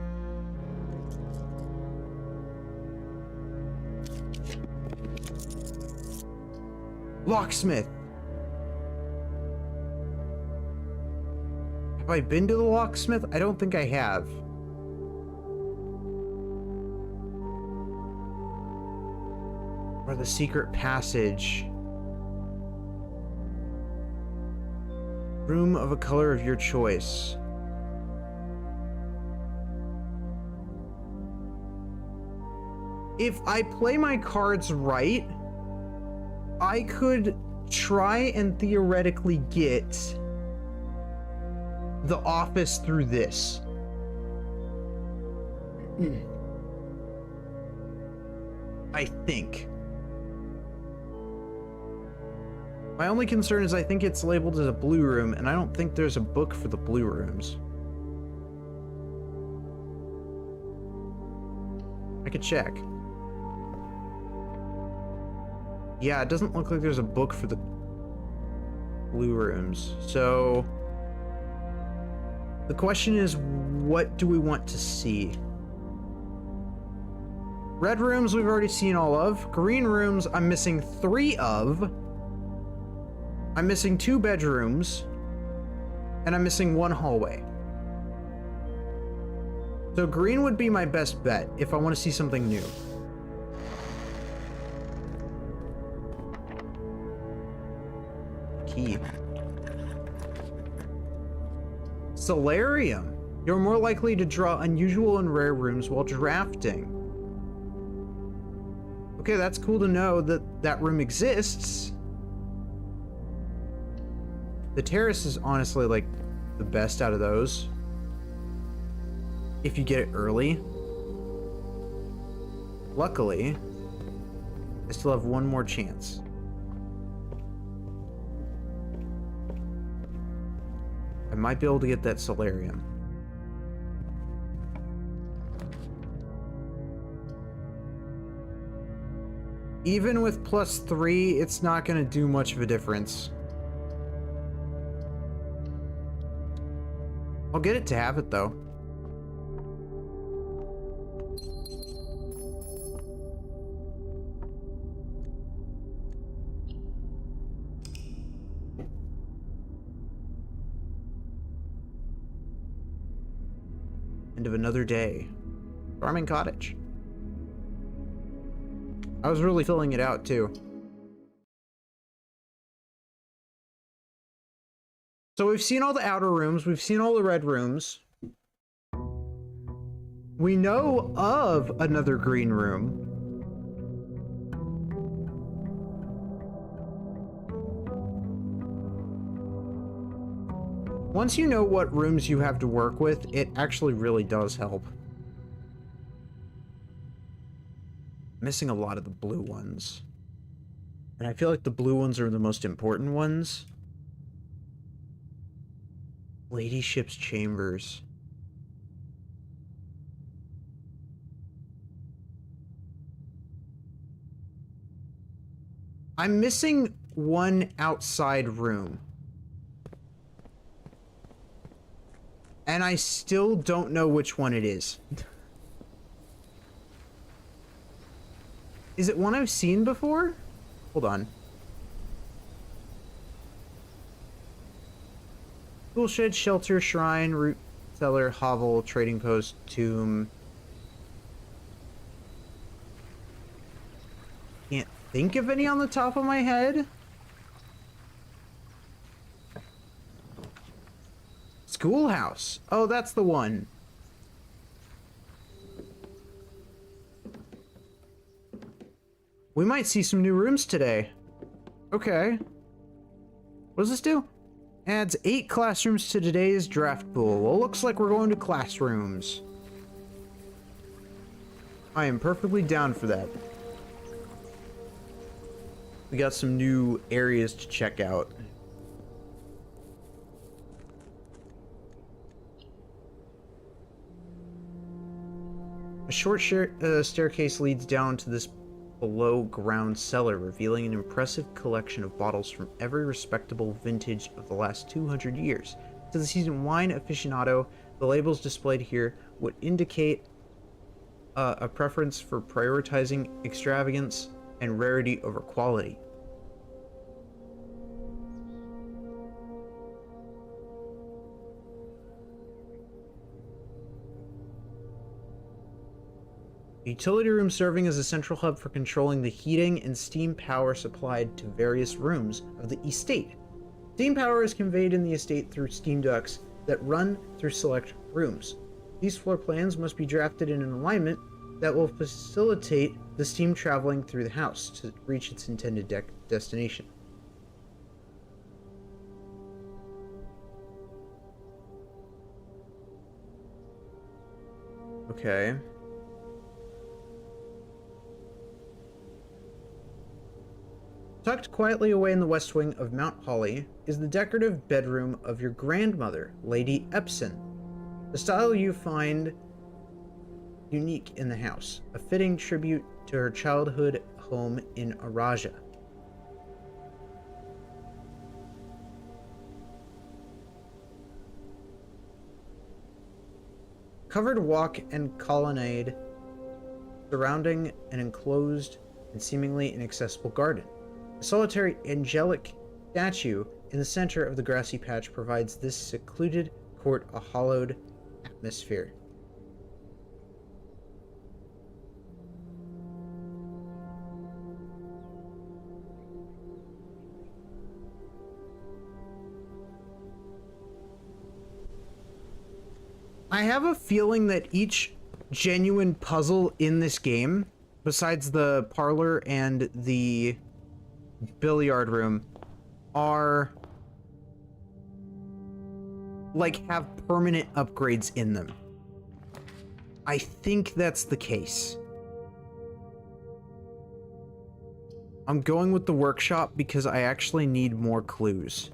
Locksmith. Have I been to the locksmith? I don't think I have. Or the secret passage. Room of a color of your choice. If I play my cards right, I could try and theoretically get the office through this. I think. My only concern is I think it's labeled as a blue room, and I don't think there's a book for the blue rooms. I could check. Yeah, it doesn't look like there's a book for the blue rooms. So the question is, what do we want to see? Red rooms we've already seen all of. Green rooms I'm missing 3 of. I'm missing 2 bedrooms. And I'm missing 1 hallway. So green would be my best bet if I want to see something new. Key. Solarium. You're more likely to draw unusual and rare rooms while drafting. Okay, that's cool to know that that room exists. The terrace is honestly like the best out of those. If you get it early. Luckily, I still have 1 more chance. I might be able to get that solarium. Even with +3, it's not going to do much of a difference. I'll get it to have it though. End of another day. Farming cottage. I was really filling it out too. So we've seen all the outer rooms, we've seen all the red rooms. We know of another green room. Once you know what rooms you have to work with, it actually really does help. Missing a lot of the blue ones. And I feel like the blue ones are the most important ones. Ladyship's chambers. I'm missing 1 outside room. And I still don't know which one it is. Is it one I've seen before? Hold on. Tool shed, shelter, shrine, root cellar, hovel, trading post, tomb. Can't think of any on the top of my head. Schoolhouse. Oh, that's the one. We might see some new rooms today. Okay. What does this do? Adds 8 classrooms to today's draft pool. Well, looks like we're going to classrooms. I am perfectly down for that. We got some new areas to check out. A short staircase leads down to this below-ground cellar, revealing an impressive collection of bottles from every respectable vintage of the last 200 years. To the seasoned wine aficionado, the labels displayed here would indicate a preference for prioritizing extravagance and rarity over quality. A utility room serving as a central hub for controlling the heating and steam power supplied to various rooms of the estate. Steam power is conveyed in the estate through steam ducts that run through select rooms. These floor plans must be drafted in an alignment that will facilitate the steam traveling through the house to reach its intended destination. Okay. Tucked quietly away in the west wing of Mount Holly is the decorative bedroom of your grandmother, Lady Epson. The style you find unique in the house, a fitting tribute to her childhood home in Araja. Covered walk and colonnade surrounding an enclosed and seemingly inaccessible garden. A solitary angelic statue in the center of the grassy patch provides this secluded court a hallowed atmosphere. I have a feeling that each genuine puzzle in this game, besides the parlor and the billiard room, are like have permanent upgrades in them. I think that's the case. I'm going with the workshop because I actually need more clues.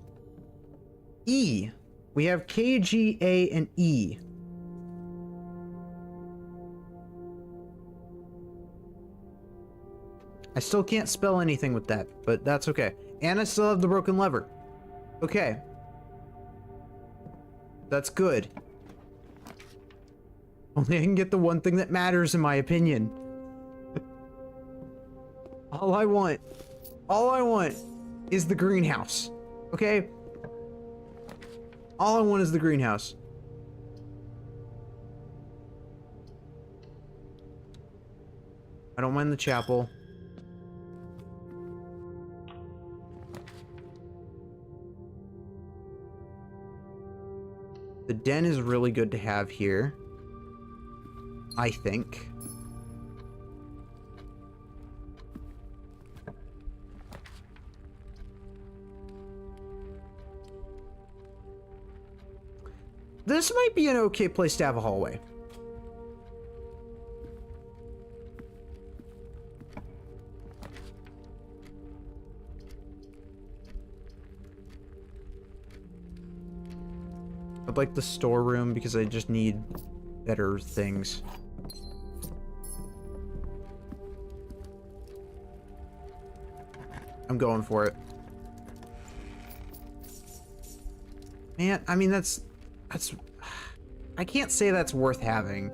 E. We have K, G, A, and E. I still can't spell anything with that, but that's okay. And I still have the broken lever. Okay. That's good. Only I can get the one thing that matters, in my opinion. All I want is the greenhouse. Okay? All I want is the greenhouse. I don't mind the chapel. The den is really good to have here, I think. This might be an okay place to have a hallway. I'd like the storeroom because I just need better things. I'm going for it. Man, I mean, that's... I can't say that's worth having.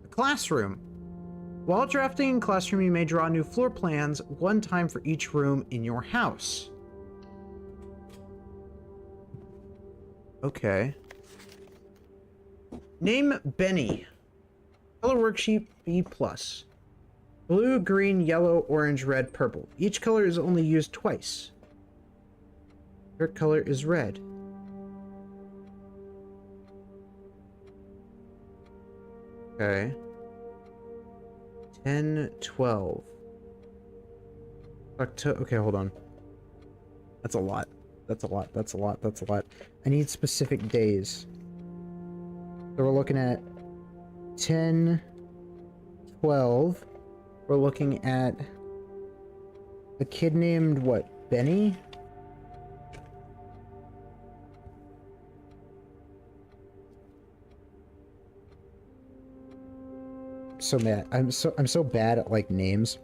Classroom. While drafting in classroom, you may draw new floor plans one time for each room in your house. Okay. Name Benny. Color worksheet B+. Blue, green, yellow, orange, red, purple. Each color is only used twice. Your color is red. Okay. 10, 12. Okay, hold on. That's a lot. That's a lot. That's a lot. That's a lot. I need specific days. So we're looking at 10, 12. We're looking at a kid named, what, Benny? So mad. I'm so bad at like names.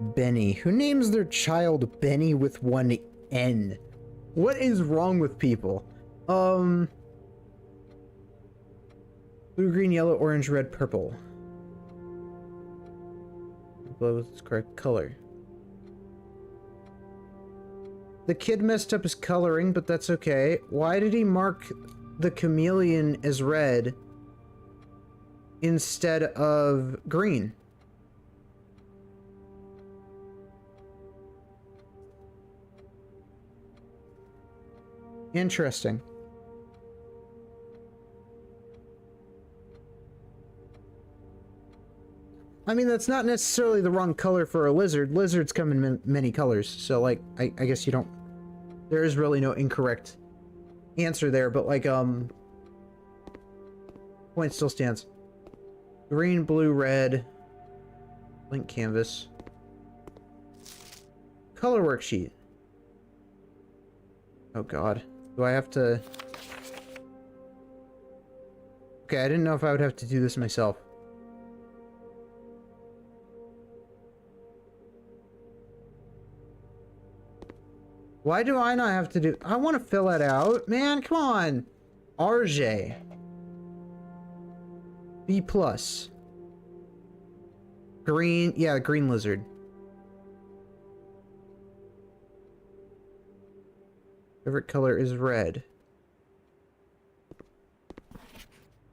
Benny. Who names their child Benny with one N? What is wrong with people? Blue, green, yellow, orange, red, purple. Blue is the correct color. The kid messed up his coloring, but that's okay. Why did he mark the chameleon as red instead of green? Interesting. I mean, that's not necessarily the wrong color for a lizard. Lizards come in many colors, so like, I guess you don't... There is really no incorrect answer there, but like, point still stands. Green, blue, red. Blank canvas. Color worksheet. Oh god. Do I have to... Okay, I didn't know if I would have to do this myself. Why do I not have to do... I want to fill it out. Man, come on. RJ. B+. Green... Yeah, green lizard. Favorite color is red.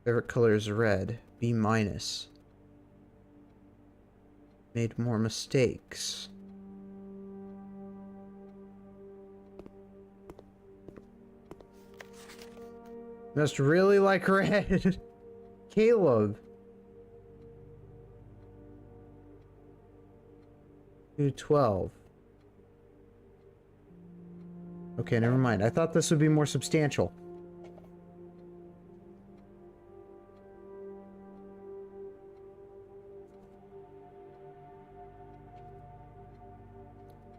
Favorite color is red. B-. Made more mistakes. Must really like red. Caleb. 212. Okay, never mind. I thought this would be more substantial.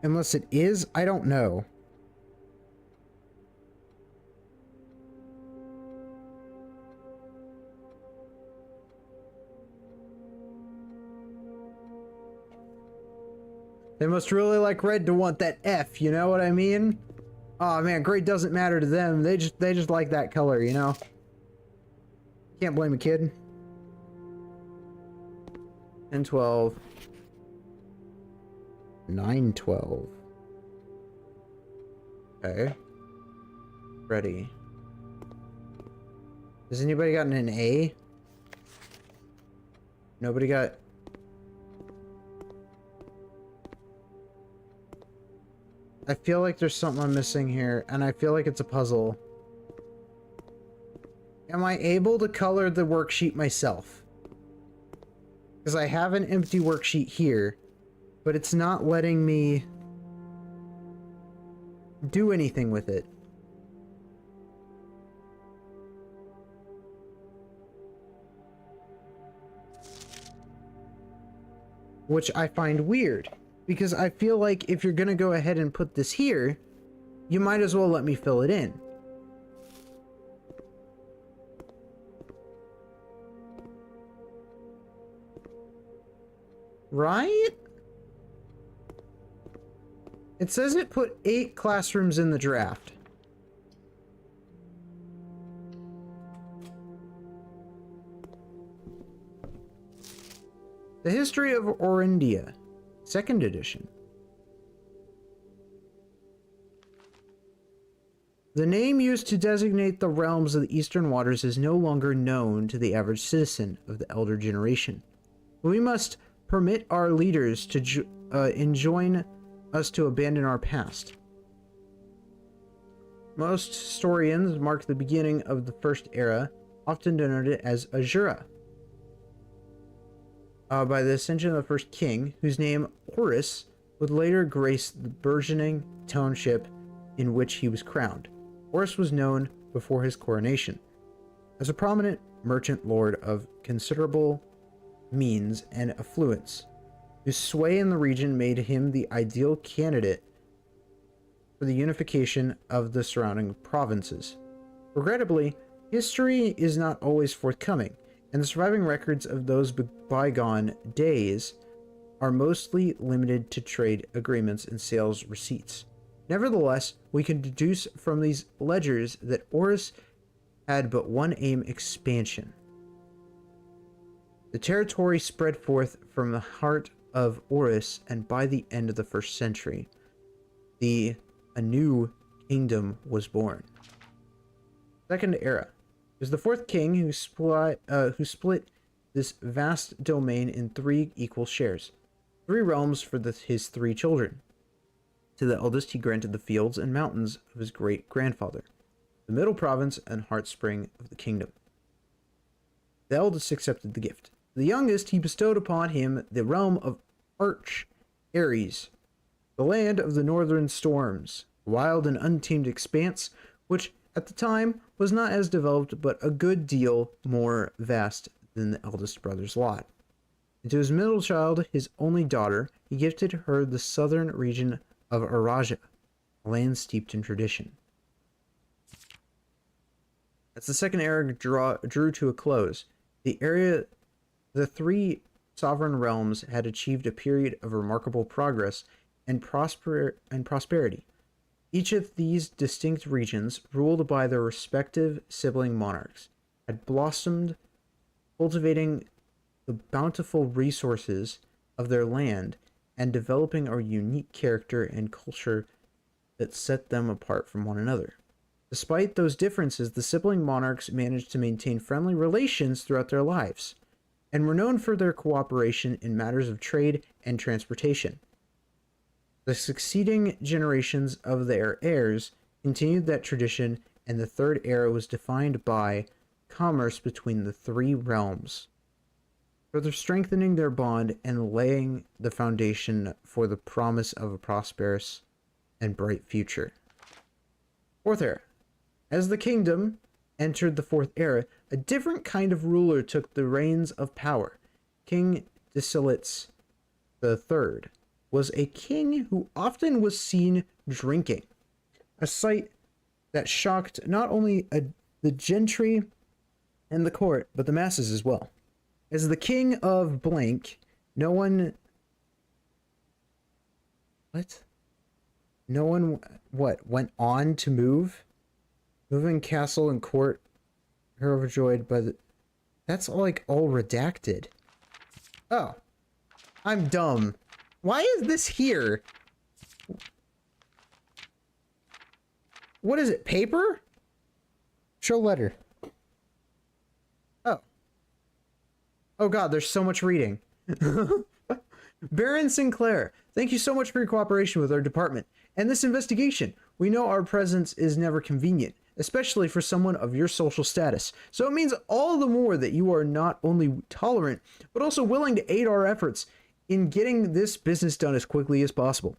Unless it is, I don't know. They must really like red to want that F, you know what I mean? Oh man, gray doesn't matter to them. They just like that color, you know? Can't blame a kid. And 12. 912. Okay. Ready. Has anybody gotten an A? Nobody got... I feel like there's something I'm missing here, and I feel like it's a puzzle. Am I able to color the worksheet myself? Because I have an empty worksheet here, but it's not letting me do anything with it. Which I find weird. Because I feel like if you're gonna go ahead and put this here, you might as well let me fill it in. Right? It says it put 8 classrooms in the draft. The History of Orindia. 2nd edition. The name used to designate the realms of the Eastern Waters is no longer known to the average citizen of the elder generation. We must permit our leaders to enjoin us to abandon our past. Most historians mark the beginning of the First Era, often denoted as Azura, by the ascension of the first king, whose name, Horus, would later grace the burgeoning township in which he was crowned. Horus was known before his coronation as a prominent merchant lord of considerable means and affluence, whose sway in the region made him the ideal candidate for the unification of the surrounding provinces. Regrettably, history is not always forthcoming, and the surviving records of those bygone days are mostly limited to trade agreements and sales receipts. Nevertheless, we can deduce from these ledgers that Horus had but one aim: expansion. The territory spread forth from the heart of Horus, and by the end of the 1st century, a new kingdom was born. 2nd Era. It was the 4th king who split this vast domain in 3 equal shares, 3 realms for his 3 children. To the eldest he granted the fields and mountains of his great-grandfather, the middle province and heartspring of the kingdom. The eldest accepted the gift. The youngest he bestowed upon him the realm of Arch Ares, the land of the northern storms, a wild and untamed expanse which at the time was not as developed but a good deal more vast than the eldest brother's lot. And to his middle child, his only daughter, he gifted her the southern region of Araja, a land steeped in tradition. As the Second Era drew to a close, the three sovereign realms had achieved a period of remarkable progress and prosperity. Each of these distinct regions, ruled by their respective sibling monarchs, had blossomed, cultivating the bountiful resources of their land and developing a unique character and culture that set them apart from one another. Despite those differences, the sibling monarchs managed to maintain friendly relations throughout their lives, and were known for their cooperation in matters of trade and transportation. The succeeding generations of their heirs continued that tradition, and the Third Era was defined by commerce between the three realms, further strengthening their bond and laying the foundation for the promise of a prosperous and bright future. Fourth Era. As the kingdom entered the Fourth Era, a different kind of ruler took the reins of power. King Desilets III was a king who often was seen drinking, a sight that shocked not only the gentry and the court, but the masses as well. As the king of blank, no one went on to moving castle and court. Her overjoyed by the... That's all redacted. Oh. I'm dumb. Why is this here? What is it, paper? Show letter. Oh. Oh god, there's so much reading. Baron Sinclair, thank you so much for your cooperation with our department and this investigation. We know our presence is never convenient, especially for someone of your social status. So it means all the more that you are not only tolerant, but also willing to aid our efforts in getting this business done as quickly as possible.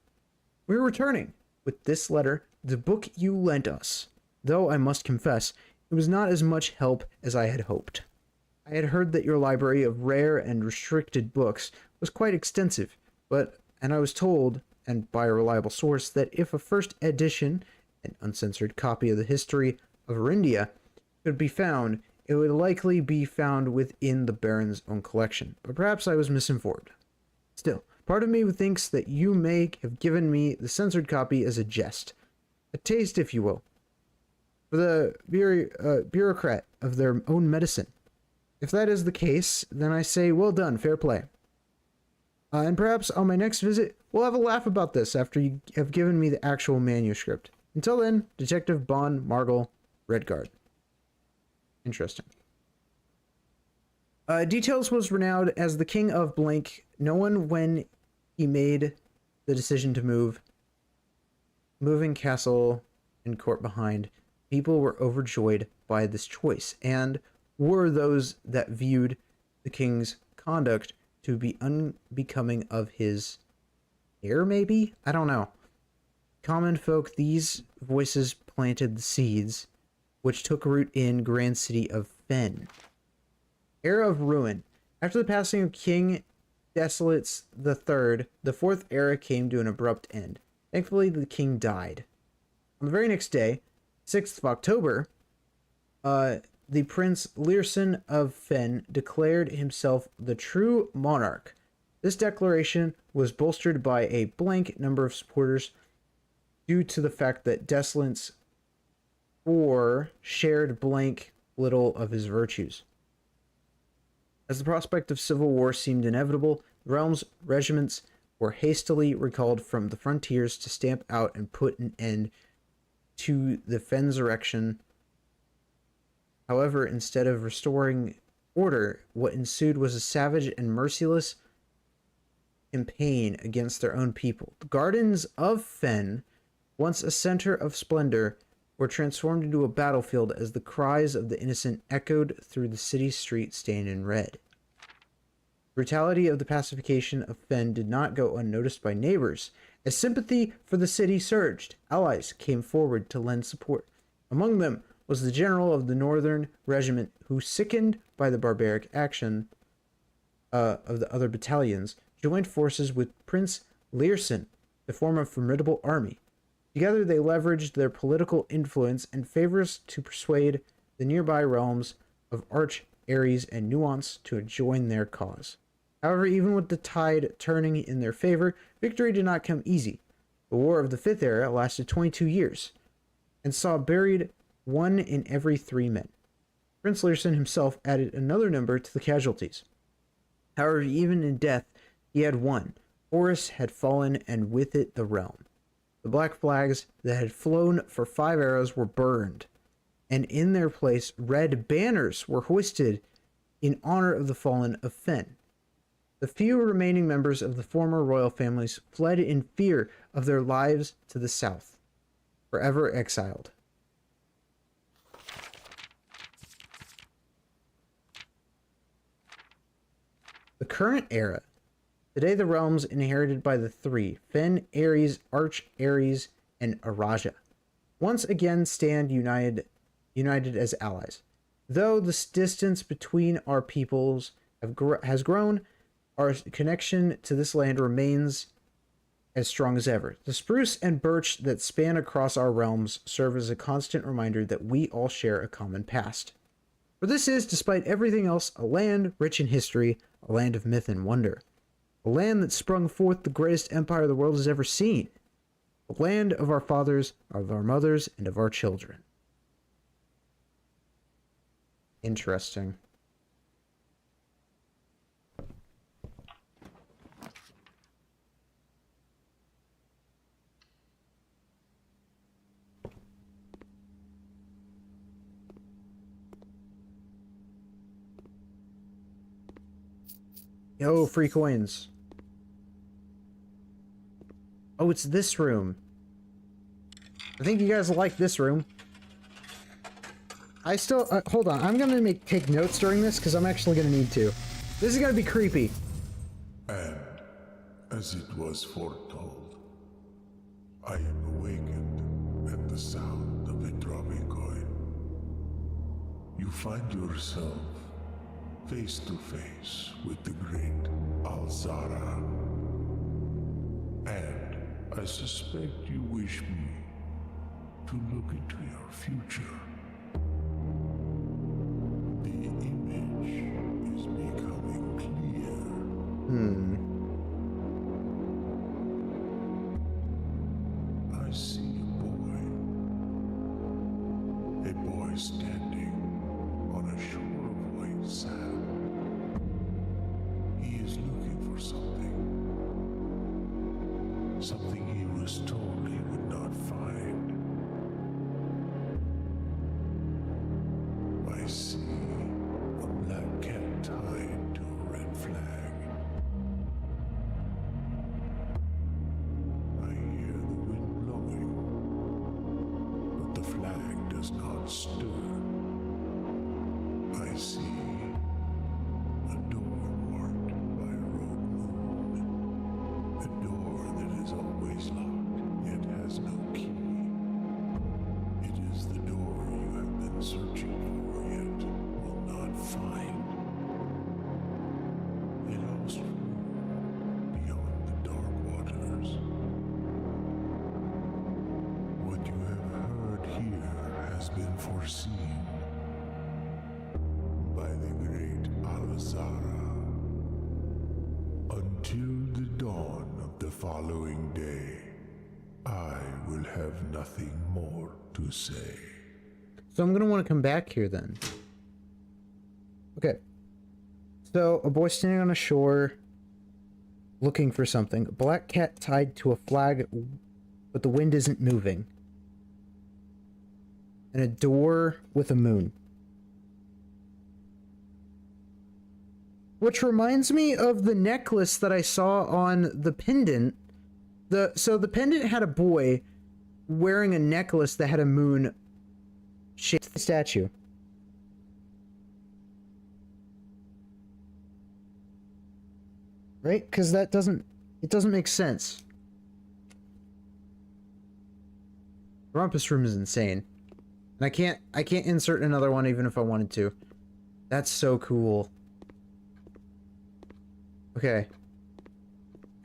We're returning with this letter, the book you lent us, though I must confess, it was not as much help as I had hoped. I had heard that your library of rare and restricted books was quite extensive, and I was told, and by a reliable source, that if a first edition, an uncensored copy of the history of Arindia, could be found, it would likely be found within the Baron's own collection. But perhaps I was misinformed. Still, part of me thinks that you may have given me the censored copy as a jest. A taste, if you will, for the bureaucrat of their own medicine. If that is the case, then I say, well done, fair play. And perhaps on my next visit, we'll have a laugh about this after you have given me the actual manuscript. Until then, Detective Bon Margle, Redguard. Interesting. Details was renowned as the King of Blank, known when he made the decision to moving castle and court behind. People were overjoyed by this choice, and were those that viewed the king's conduct to be unbecoming of his heir, maybe? I don't know. Common folk, these voices planted the seeds, which took root in grand city of Fen. Era of Ruin. After the passing of King Desilets III, the Fourth Era came to an abrupt end. Thankfully, the king died. On the very next day, 6th of October, the Prince Learson of Fen declared himself the true monarch. This declaration was bolstered by a blank number of supporters due to the fact that Desilets IV shared blank little of his virtues. As the prospect of civil war seemed inevitable, the realm's regiments were hastily recalled from the frontiers to stamp out and put an end to the Fensurrection. However, instead of restoring order, what ensued was a savage and merciless campaign against their own people. The gardens of Fen, once a center of splendor, were transformed into a battlefield as the cries of the innocent echoed through the city street stained in red. The brutality of the pacification of Fen did not go unnoticed by neighbors. As sympathy for the city surged, allies came forward to lend support. Among them was the general of the Northern Regiment, who, sickened by the barbaric action of the other battalions, joined forces with Prince Learson to form a formidable army. Together they leveraged their political influence and favors to persuade the nearby realms of Arch, Ares, and Nuance to join their cause. However, even with the tide turning in their favor, victory did not come easy. The War of the Fifth Era lasted 22 years, and saw buried 1 in every 3 men. Prince Learson himself added another number to the casualties. However, even in death, he had won. Horus had fallen, and with it the realm. The black flags that had flown for 5 eras were burned, and in their place red banners were hoisted in honor of the fallen of Fen. The few remaining members of the former royal families fled in fear of their lives to the south, forever exiled. The current era. Today the realms inherited by the 3, Fen, Ares, Arch, Ares, and Araja, once again stand united as allies. Though the distance between our peoples has grown, our connection to this land remains as strong as ever. The spruce and birch that span across our realms serve as a constant reminder that we all share a common past. For this is, despite everything else, a land rich in history, a land of myth and wonder. A land that sprung forth the greatest empire the world has ever seen. A land of our fathers, of our mothers, and of our children. Interesting. Yo, free coins. Oh, it's this room. I think you guys will like this room. I still... hold on. I'm going to take notes during this because I'm actually going to need to. This is going to be creepy. And, as it was foretold, I am awakened at the sound of a dropping coin. You find yourself face to face with the great Alzara. And I suspect you wish me to look into your future. The image is becoming clear. I see a boy standing on a shore of white sand. He is looking for something he was told he would not find. I see a black cat tied to a red flag. I hear the wind blowing, but the flag does not stir. I see a door marked by a rogue moon. A door that is always locked, yet has no key. It is the door you have been searching for, yet will not find. A lost room beyond the dark waters. What you have heard here has been foreseen by the great Alzara. Until the dawn of the following day, I will have nothing more to say. So I'm going to want to come back here then. Okay. So, a boy standing on a shore looking for something. A black cat tied to a flag, but the wind isn't moving. And a door with a moon. Which reminds me of the necklace that I saw on the pendant. So the pendant had a boy wearing a necklace that had a moon shaped statue. Right? Because it doesn't make sense. The Rumpus Room is insane. And I can't insert another one even if I wanted to. That's so cool. Okay.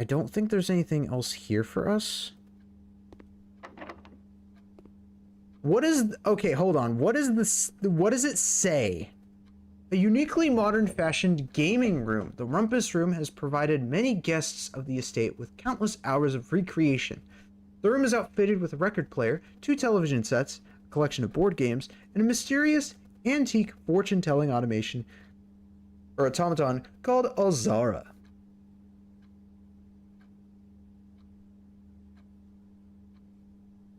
I don't think there's anything else here for us. What is... Okay, hold on. What is this? What does it say? A uniquely modern fashioned gaming room. The Rumpus Room has provided many guests of the estate with countless hours of recreation. The room is outfitted with a record player, 2 television sets, a collection of board games, and a mysterious, antique fortune-telling automation or automaton called Alzara.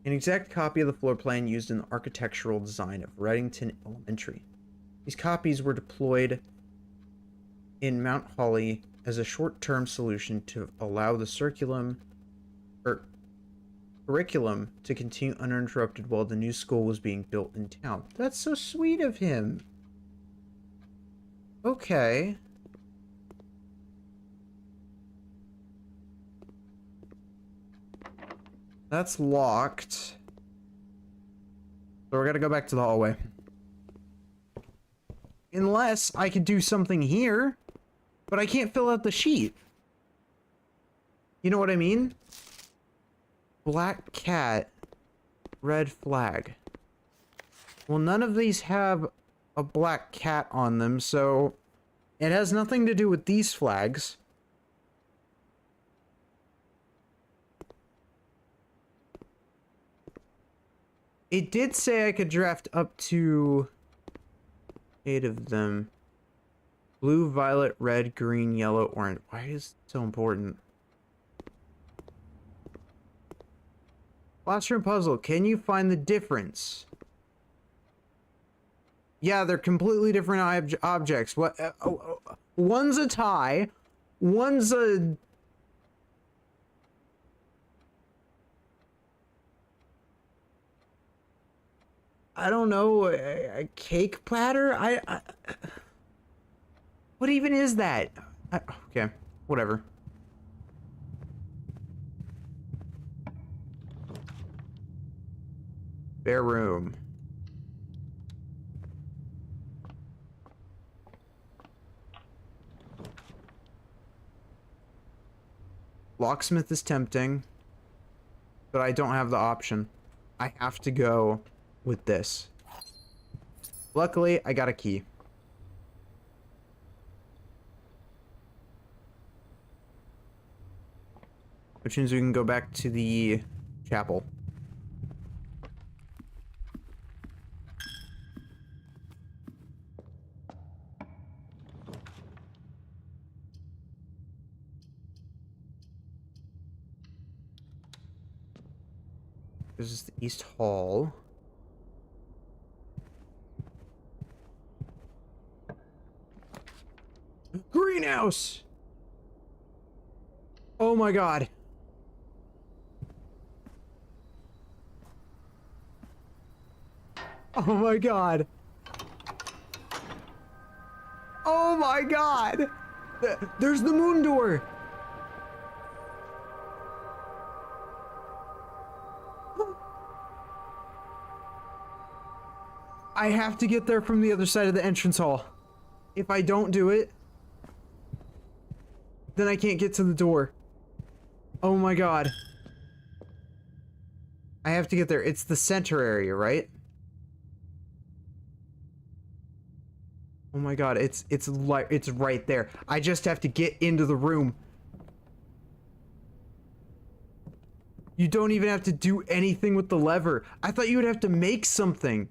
An exact copy of the floor plan used in the architectural design of Reddington Elementary. These copies were deployed in Mount Holly as a short-term solution to allow the curriculum to continue uninterrupted while the new school was being built in town. That's so sweet of him. Okay. That's locked. So we're gonna go back to the hallway. Unless I could do something here, but I can't fill out the sheet. You know what I mean? Black cat, red flag. Well, none of these have a black cat on them, so it has nothing to do with these flags. It did say I could draft up to 8 of them. Blue, violet, red, green, yellow, orange. Why is it so important? Classroom puzzle. Can you find the difference? Yeah, they're completely different objects. What? One's a tie. One's a... I don't know, a cake platter? What even is that? Okay, whatever. Bare room. Locksmith is tempting, but I don't have the option. I have to go with this. Luckily, I got a key. Which means we can go back to the chapel. This is the East Hall. Greenhouse! Oh my god. Oh my god. Oh my god! There's the moon door! I have to get there from the other side of the entrance hall. If I don't do it, then I can't get to the door. Oh my god. I have to get there. It's the center area, right? Oh my god, it's right there. I just have to get into the room. You don't even have to do anything with the lever. I thought you would have to make something.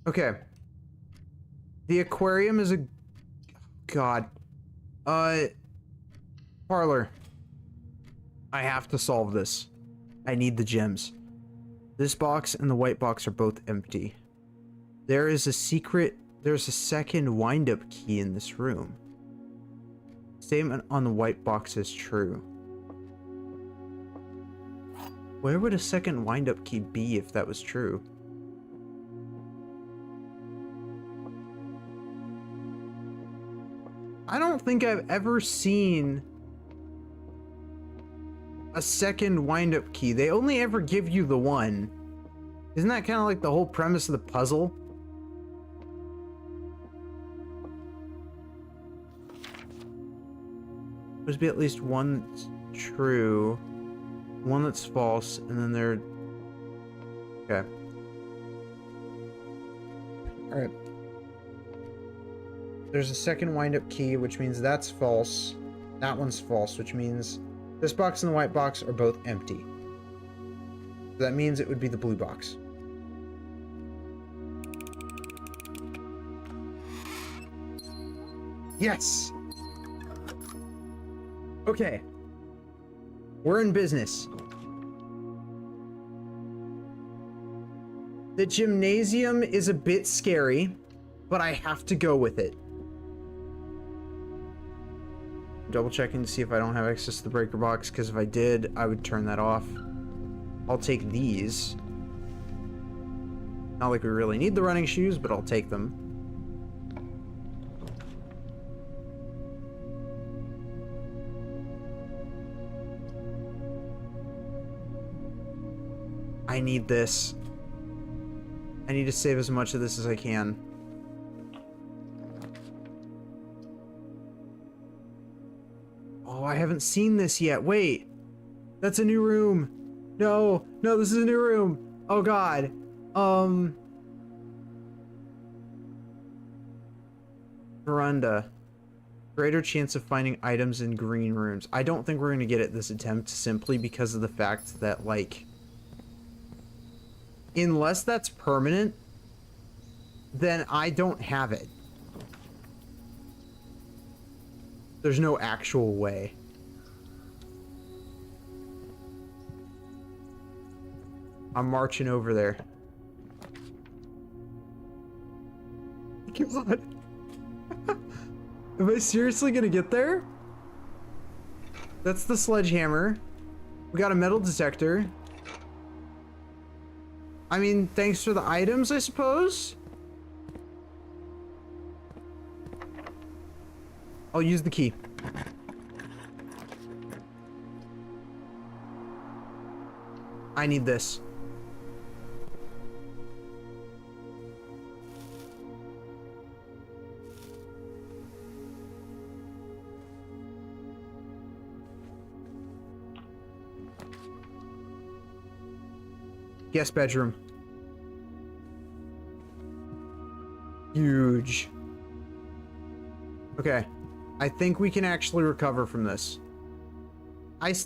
Okay. The aquarium is a... God. Parlor. I have to solve this. I need the gems. This box and the white box are both empty. There's a second wind-up key in this room. Statement on the white box is true. Where would a second wind-up key be if that was true? I don't think I've ever seen a second wind-up key. They only ever give you the one. Isn't that kind of like the whole premise of the puzzle? There's be at least one true. one that's false, and then there... Okay. Alright. There's a second wind-up key, which means that's false. That one's false, which means this box and the white box are both empty. So that means it would be the blue box. Yes! Okay. We're in business. The gymnasium is a bit scary, but I have to go with it. Double checking to see if I don't have access to the breaker box, because if I did, I would turn that off. I'll take these. Not like we really need the running shoes, but I'll take them. I need this. I need to save as much of this as I can. Oh, I haven't seen this yet. Wait. That's a new room. No. No, this is a new room. Oh, God. Veranda. Greater chance of finding items in green rooms. I don't think we're going to get it this attempt simply because of the fact that, like... Unless that's permanent, then I don't have it. There's no actual way. I'm marching over there. God. Am I seriously gonna get there? That's the sledgehammer. We got a metal detector. I mean, thanks for the items, I suppose? I'll use the key. I need this. Guest bedroom. Huge. Okay. I think we can actually recover from this.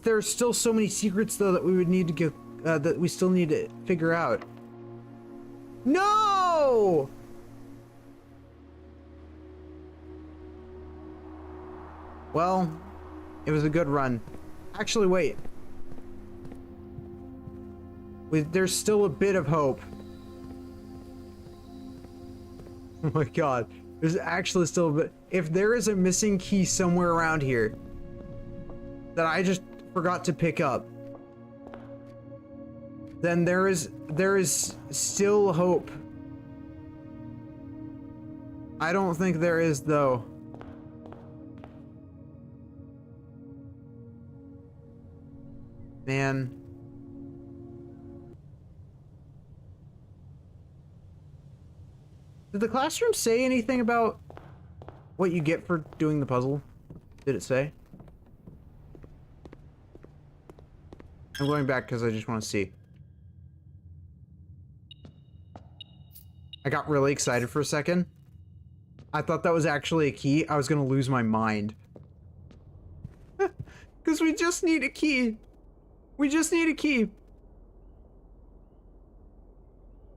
There's still so many secrets though that we would need to get, that we still need to figure out. No! Well, it was a good run. Actually, wait. There's still a bit of hope. Oh my god. There's actually still a bit. If there is a missing key somewhere around here that I just forgot to pick up, then there is still hope. I don't think there is though. Man. Did the classroom say anything about what you get for doing the puzzle? Did it say? I'm going back because I just want to see. I got really excited for a second. I thought that was actually a key. I was going to lose my mind. Because we just need a key. We just need a key.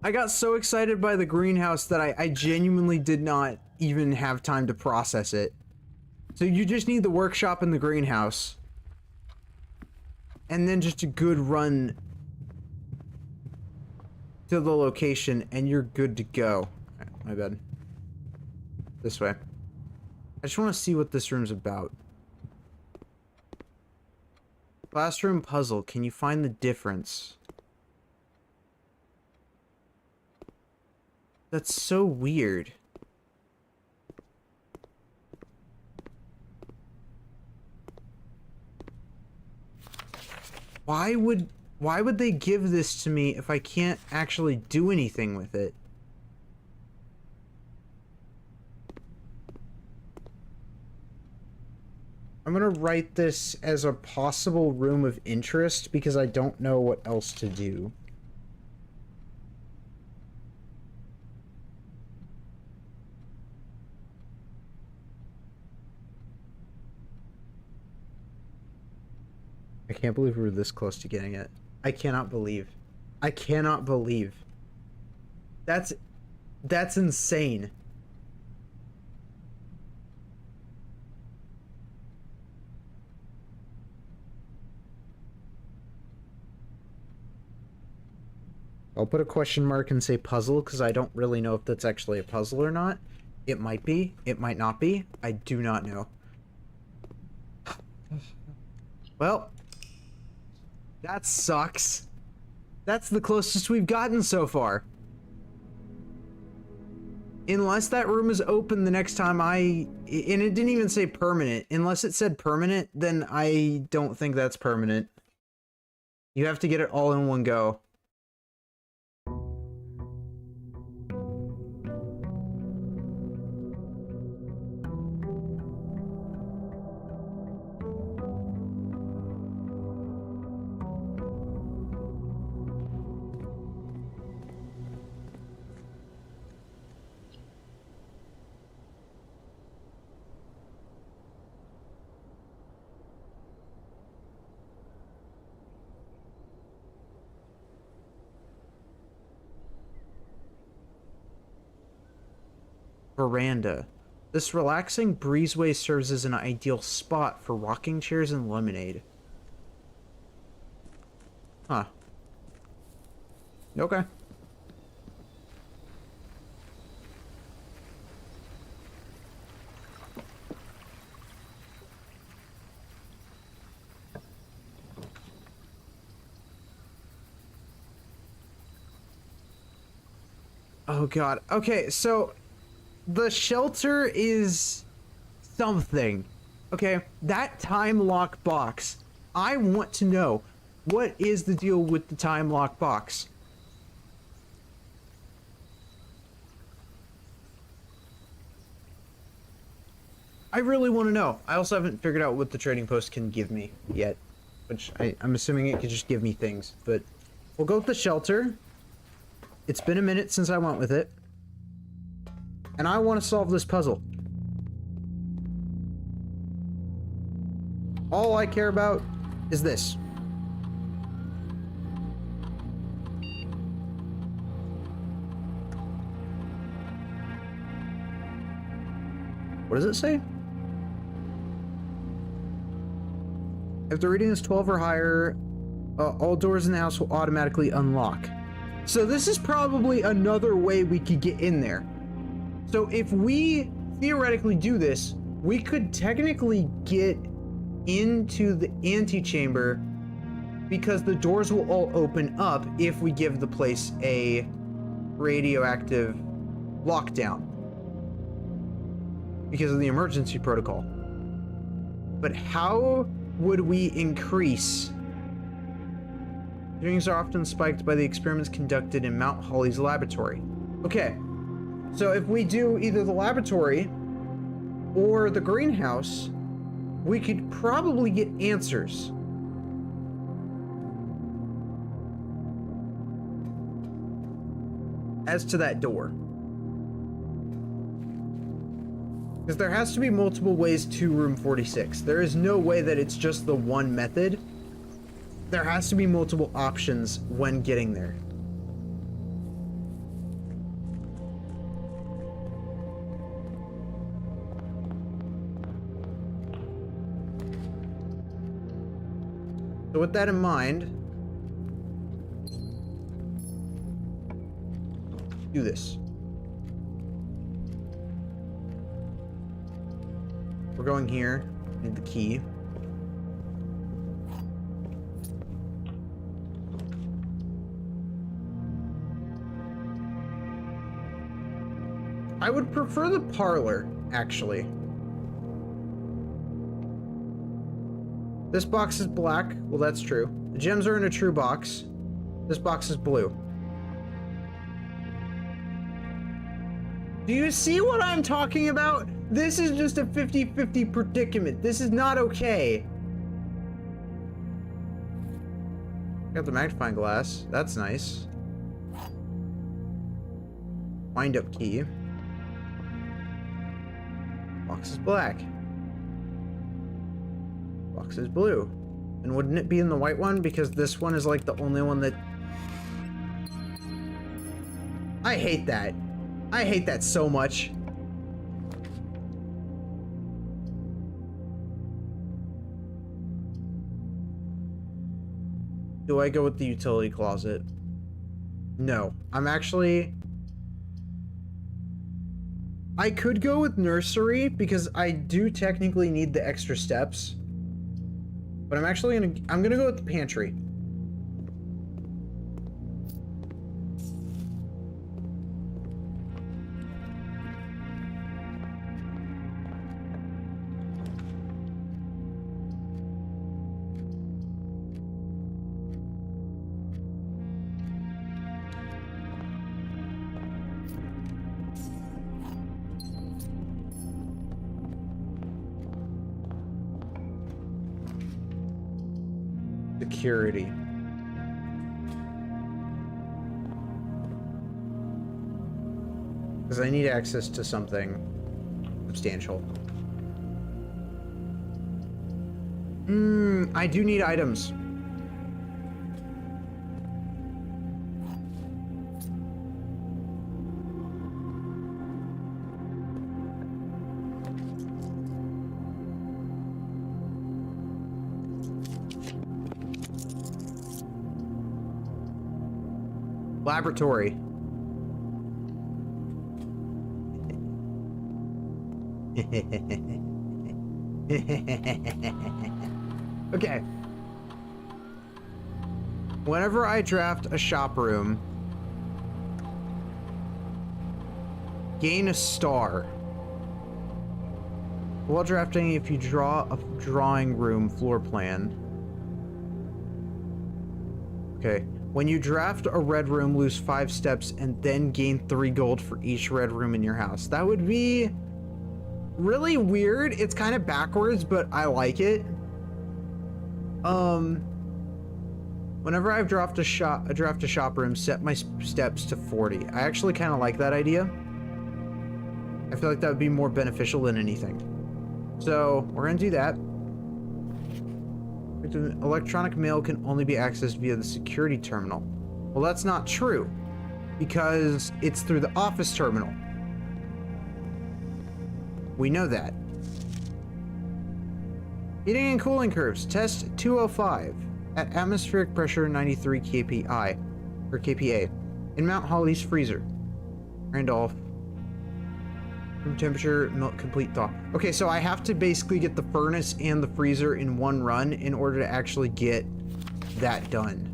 I got so excited by the greenhouse that I genuinely did not even have time to process it. So you just need the workshop and the greenhouse. And then just a good run to the location and you're good to go. Right, my bad. This way. I just want to see what this room's about. Classroom puzzle. Can you find the difference? That's so weird. Why would they give this to me if I can't actually do anything with it? I'm gonna write this as a possible room of interest because I don't know what else to do. I can't believe we were this close to getting it. I cannot believe. I cannot believe. That's insane. I'll put a question mark and say puzzle because I don't really know if that's actually a puzzle or not. It might be. It might not be. I do not know. Well, that sucks. That's the closest we've gotten so far. Unless that room is open the next time and it didn't even say permanent. Unless it said permanent, then I don't think that's permanent. You have to get it all in one go. Veranda. This relaxing breezeway serves as an ideal spot for rocking chairs and lemonade. Huh. Okay. Oh god. Okay, so the shelter is something. Okay, that time lock box. I want to know, what is the deal with the time lock box? I really want to know. I also haven't figured out what the trading post can give me yet, which I'm assuming it could just give me things, but we'll go with the shelter. It's been a minute since I went with it. And I want to solve this puzzle. All I care about is this. What does it say? If the reading is 12 or higher, all doors in the house will automatically unlock. So this is probably another way we could get in there. So if we theoretically do this, we could technically get into the antechamber because the doors will all open up if we give the place a radioactive lockdown because of the emergency protocol. But how would we increase? Readings are often spiked by the experiments conducted in Mount Holly's laboratory. Okay. So if we do either the laboratory or the greenhouse, we could probably get answers. As to that door. Because there has to be multiple ways to room 46. There is no way that it's just the one method. There has to be multiple options when getting there. So with that in mind, do this. We're going here. Need the key. I would prefer the parlor, actually. This box is black. Well, that's true. The gems are in a true box. This box is blue. Do you see what I'm talking about? This is just a 50-50 predicament. This is not okay. Got the magnifying glass. That's nice. Wind up key. Box is black. Box is blue. And wouldn't it be in the white one? Because this one is like the only one that... I hate that. I hate that so much. Do I go with the utility closet? No. I'm actually... I could go with nursery because I do technically need the extra steps. But I'm gonna go with the pantry. Security. Because I need access to something substantial. I do need items. Laboratory. Okay. Whenever I draft a shop room, gain a star. While drafting, if you draw a drawing room floor plan. Okay. When you draft a red room, lose 5 steps and then gain 3 gold for each red room in your house. That would be really weird. It's kind of backwards, but I like it. Whenever I draft a shop room, set my steps to 40. I actually kind of like that idea. I feel like that would be more beneficial than anything. So we're gonna do that. Electronic mail can only be accessed via the security terminal. Well, that's not true, because it's through the office terminal. We know that. Heating and cooling curves. Test 205 at atmospheric pressure 93 kPa or kPa in Mount Holly's freezer. Randolph. Room temperature, milk complete thaw. Okay, so I have to basically get the furnace and the freezer in one run in order to actually get that done.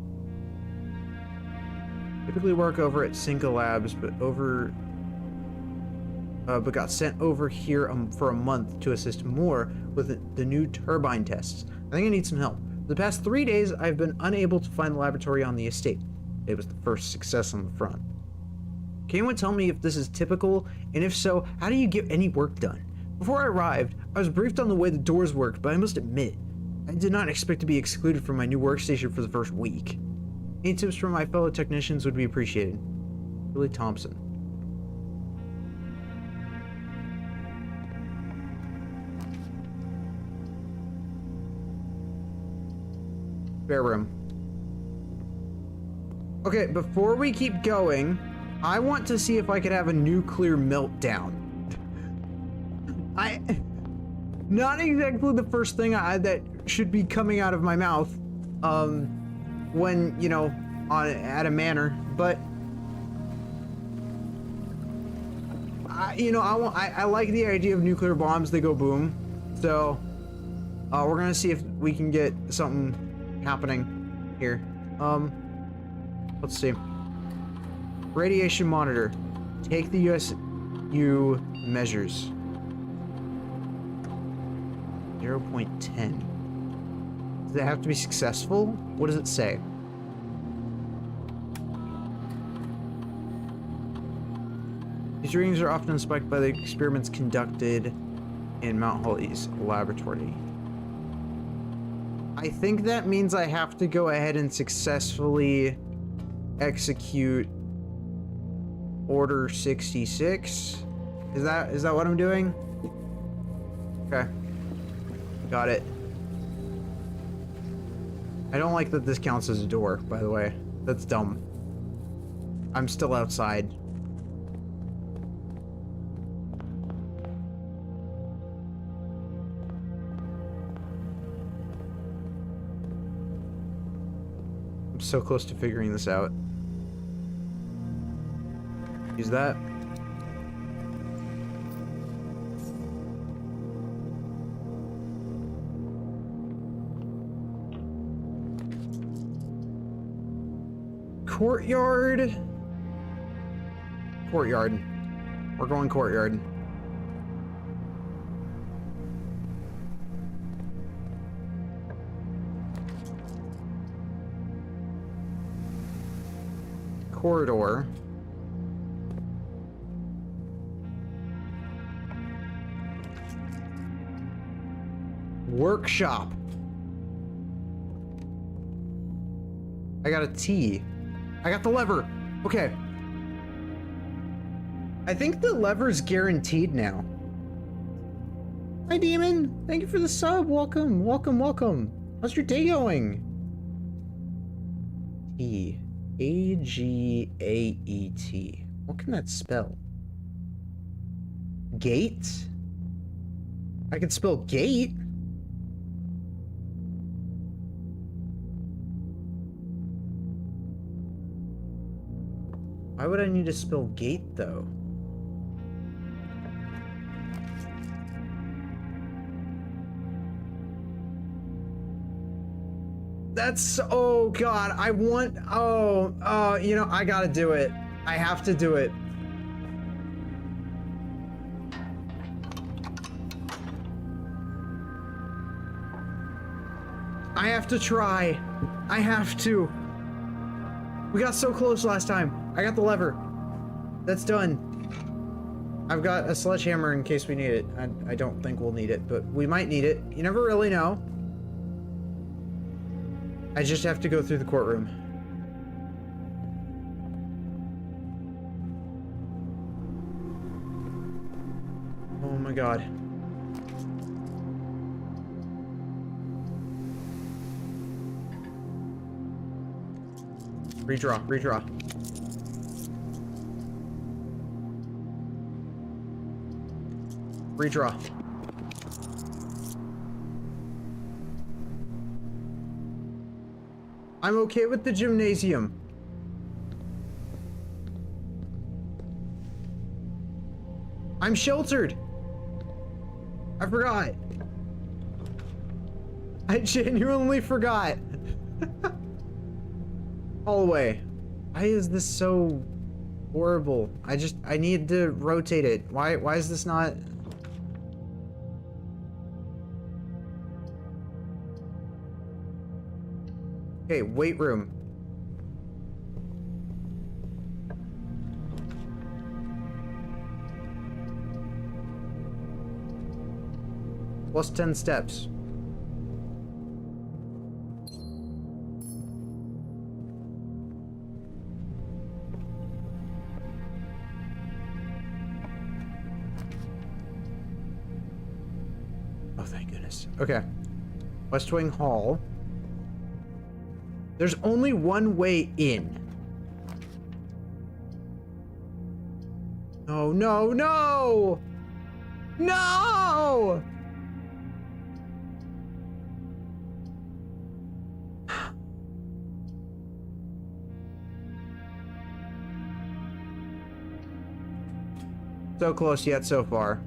Typically work over at Cinca Labs, but got sent over here for a month to assist more with the new turbine tests. I think I need some help. For the past 3 days, I've been unable to find the laboratory on the estate. It was the first success on the front. Can anyone tell me if this is typical, and if so, how do you get any work done? Before I arrived, I was briefed on the way the doors worked, but I must admit, I did not expect to be excluded from my new workstation for the first week. Any tips from my fellow technicians would be appreciated. Billy Thompson. Spare room. Okay, before we keep going, I want to see if I could have a nuclear meltdown. Not exactly the first thing that should be coming out of my mouth, when, you know, at a manor, but I like the idea of nuclear bombs. They go boom. So, we're gonna see if we can get something happening here. Let's see. Radiation monitor. Take the USU measures. 0.10. Does it have to be successful? What does it say? These readings are often spiked by the experiments conducted in Mount Hall East Laboratory. I think that means I have to go ahead and successfully execute Order 66. Is that what I'm doing? Okay. Got it. I don't like that this counts as a door, by the way. That's dumb. I'm still outside. I'm so close to figuring this out. Use that. Courtyard. Courtyard. We're going courtyard. Corridor. Workshop. I got a T. I got the lever. Okay. I think the lever's guaranteed now. Hi, Demon. Thank you for the sub. Welcome, welcome, welcome. How's your day going? T. A-G-A-E-T. What can that spell? Gate? I can spell gate. Why would I need to spell gate, though? That's, oh god, I want, you know, I gotta do it. I have to do it. I have to try. I have to. We got so close last time. I got the lever. That's done. I've got a sledgehammer in case we need it. I don't think we'll need it, but we might need it. You never really know. I just have to go through the courtroom. Oh my god. Redraw, redraw. Redraw. I'm okay with the gymnasium. I'm sheltered. I forgot. I genuinely forgot. Hallway. Why is this so horrible? I need to rotate it. Why is this not? Okay, weight room. Plus 10 steps. Oh, thank goodness. Okay. West Wing Hall. There's only one way in. Oh, no, no! No! So close yet so far.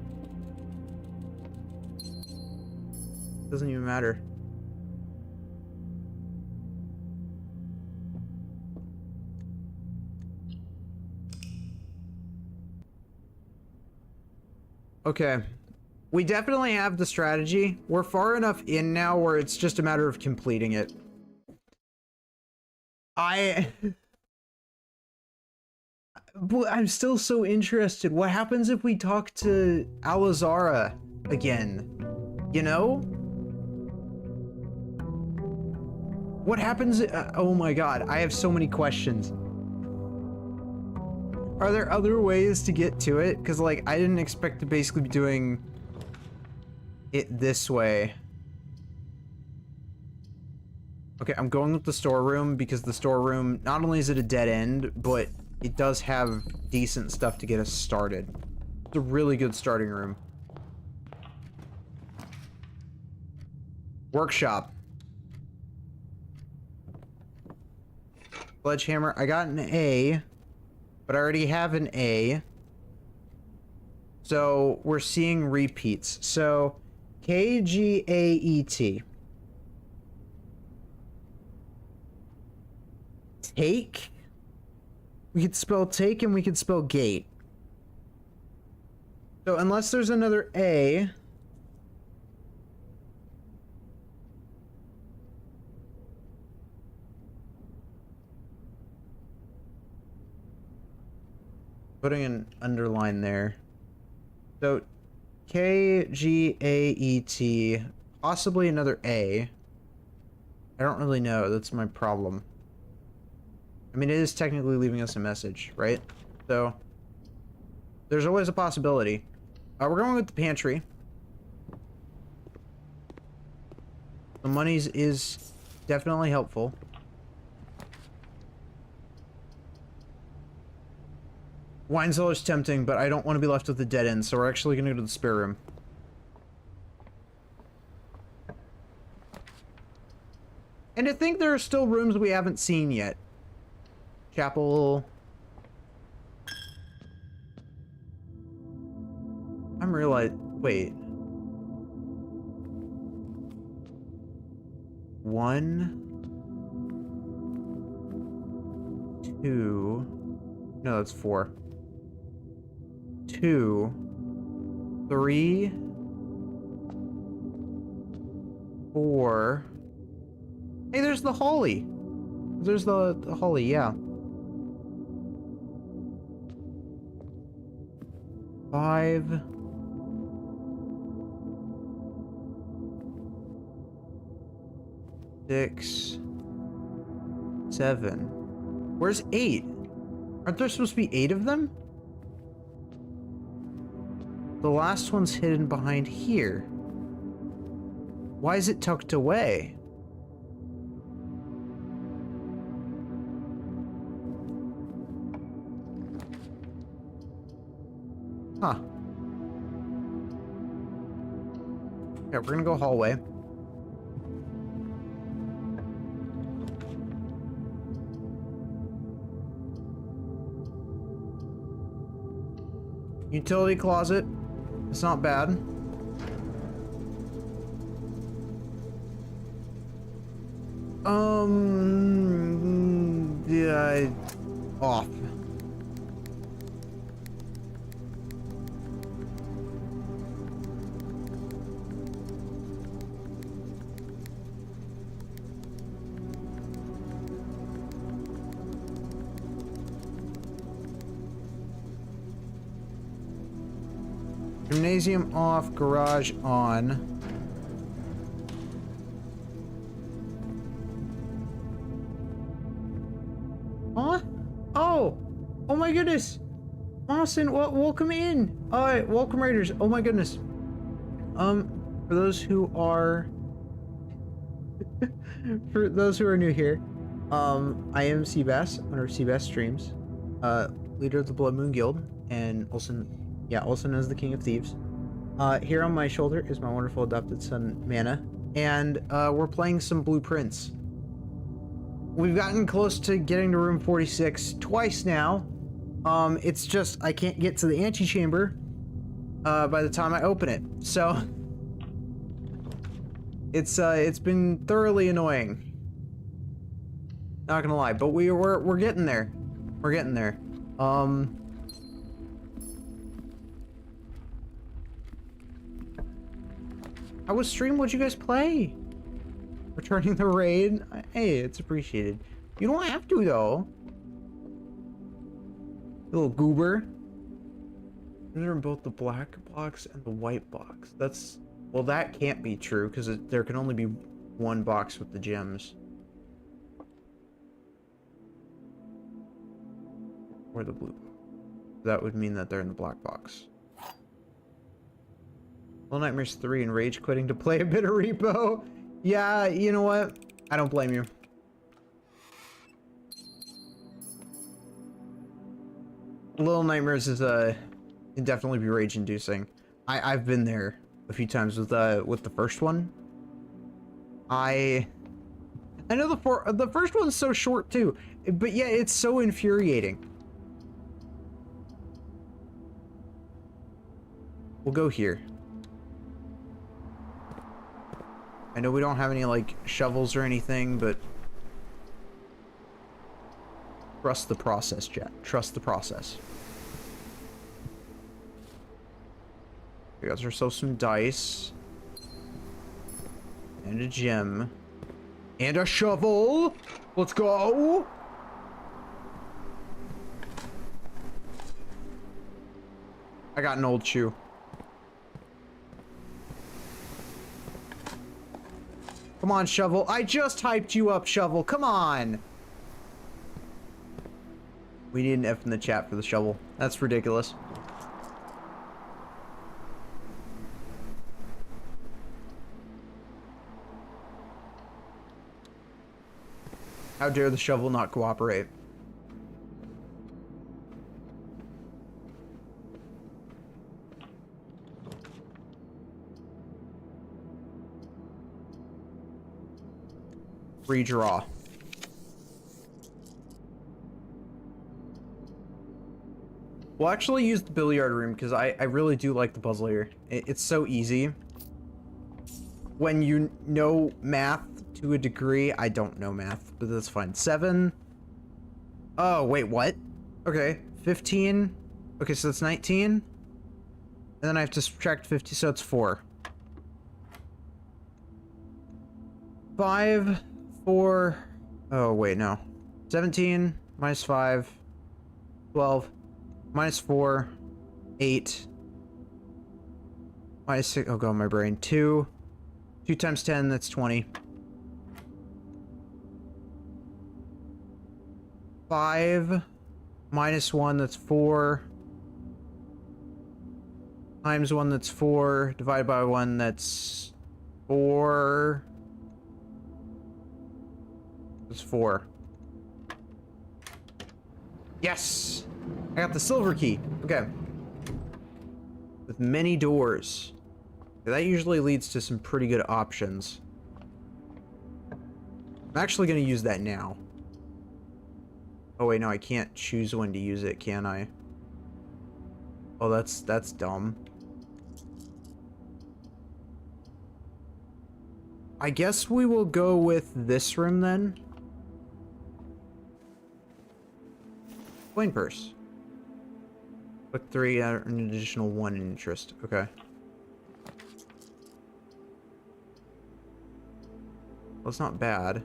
Doesn't even matter. Okay. We definitely have the strategy. We're far enough in now where it's just a matter of completing it. I'm still so interested. What happens if we talk to Alizara? again. You know? What happens? Oh my god, I have so many questions. Are there other ways to get to it? Because, like, I didn't expect to basically be doing it this way. Okay, I'm going with the storeroom because the storeroom, not only is it a dead end, but it does have decent stuff to get us started. It's a really good starting room. Workshop. Sledgehammer. I got an A, but I already have an A. So we're seeing repeats. So KGAET. Take? We could spell take and we could spell gate. So unless there's another A. Putting an underline there. So KGAET, possibly another A. I don't really know. That's my problem. I mean, it is technically leaving us a message, right? So there's always a possibility. We're going with the pantry. The monies is definitely helpful. Wine cellar's tempting, but I don't want to be left with the dead end, so we're actually going to go to the spare room. And I think there are still rooms we haven't seen yet. Chapel. I'm realizing. Wait. 1, 2. No, that's 4. 2, 3, 4. Hey, there's the holly. There's the holly, yeah. 5. 6, 7. Where's 8? Aren't there supposed to be 8 of them? The last one's hidden behind here. Why is it tucked away? Huh. Okay, we're gonna go hallway. Utility closet. It's not bad. Yeah, off. Gymnasium off, garage on. Huh? Oh! Oh my goodness! Austin, welcome in! Alright, welcome raiders. Oh my goodness. For those who are... for those who are new here, I am Seabass, owner of Seabass Streams, leader of the Blood Moon Guild, and also known as the King of Thieves. Here on my shoulder is my wonderful adopted son, Mana, and we're playing some Blueprints. We've gotten close to getting to room 46 twice now. It's just I can't get to the antechamber by the time I open it. So it's been thoroughly annoying. Not gonna lie, but we're getting there. We're getting there. How was stream? What'd you guys play? Returning the raid? Hey, it's appreciated. You don't have to, though. Little goober. They're in both the black box and the white box. That's... Well, that can't be true, because there can only be one box with the gems. Or the blue. That would mean that they're in the black box. Little Nightmares 3 and rage quitting to play a bit of Repo. Yeah, you know what? I don't blame you. Little Nightmares is can definitely be rage inducing. I've been there a few times with the first one. I know the first one's so short too, but yeah, it's so infuriating. We'll go here. I know we don't have any like shovels or anything, but trust the process, chat. Trust the process. We got ourselves some dice. And a gem. And a shovel! Let's go! I got an old shoe. Come on, Shovel. I just hyped you up, Shovel. Come on! We need an F in the chat for the shovel. That's ridiculous. How dare the shovel not cooperate? Redraw. We'll actually use the billiard room because I really do like the puzzle here. It's so easy. When you know math to a degree. I don't know math, but that's fine. 7. Oh, wait, what? Okay, 15. Okay, so that's 19. And then I have to subtract 50, so it's 4. 5, 4. Oh, wait, no. 17 minus 5. 12 minus 4. 8. Minus 6. Oh, God, my brain. 2. 2 times 10, that's 20. 5 minus 1, that's 4. Times 1, that's 4. Divided by 1, that's 4. That's 4. Yes! I got the silver key. Okay. With many doors. That usually leads to some pretty good options. I'm actually going to use that now. Oh wait, no, I can't choose when to use it, can I? Oh, that's dumb. I guess we will go with this room then. Coin purse. Click 3, an additional 1 in interest. Okay. Well, it's not bad.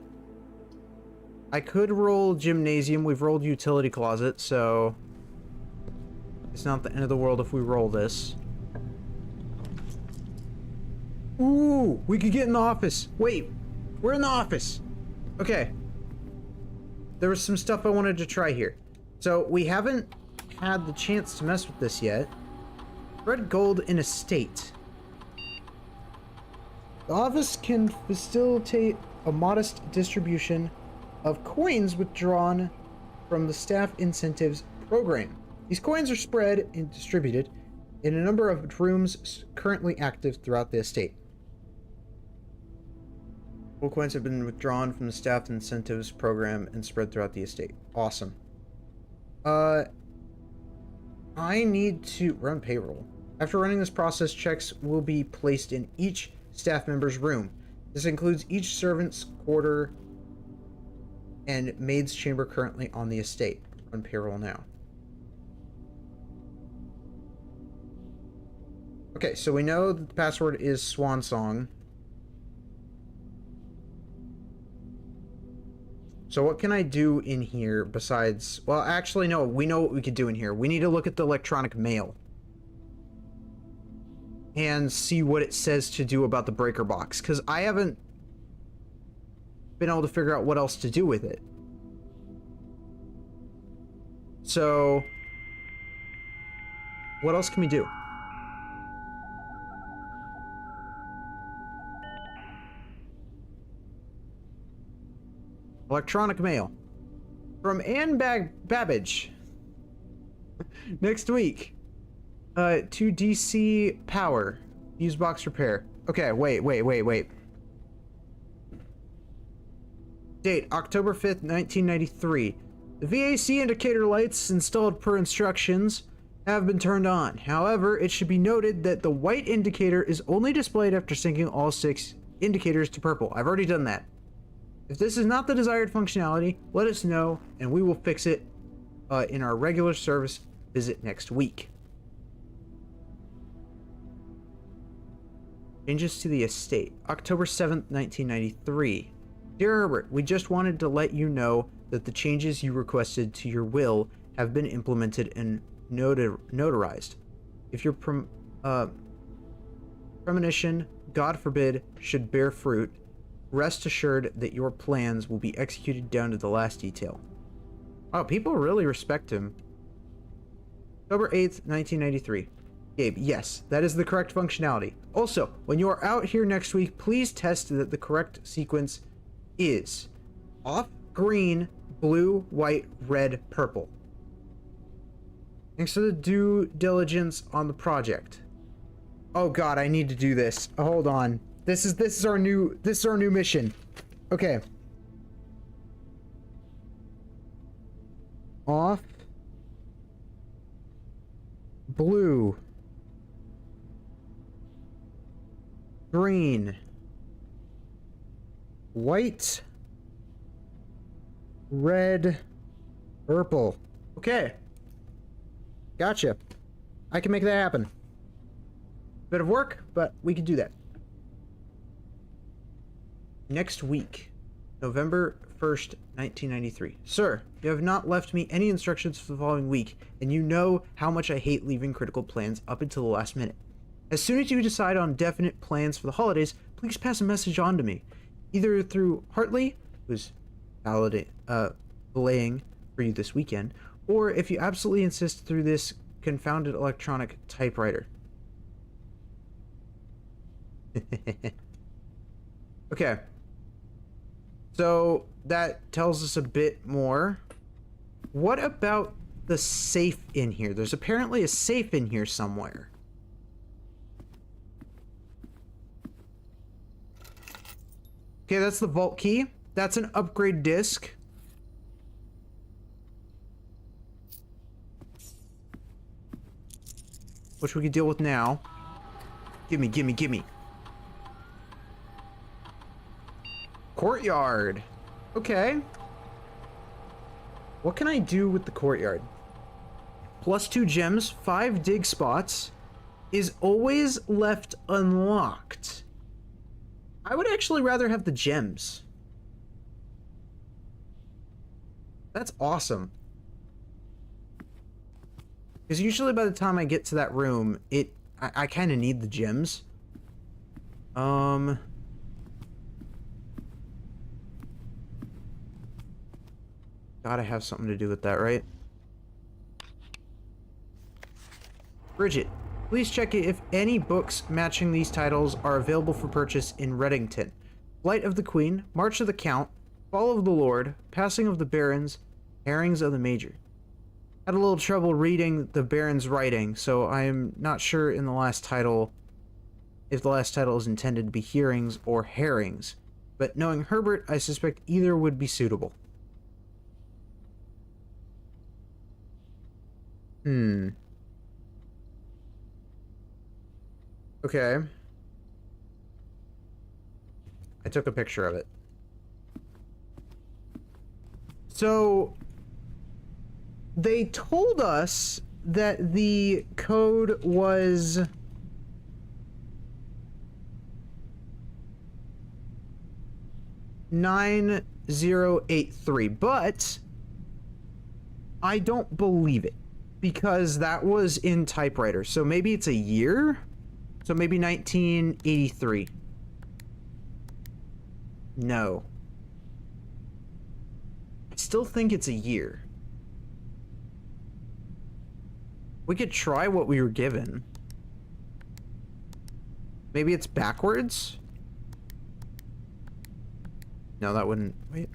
I could roll gymnasium. We've rolled utility closet, so it's not the end of the world if we roll this. Ooh, we could get in the office. Wait, we're in the office. Okay. There was some stuff I wanted to try here. So we haven't had the chance to mess with this yet. Red gold in estate. The office can facilitate a modest distribution of coins withdrawn from the staff incentives program. These coins are spread and distributed in a number of rooms currently active throughout the estate. Full coins have been withdrawn from the staff incentives program and spread throughout the estate. Awesome. I need to run payroll. After running this process, checks will be placed in each staff member's room. This includes each servant's quarter and maid's chamber currently on the estate. Run payroll now. Okay, so we know that the password is Swan Song. So what can I do in here besides... Well, actually, no. We know what we could do in here. We need to look at the electronic mail. and see what it says to do about the breaker box, because I haven't been able to figure out what else to do with it. So, what else can we do? Electronic mail from Anne Babbage. Next week. To DC Power. Fuse box repair. Okay, wait. Date, October 5th, 1993. The VAC indicator lights installed per instructions have been turned on. However, it should be noted that the white indicator is only displayed after syncing all 6 indicators to purple. I've already done that. If this is not the desired functionality, let us know and we will fix it in our regular service visit next week. Changes to the estate. October 7th, 1993. Dear Herbert, we just wanted to let you know that the changes you requested to your will have been implemented and notarized. If your premonition, God forbid, should bear fruit, rest assured that your plans will be executed down to the last detail. Oh, people really respect him. October 8th, 1993. Gabe, yes, that is the correct functionality. Also, when you are out here next week, please test that the correct sequence is off, green, blue, white, red, purple. Thanks for the due diligence on the project. Oh god, I need to do this. Hold on. This is our new mission. Okay. Off, blue, green, white, red, purple. Okay. Gotcha. I can make that happen. Bit of work, but we can do that. Next week, November 1st, 1993. Sir, you have not left me any instructions for the following week, and you know how much I hate leaving critical plans up until the last minute. As soon as you decide on definite plans for the holidays, please pass a message on to me, either through Hartley, who's belaying for you this weekend, or if you absolutely insist, through this confounded electronic typewriter. Okay. So that tells us a bit more. What about the safe in here? There's apparently a safe in here somewhere. Okay, that's the vault key. That's an upgrade disc. Which we can deal with now. Gimme. Courtyard. Okay. What can I do with the courtyard? +2 gems, 5 dig spots, is always left unlocked. I would actually rather have the gems. That's awesome. Because usually by the time I get to that room, I kind of need the gems. Gotta have something to do with that, right? Bridget, please check if any books matching these titles are available for purchase in Reddington. Flight of the Queen, March of the Count, Fall of the Lord, Passing of the Barons, Herrings of the Major. Had a little trouble reading the Baron's writing, so I am not sure in the last title if the last title is intended to be hearings or herrings, but knowing Herbert, I suspect either would be suitable. Okay. I took a picture of it. So they told us that the code was $9083, but I don't believe it because that was in typewriter. So maybe it's a year? So maybe 1983. No. I still think it's a year. We could try what we were given. Maybe it's backwards? No, that wouldn't... Wait.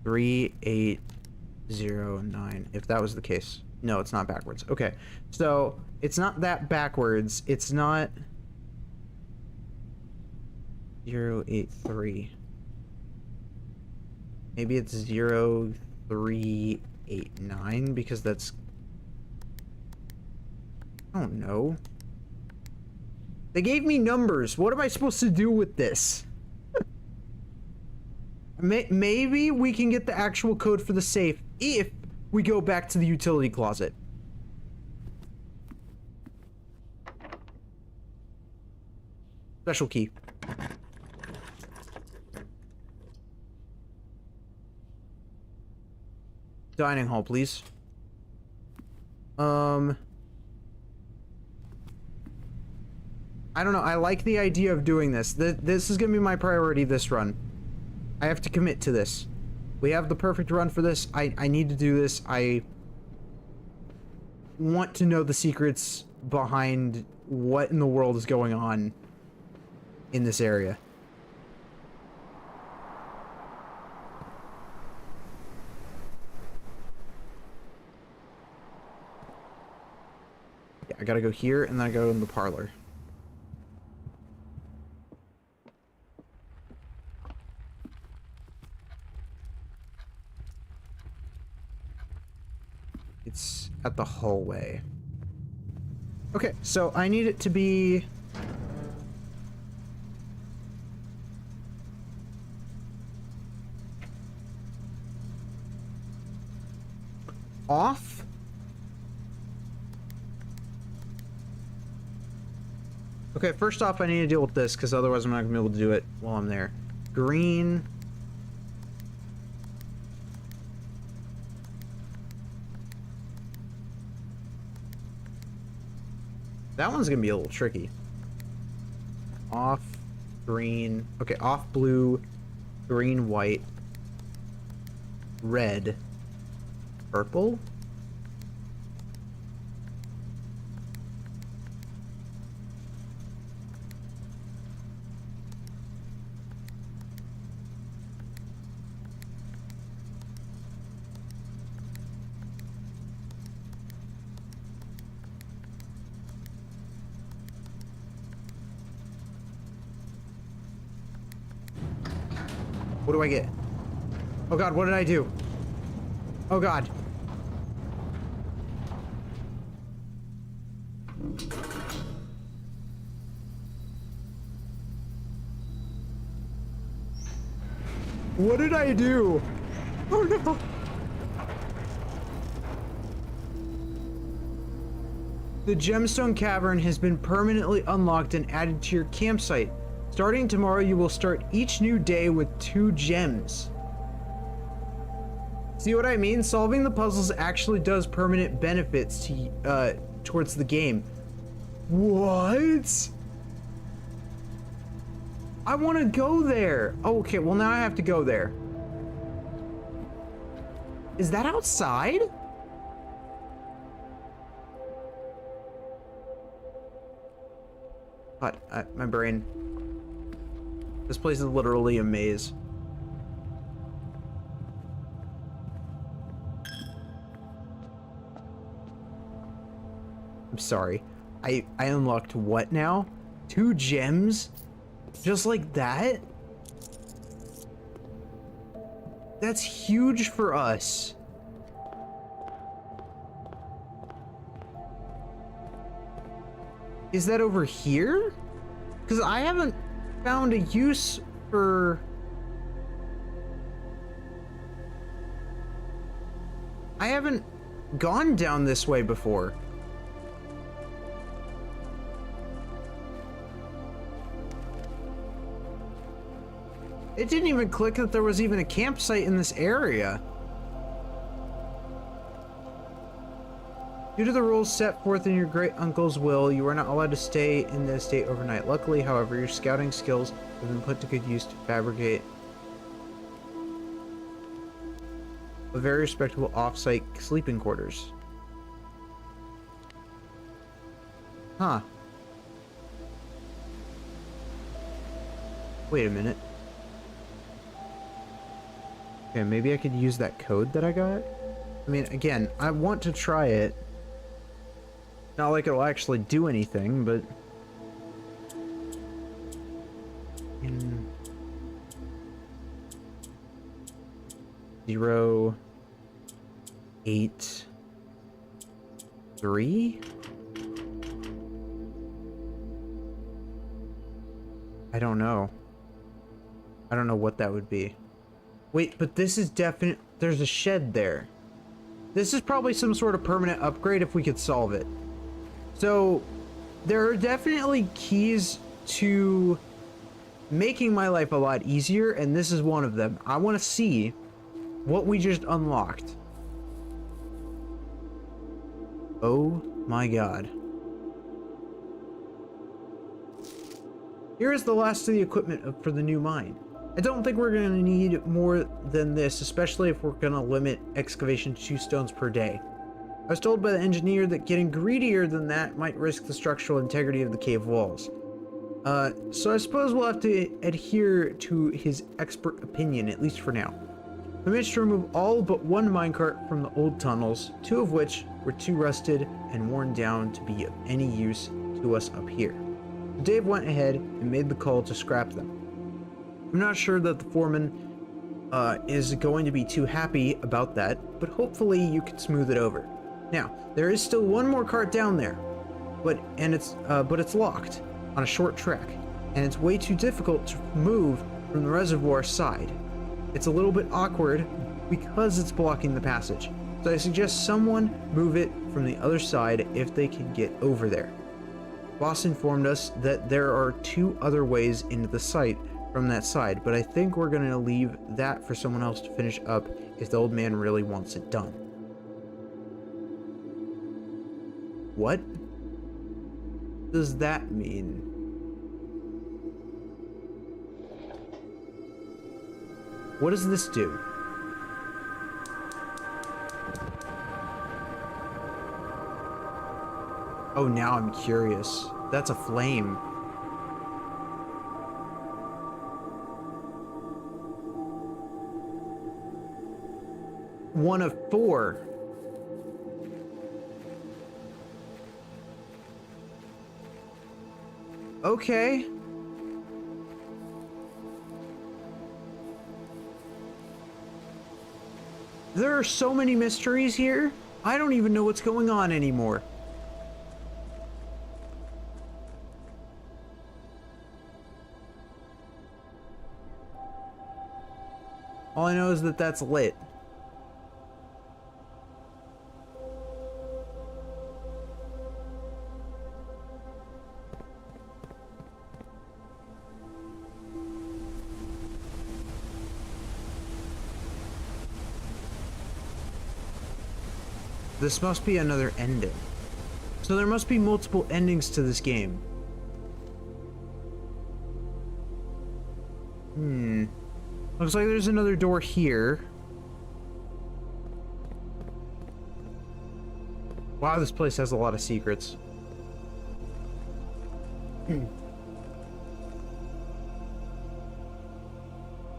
3809. If that was the case. No, it's not backwards. Okay. So, it's not that backwards. It's not... 083. Maybe it's 0389 because that's... I don't know. They gave me numbers. What am I supposed to do with this? Maybe we can get the actual code for the safe if we go back to the utility closet. Special key. Dining hall, please. I don't know. I like the idea of doing this. This is going to be my priority this run. I have to commit to this. We have the perfect run for this. I need to do this. I want to know the secrets behind what in the world is going on in this area. Yeah, I gotta go here and then I go in the parlor. It's at the hallway. Okay, so I need it to be... off? Okay, first off, I need to deal with this, because otherwise I'm not going to be able to do it while I'm there. Green... That one's gonna be a little tricky. Off, green. Okay, off blue, green, white, red, purple. What do I get? Oh god, what did I do? Oh god. What did I do? Oh no. The Gemstone Cavern has been permanently unlocked and added to your campsite. Starting tomorrow, you will start each new day with 2 gems. See what I mean? Solving the puzzles actually does permanent benefits to towards the game. What? I want to go there. Oh, okay, well now I have to go there. Is that outside? What? My brain. This place is literally a maze. I'm sorry. I unlocked what now? 2 gems? Just like that? That's huge for us. Is that over here? Because I haven't found a use for... I haven't gone down this way before. It didn't even click that there was even a campsite in this area. Due to the rules set forth in your great uncle's will, you are not allowed to stay in the estate overnight. Luckily, however, your scouting skills have been put to good use to fabricate a very respectable off-site sleeping quarters. Huh. Wait a minute. Okay, maybe I could use that code that I got? I mean, again, I want to try it. Not like it'll actually do anything, but... In... 0... 8... 3? I don't know. I don't know what that would be. Wait, but this is definite. There's a shed there. This is probably some sort of permanent upgrade if we could solve it. So, there are definitely keys to making my life a lot easier, and this is one of them. I want to see what we just unlocked. Oh my god. Here is the last of the equipment for the new mine. I don't think we're going to need more than this, especially if we're going to limit excavation to 2 stones per day. I was told by the engineer that getting greedier than that might risk the structural integrity of the cave walls. So I suppose we'll have to adhere to his expert opinion, at least for now. We managed to remove all but 1 minecart from the old tunnels, 2 of which were too rusted and worn down to be of any use to us up here. Dave went ahead and made the call to scrap them. I'm not sure that the foreman is going to be too happy about that, but hopefully you can smooth it over. Now, there is still 1 more cart down there, but it's locked on a short track, and it's way too difficult to move from the reservoir side. It's a little bit awkward because it's blocking the passage, so I suggest someone move it from the other side if they can get over there. Boss informed us that there are 2 other ways into the site from that side, but I think we're going to leave that for someone else to finish up if the old man really wants it done. What does that mean? What does this do? Oh, now I'm curious. That's a flame. One of 4. Okay. There are so many mysteries here. I don't even know what's going on anymore. All I know is that that's lit. This must be another ending. So there must be multiple endings to this game. Looks like there's another door here. Wow, this place has a lot of secrets. Oh,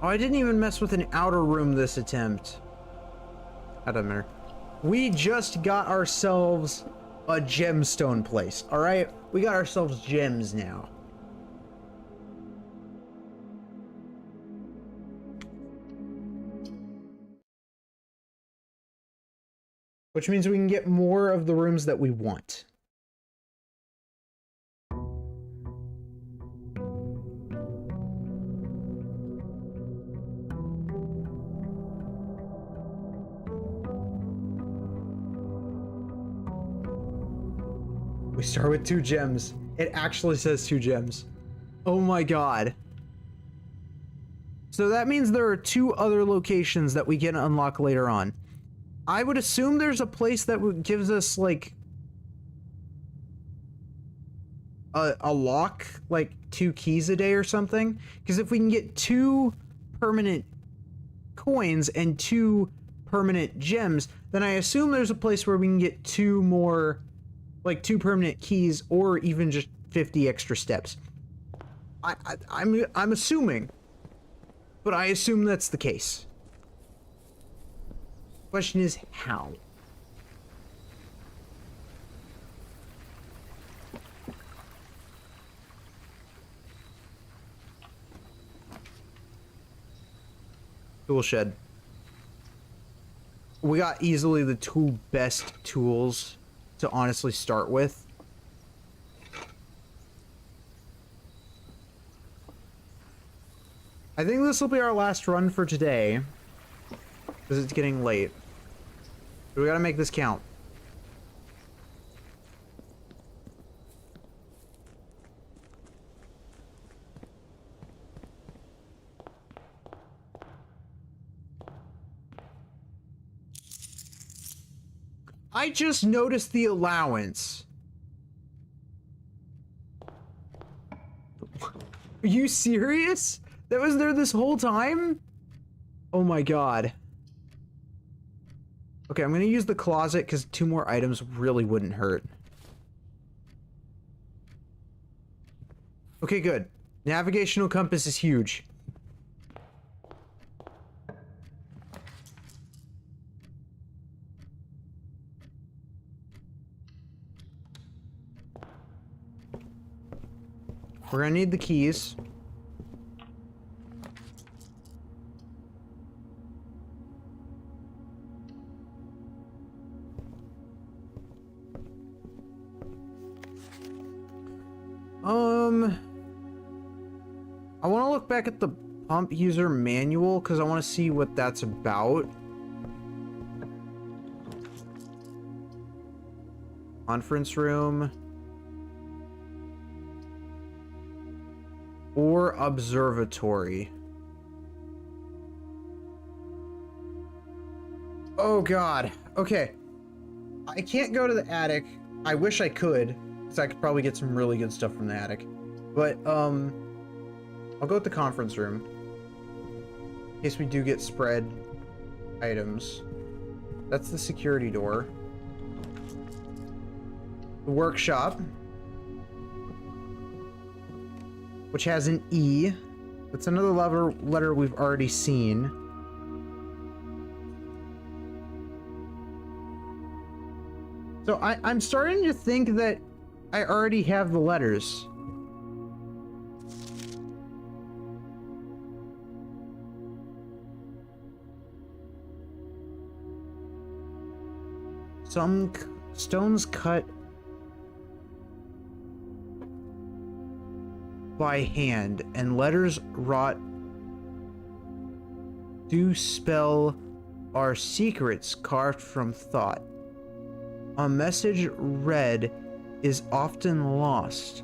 I didn't even mess with an outer room this attempt. That doesn't matter. We just got ourselves a gemstone place, alright? We got ourselves gems now. Which means we can get more of the rooms that we want. We start with 2 gems. It actually says 2 gems. Oh my god. So that means there are 2 other locations that we can unlock later on. I would assume there's a place that gives us, like, a lock, like 2 keys a day or something. Because if we can get 2 permanent coins and 2 permanent gems, then I assume there's a place where we can get 2 more, like 2 permanent keys, or even just 50 extra steps. I'm assuming, but I assume that's the case. Question is how. Tool shed. We got easily the 2 best tools to honestly start with. I think this will be our last run for today, because it's getting late. But we gotta make this count. I just noticed the allowance. Are you serious? That was there this whole time? Oh my god. Okay, I'm gonna use the closet because 2 more items really wouldn't hurt. Okay, good. Navigational compass is huge. We're gonna need the keys. I want to look back at the pump user manual because I want to see what that's about. Conference room. Or observatory. Oh god. Okay. I can't go to the attic. I wish I could, because I could probably get some really good stuff from the attic. But, I'll go with the conference room. In case we do get spread items. That's the security door. The workshop. Which has an E. That's another letter we've already seen. So I'm starting to think that I already have the letters. Some stones cut by hand and letters wrought do spell our secrets carved from thought. A message read is often lost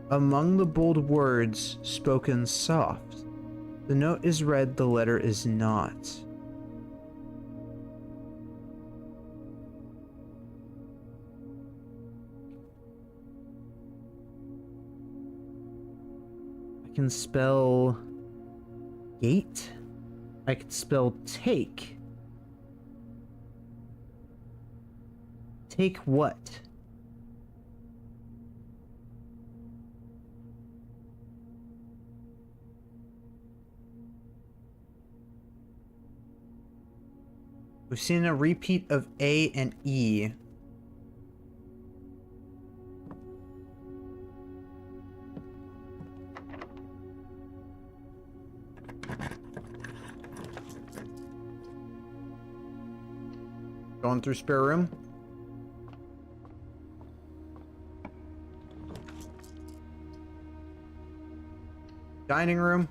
among the bold words spoken soft. The note is read, the letter is not. I can spell gate. I can spell take. Take what? We've seen a repeat of A and E. Going through spare room. Dining room.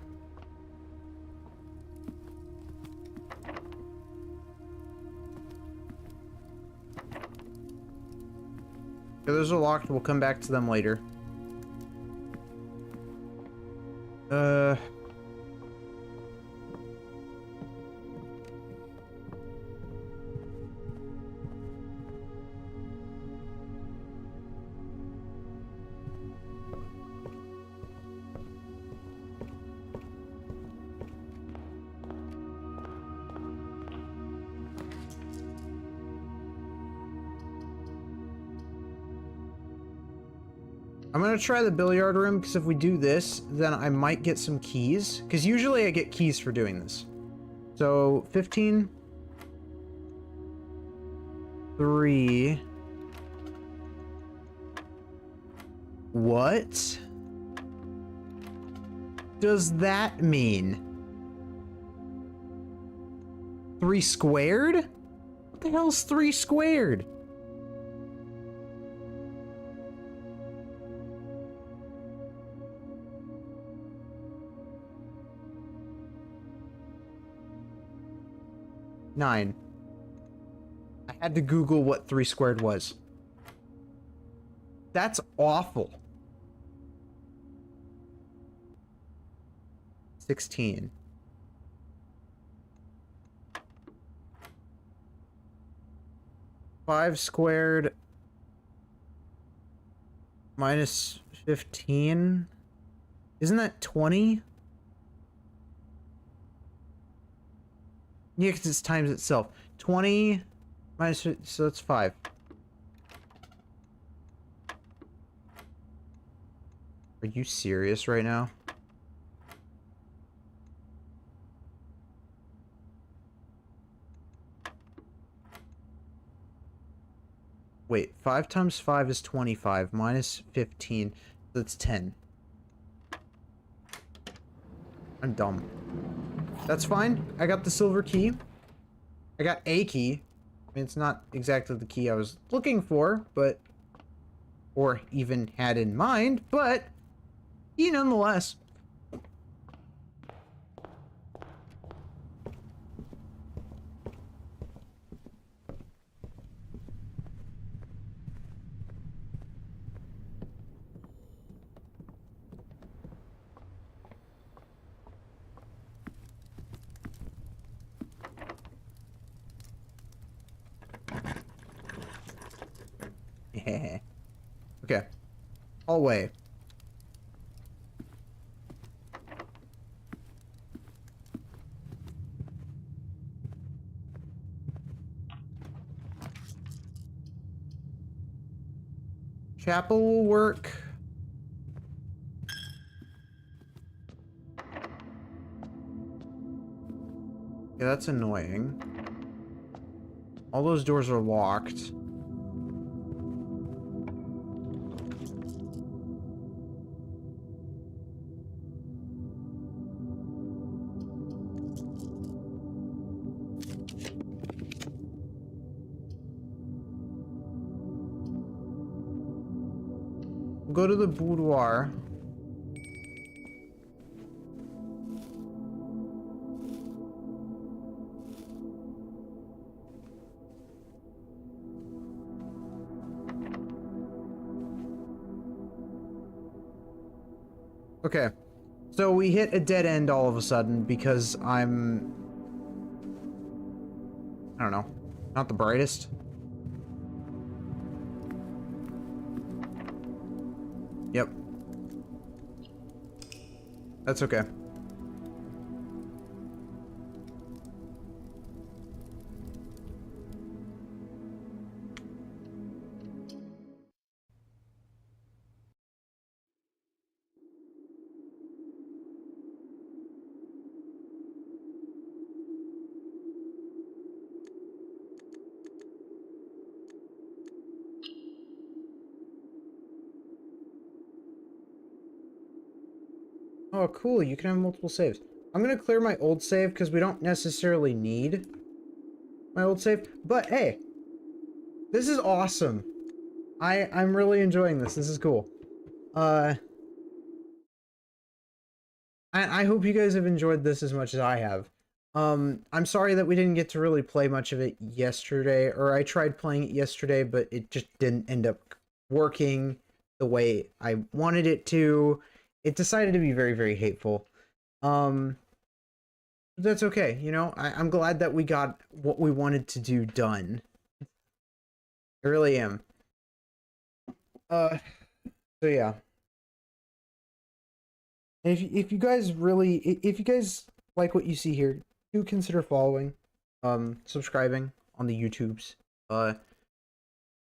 Okay, those are locked. We'll come back to them later. I'm gonna try the billiard room, because if we do this, then I might get some keys. Because usually I get keys for doing this. So, 15. 3. What does that mean? 3 squared? What the hell is 3 squared? Nine. I had to Google what 3 squared was. That's awful. 16. Five squared minus 15. Isn't that 20? Yeah, because it's times itself. 20 minus, so that's 5. Are you serious right now? Wait, 5 times 5 is 25, minus 15, that's 10. I'm dumb. That's fine. I got the silver key. I got a key. I mean, it's not exactly the key I was looking for, but... or even had in mind, but... key nonetheless. Yeah. Okay. Hallway. Chapel will work. Yeah, that's annoying. All those doors are locked. Go to the boudoir. Okay. So we hit a dead end all of a sudden because I don't know, not the brightest. Yep. That's okay. Oh, cool. You can have multiple saves. I'm going to clear my old save because we don't necessarily need my old save. But hey, this is awesome. I'm really enjoying this. This is cool. I hope you guys have enjoyed this as much as I have. I'm sorry that we didn't get to really play much of it yesterday, or I tried playing it yesterday, but it just didn't end up working the way I wanted it to. It decided to be very, very hateful. That's okay, you know? I'm glad that we got what we wanted to do done. I really am. So yeah. And if you guys really, if you guys like what you see here, do consider following, subscribing on the YouTubes,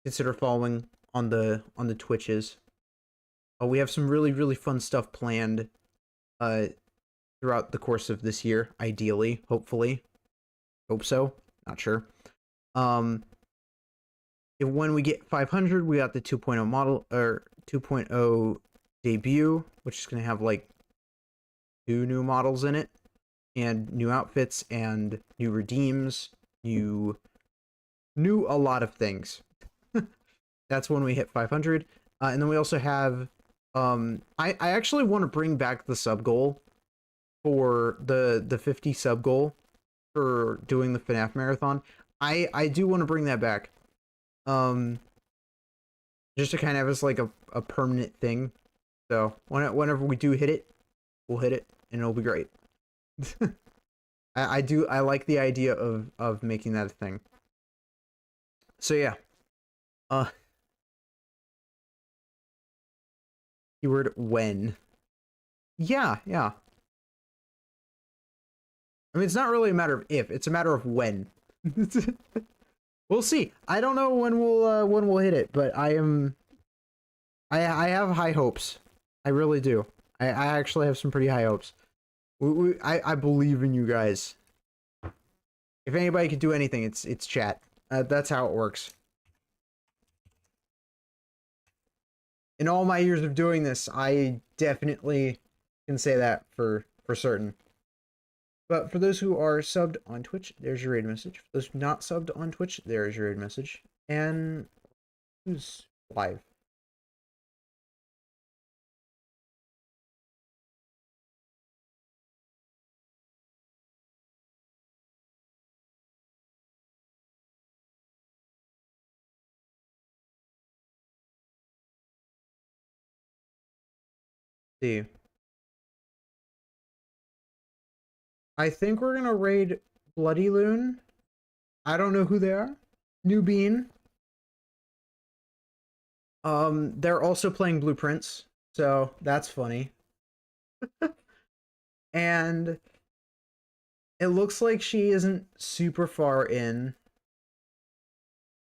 consider following on the Twitches. We have some really, really fun stuff planned throughout the course of this year, ideally, hopefully. Hope so. Not sure. When we get 500, we got the 2.0 model, or 2.0 debut, which is going to have like 2 new models in it, and new outfits, and new redeems, new a lot of things. That's when we hit 500. And then we also have, I actually want to bring back the sub goal for the 50 sub goal for doing the FNAF marathon. I do want to bring that back. Just to kind of have as like a permanent thing. So whenever we do hit it, we'll hit it and it'll be great. I like the idea of making that a thing. So yeah. Keyword when. Yeah. I mean, it's not really a matter of if, it's a matter of when. We'll see. I don't know when we'll hit it, but I have high hopes. I really do. I actually have some pretty high hopes. I believe in you guys. If anybody can do anything, it's chat. That's how it works. In all my years of doing this, I definitely can say that for certain. But for those who are subbed on Twitch, there's your raid message. For those not subbed on Twitch, there's your raid message. And who's live? See. I think we're gonna raid Bloody Loon. I don't know who they are. New Bean. They're also playing Blueprints, so that's funny. And it looks like she isn't super far in.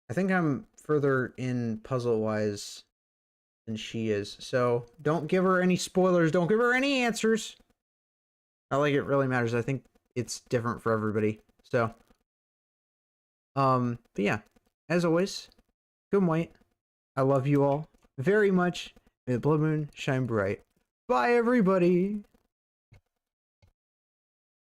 I think I'm further in puzzle-wise than she is. So don't give her any spoilers. Don't give her any answers. Not like it really matters. I think it's different for everybody. So, but yeah, as always, good white. I love you all very much. May the blood moon shine bright. Bye, everybody.